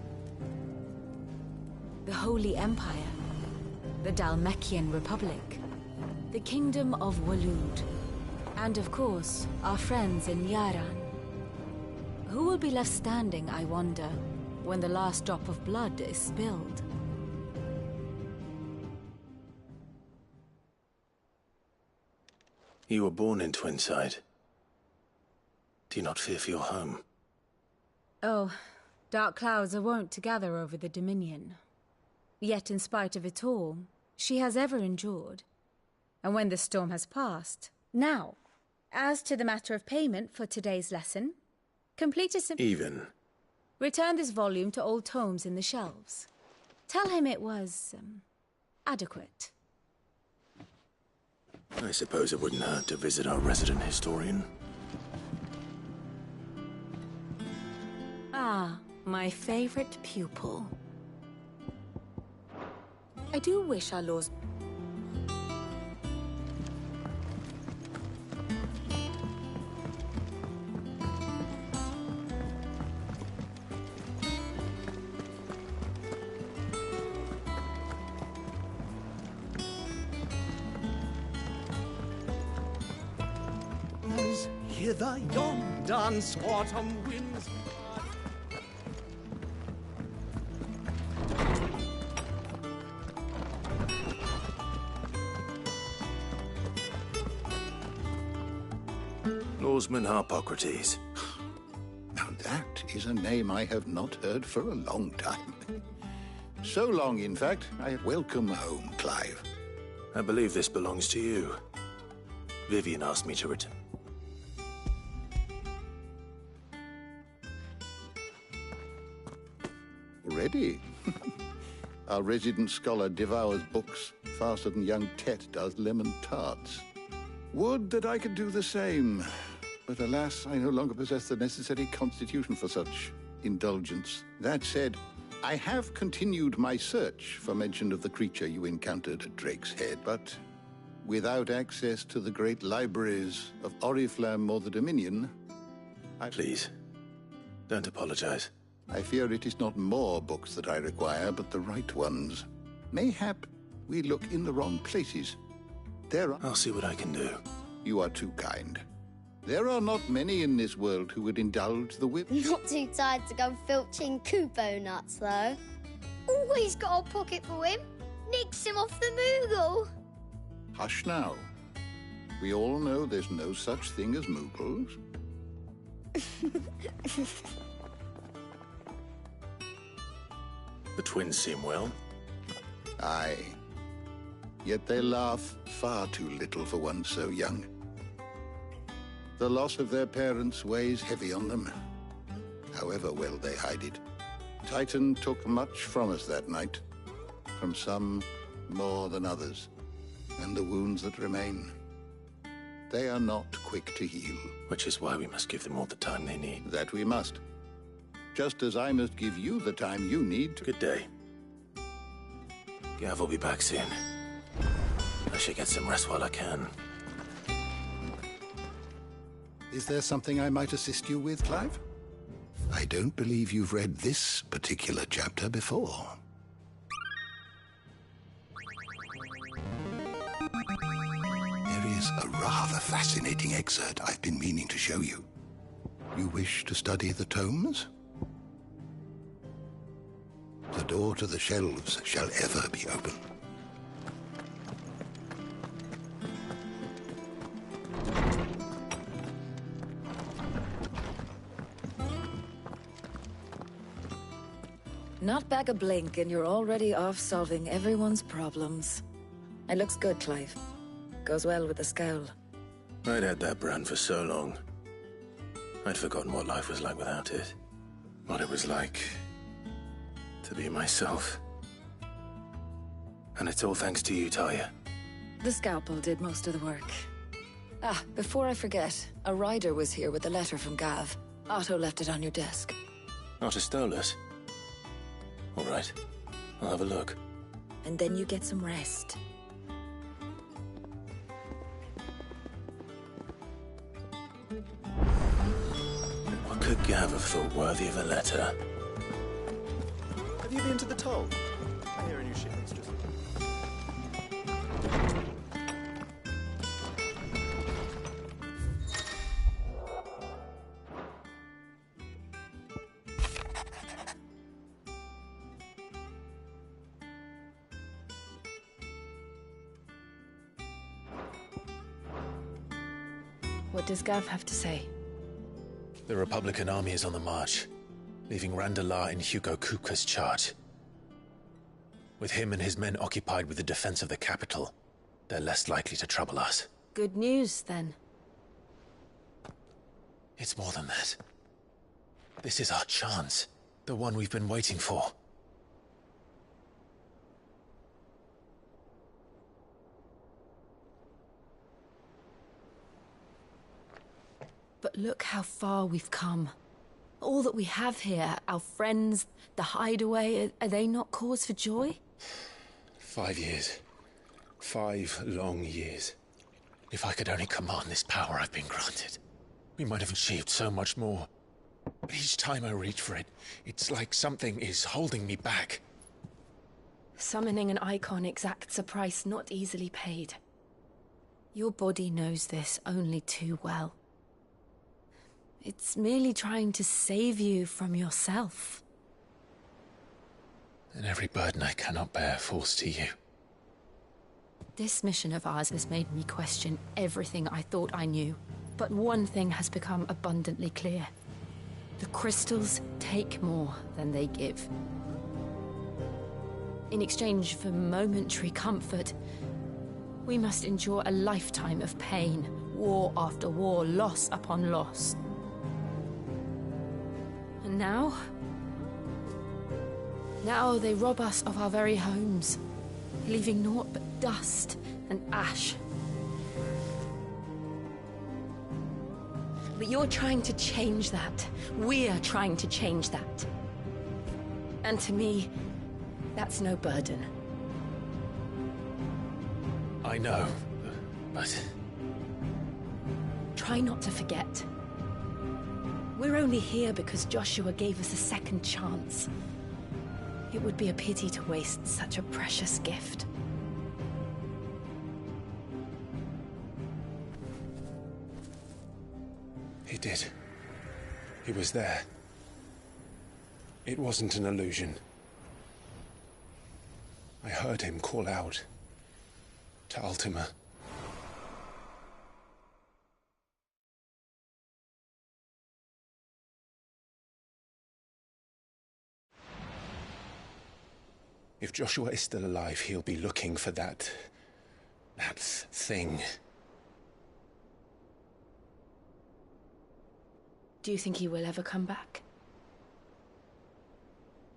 The Holy Empire, the Dhalmekian Republic, the Kingdom of Waloed, and of course, our friends in Yaran. Who will be left standing, I wonder, when the last drop of blood is spilled? You were born in Twinside. Do you not fear for your home? Oh, dark clouds are wont to gather over the Dominion. Yet in spite of it all, she has ever endured. And when the storm has passed... Now, as to the matter of payment for today's lesson, complete a Even. Return this volume to old tomes in the shelves. Tell him it was... adequate. I suppose it wouldn't hurt to visit our resident historian. Ah, my favorite pupil. I do wish our laws... Hither yon dance autumn winds. Norseman Harpocrates. Now that is a name I have not heard for a long time. So long, in fact, I welcome home, Clive. I believe this belongs to you. Vivian asked me to return. Already? Our resident scholar devours books faster than young Tet does lemon tarts. Would that I could do the same. But alas, I no longer possess the necessary constitution for such indulgence. That said, I have continued my search for mention of the creature you encountered at Drake's Head, but without access to the great libraries of Oriflamme or the Dominion, Please, don't apologize. I fear it is not more books that I require, but the right ones. Mayhap we look in the wrong places. I'll see what I can do. You are too kind. There are not many in this world who would indulge the whip. Not too tired to go filching Kupo nuts, though. Always got a pocket for him. Nicks him off the Moogle. Hush now. We all know there's no such thing as moogles. The twins seem well. Aye. Yet they laugh far too little for one so young. The loss of their parents weighs heavy on them, however well they hide it. Titan took much from us that night, from some more than others, and the wounds that remain, they are not quick to heal. Which is why we must give them all the time they need. That we must. Just as I must give you the time you need to... Good day. Gav will be back soon. I should get some rest while I can. Is there something I might assist you with, Clive? I don't believe you've read this particular chapter before. There is a rather fascinating excerpt I've been meaning to show you. You wish to study the tomes? The door to the shelves shall ever be open. Not back a blink and you're already off solving everyone's problems. It looks good, Clive. Goes well with the scowl. I'd had that brand for so long. I'd forgotten what life was like without it. What it was like to be myself. And it's all thanks to you, Talia. The scalpel did most of the work. Ah, before I forget, a rider was here with a letter from Gav. Otto left it on your desk. Otto stole it. All right, I'll have a look. And then you get some rest. What could Gav have thought worthy of a letter? Have you been to the toll? I hear a new shipment's just... What does Gav have to say? The Republican army is on the march, leaving Randalar in Hugo Kupka's charge. With him and his men occupied with the defense of the capital, they're less likely to trouble us. Good news, then. It's more than that. This is our chance, the one we've been waiting for. But look how far we've come. All that we have here, our friends, the hideaway, are they not cause for joy? 5 years. 5 long years. If I could only command this power I've been granted, we might have achieved so much more. But each time I reach for it, it's like something is holding me back. Summoning an icon exacts a price not easily paid. Your body knows this only too well. It's merely trying to save you from yourself. And every burden I cannot bear falls to you. This mission of ours has made me question everything I thought I knew. But one thing has become abundantly clear. The crystals take more than they give. In exchange for momentary comfort, we must endure a lifetime of pain, war after war, loss upon loss. And now they rob us of our very homes, leaving naught but dust and ash. But you're trying to change that. We're trying to change that. And to me, that's no burden. I know, but... Try not to forget. We're only here because Joshua gave us a second chance. It would be a pity to waste such a precious gift. He did. He was there. It wasn't an illusion. I heard him call out to Ultima. If Joshua is still alive, he'll be looking for that thing. Do you think he will ever come back?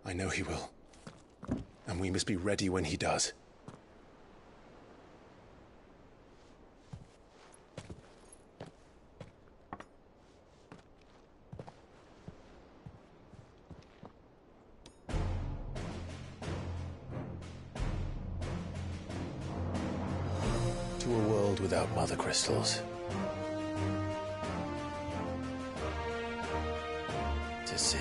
I know he will. And we must be ready when he does. To a world without mother crystals. To Sid.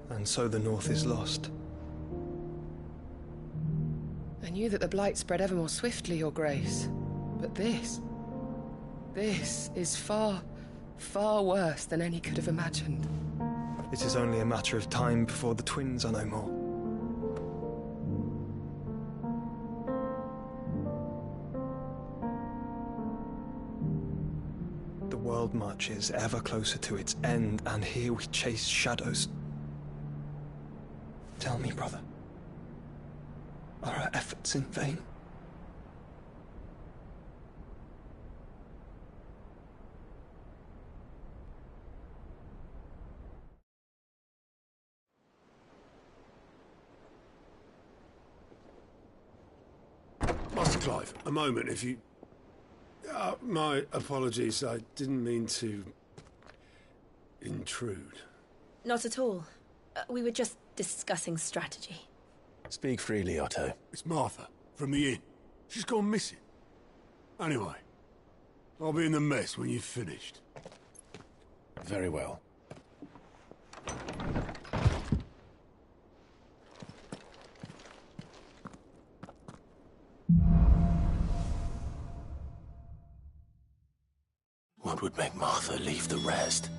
And so the North is lost. I knew that the Blight spread ever more swiftly, Your Grace. But this is far, far worse than any could have imagined. It is only a matter of time before the twins are no more. The world marches ever closer to its end, and here we chase shadows. Tell me, brother, are our efforts in vain? Master Clive, a moment, if you... my apologies, I didn't mean to... intrude. Not at all. We were just discussing strategy. Speak freely, Otto. It's Martha, from the inn. She's gone missing. Anyway, I'll be in the mess when you've finished. Very well. What would make Martha leave the rest?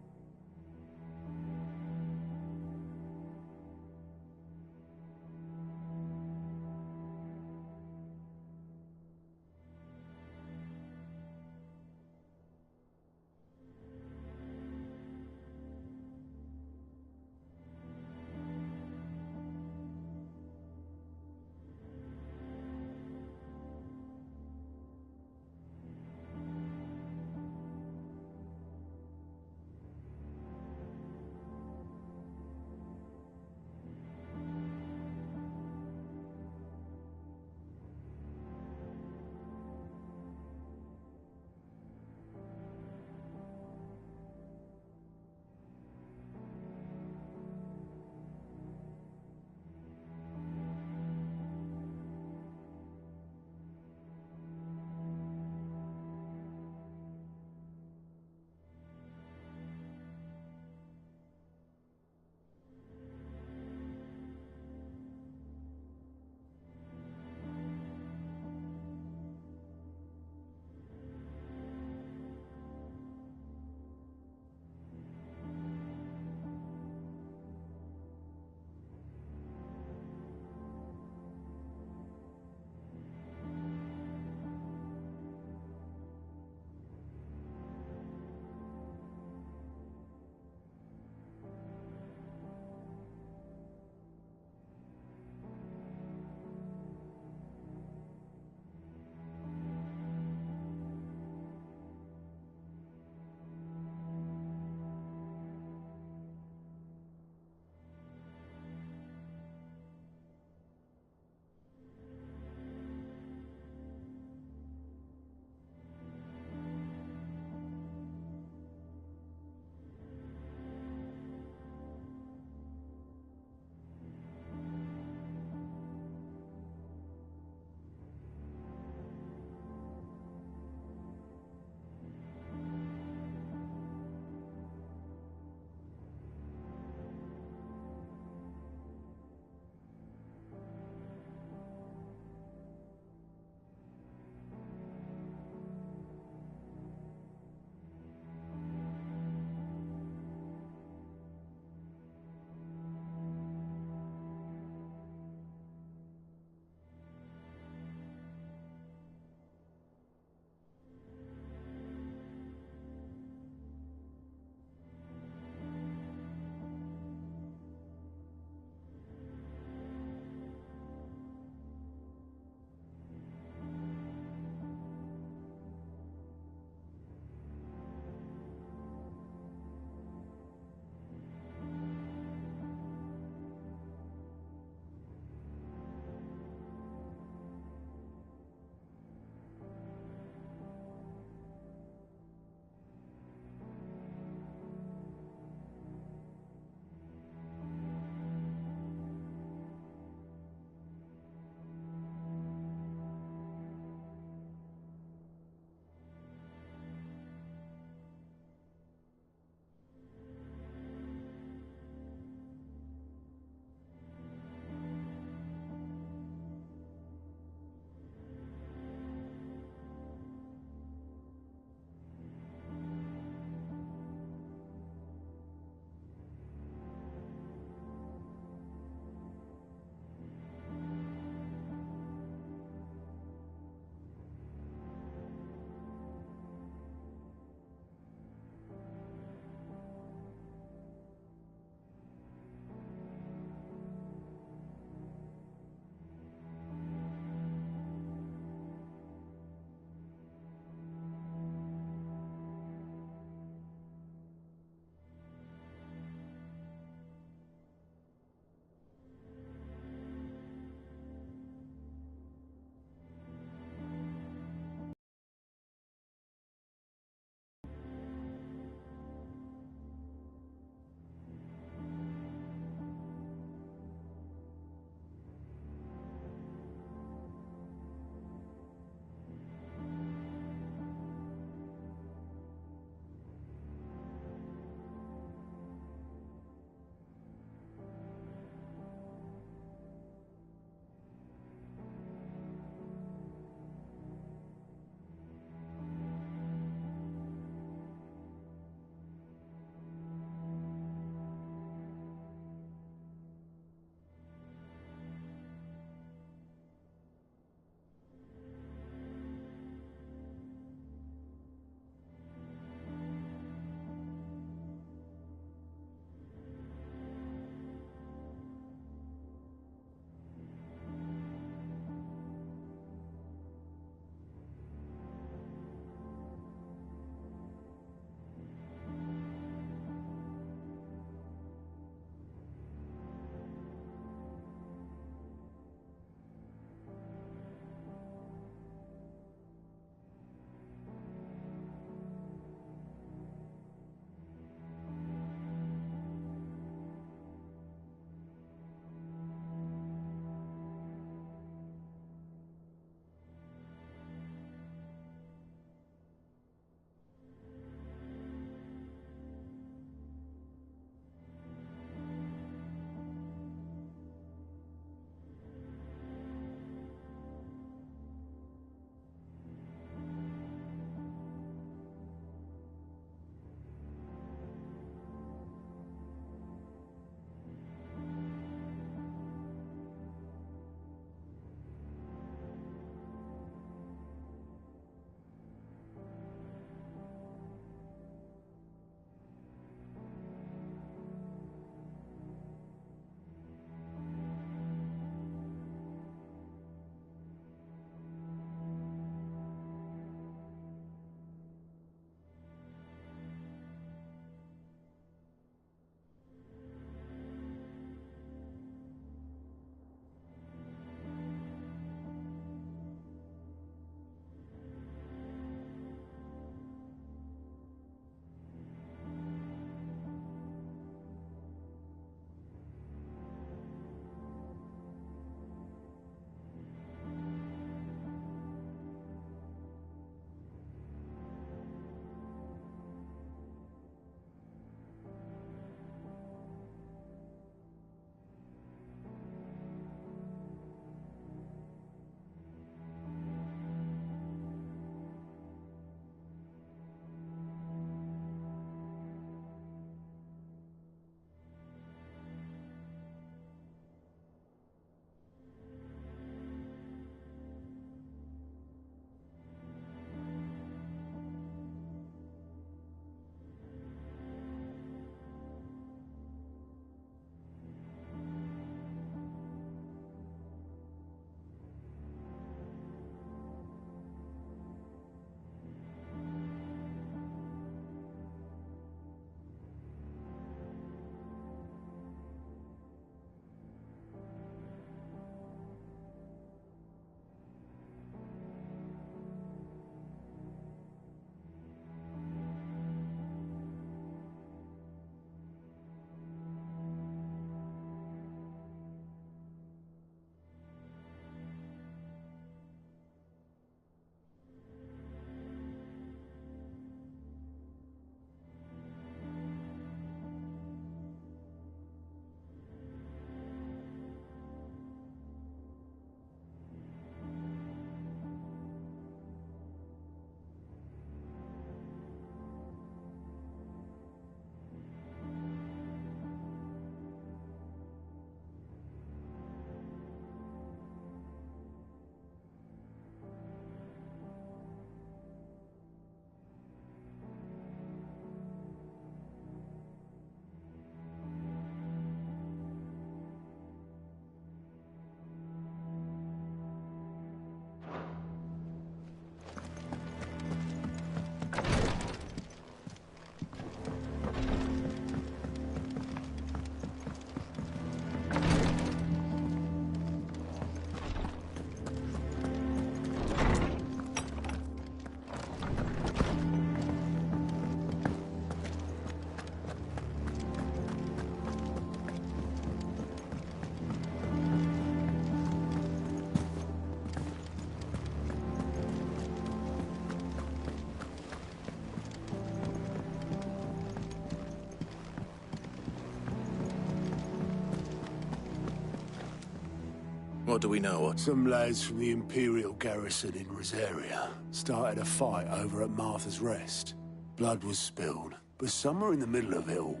What do we know? Some lads from the Imperial garrison in Rosaria started a fight over at Martha's Rest. Blood was spilled, but somewhere in the middle of it all,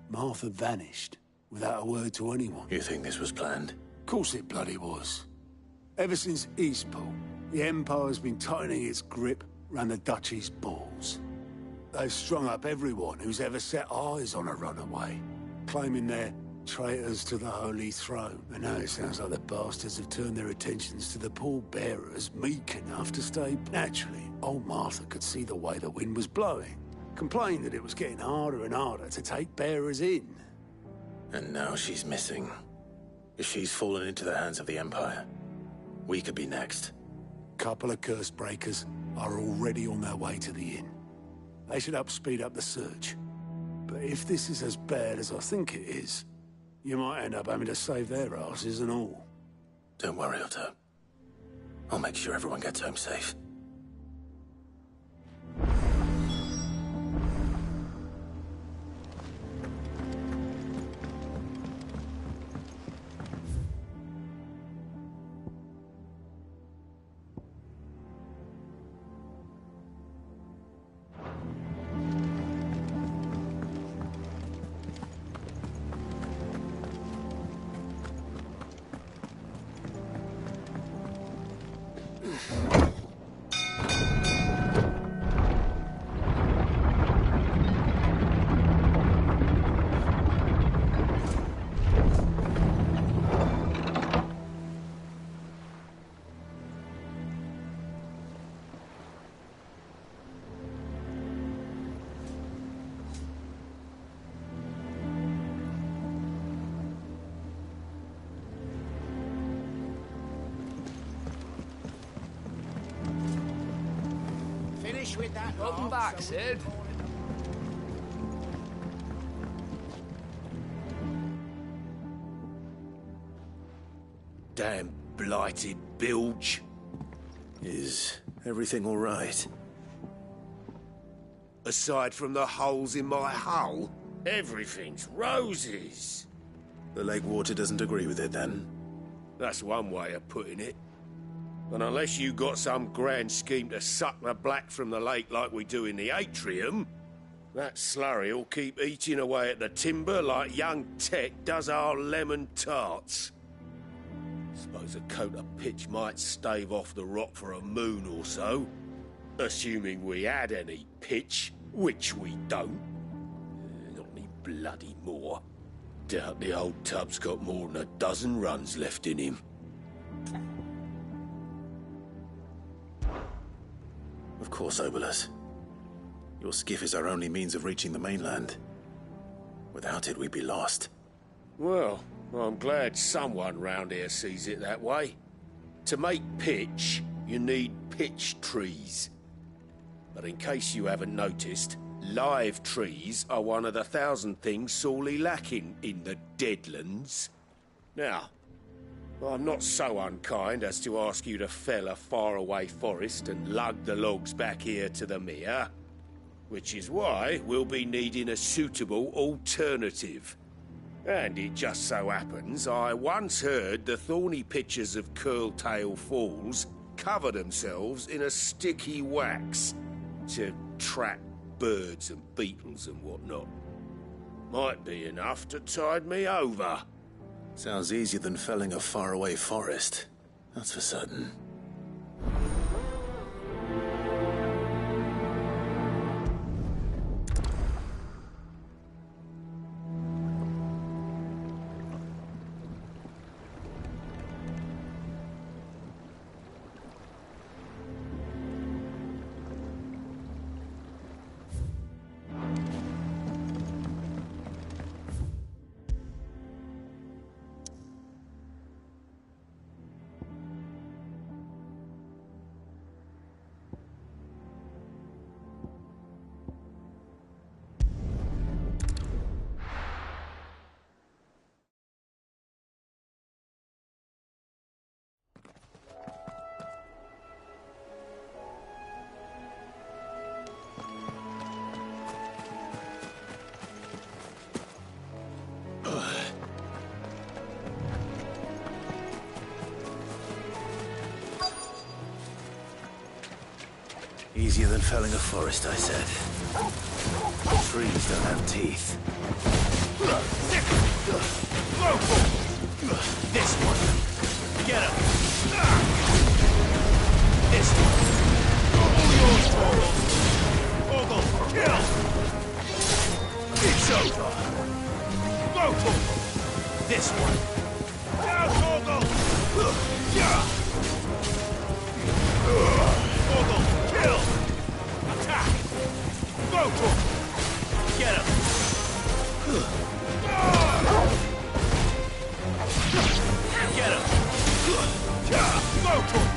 Martha vanished without a word to anyone. You think this was planned? Of course it bloody was. Ever since Eastpool, the Empire's been tightening its grip round the Duchy's balls. They've strung up everyone who's ever set eyes on a runaway, claiming they're traitors to the Holy Throne. And now it sounds like the bastards have turned their attentions to the pallbearers meek enough to stay. Naturally, old Martha could see the way the wind was blowing, complained that it was getting harder and harder to take bearers in. And now she's missing. If she's fallen into the hands of the Empire, we could be next. Couple of curse breakers are already on their way to the inn. They should help speed up the search. But if this is as bad as I think it is, you might end up having to save their asses and all. Don't worry, Otto. I'll make sure everyone gets home safe. With that Welcome back, Sid. Damn blighted bilge. Is everything all right? Aside from the holes in my hull, everything's roses. The lake water doesn't agree with it, then? That's one way of putting it. And unless you got some grand scheme to suck the black from the lake like we do in the atrium, that slurry'll keep eating away at the timber like young Tet does our lemon tarts. Suppose a coat of pitch might stave off the rot for a moon or so, assuming we had any pitch, which we don't. Not any bloody more. Doubt the old tub's got more than a dozen runs left in him. Of course, Obolus. Your skiff is our only means of reaching the mainland. Without it, we'd be lost. Well, I'm glad someone round here sees it that way. To make pitch, you need pitch trees. But in case you haven't noticed, live trees are one of the 1,000 things sorely lacking in the Deadlands. Now, I'm not so unkind as to ask you to fell a faraway forest and lug the logs back here to the mere, which is why we'll be needing a suitable alternative. And it just so happens I once heard the thorny pitchers of Curltail Falls cover themselves in a sticky wax to trap birds and beetles and whatnot. Might be enough to tide me over. Sounds easier than felling a faraway forest. That's for certain. Easier than felling a forest, I said. Trees don't have teeth. This one. Get him. This one. All yours, Torgal. Torgal, kill! It's over. Go, Torgal. This one. Now, Torgal. Torgal, kill! Attack! Go, Torgal. Get him. Get him! Go, Torgal!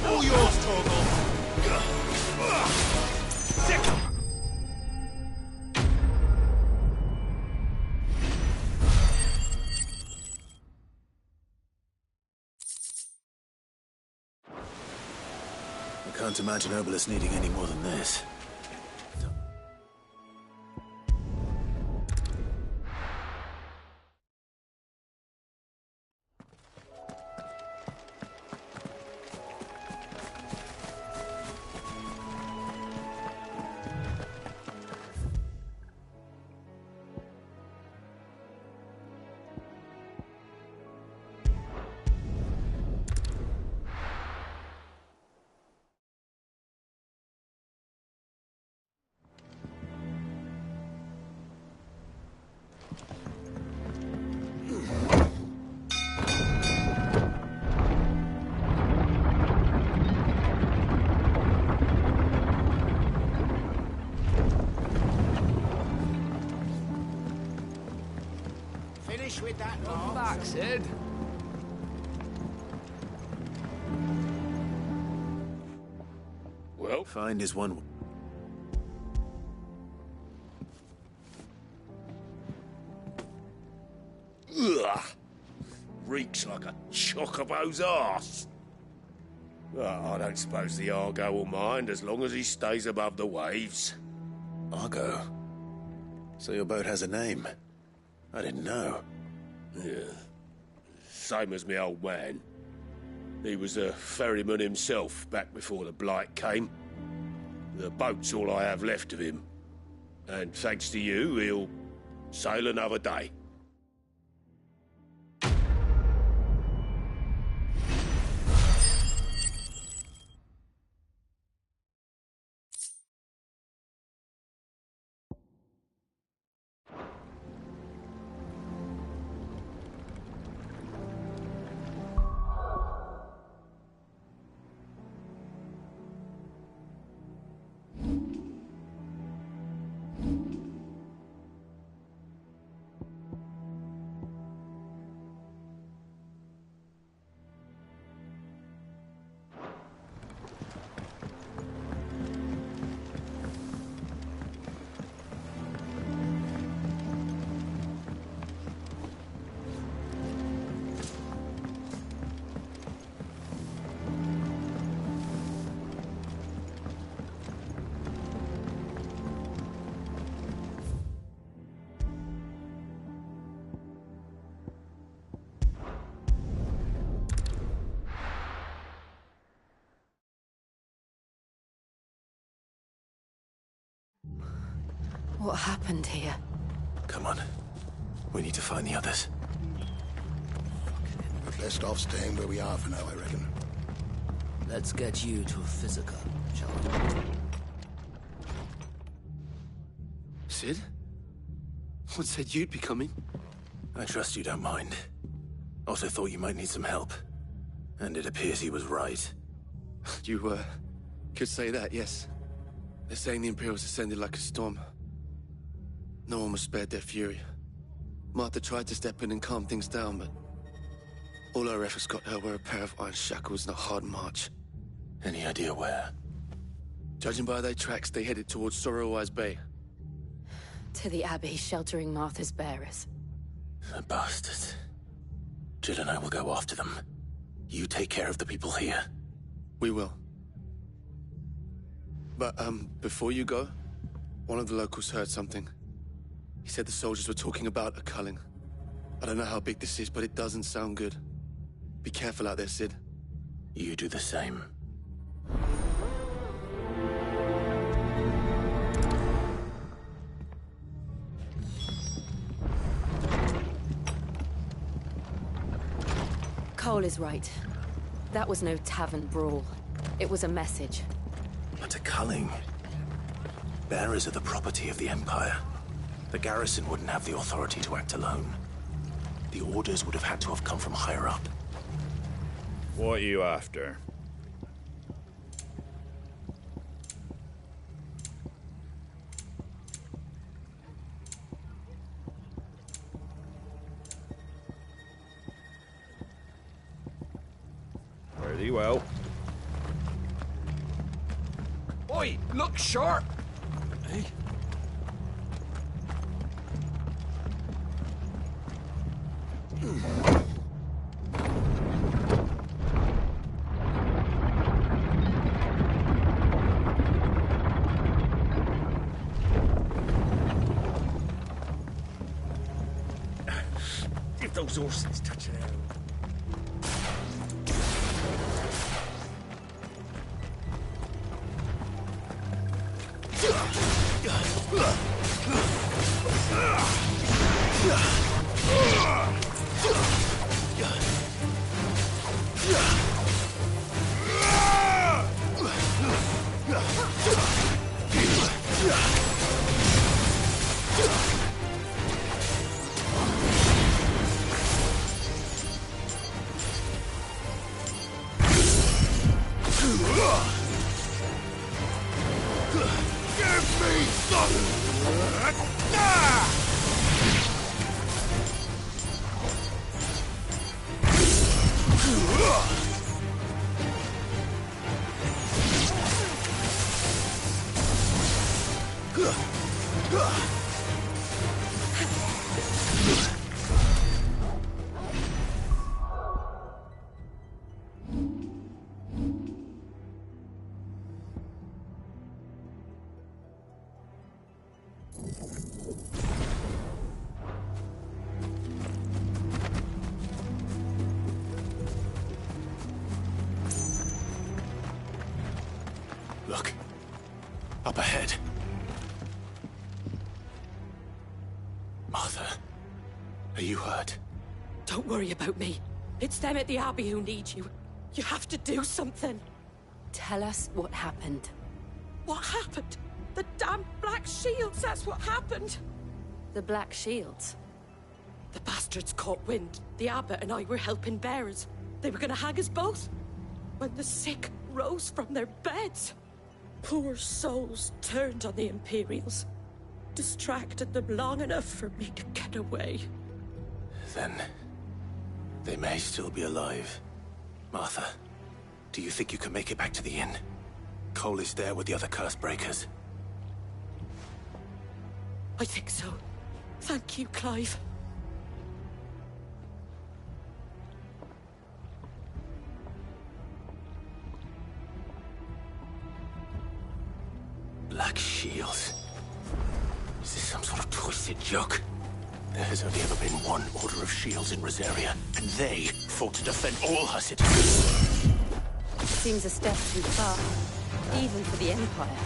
All yours, Torgal! Sick! I can't imagine Obelisk needing any more than this. With that, welcome back, Sid. Well, find is one. Ugh! Reeks like a chocobo's arse. Well, I don't suppose the Argo will mind as long as he stays above the waves. Argo? So your boat has a name? I didn't know. Yeah. Same as me old man. He was a ferryman himself back before the Blight came. The boat's all I have left of him. And thanks to you, he'll sail another day. What happened here? Come on. We need to find the others. We're best off staying where we are for now, I reckon. Let's get you to Physica, shall we? Sid? What said you'd be coming? I trust you don't mind. Also thought you might need some help. And it appears he was right. You, could say that, yes. They're saying the Imperials ascended like a storm. No one was spared their fury. Martha tried to step in and calm things down, but all her efforts got her were a pair of iron shackles and a hard march. Any idea where? Judging by their tracks, they headed towards Sorrowwise Bay. To the Abbey, sheltering Martha's bearers. The bastards. Jill and I will go after them. You take care of the people here. We will. But, before you go, One of the locals heard something. He said the soldiers were talking about a culling. I don't know how big this is, but it doesn't sound good. Be careful out there, Sid. You do the same. Cole is right. That was no tavern brawl. It was a message. But a culling. Bearers are the property of the Empire. The garrison wouldn't have the authority to act alone. The orders would have had to have come from higher up. What are you after? Very well. Oi, look sharp! Hey? If those horses touch it out. Look. Up ahead. Martha, are you hurt? Don't worry about me. It's them at the Abbey who need you. You have to do something. Tell us what happened. What happened? The damn Black Shields, that's what happened. The Black Shields? The bastards caught wind. The Abbot and I were helping bearers. They were gonna hang us both. When the sick rose from their beds. Poor souls turned on the Imperials. Distracted them long enough for me to get away. Then they may still be alive. Martha, do you think you can make it back to the inn? Cole is there with the other curse breakers. I think so. Thank you, Clive. Black Shields. Is this some sort of twisted joke? There has only ever been one Order of Shields in Rosaria, and they fought to defend all her citizens. Seems a step too far, even for the Empire.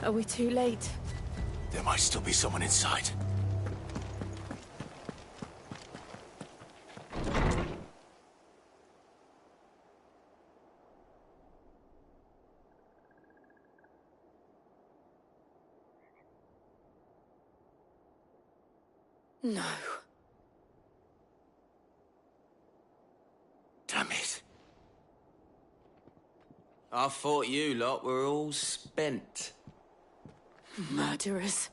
Are we too late? There might still be someone inside. No. Damn it. I thought you lot were all spent. Murderers.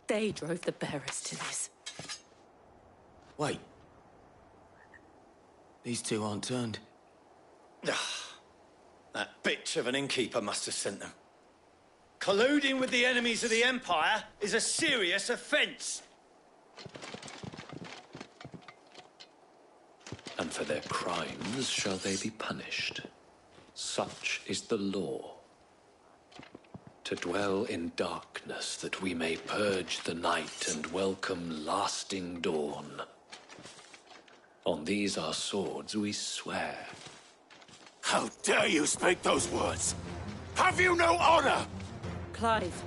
They drove the bearers to this. Wait. These two aren't turned. That bitch of an innkeeper must have sent them. Colluding with the enemies of the Empire is a serious offence. And for their crimes shall they be punished. Such is the law. To dwell in darkness that we may purge the night and welcome lasting dawn. On these our swords we swear. How dare you speak those words? Have you no honor? Clive.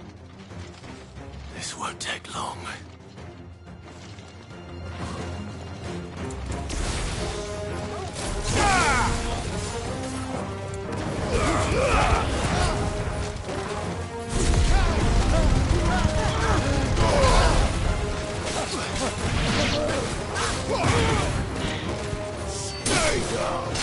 This won't take long. Stay down!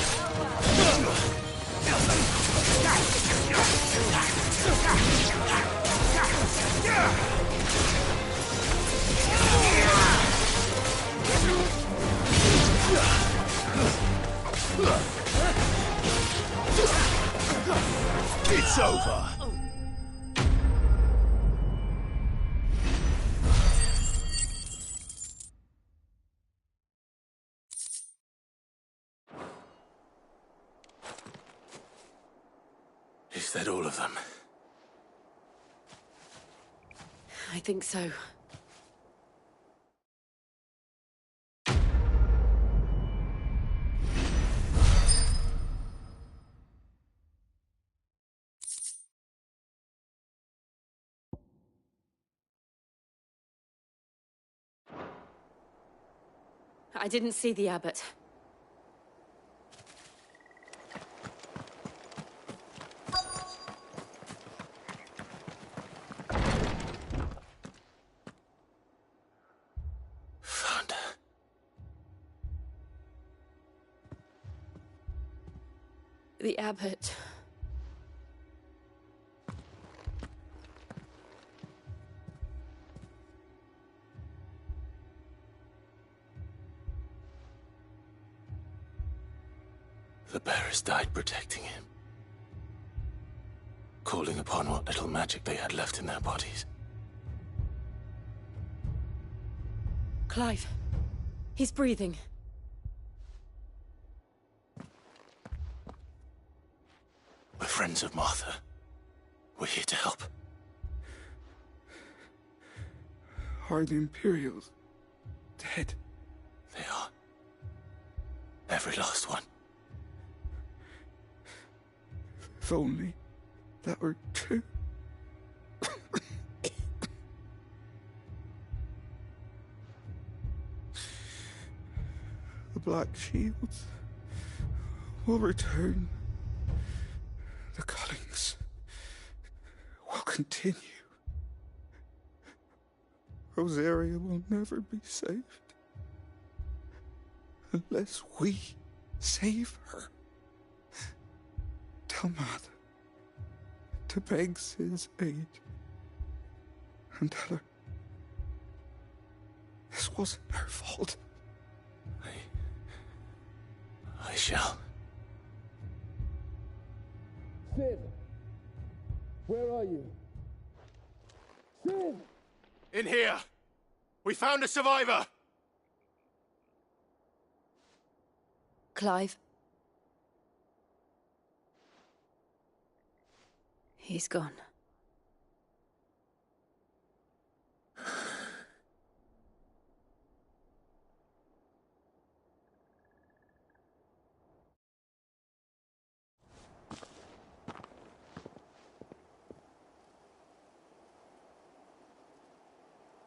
It's over! Is that all of them? I think so. I didn't see the abbot. Found her. The abbot. The bearers died protecting him. Calling upon what little magic they had left in their bodies. Clive. He's breathing. We're friends of Martha. We're here to help. Are the Imperials dead? They are. Every last one. If only that were true. The Black Shields will return. The cullings will continue. Rosaria will never be saved unless we save her. Tell Mother to beg Sid's aid and tell her this wasn't her fault. I shall. Sid! Where are you? Sid! In here! We found a survivor! Clive. He's gone.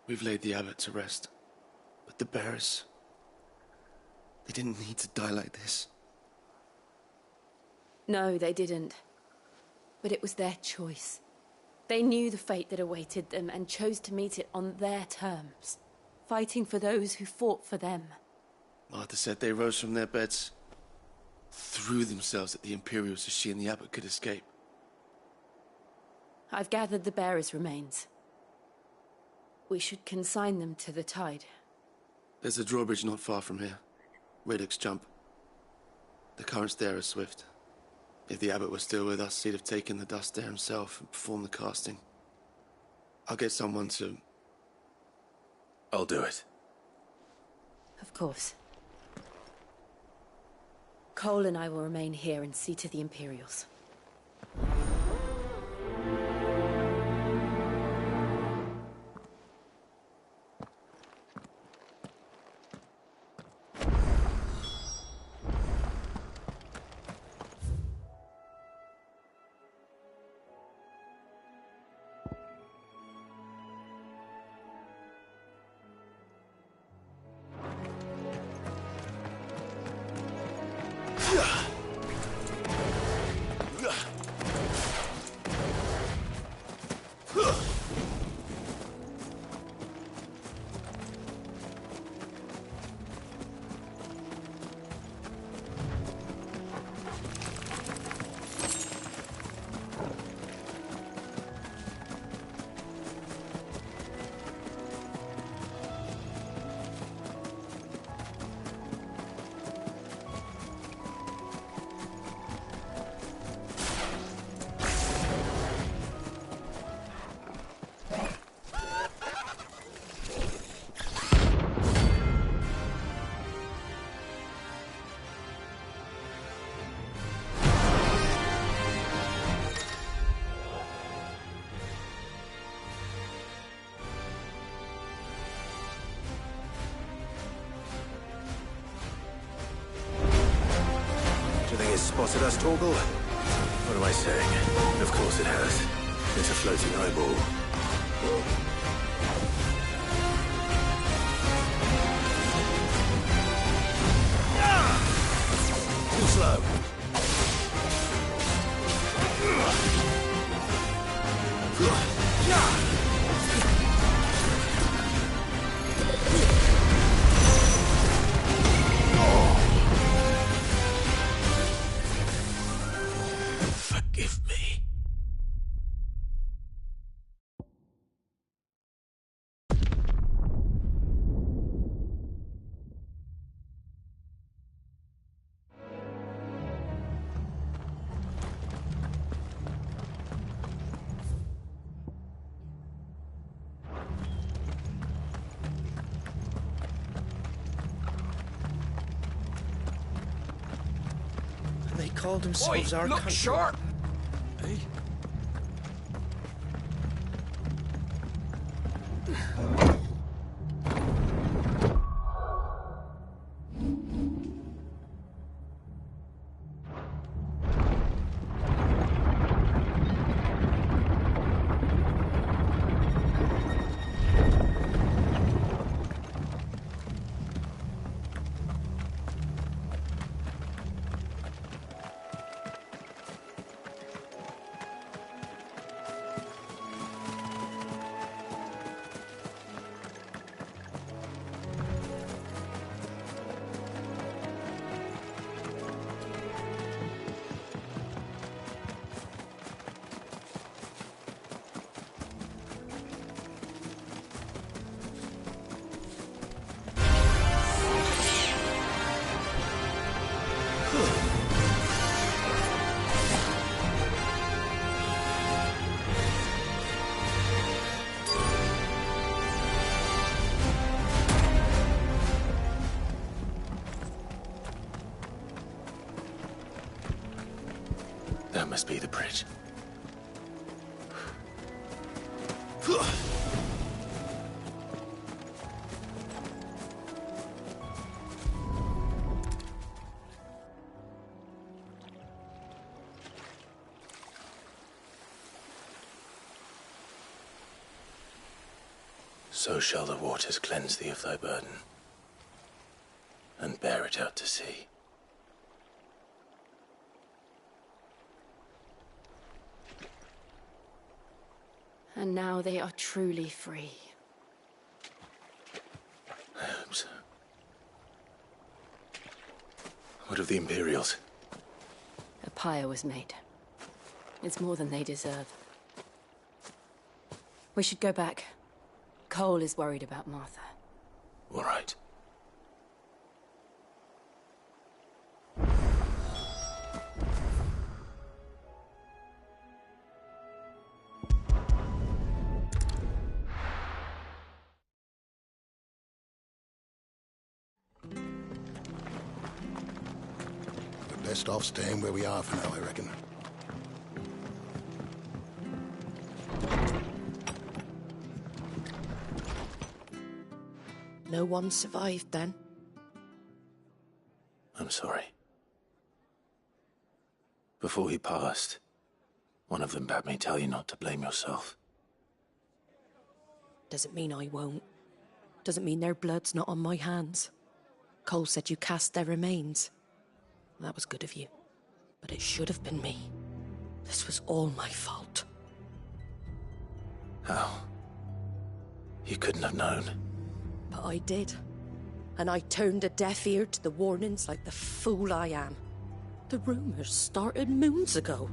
We've laid the abbot to rest. But the bearers... they didn't need to die like this. No, they didn't. But it was their choice. They knew the fate that awaited them and chose to meet it on their terms, fighting for those who fought for them. Martha said they rose from their beds, threw themselves at the Imperials so she and the abbot could escape. I've gathered the bearers' remains. We should consign them to the tide. There's a drawbridge not far from here. Reddock's Jump. The currents there are swift. If the abbot was still with us, he'd have taken the dust there himself and performed the casting. I'll get someone to... I'll do it. Of course. Cole and I will remain here and see to the Imperials. Spotted us, Torgal? What am I saying? Of course it has. It's a floating eyeball. Too slow. They called themselves our look country. sharp! Hey? That must be the bridge. So shall the waters cleanse thee of thy burden, and bear it out to sea. And now they are truly free. I hope so. What of the Imperials? A pyre was made. It's more than they deserve. We should go back. Cole is worried about Martha. All right. We're best off staying where we are for now, I reckon. No one survived then? I'm sorry. Before he passed, one of them bade me tell you not to blame yourself. Doesn't mean I won't. Doesn't mean their blood's not on my hands. Cole said you cast their remains. That was good of you. But it should have been me. This was all my fault. How? You couldn't have known. But I did. And I turned a deaf ear to the warnings like the fool I am. The rumours started moons ago.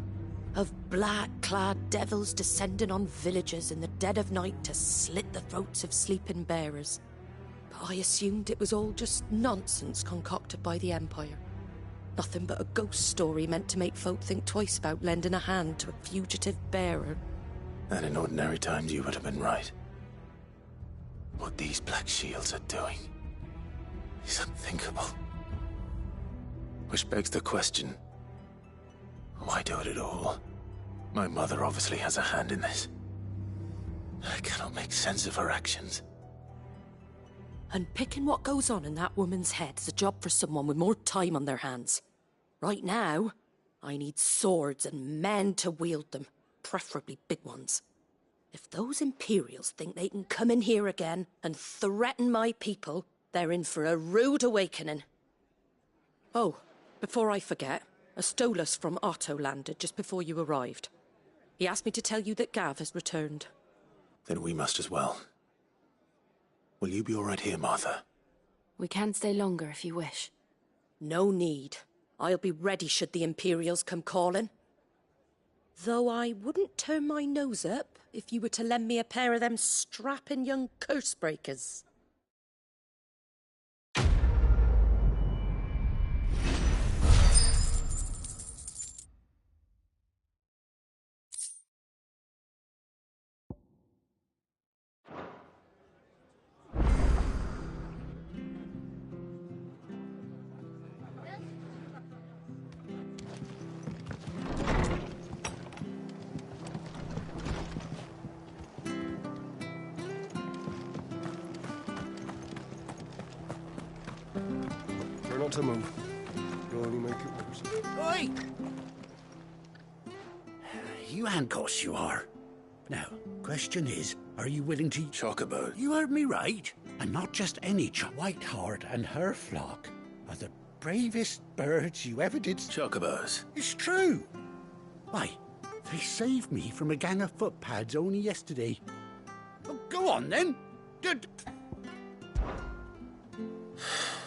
Of black-clad devils descending on villages in the dead of night to slit the throats of sleeping bearers. But I assumed it was all just nonsense concocted by the Empire. Nothing but a ghost story meant to make folk think twice about lending a hand to a fugitive bearer. And in ordinary times you would have been right. What these Black Shields are doing is unthinkable. Which begs the question, why do it at all? My mother obviously has a hand in this. I cannot make sense of her actions. And picking what goes on in that woman's head is a job for someone with more time on their hands. Right now, I need swords and men to wield them, preferably big ones. If those Imperials think they can come in here again and threaten my people, they're in for a rude awakening. Oh, before I forget, a Stolas from Otto landed just before you arrived. He asked me to tell you that Gav has returned. Then we must as well. Will you be all right here, Martha? We can stay longer if you wish. No need. I'll be ready should the Imperials come calling. Though I wouldn't turn my nose up if you were to lend me a pair of them strapping young curse breakers. Try not to move. You'll only make it worse. Oi! You handcuffs, you are. Now, question is, are you willing to... Chocobo. You heard me right. And not just any Whiteheart and her flock are the bravest birds you ever did... Chocobos. It's true. Why, they saved me from a gang of footpads only yesterday. Oh, go on, then.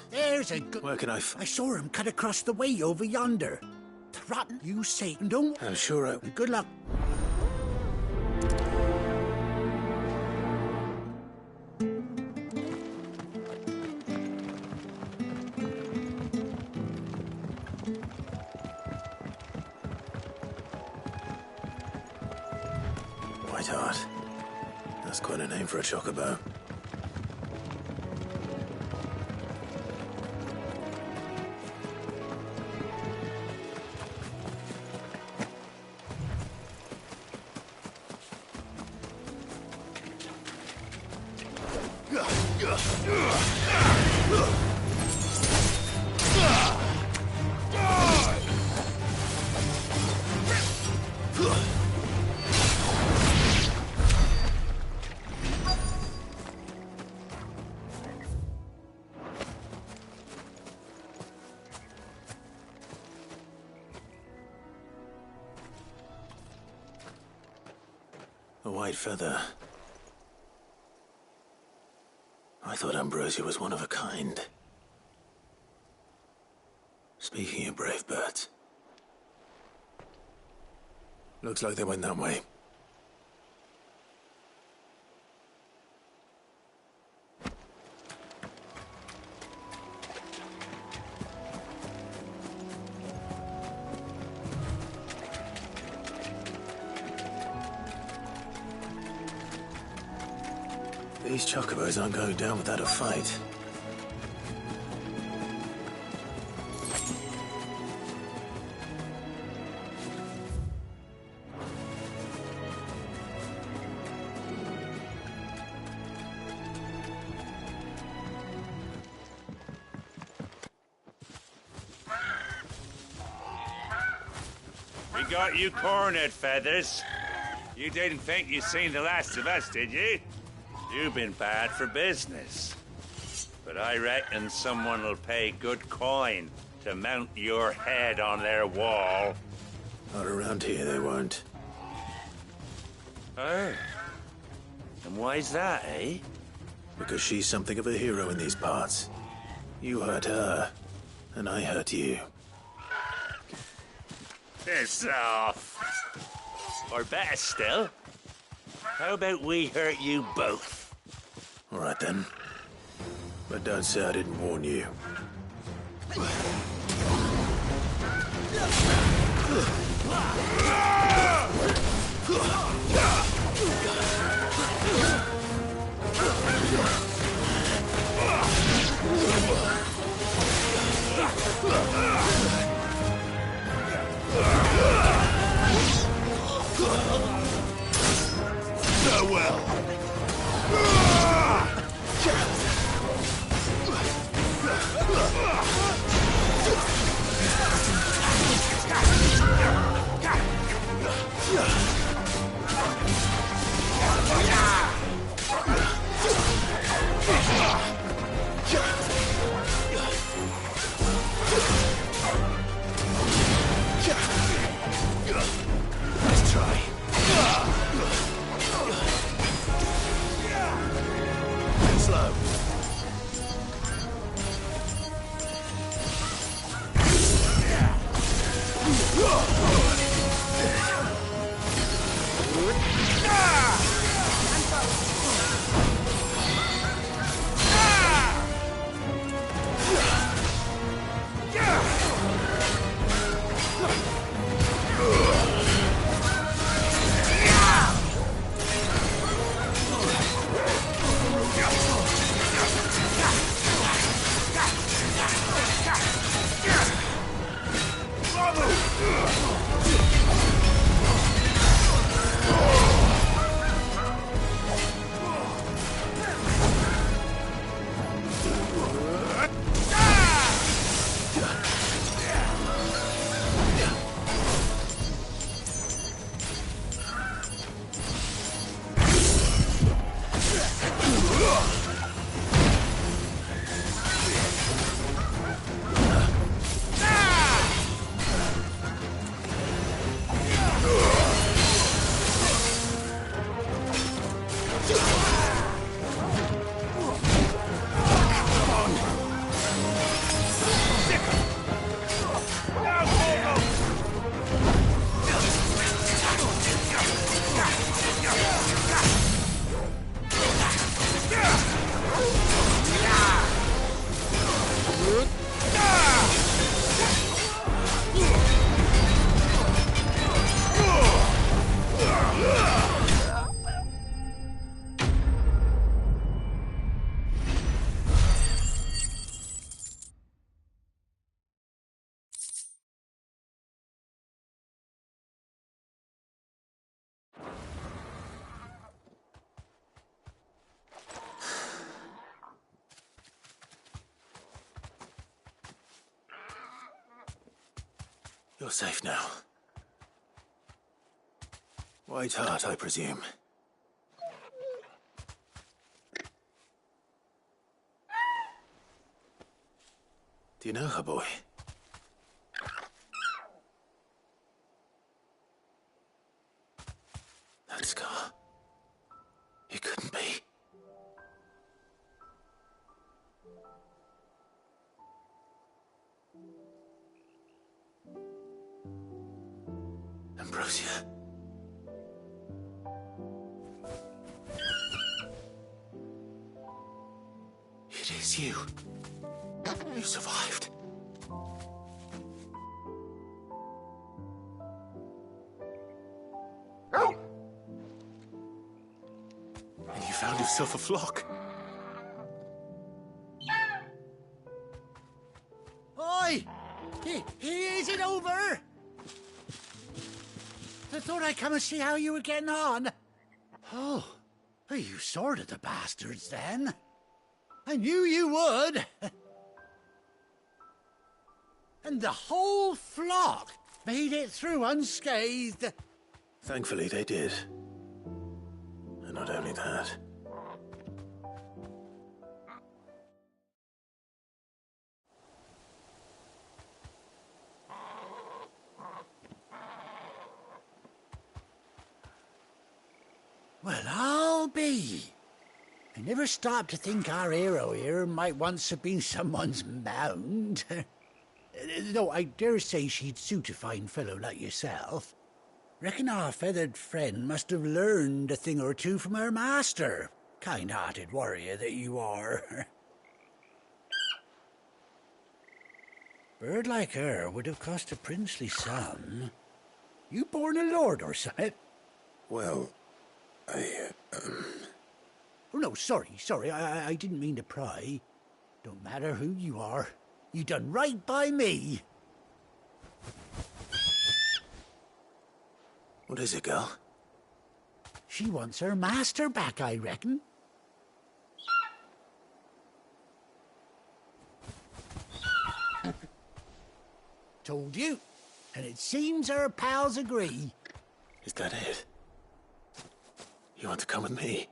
There's a good... Where can I I saw him cut across the way over yonder. Trot you say, don't... I'm sure I... Good luck. Whiteheart. That's quite a name for a chocobo. white feather. I thought Ambrosia was one of a kind. Speaking of brave birds, looks like they went that way. These chocobos aren't going down without a fight. We got you cornered, Feathers. You didn't think you'd seen the last of us, did you? You've been bad for business. But I reckon someone will pay good coin to mount your head on their wall. Not around here, they won't. Oh. And why's that, eh? Because she's something of a hero in these parts. You hurt her, and I hurt you. Piss off. Or better still, how about we hurt you both? All right, then. But don't say I didn't warn you. Farewell. Let's try. Slow. You're safe now. White Heart, I presume. Do you know her, boy? That scar. Ambrosia. It is you. You survived. And you found yourself a flock. Oi! Is it over? I thought I'd come and see how you were getting on. Oh, you sorted the bastards then. I knew you would. And the whole flock made it through unscathed. Thankfully, they did. And not only that. Well, I'll be. I never stopped to think our hero here might once have been someone's mound. Though I dare say she'd suit a fine fellow like yourself. Reckon our feathered friend must have learned a thing or two from her master. Kind-hearted warrior that you are. Bird like her would have cost a princely sum. You born a lord or something? Well, Oh, no, sorry, I didn't mean to pry. Don't matter who you are. You done right by me. What is it, girl? She wants her master back, I reckon. Told you. And it seems her pals agree. Is that it? You want to come with me?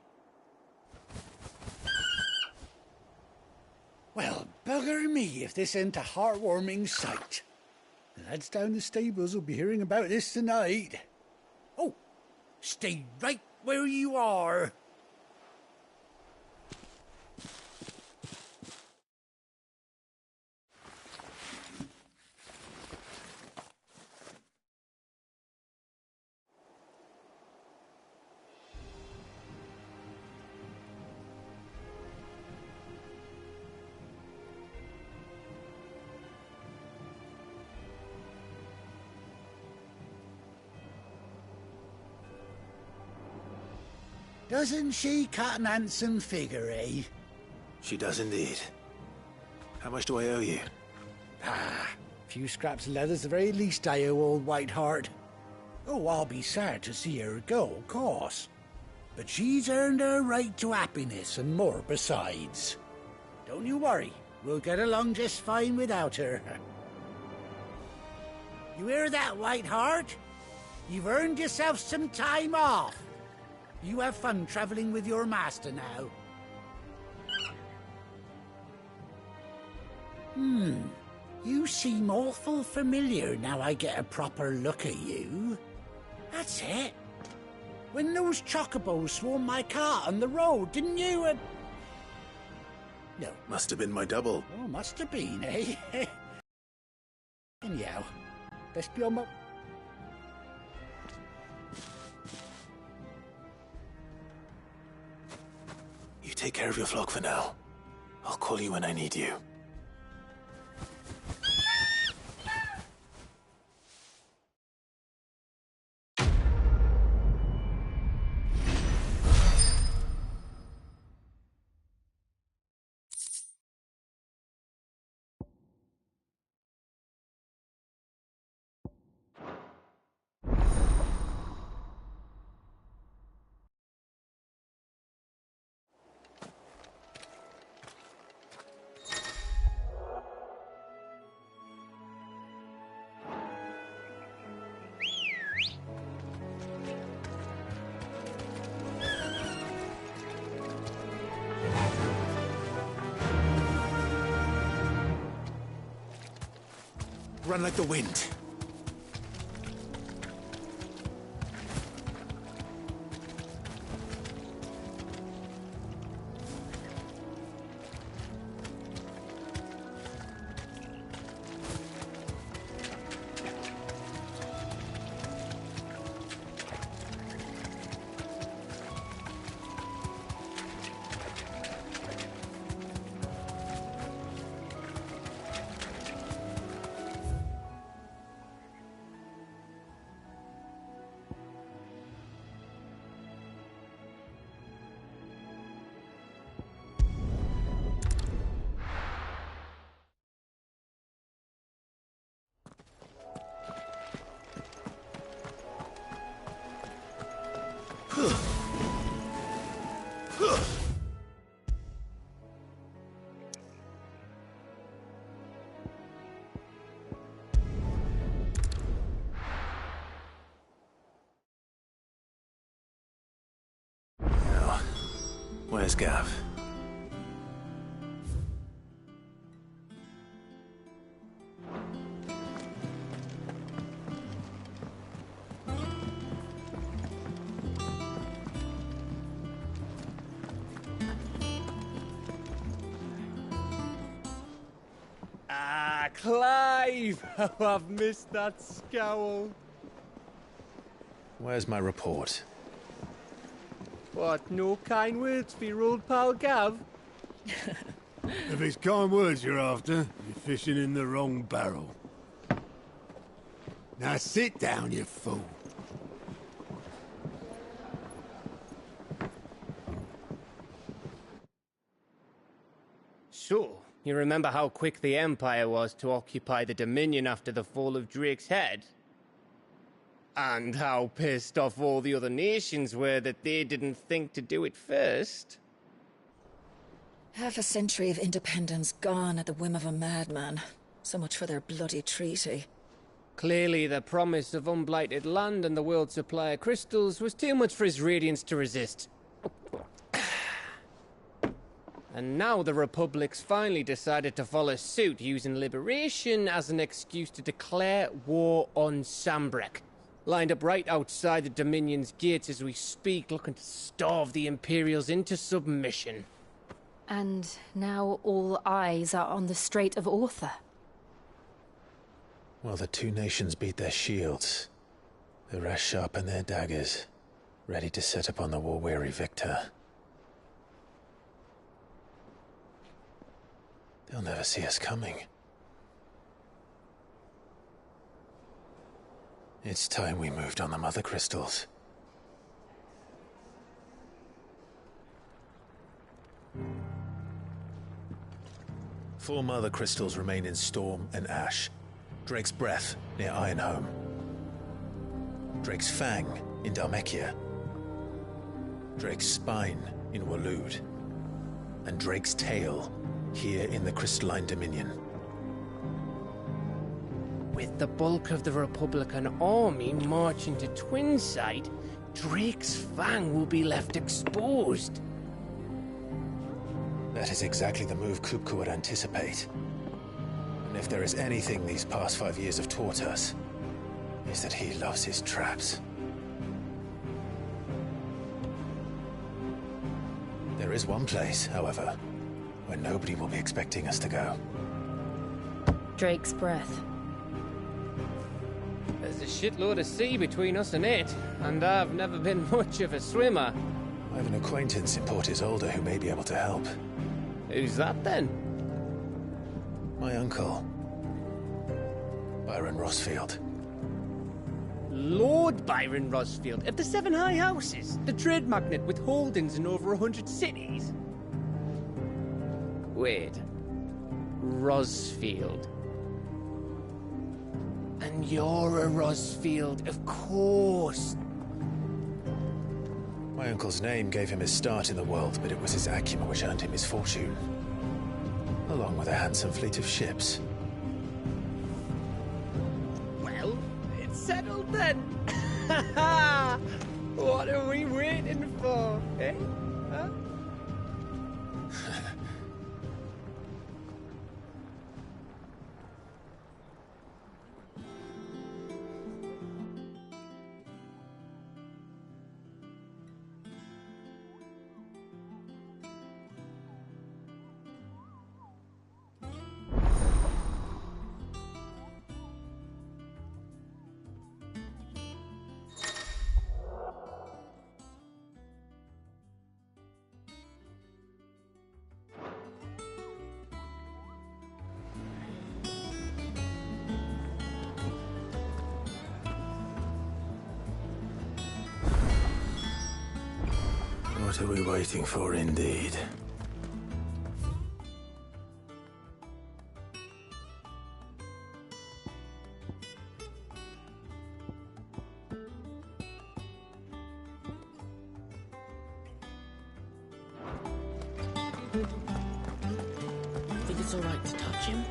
Well, bugger me if this ain't a heartwarming sight. The lads down the stables will be hearing about this tonight. Oh, stay right where you are. Doesn't she cut an handsome figure, eh? She does indeed. How much do I owe you? A few scraps of leather's the very least I owe old Whiteheart. Oh, I'll be sad to see her go, of course. But she's earned her right to happiness and more besides. Don't you worry, we'll get along just fine without her. You hear that, Whiteheart? You've earned yourself some time off. You have fun traveling with your master now. You seem awful familiar now I get a proper look at you. That's it. When those chocobos swarmed my cart on the road, didn't you? No. Must have been my double. Oh, must have been, eh? Anyhow, best be on my... You take care of your flock for now. I'll call you when I need you. Run like the wind. Now, where's Gav? Ah, Clive! How I've missed that scowl. Where's my report? What, no kind words for your old pal Gav? If it's kind words you're after, you're fishing in the wrong barrel. Now sit down, you fool. So, you remember how quick the Empire was to occupy the Dominion after the fall of Drake's head? And how pissed off all the other nations were that they didn't think to do it first? Half a century of independence gone at the whim of a madman. So much for their bloody treaty. Clearly, the promise of unblighted land and the world's supply of crystals was too much for his radiance to resist. And now the Republic's finally decided to follow suit, using liberation as an excuse to declare war on Sambrek. Lined up right outside the Dominion's gates as we speak, looking to starve the Imperials into submission. And now all eyes are on the Strait of Author. Well, the two nations beat their shields. The rest sharpen their daggers, ready to set upon the war-weary victor. They'll never see us coming. It's time we moved on the Mother Crystals. Four Mother Crystals remain in Storm and Ash. Drake's Breath near Ironhome. Drake's Fang in Dhalmekia. Drake's Spine in Waloed. And Drake's Tail here in the Crystalline Dominion. With the bulk of the Republican army marching to Twinside, Drake's Fang will be left exposed. That is exactly the move Kupka would anticipate. And if there is anything these past 5 years have taught us, is that he loves his traps. There is one place, however, where nobody will be expecting us to go. Drake's Breath. There's a shitload of sea between us and it, and I've never been much of a swimmer. I have an acquaintance in Port Isolde who may be able to help. Who's that then? My uncle, Byron Rossfield. Lord Byron Rossfield of the Seven High Houses, the trade magnate with holdings in over 100 cities. Wait, Rossfield. And you're a Rossfield, of course. My uncle's name gave him his start in the world, but it was his acumen which earned him his fortune. Along with a handsome fleet of ships. Well, it's settled then. What are we waiting for, eh? Huh? What are we waiting for, indeed? Think it's all right to touch him?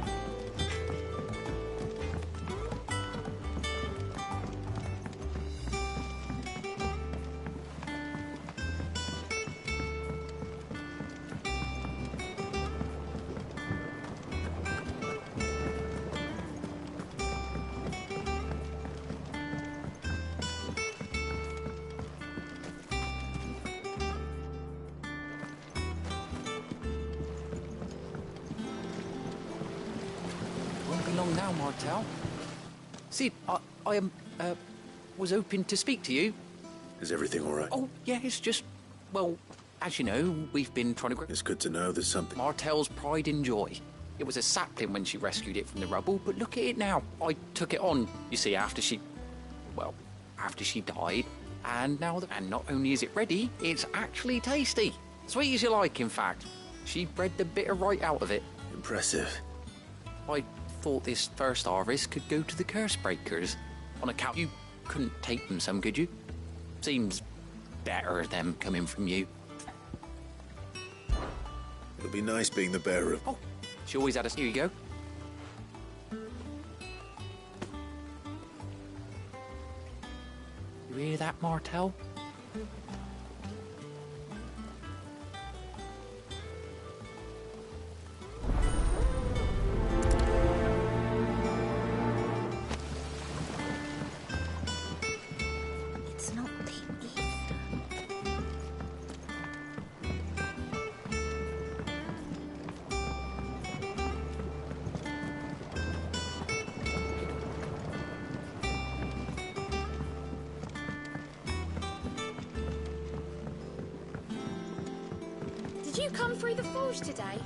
Won't be long now, Martel. Sid, I was hoping to speak to you. Is everything all right? Oh, yeah, it's just, well, as you know, we've been trying to... It's good to know there's something. Martel's pride and joy. It was a sapling when she rescued it from the rubble, but look at it now. I took it on, you see, after she died, and now, and not only is it ready, it's actually tasty. Sweet as you like, in fact. She bred the bitter right out of it. Impressive. I thought this first harvest could go to the curse breakers. On account you couldn't take them some, could you? Seems better them coming from you. It'll be nice being the bearer of... Oh, she always had us. Here you go. You hear that, Martel? It's not the Easter. Did you come through the forge today?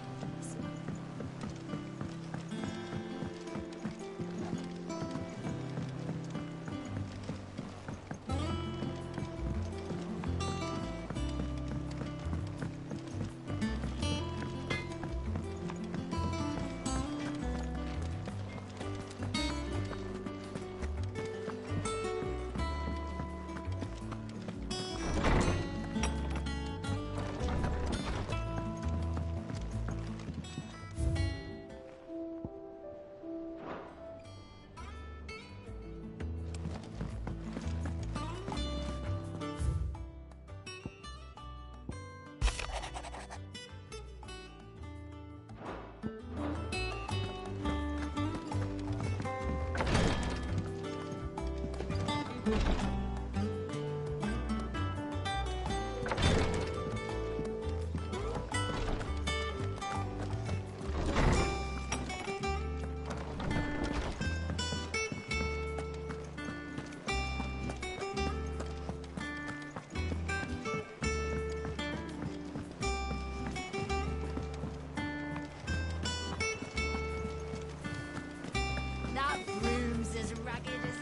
That room's as ragged as...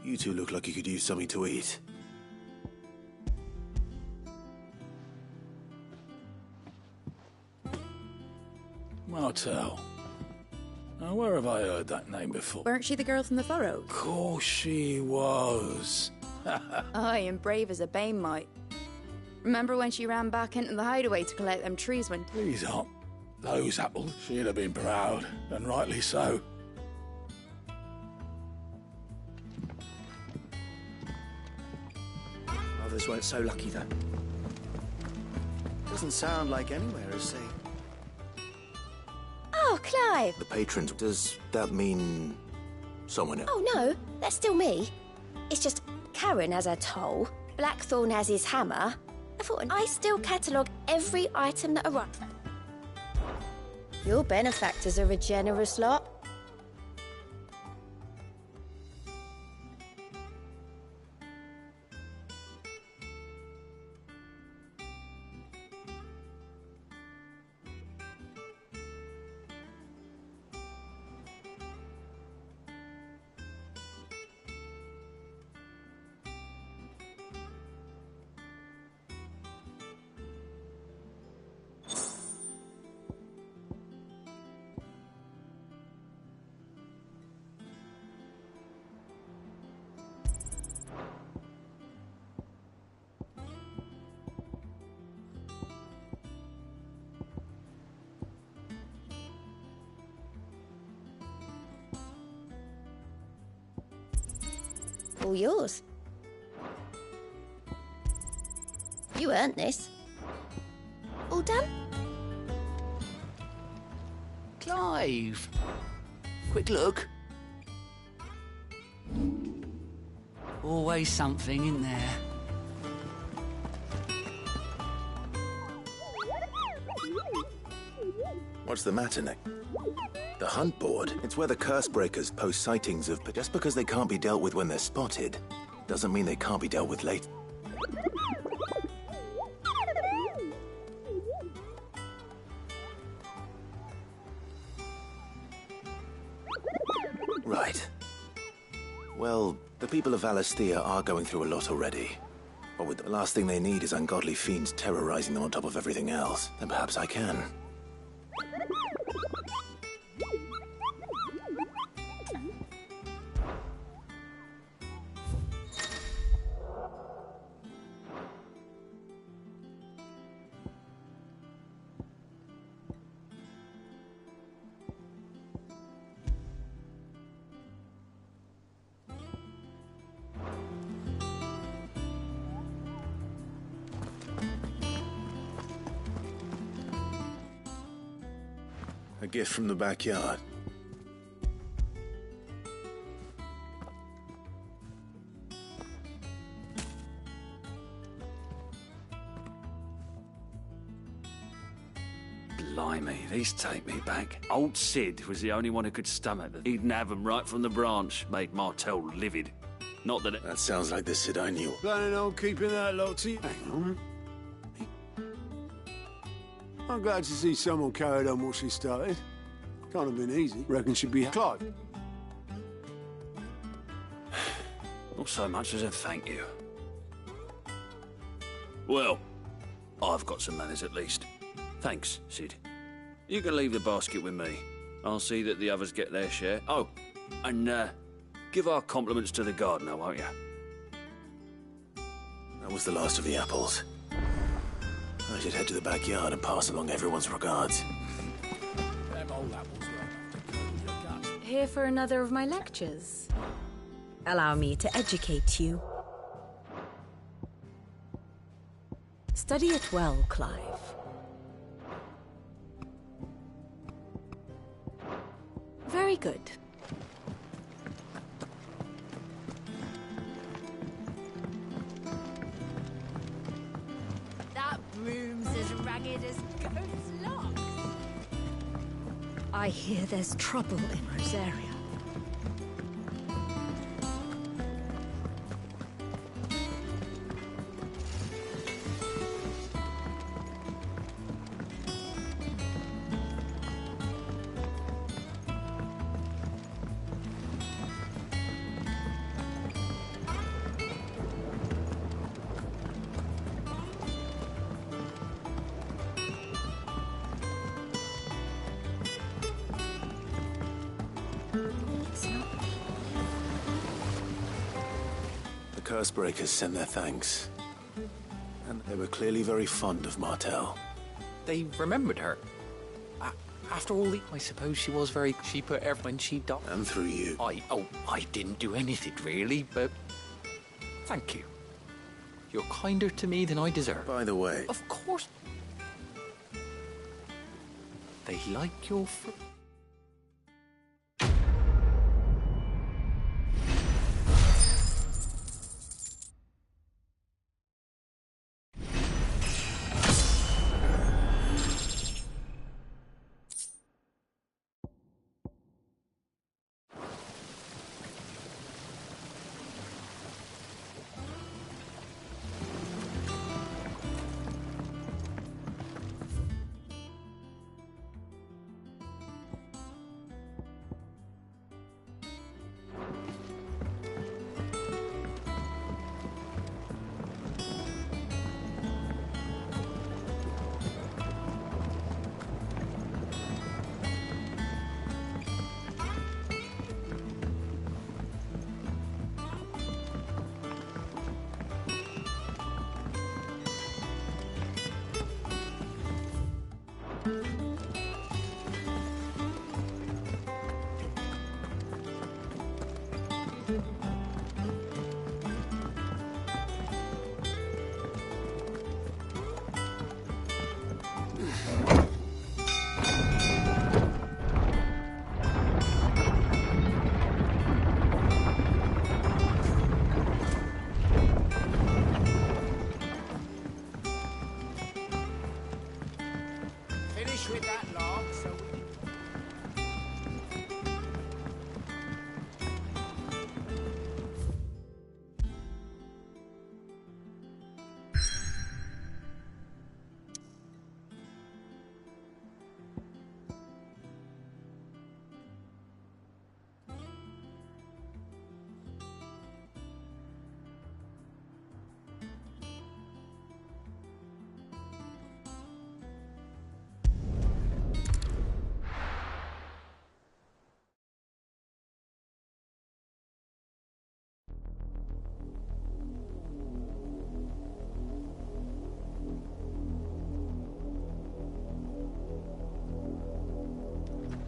You two look like you could use something to eat. Martel. Now, where have I heard that name before? Weren't she the girl from the furrows? Of course she was. Aye, and brave as a bane might. Remember when she ran back into the hideaway to collect them trees when... Please, Aunt. Those apples. She'd have been proud, and rightly so. Others weren't so lucky, though. Doesn't sound like anywhere is safe. Oh, Clive! The patrons, does that mean someone else? Oh, no, that's still me. It's just Karen has her toll, Blackthorn has his hammer. I thought I still catalogue every item that arrives. Your benefactors are a generous lot. All yours. You earned this. All done? Clive! Quick look. Always something in there. What's the matter, Nick? The hunt board? It's where the curse breakers post sightings of... Just because they can't be dealt with when they're spotted, doesn't mean they can't be dealt with later. Right. Well, the people of Valisthea are going through a lot already. But with the last thing they need is ungodly fiends terrorizing them on top of everything else, then perhaps I can. A gift from the backyard. Blimey, these take me back. Old Sid was the only one who could stomach them. He'd have them right from the branch, made Martell livid. Not that it... That sounds like the Sid I knew. Planning on keeping that lot to you? Hang on. I'm glad to see someone carried on what she started. Can't have been easy. Reckon she'd be Clive. Not so much as a thank you. Well, I've got some manners at least. Thanks, Sid. You can leave the basket with me. I'll see that the others get their share. Oh, and give our compliments to the gardener, won't you? That was the last of the apples. I should head to the backyard and pass along everyone's regards. Here for another of my lectures. Allow me to educate you. Study it well, Clive. Very good. That broom's as ragged as goat's locks. I hear there's trouble in Rosaria. The Cursebreakers sent their thanks. And they were clearly very fond of Martell. They remembered her. After all, I suppose she was very... She put everyone when she died. And through you. I didn't do anything, really, but... Thank you. You're kinder to me than I deserve. By the way... Of course. They like your...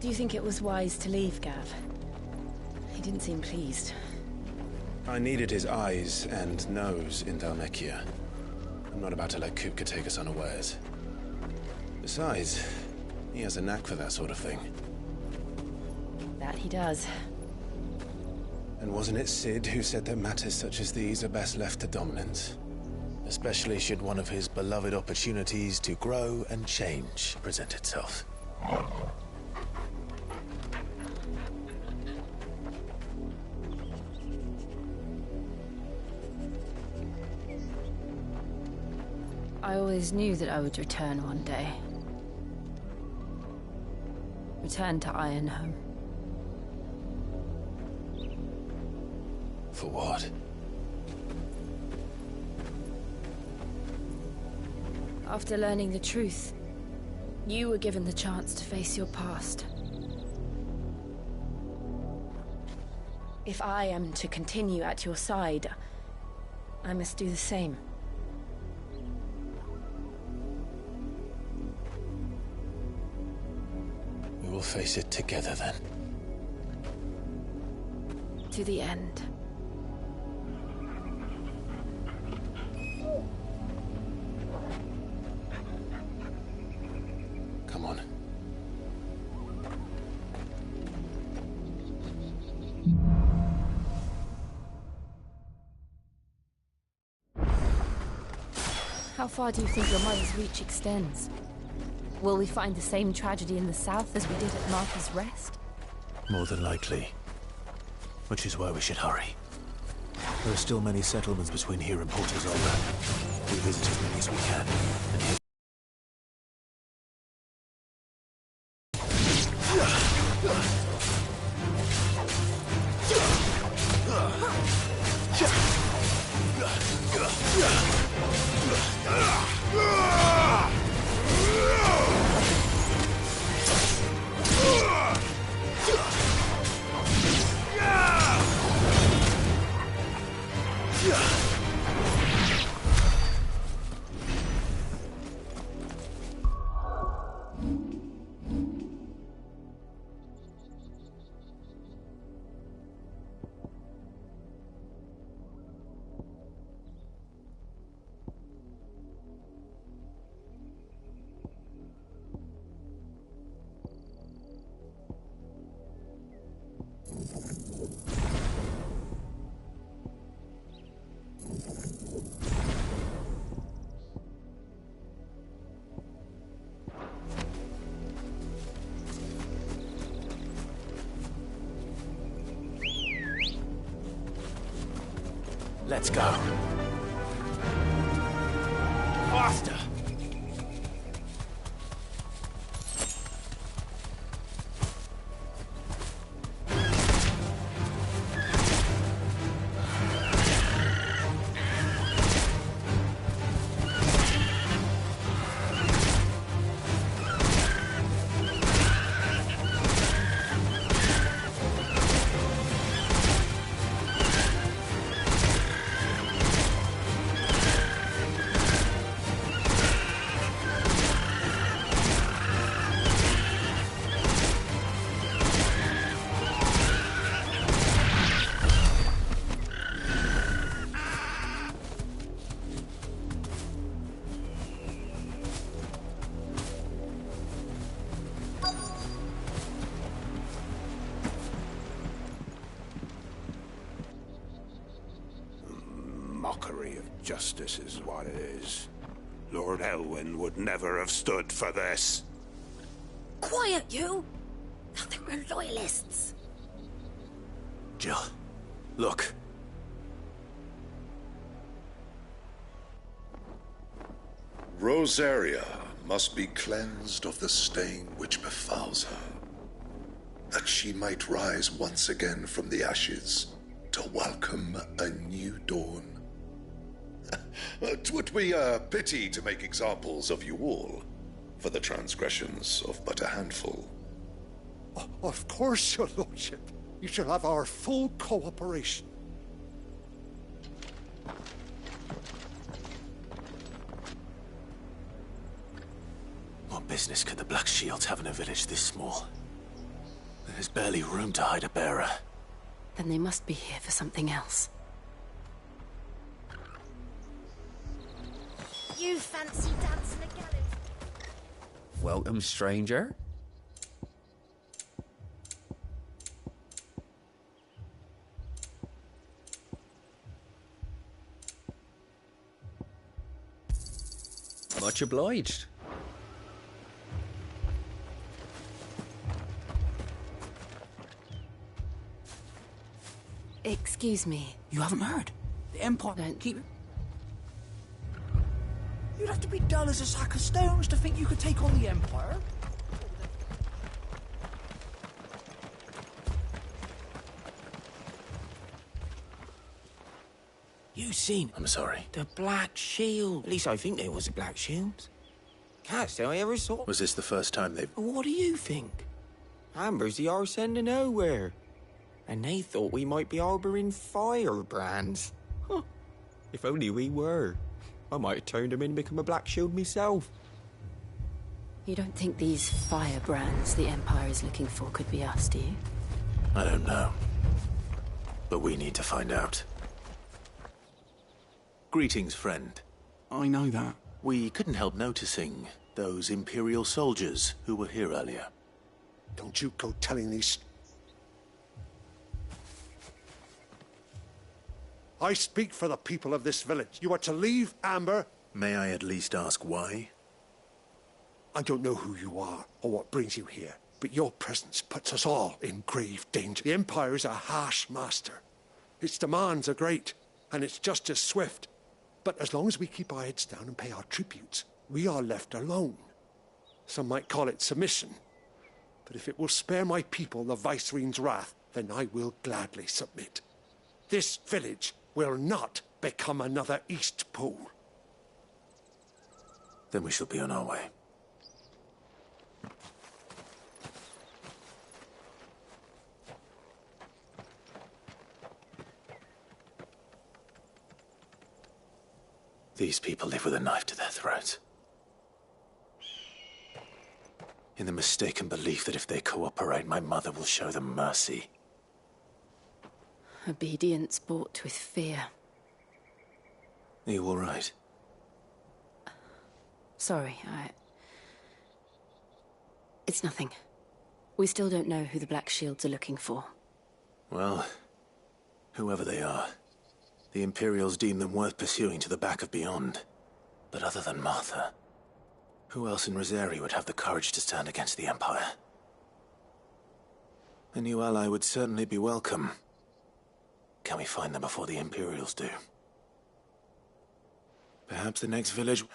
Do you think it was wise to leave, Gav? He didn't seem pleased. I needed his eyes and nose in Dhalmekia. I'm not about to let Kupka take us unawares. Besides, he has a knack for that sort of thing. That he does. And wasn't it Sid who said that matters such as these are best left to dominance? Especially should one of his beloved opportunities to grow and change present itself. I always knew that I would return one day. Return to Ironhome. For what? After learning the truth, you were given the chance to face your past. If I am to continue at your side, I must do the same. We will face it together then. To the end. Come on. How far do you think your mother's reach extends? Will we find the same tragedy in the south as we did at Martha's Rest? More than likely. Which is why we should hurry. There are still many settlements between here and Port Isolde. We visit as many as we can. And here let's go. Faster! Mockery of justice is what it is. Lord Elwyn would never have stood for this. Quiet, you! Thought they were loyalists. Jill, look. Rosaria must be cleansed of the stain which befouls her, that she might rise once again from the ashes to welcome a new dawn. 'Twould be a pity to make examples of you all, for the transgressions of but a handful. Of course, your lordship. You shall have our full cooperation. What business could the Black Shields have in a village this small? There's barely room to hide a bearer. Then they must be here for something else. You fancy dancing a gallows? Welcome, stranger. Much obliged. Excuse me. You haven't heard? The Empire Don't keep it. You'd have to be dull as a sack of stones to think you could take on the Empire. You seen? I'm sorry. The Black Shield. At least I think there was a Black Shield. Can't say I ever saw. Was this the first time they've... What do you think? Amber's the arse end of nowhere. And they thought we might be harbouring firebrands. Huh. If only we were. I might have turned them in and become a Black Shield myself. You don't think these firebrands the Empire is looking for could be us, do you? I don't know. But we need to find out. Greetings, friend. I know that. We couldn't help noticing those Imperial soldiers who were here earlier. Don't you go telling these... I speak for the people of this village. You are to leave Amber. May I at least ask why? I don't know who you are or what brings you here, but your presence puts us all in grave danger. The Empire is a harsh master. Its demands are great, and its justice swift. But as long as we keep our heads down and pay our tributes, we are left alone. Some might call it submission. But if it will spare my people the Viceroy's wrath, then I will gladly submit. This village will not become another East Pool. Then we shall be on our way. These people live with a knife to their throats. In the mistaken belief that if they cooperate, my mother will show them mercy. Obedience bought with fear. Are you all right? Sorry, It's nothing. We still don't know who the Black Shields are looking for. Well, whoever they are, the Imperials deem them worth pursuing to the back of beyond. But other than Martha, who else in Rosari would have the courage to stand against the Empire? A new ally would certainly be welcome. Can we find them before the Imperials do? Perhaps the next village...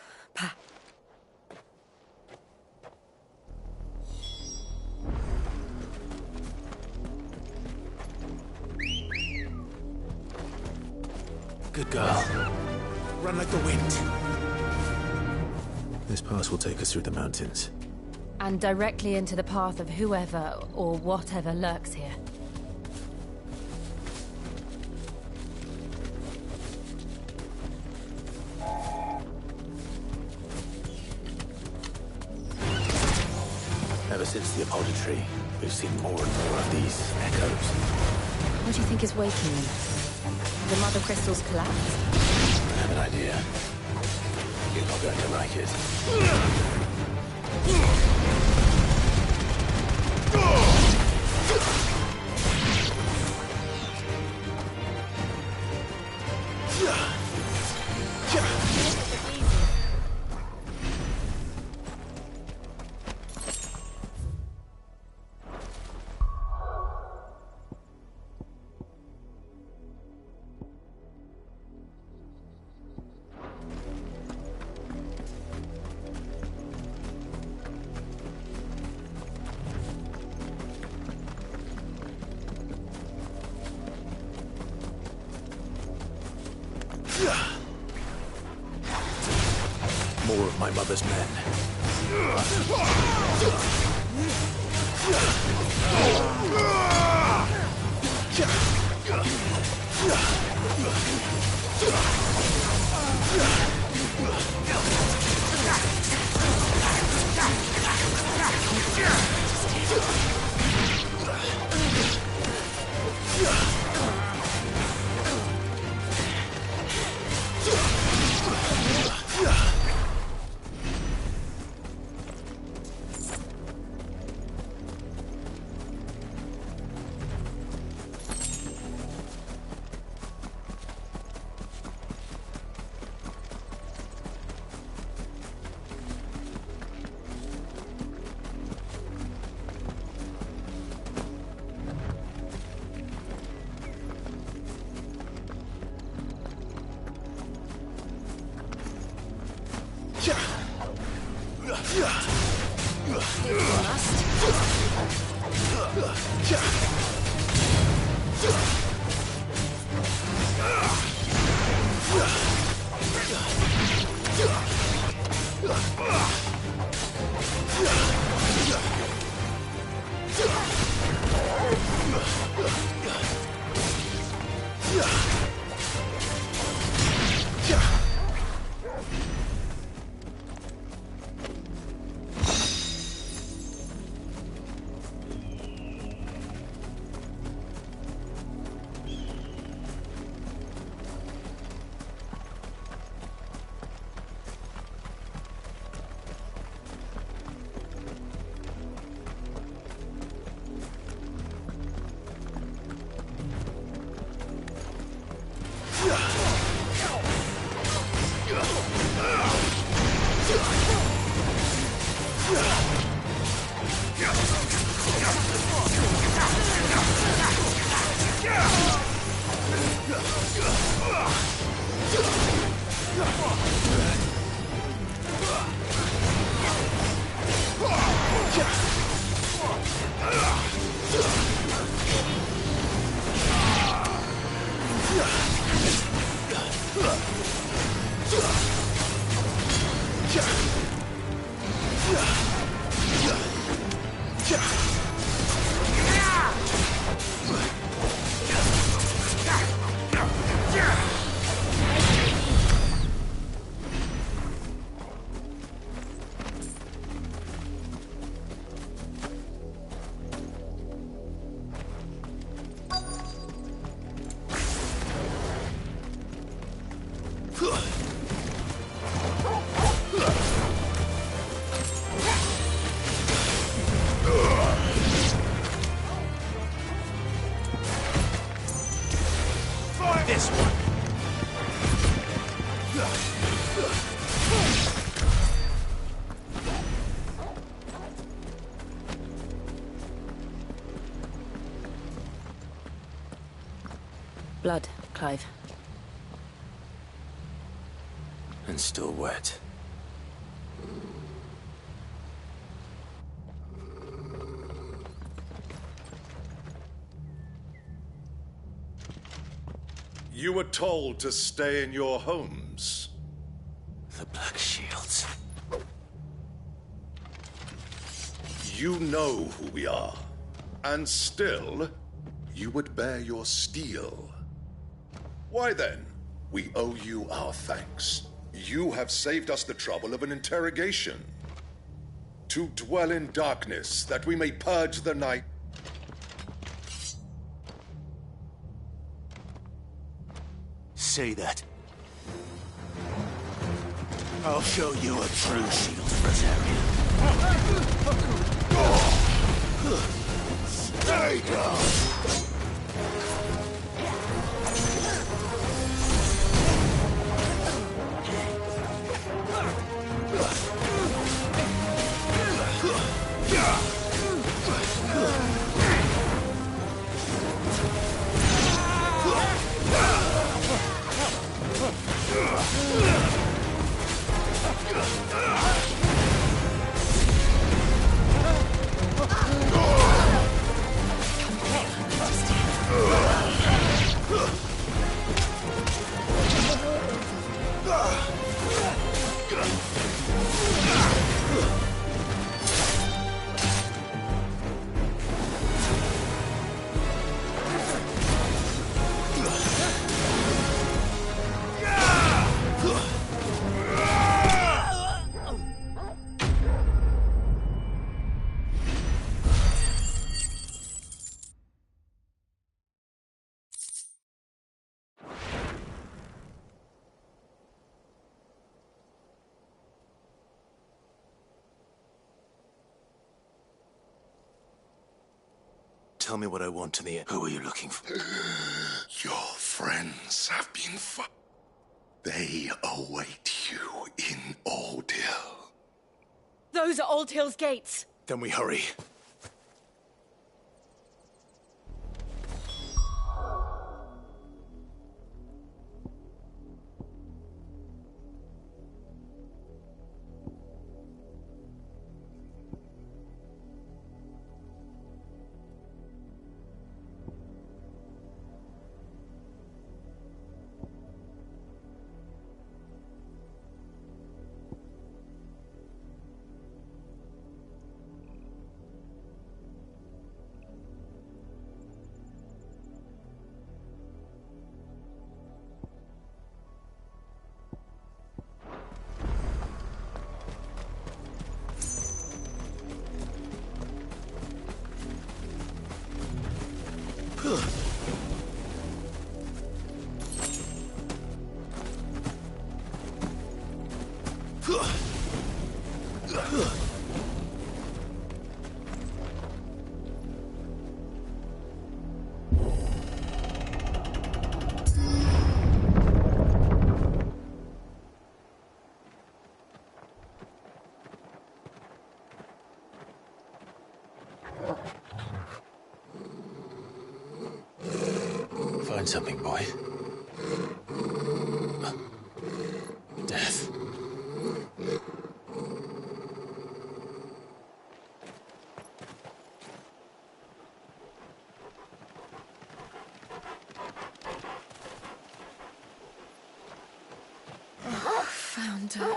Good girl. Run like the wind. This pass will take us through the mountains. And directly into the path of whoever or whatever lurks here. Ever since the apodatory, we've seen more and more of these echoes. What do you think is waking them? The mother crystals collapsed? I have an idea. You're not going to like it. More of my mother's men. This one. Blood, Clive. And still wet. You were told to stay in your homes. The Black Shields. You know who we are. And still, you would bear your steel. Why then, we owe you our thanks. You have saved us the trouble of an interrogation. To dwell in darkness, that we may purge the night. Say that. I'll show you a true shield Rosarian. Stay down! Tell me what I want to the end. Who are you looking for? Your friends have been They await you in Old Hill. Those are Old Hill's gates. Then we hurry. Find something, boy. Death. center.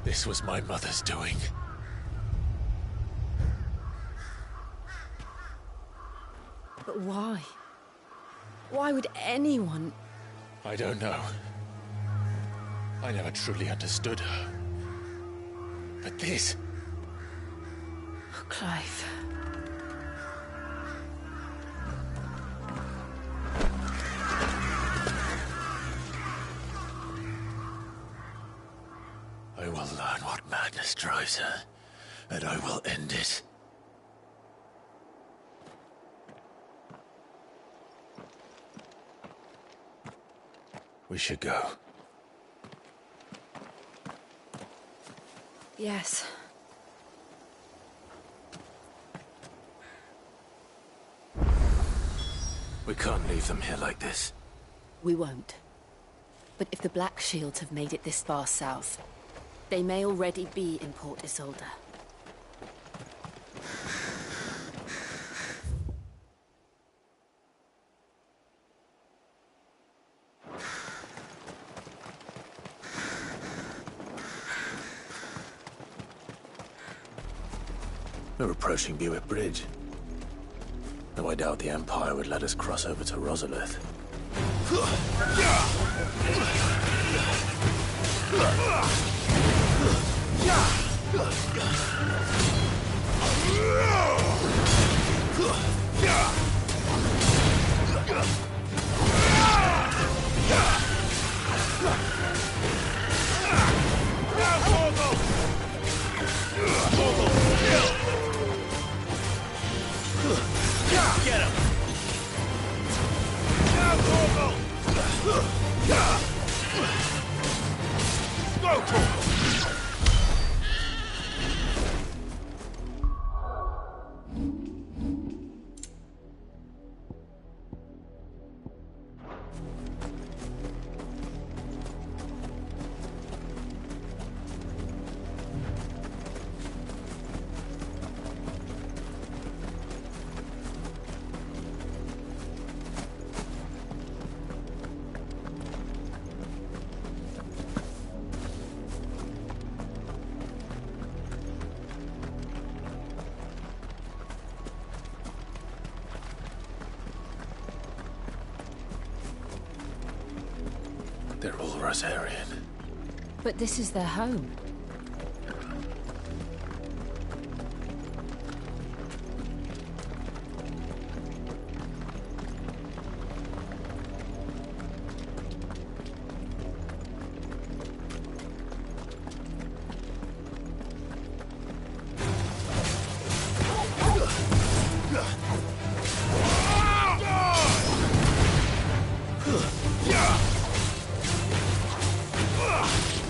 This was my mother's doing. But why? Why would anyone... I don't know. I never truly understood her. But this... Oh, Clive. I will learn what madness drives her, and I will end it. We should go. Yes. We can't leave them here like this. We won't. But if the Black Shields have made it this far south, they may already be in Port Isolde. We're approaching Buick Bridge. Though I doubt the Empire would let us cross over to Rosalith. Get him! Go, Torgal! They're all Rosarian. But this is their home.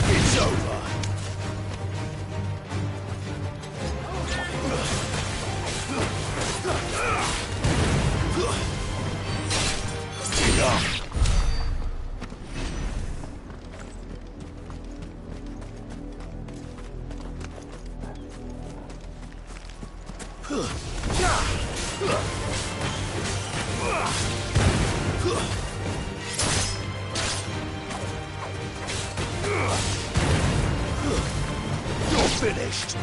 It's over! You're finished!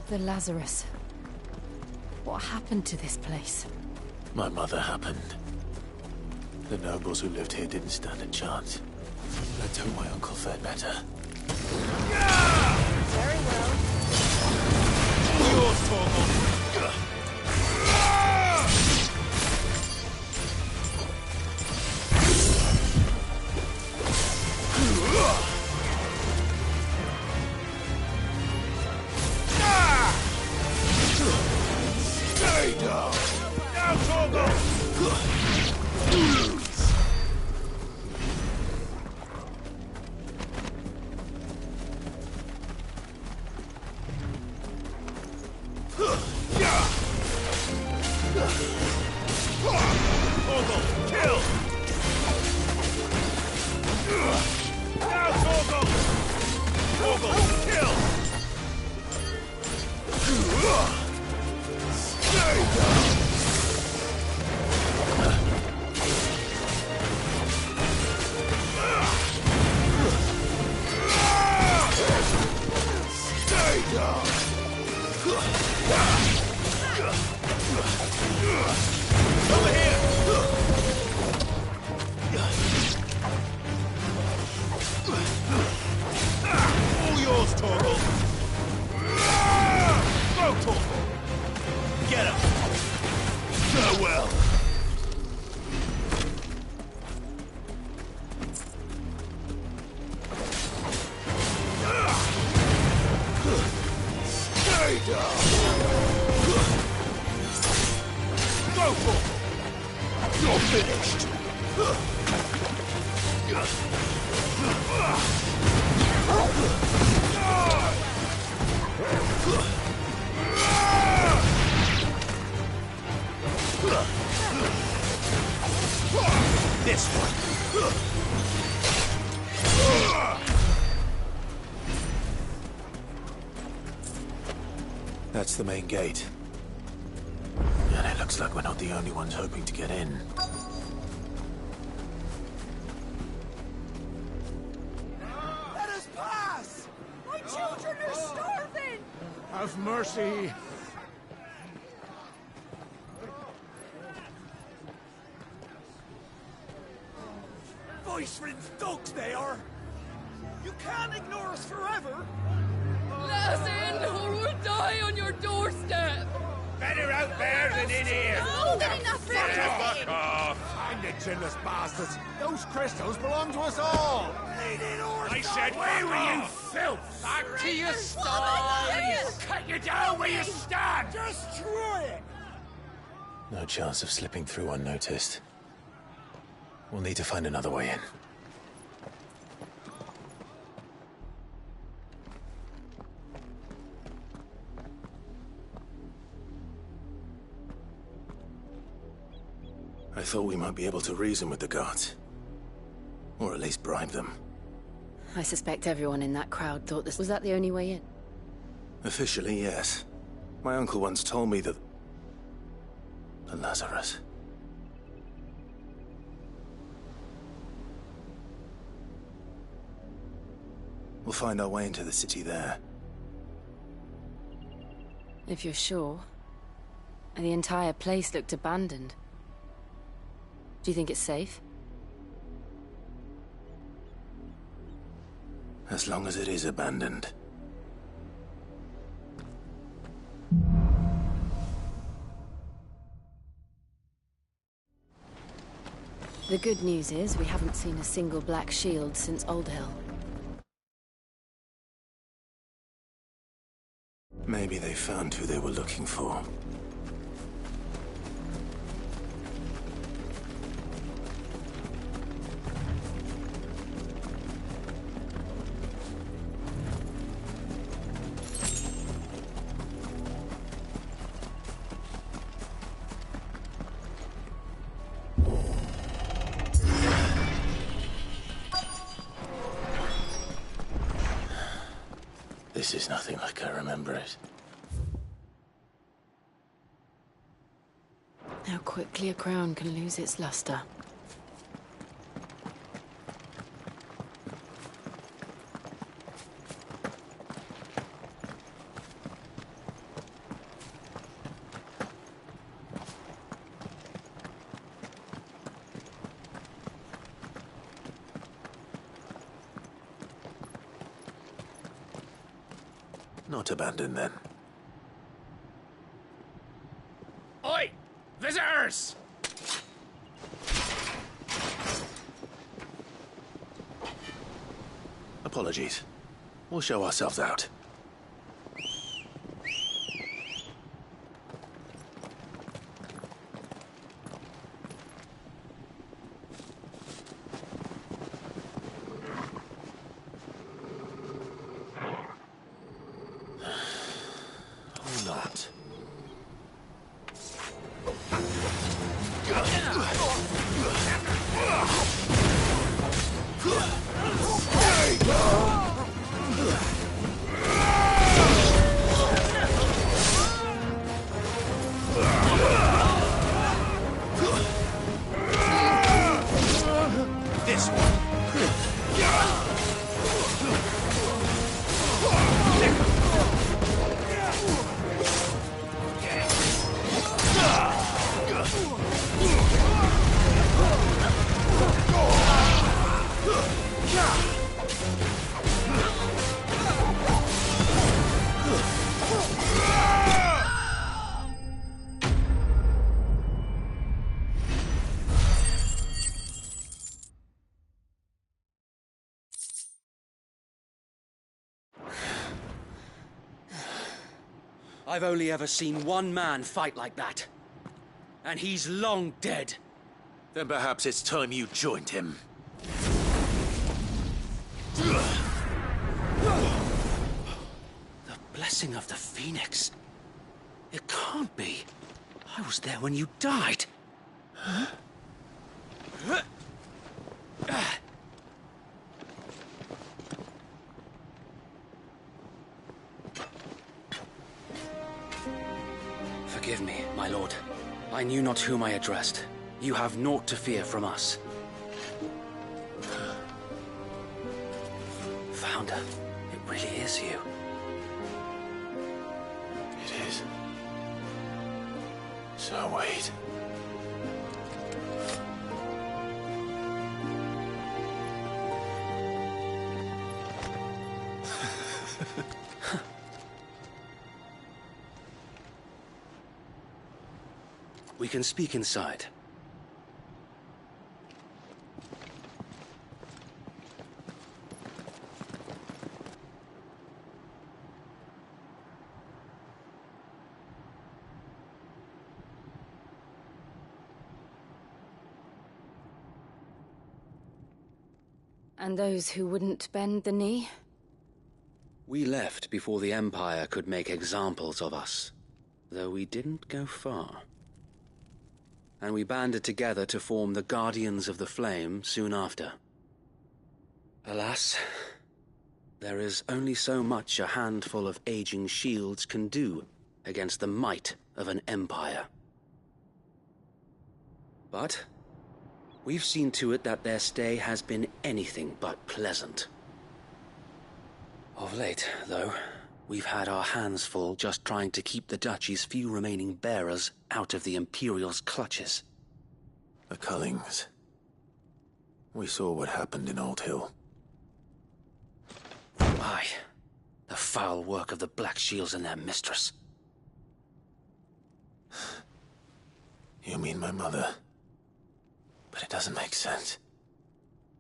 The Lazarus. What happened to this place? My mother happened. The nobles who lived here didn't stand a chance. Let's hope my uncle fared better. Very well. Yours, Torgal! Stay down! Now, Torgal! Torgal, kill! Now, Torgal! Torgal, kill! Stay down! Stay down! Over here! All yours, Torgal! Go, Torgal! Get him! Farewell! Stay down! Go, Torgal! You're finished! This one! That's the main gate. And it looks like we're not the only ones hoping to get in. Let us pass! My children are starving! Have mercy. Viceland's dogs they are! You can't ignore us forever! Let us in, or we'll die on your doorstep! Better out there than in here! More than enough for Fuck off! Find the chinless bastards! Those crystals belong to us all! I said, where were you, filth? Back to your sties! Cut you down where you stand! Destroy it! No chance of slipping through unnoticed. We'll need to find another way in. I thought we might be able to reason with the guards. Or at least bribe them. I suspect everyone in that crowd thought this was that the only way in. Officially, yes. My uncle once told me that... the Lazarus. We'll find our way into the city there. If you're sure. The entire place looked abandoned. Do you think it's safe? As long as it is abandoned. The good news is we haven't seen a single black shield since Old Hill. Maybe they found who they were looking for. This is nothing like I remember it. How quickly a crown can lose its luster. Not abandoned, then. Oi! Visitors! Apologies. We'll show ourselves out. Or not. This one. I've only ever seen one man fight like that. And he's long dead. Then perhaps it's time you joined him. The blessing of the Phoenix. It can't be. I was there when you died. Forgive me, my lord. I knew not whom I addressed. You have naught to fear from us. Founder, it really is you. It is. So wait. We can speak inside. And those who wouldn't bend the knee? We left before the Empire could make examples of us, though we didn't go far. And we banded together to form the Guardians of the Flame soon after. Alas, there is only so much a handful of aging shields can do against the might of an empire. But we've seen to it that their stay has been anything but pleasant. Of late, though, we've had our hands full just trying to keep the Duchy's few remaining bearers out of the Imperial's clutches. The Cullings. We saw what happened in Old Hill. Aye. The foul work of the Black Shields and their mistress. You mean my mother? But it doesn't make sense.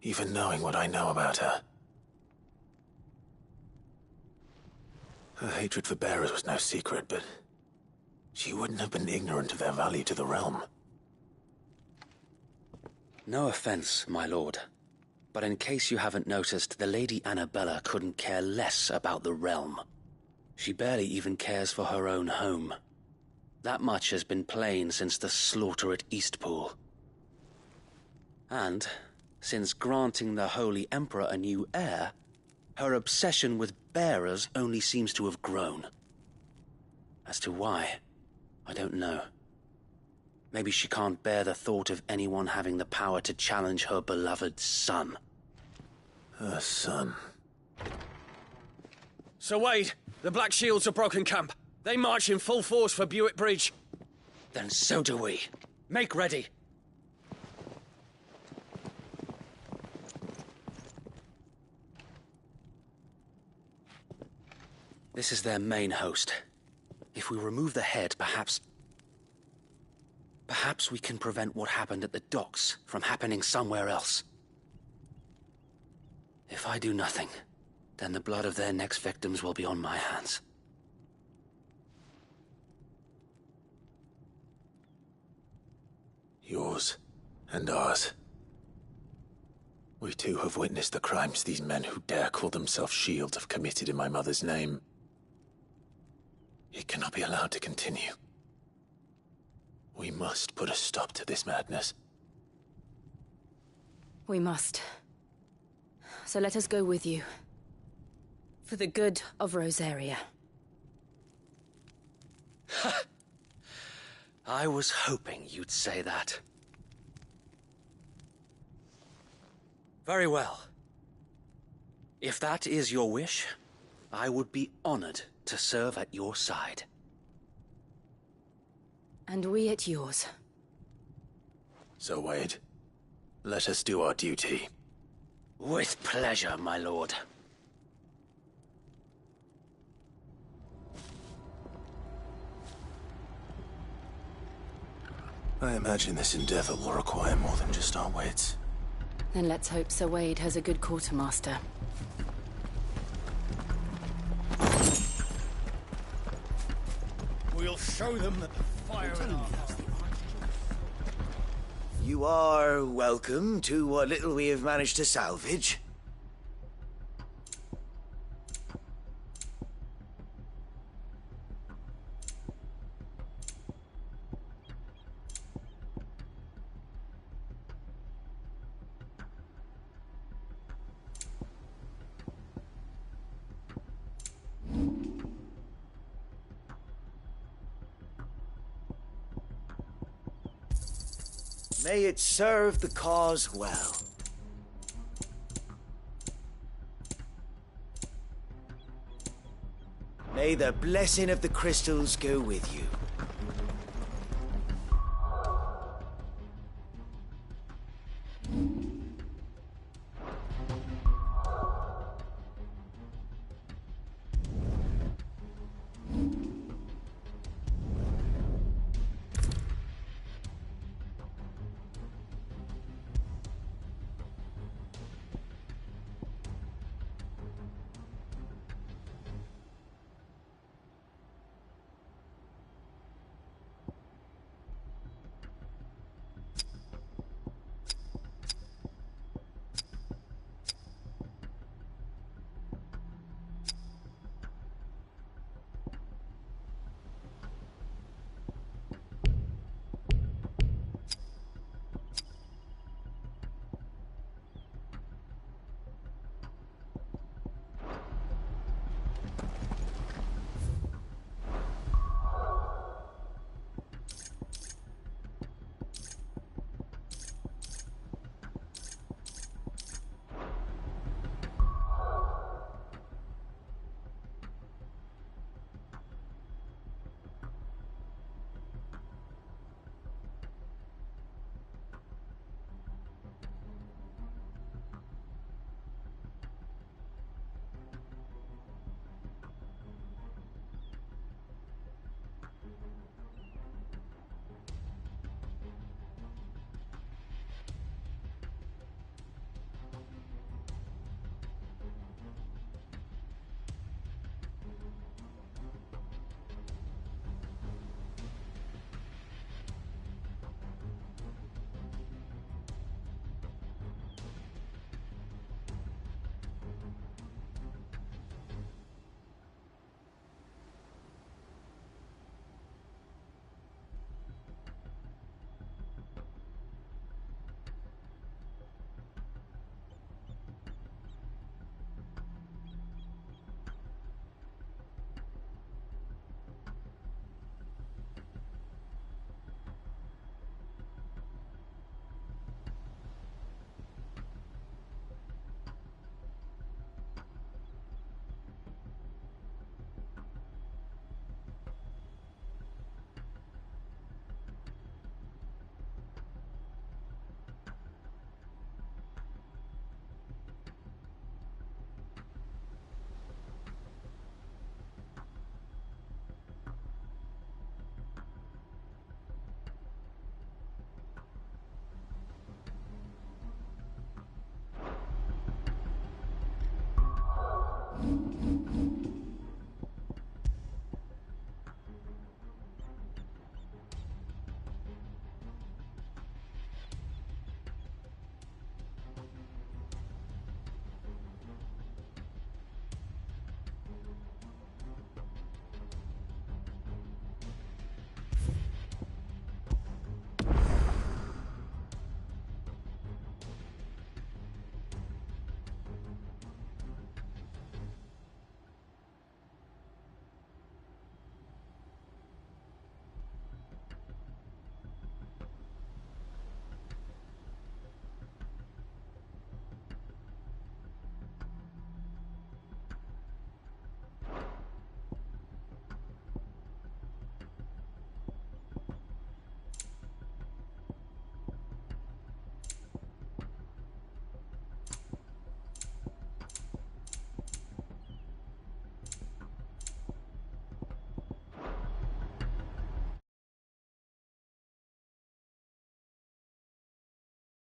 Even knowing what I know about her. Her hatred for bearers was no secret, but she wouldn't have been ignorant of their value to the realm. No offense, my lord. But in case you haven't noticed, the Lady Annabella couldn't care less about the realm. She barely even cares for her own home. That much has been plain since the slaughter at Eastpool. And, since granting the Holy Emperor a new heir, her obsession with bearers only seems to have grown. As to why, I don't know. Maybe she can't bear the thought of anyone having the power to challenge her beloved son. Her son. Sir Wade, the Black Shields have broken camp. They march in full force for Buick Bridge. Then so do we. Make ready. This is their main host. If we remove the head, perhaps we can prevent what happened at the docks from happening somewhere else. If I do nothing, then the blood of their next victims will be on my hands. Yours and ours. We too have witnessed the crimes these men who dare call themselves Shield have committed in my mother's name. It cannot be allowed to continue. We must put a stop to this madness. We must. So let us go with you. For the good of Rosaria. I was hoping you'd say that. Very well. If that is your wish, I would be honored to serve at your side. And we at yours. So, Wade, let us do our duty. With pleasure, my lord. I imagine this endeavor will require more than just our wits. Then let's hope Sir Wade has a good quartermaster. We'll show them that the fire in our hearts. You are welcome to what little we have managed to salvage. May it serve the cause well. May the blessing of the crystals go with you.